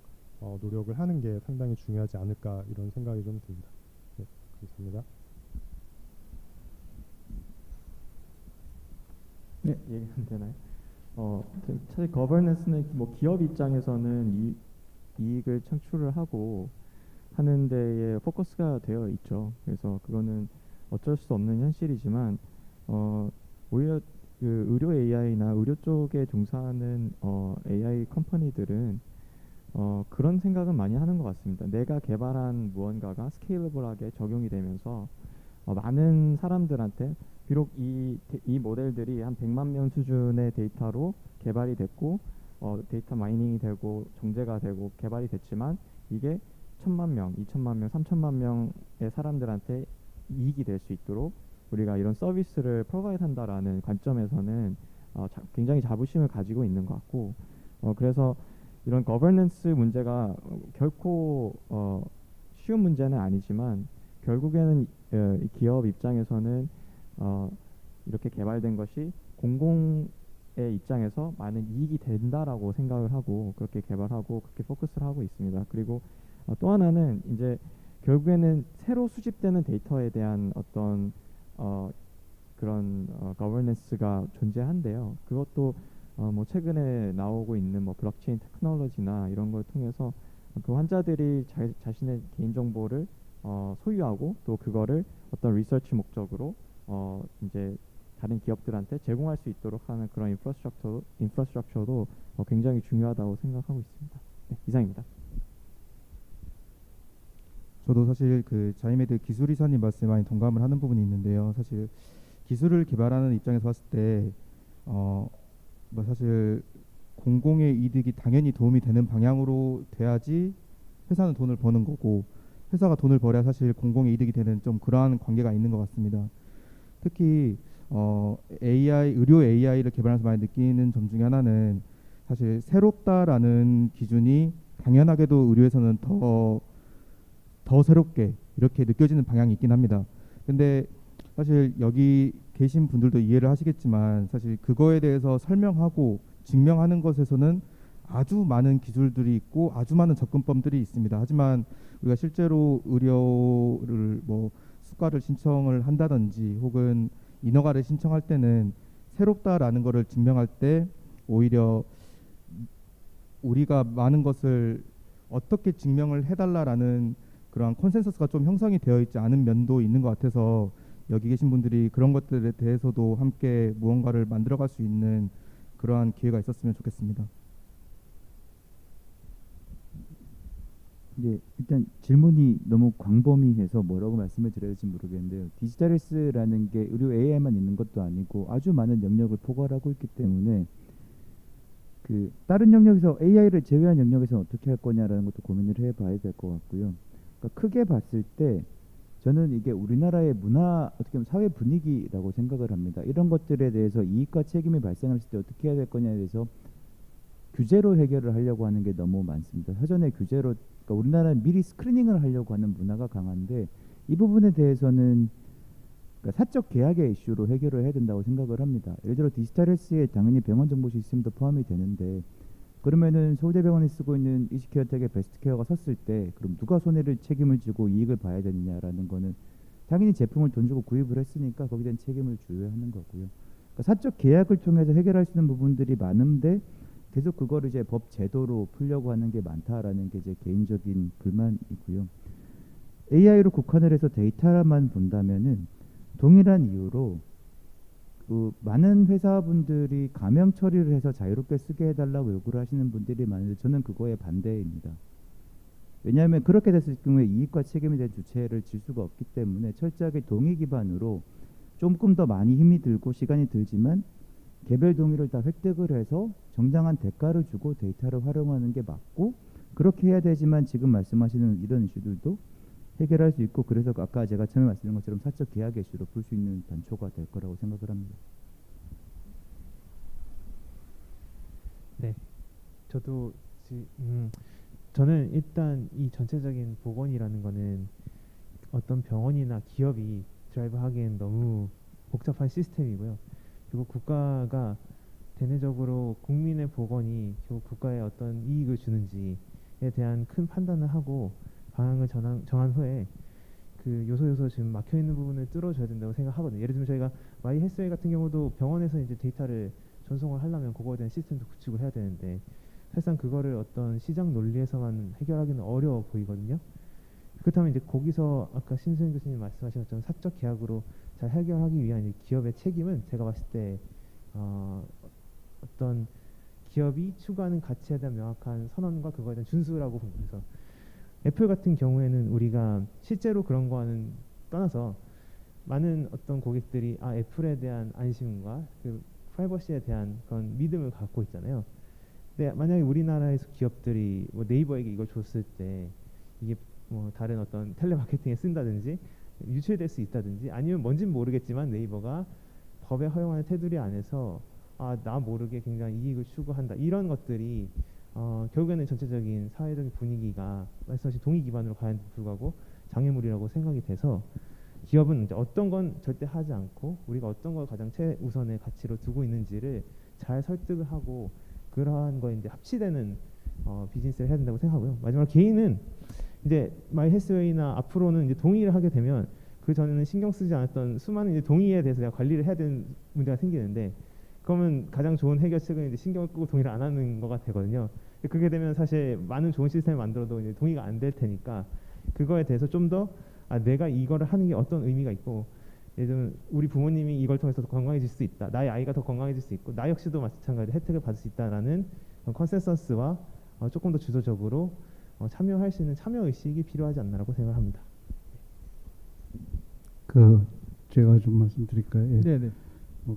노력을 하는 게 상당히 중요하지 않을까 이런 생각이 좀 듭니다. 네, 감사합니다. 네, 얘기하면 되나요? 사실 거버넌스는 뭐 기업 입장에서는 이익을 창출을 하고 하는 데에 포커스가 되어 있죠. 그래서 그거는 어쩔 수 없는 현실이지만 오히려 그 의료 AI나 의료 쪽에 종사하는 AI 컴퍼니들은 그런 생각은 많이 하는 것 같습니다. 내가 개발한 무언가가 스케일러블하게 적용이 되면서 많은 사람들한테 비록 이 모델들이 한 100만 명 수준의 데이터로 개발이 됐고 데이터 마이닝이 되고 정제가 되고 개발이 됐지만 이게 1,000만 명, 2,000만 명, 3,000만 명의 사람들한테 이익이 될 수 있도록 우리가 이런 서비스를 프로바이드 한다라는 관점에서는 굉장히 자부심을 가지고 있는 것 같고 그래서 이런 거버넌스 문제가 결코 쉬운 문제는 아니지만 결국에는 기업 입장에서는 이렇게 개발된 것이 공공의 입장에서 많은 이익이 된다라고 생각을 하고 그렇게 개발하고 그렇게 포커스를 하고 있습니다. 그리고 또 하나는 이제 결국에는 새로 수집되는 데이터에 대한 어떤 그런 거버넌스가 존재한데요. 그것도 뭐 최근에 나오고 있는 뭐 블록체인 테크놀로지나 이런 걸 통해서 그 환자들이 자신의 개인 정보를 소유하고 또 그거를 어떤 리서치 목적으로 이제 다른 기업들한테 제공할 수 있도록 하는 그런 인프라스트럭처도 굉장히 중요하다고 생각하고 있습니다. 네, 이상입니다. 저도 사실 그 자이메드 기술이사님 말씀에 많이 동감을 하는 부분이 있는데요. 사실 기술을 개발하는 입장에서 봤을 때 뭐 사실 공공의 이득이 당연히 도움이 되는 방향으로 돼야지 회사는 돈을 버는 거고 회사가 돈을 벌어야 사실 공공의 이득이 되는 좀 그러한 관계가 있는 것 같습니다. 특히 의료 AI를 개발하면서 많이 느끼는 점 중에 하나는 사실 새롭다라는 기준이 당연하게도 의료에서는 더 새롭게 이렇게 느껴지는 방향이 있긴 합니다. 근데 사실 여기 계신 분들도 이해를 하시겠지만 사실 그거에 대해서 설명하고 증명하는 것에서는 아주 많은 기술들이 있고 아주 많은 접근법들이 있습니다. 하지만 우리가 실제로 의료를 뭐 수가를 신청을 한다든지 혹은 인허가를 신청할 때는 새롭다라는 것을 증명할 때 오히려 우리가 많은 것을 어떻게 증명을 해달라라는 그러한 컨센서스가 좀 형성이 되어 있지 않은 면도 있는 것 같아서 여기 계신 분들이 그런 것들에 대해서도 함께 무언가를 만들어갈 수 있는 그러한 기회가 있었으면 좋겠습니다. 이제 일단 질문이 너무 광범위해서 뭐라고 말씀을 드려야 될지 모르겠는데요. 디지털 헬스라는 게 의료 AI만 있는 것도 아니고 아주 많은 영역을 포괄하고 있기 때문에 그 다른 영역에서 AI를 제외한 영역에서는 어떻게 할 거냐라는 것도 고민을 해봐야 될 것 같고요. 그러니까 크게 봤을 때 저는 이게 우리나라의 문화 어떻게 보면 사회 분위기라고 생각을 합니다. 이런 것들에 대해서 이익과 책임이 발생했을 때 어떻게 해야 될 거냐에 대해서 규제로 해결을 하려고 하는 게 너무 많습니다. 사전에 규제로 그러니까 우리나라는 미리 스크리닝을 하려고 하는 문화가 강한데 이 부분에 대해서는 그러니까 사적 계약의 이슈로 해결을 해야 된다고 생각을 합니다. 예를 들어 디지털 헬스에 당연히 병원 정보 시스템도 포함이 되는데 그러면은 서울대병원이 쓰고 있는 이지케어텍의 베스트케어가 섰을 때 그럼 누가 손해를 책임을 지고 이익을 봐야 되느냐라는 거는 당연히 제품을 돈 주고 구입을 했으니까 거기에 대한 책임을 져야 하는 거고요. 그러니까 사적 계약을 통해서 해결할 수 있는 부분들이 많은데 계속 그거를 이제 법 제도로 풀려고 하는 게 많다라는 게 제 개인적인 불만이고요. AI로 국한을 해서 데이터만 본다면은 동일한 이유로 그 많은 회사분들이 가명 처리를 해서 자유롭게 쓰게 해달라고 요구를 하시는 분들이 많은데 저는 그거에 반대입니다. 왜냐하면 그렇게 됐을 경우에 이익과 책임에 대한 주체를 질 수가 없기 때문에 철저하게 동의 기반으로 조금 더 많이 힘이 들고 시간이 들지만 개별 동의를 다 획득을 해서 정당한 대가를 주고 데이터를 활용하는 게 맞고 그렇게 해야 되지만 지금 말씀하시는 이런 이슈들도 해결할 수 있고 그래서 아까 제가 처음에 말씀드린 것처럼 사적 계약의 이슈로 풀 수 있는 단초가 될 거라고 생각을 합니다. 네, 저도 저는 일단 이 전체적인 보건이라는 거는 어떤 병원이나 기업이 드라이브하기엔 너무 복잡한 시스템이고요. 그리고 국가가 대내적으로 국민의 보건이 결국 국가에 어떤 이익을 주는지에 대한 큰 판단을 하고 방향을 정한 후에 그 요소 지금 막혀 있는 부분을 뚫어줘야 된다고 생각하거든요. 예를 들면 저희가 마이 헬스웨이 같은 경우도 병원에서 이제 데이터를 전송을 하려면 그거에 대한 시스템도 구축을 해야 되는데 사실상 그거를 어떤 시장 논리에서만 해결하기는 어려워 보이거든요. 그렇다면 이제 거기서 아까 신수영 교수님 말씀하신 것처럼 사적 계약으로 잘 해결하기 위한 이제 기업의 책임은 제가 봤을 때 어떤 기업이 추구하는 가치에 대한 명확한 선언과 그거에 대한 준수라고 봅니다. 그래서 애플 같은 경우에는 우리가 실제로 그런 거와는 떠나서 많은 어떤 고객들이 애플에 대한 안심과 그 프라이버시에 대한 그런 믿음을 갖고 있잖아요. 근데 만약에 우리나라에서 기업들이 뭐 네이버에게 이걸 줬을 때 이게 뭐 다른 어떤 텔레마케팅에 쓴다든지 유출될 수 있다든지 아니면 뭔진 모르겠지만 네이버가 법에 허용하는 테두리 안에서 나 모르게 굉장히 이익을 추구한다 이런 것들이 결국에는 전체적인 사회적인 분위기가 말씀하신 동의 기반으로 가는데 불구하고 장애물이라고 생각이 돼서 기업은 이제 어떤 건 절대 하지 않고 우리가 어떤 걸 가장 최우선의 가치로 두고 있는지를 잘 설득을 하고 그러한 거에 이제 합치되는 비즈니스를 해야 된다고 생각하고요. 마지막으로 개인은 이제 마이 헬스웨이나 앞으로는 이제 동의를 하게 되면 그 전에는 신경 쓰지 않았던 수많은 이제 동의에 대해서 내가 관리를 해야 되는 문제가 생기는데 그러면 가장 좋은 해결책은 이제 신경을 끄고 동의를 안 하는 거가 되거든요. 그렇게 되면 사실 많은 좋은 시스템을 만들어도 이제 동의가 안 될 테니까 그거에 대해서 좀 더 내가 이거를 하는 게 어떤 의미가 있고 예를 들면 우리 부모님이 이걸 통해서 더 건강해질 수 있다. 나의 아이가 더 건강해질 수 있고 나 역시도 마찬가지로 혜택을 받을 수 있다라는 컨센서스와 조금 더 주도적으로 참여할 수 있는 참여 의식이 필요하지 않나라고 생각합니다. 제가 좀 말씀드릴까요? 예. 네네.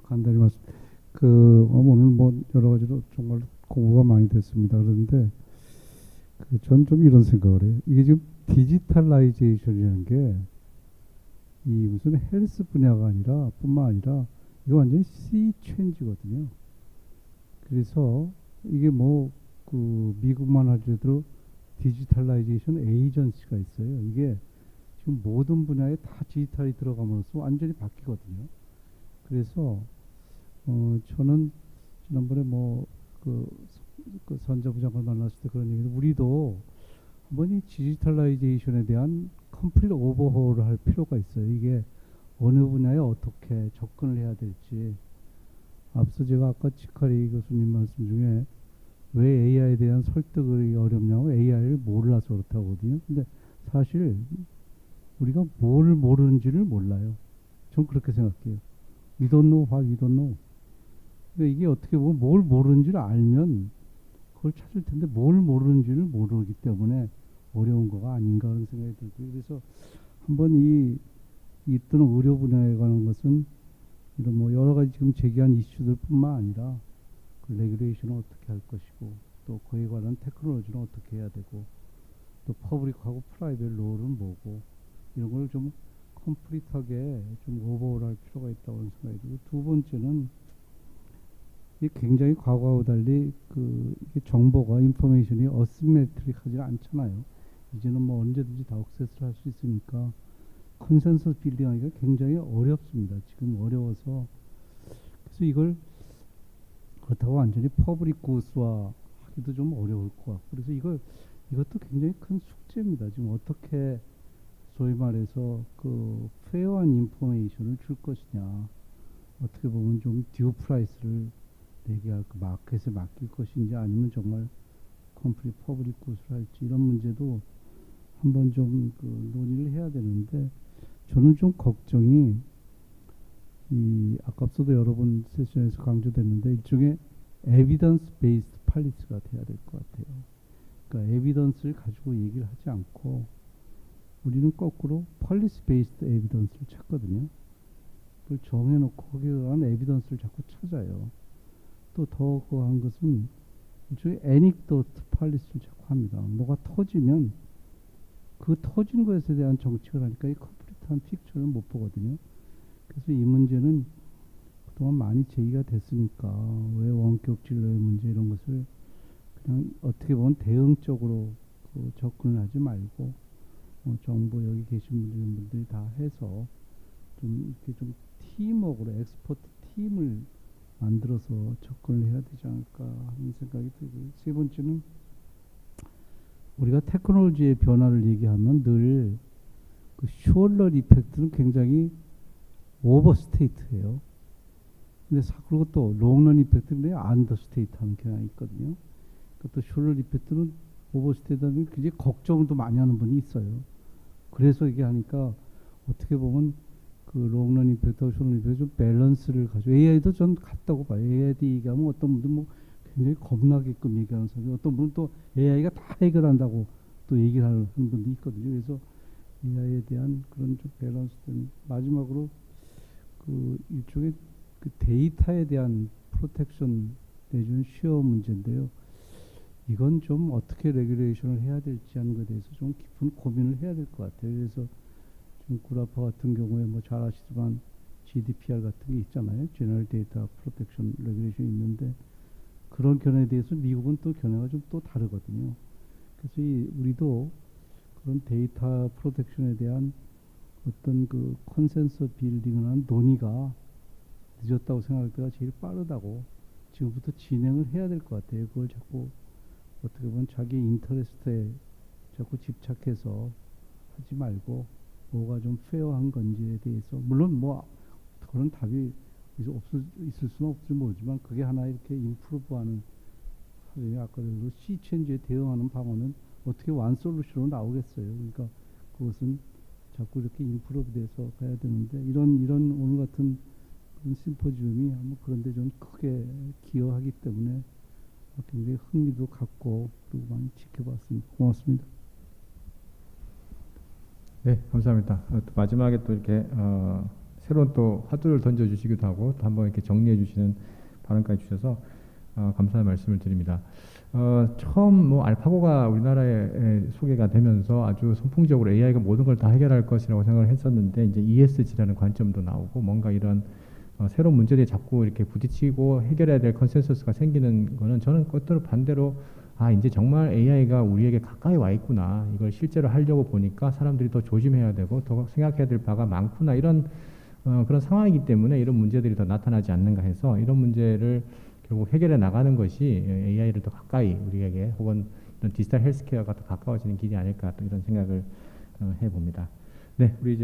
간단히 말씀. 오늘 뭐 여러 가지로 정말 공부가 많이 됐습니다. 그런데 전 좀 이런 생각을 해요. 이게 지금 디지털라이제이션이라는 게 이 무슨 헬스 분야가 아니라 뿐만 아니라 이거 완전히 씨 체인지거든요. 그래서 이게 뭐 미국만 하더라도 디지털라이제이션 에이전시가 있어요. 이게 지금 모든 분야에 다 디지털이 들어감으로써 완전히 바뀌거든요. 그래서 저는 지난번에 그 선자부장을 만났을 때 그런 얘기를 우리도 한번 이 디지털라이제이션에 대한 컴플릿 오버홀을 할 필요가 있어요. 이게 어느 분야에 어떻게 접근을 해야 될지. 앞서 제가 아까 치카리 교수님 말씀 중에 왜 AI에 대한 설득이 어렵냐고 AI를 몰라서 그렇다고 하거든요. 근데 사실 우리가 뭘 모르는지를 몰라요. 전 그렇게 생각해요. We don't know what we don't know. 그러니까 이게 어떻게 보면 뭘 모르는지를 알면 그걸 찾을 텐데 뭘 모르는지를 모르기 때문에 어려운 거가 아닌가 그런 생각이 들고요. 그래서 한번 이 있던 의료 분야에 관한 것은 이런 뭐 여러 가지 지금 제기한 이슈들뿐만 아니라 그 레귤레이션을 어떻게 할 것이고 또 그에 관한 테크놀로지는 어떻게 해야 되고 또 퍼블릭하고 프라이빗 로는 뭐고 이런 걸 좀 컴플릿하게 좀 오버홀할 필요가 있다고 하는 생각이 들고 두 번째는 이게 굉장히 과거와 달리 이게 정보가 인포메이션이 어시메트릭하지 않잖아요. 이제는 뭐 언제든지 다 액세스를 할 수 있으니까 컨센서스 빌딩하기가 굉장히 어렵습니다. 지금 어려워서 그래서 이걸 그렇다고 완전히 퍼블릭 구스화 하기도 좀 어려울 것 같고 그래서 이것도 굉장히 큰 숙제입니다. 지금 어떻게 소위 말해서 페어한 인포메이션을 줄 것이냐 어떻게 보면 좀 듀 프라이스를 내게 할 마켓에 맡길 것인지 아니면 정말 컴플릿 퍼블릭 구스를 할지 이런 문제도 한번 좀 논의를 해야 되는데 저는 좀 걱정이 아까도 여러 번 세션에서 강조됐는데 일종의 에비던스 베이스드 팔리스가 돼야 될 것 같아요. 그러니까 에비던스를 가지고 얘기를 하지 않고 우리는 거꾸로 펄리스 베이스드 에비던스를 찾거든요. 그걸 정해놓고 거기에 대한 에비던스를 자꾸 찾아요. 또 더 한 것은 일종의 애닉도트 팔리스를 자꾸 합니다. 뭐가 터지면 그 터진 것에 대한 정책을 하니까 이 컴플릿한 픽처를 못 보거든요. 그래서 이 문제는 그동안 많이 제기가 됐으니까 왜 원격 진료의 문제 이런 것을 그냥 어떻게 보면 대응적으로 접근을 하지 말고 정부 여기 계신 분들이 다 해서 좀 이렇게 좀 팀워크로 엑스퍼트 팀을 만들어서 접근을 해야 되지 않을까 하는 생각이 들고요. 세 번째는 우리가 테크놀로지의 변화를 얘기하면 늘 그 숄러 이펙트는 굉장히 오버스테이트해요. 근데 그리고 또 롱런 이펙트는 안더스테이트하는 경향이 있거든요. 또 숄러 이펙트는 오버스테이트하면 굉장히 걱정을 또 많이 하는 분이 있어요. 그래서 이게 하니까 어떻게 보면 그 롱런 이펙트와 숄러 이펙트 좀 밸런스를 가지고 AI도 전 같다고 봐요. AI 얘기하면 어떤 분들 뭐 굉장히 겁나게끔 얘기하는 사람이 어떤 분은 또 AI가 다 해결한다고 또 얘기를 하는 분도 있거든요. 그래서 AI에 대한 그런 좀 밸런스된 마지막으로 일종의 데이터에 대한 프로텍션 내주는 쉐어 문제인데요. 이건 좀 어떻게 레귤레이션을 해야 될지 하는 것에 대해서 좀 깊은 고민을 해야 될 것 같아요. 그래서 지금 구라파 같은 경우에 뭐 잘 아시지만 GDPR 같은 게 있잖아요. General Data Protection Regulation 있는데 그런 견해에 대해서 미국은 또 견해가 좀 또 다르거든요. 그래서 우리도 그런 데이터 프로텍션에 대한 어떤 그 컨센서 빌딩을 한 논의가 늦었다고 생각할 때가 제일 빠르다고 지금부터 진행을 해야 될 것 같아요. 그걸 자꾸 어떻게 보면 자기 인터레스트에 자꾸 집착해서 하지 말고 뭐가 좀 페어한 건지에 대해서 물론 뭐 그런 답이 있을 수는 없을지 모르지만 그게 하나 이렇게 임프루브하는 아까 시 체인지에 대응하는 방안은 어떻게 완 솔루션으로 나오겠어요. 그러니까 그것은 자꾸 이렇게 임프루브돼서 가야 되는데 이런 오늘 같은 그런 심포지움이 아마 그런데 좀 크게 기여하기 때문에 굉장히 흥미도 갖고 그리고 많이 지켜봤습니다. 고맙습니다. 네, 감사합니다. 마지막에 또 이렇게 새로운 또 화두를 던져주시기도 하고 또 한번 이렇게 정리해 주시는 발언까지 주셔서 감사의 말씀을 드립니다. 처음 뭐 알파고가 우리나라에 소개가 되면서 아주 선풍적으로 AI가 모든 걸 다 해결할 것이라고 생각을 했었는데 이제 ESG라는 관점도 나오고 뭔가 이런 새로운 문제들이 자꾸 이렇게 부딪히고 해결해야 될 컨센서스가 생기는 거는 저는 그것대로 반대로 이제 정말 AI가 우리에게 가까이 와 있구나. 이걸 실제로 하려고 보니까 사람들이 더 조심해야 되고 더 생각해야 될 바가 많구나. 이런 그런 상황이기 때문에 이런 문제들이 더 나타나지 않는가 해서 이런 문제를 결국 해결해 나가는 것이 AI를 더 가까이 우리에게 혹은 이런 디지털 헬스케어가 더 가까워지는 길이 아닐까 또 이런 생각을 해봅니다. 네, 우리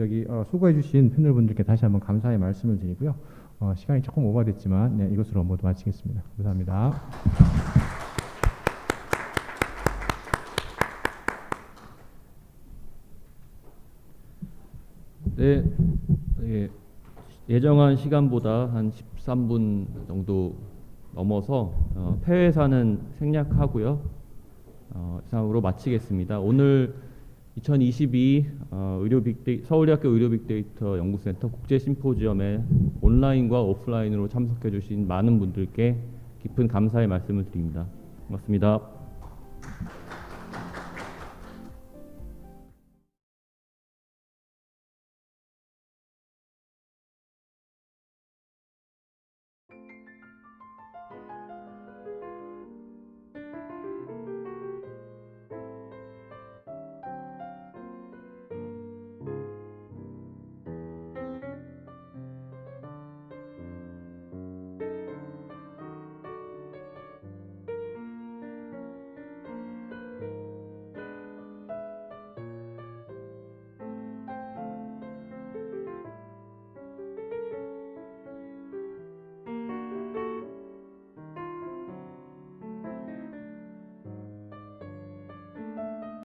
수고해 주신 패널분들께 다시 한번 감사의 말씀을 드리고요. 시간이 조금 오버됐지만 네, 이것으로 모두 마치겠습니다. 감사합니다. 네, 예정한 시간보다 한 13분 정도 넘어서 폐회사는 생략하고요. 이상으로 마치겠습니다. 오늘 2022 서울대학교 의료빅데이터 연구센터 국제심포지엄에 온라인과 오프라인으로 참석해 주신 많은 분들께 깊은 감사의 말씀을 드립니다. 고맙습니다.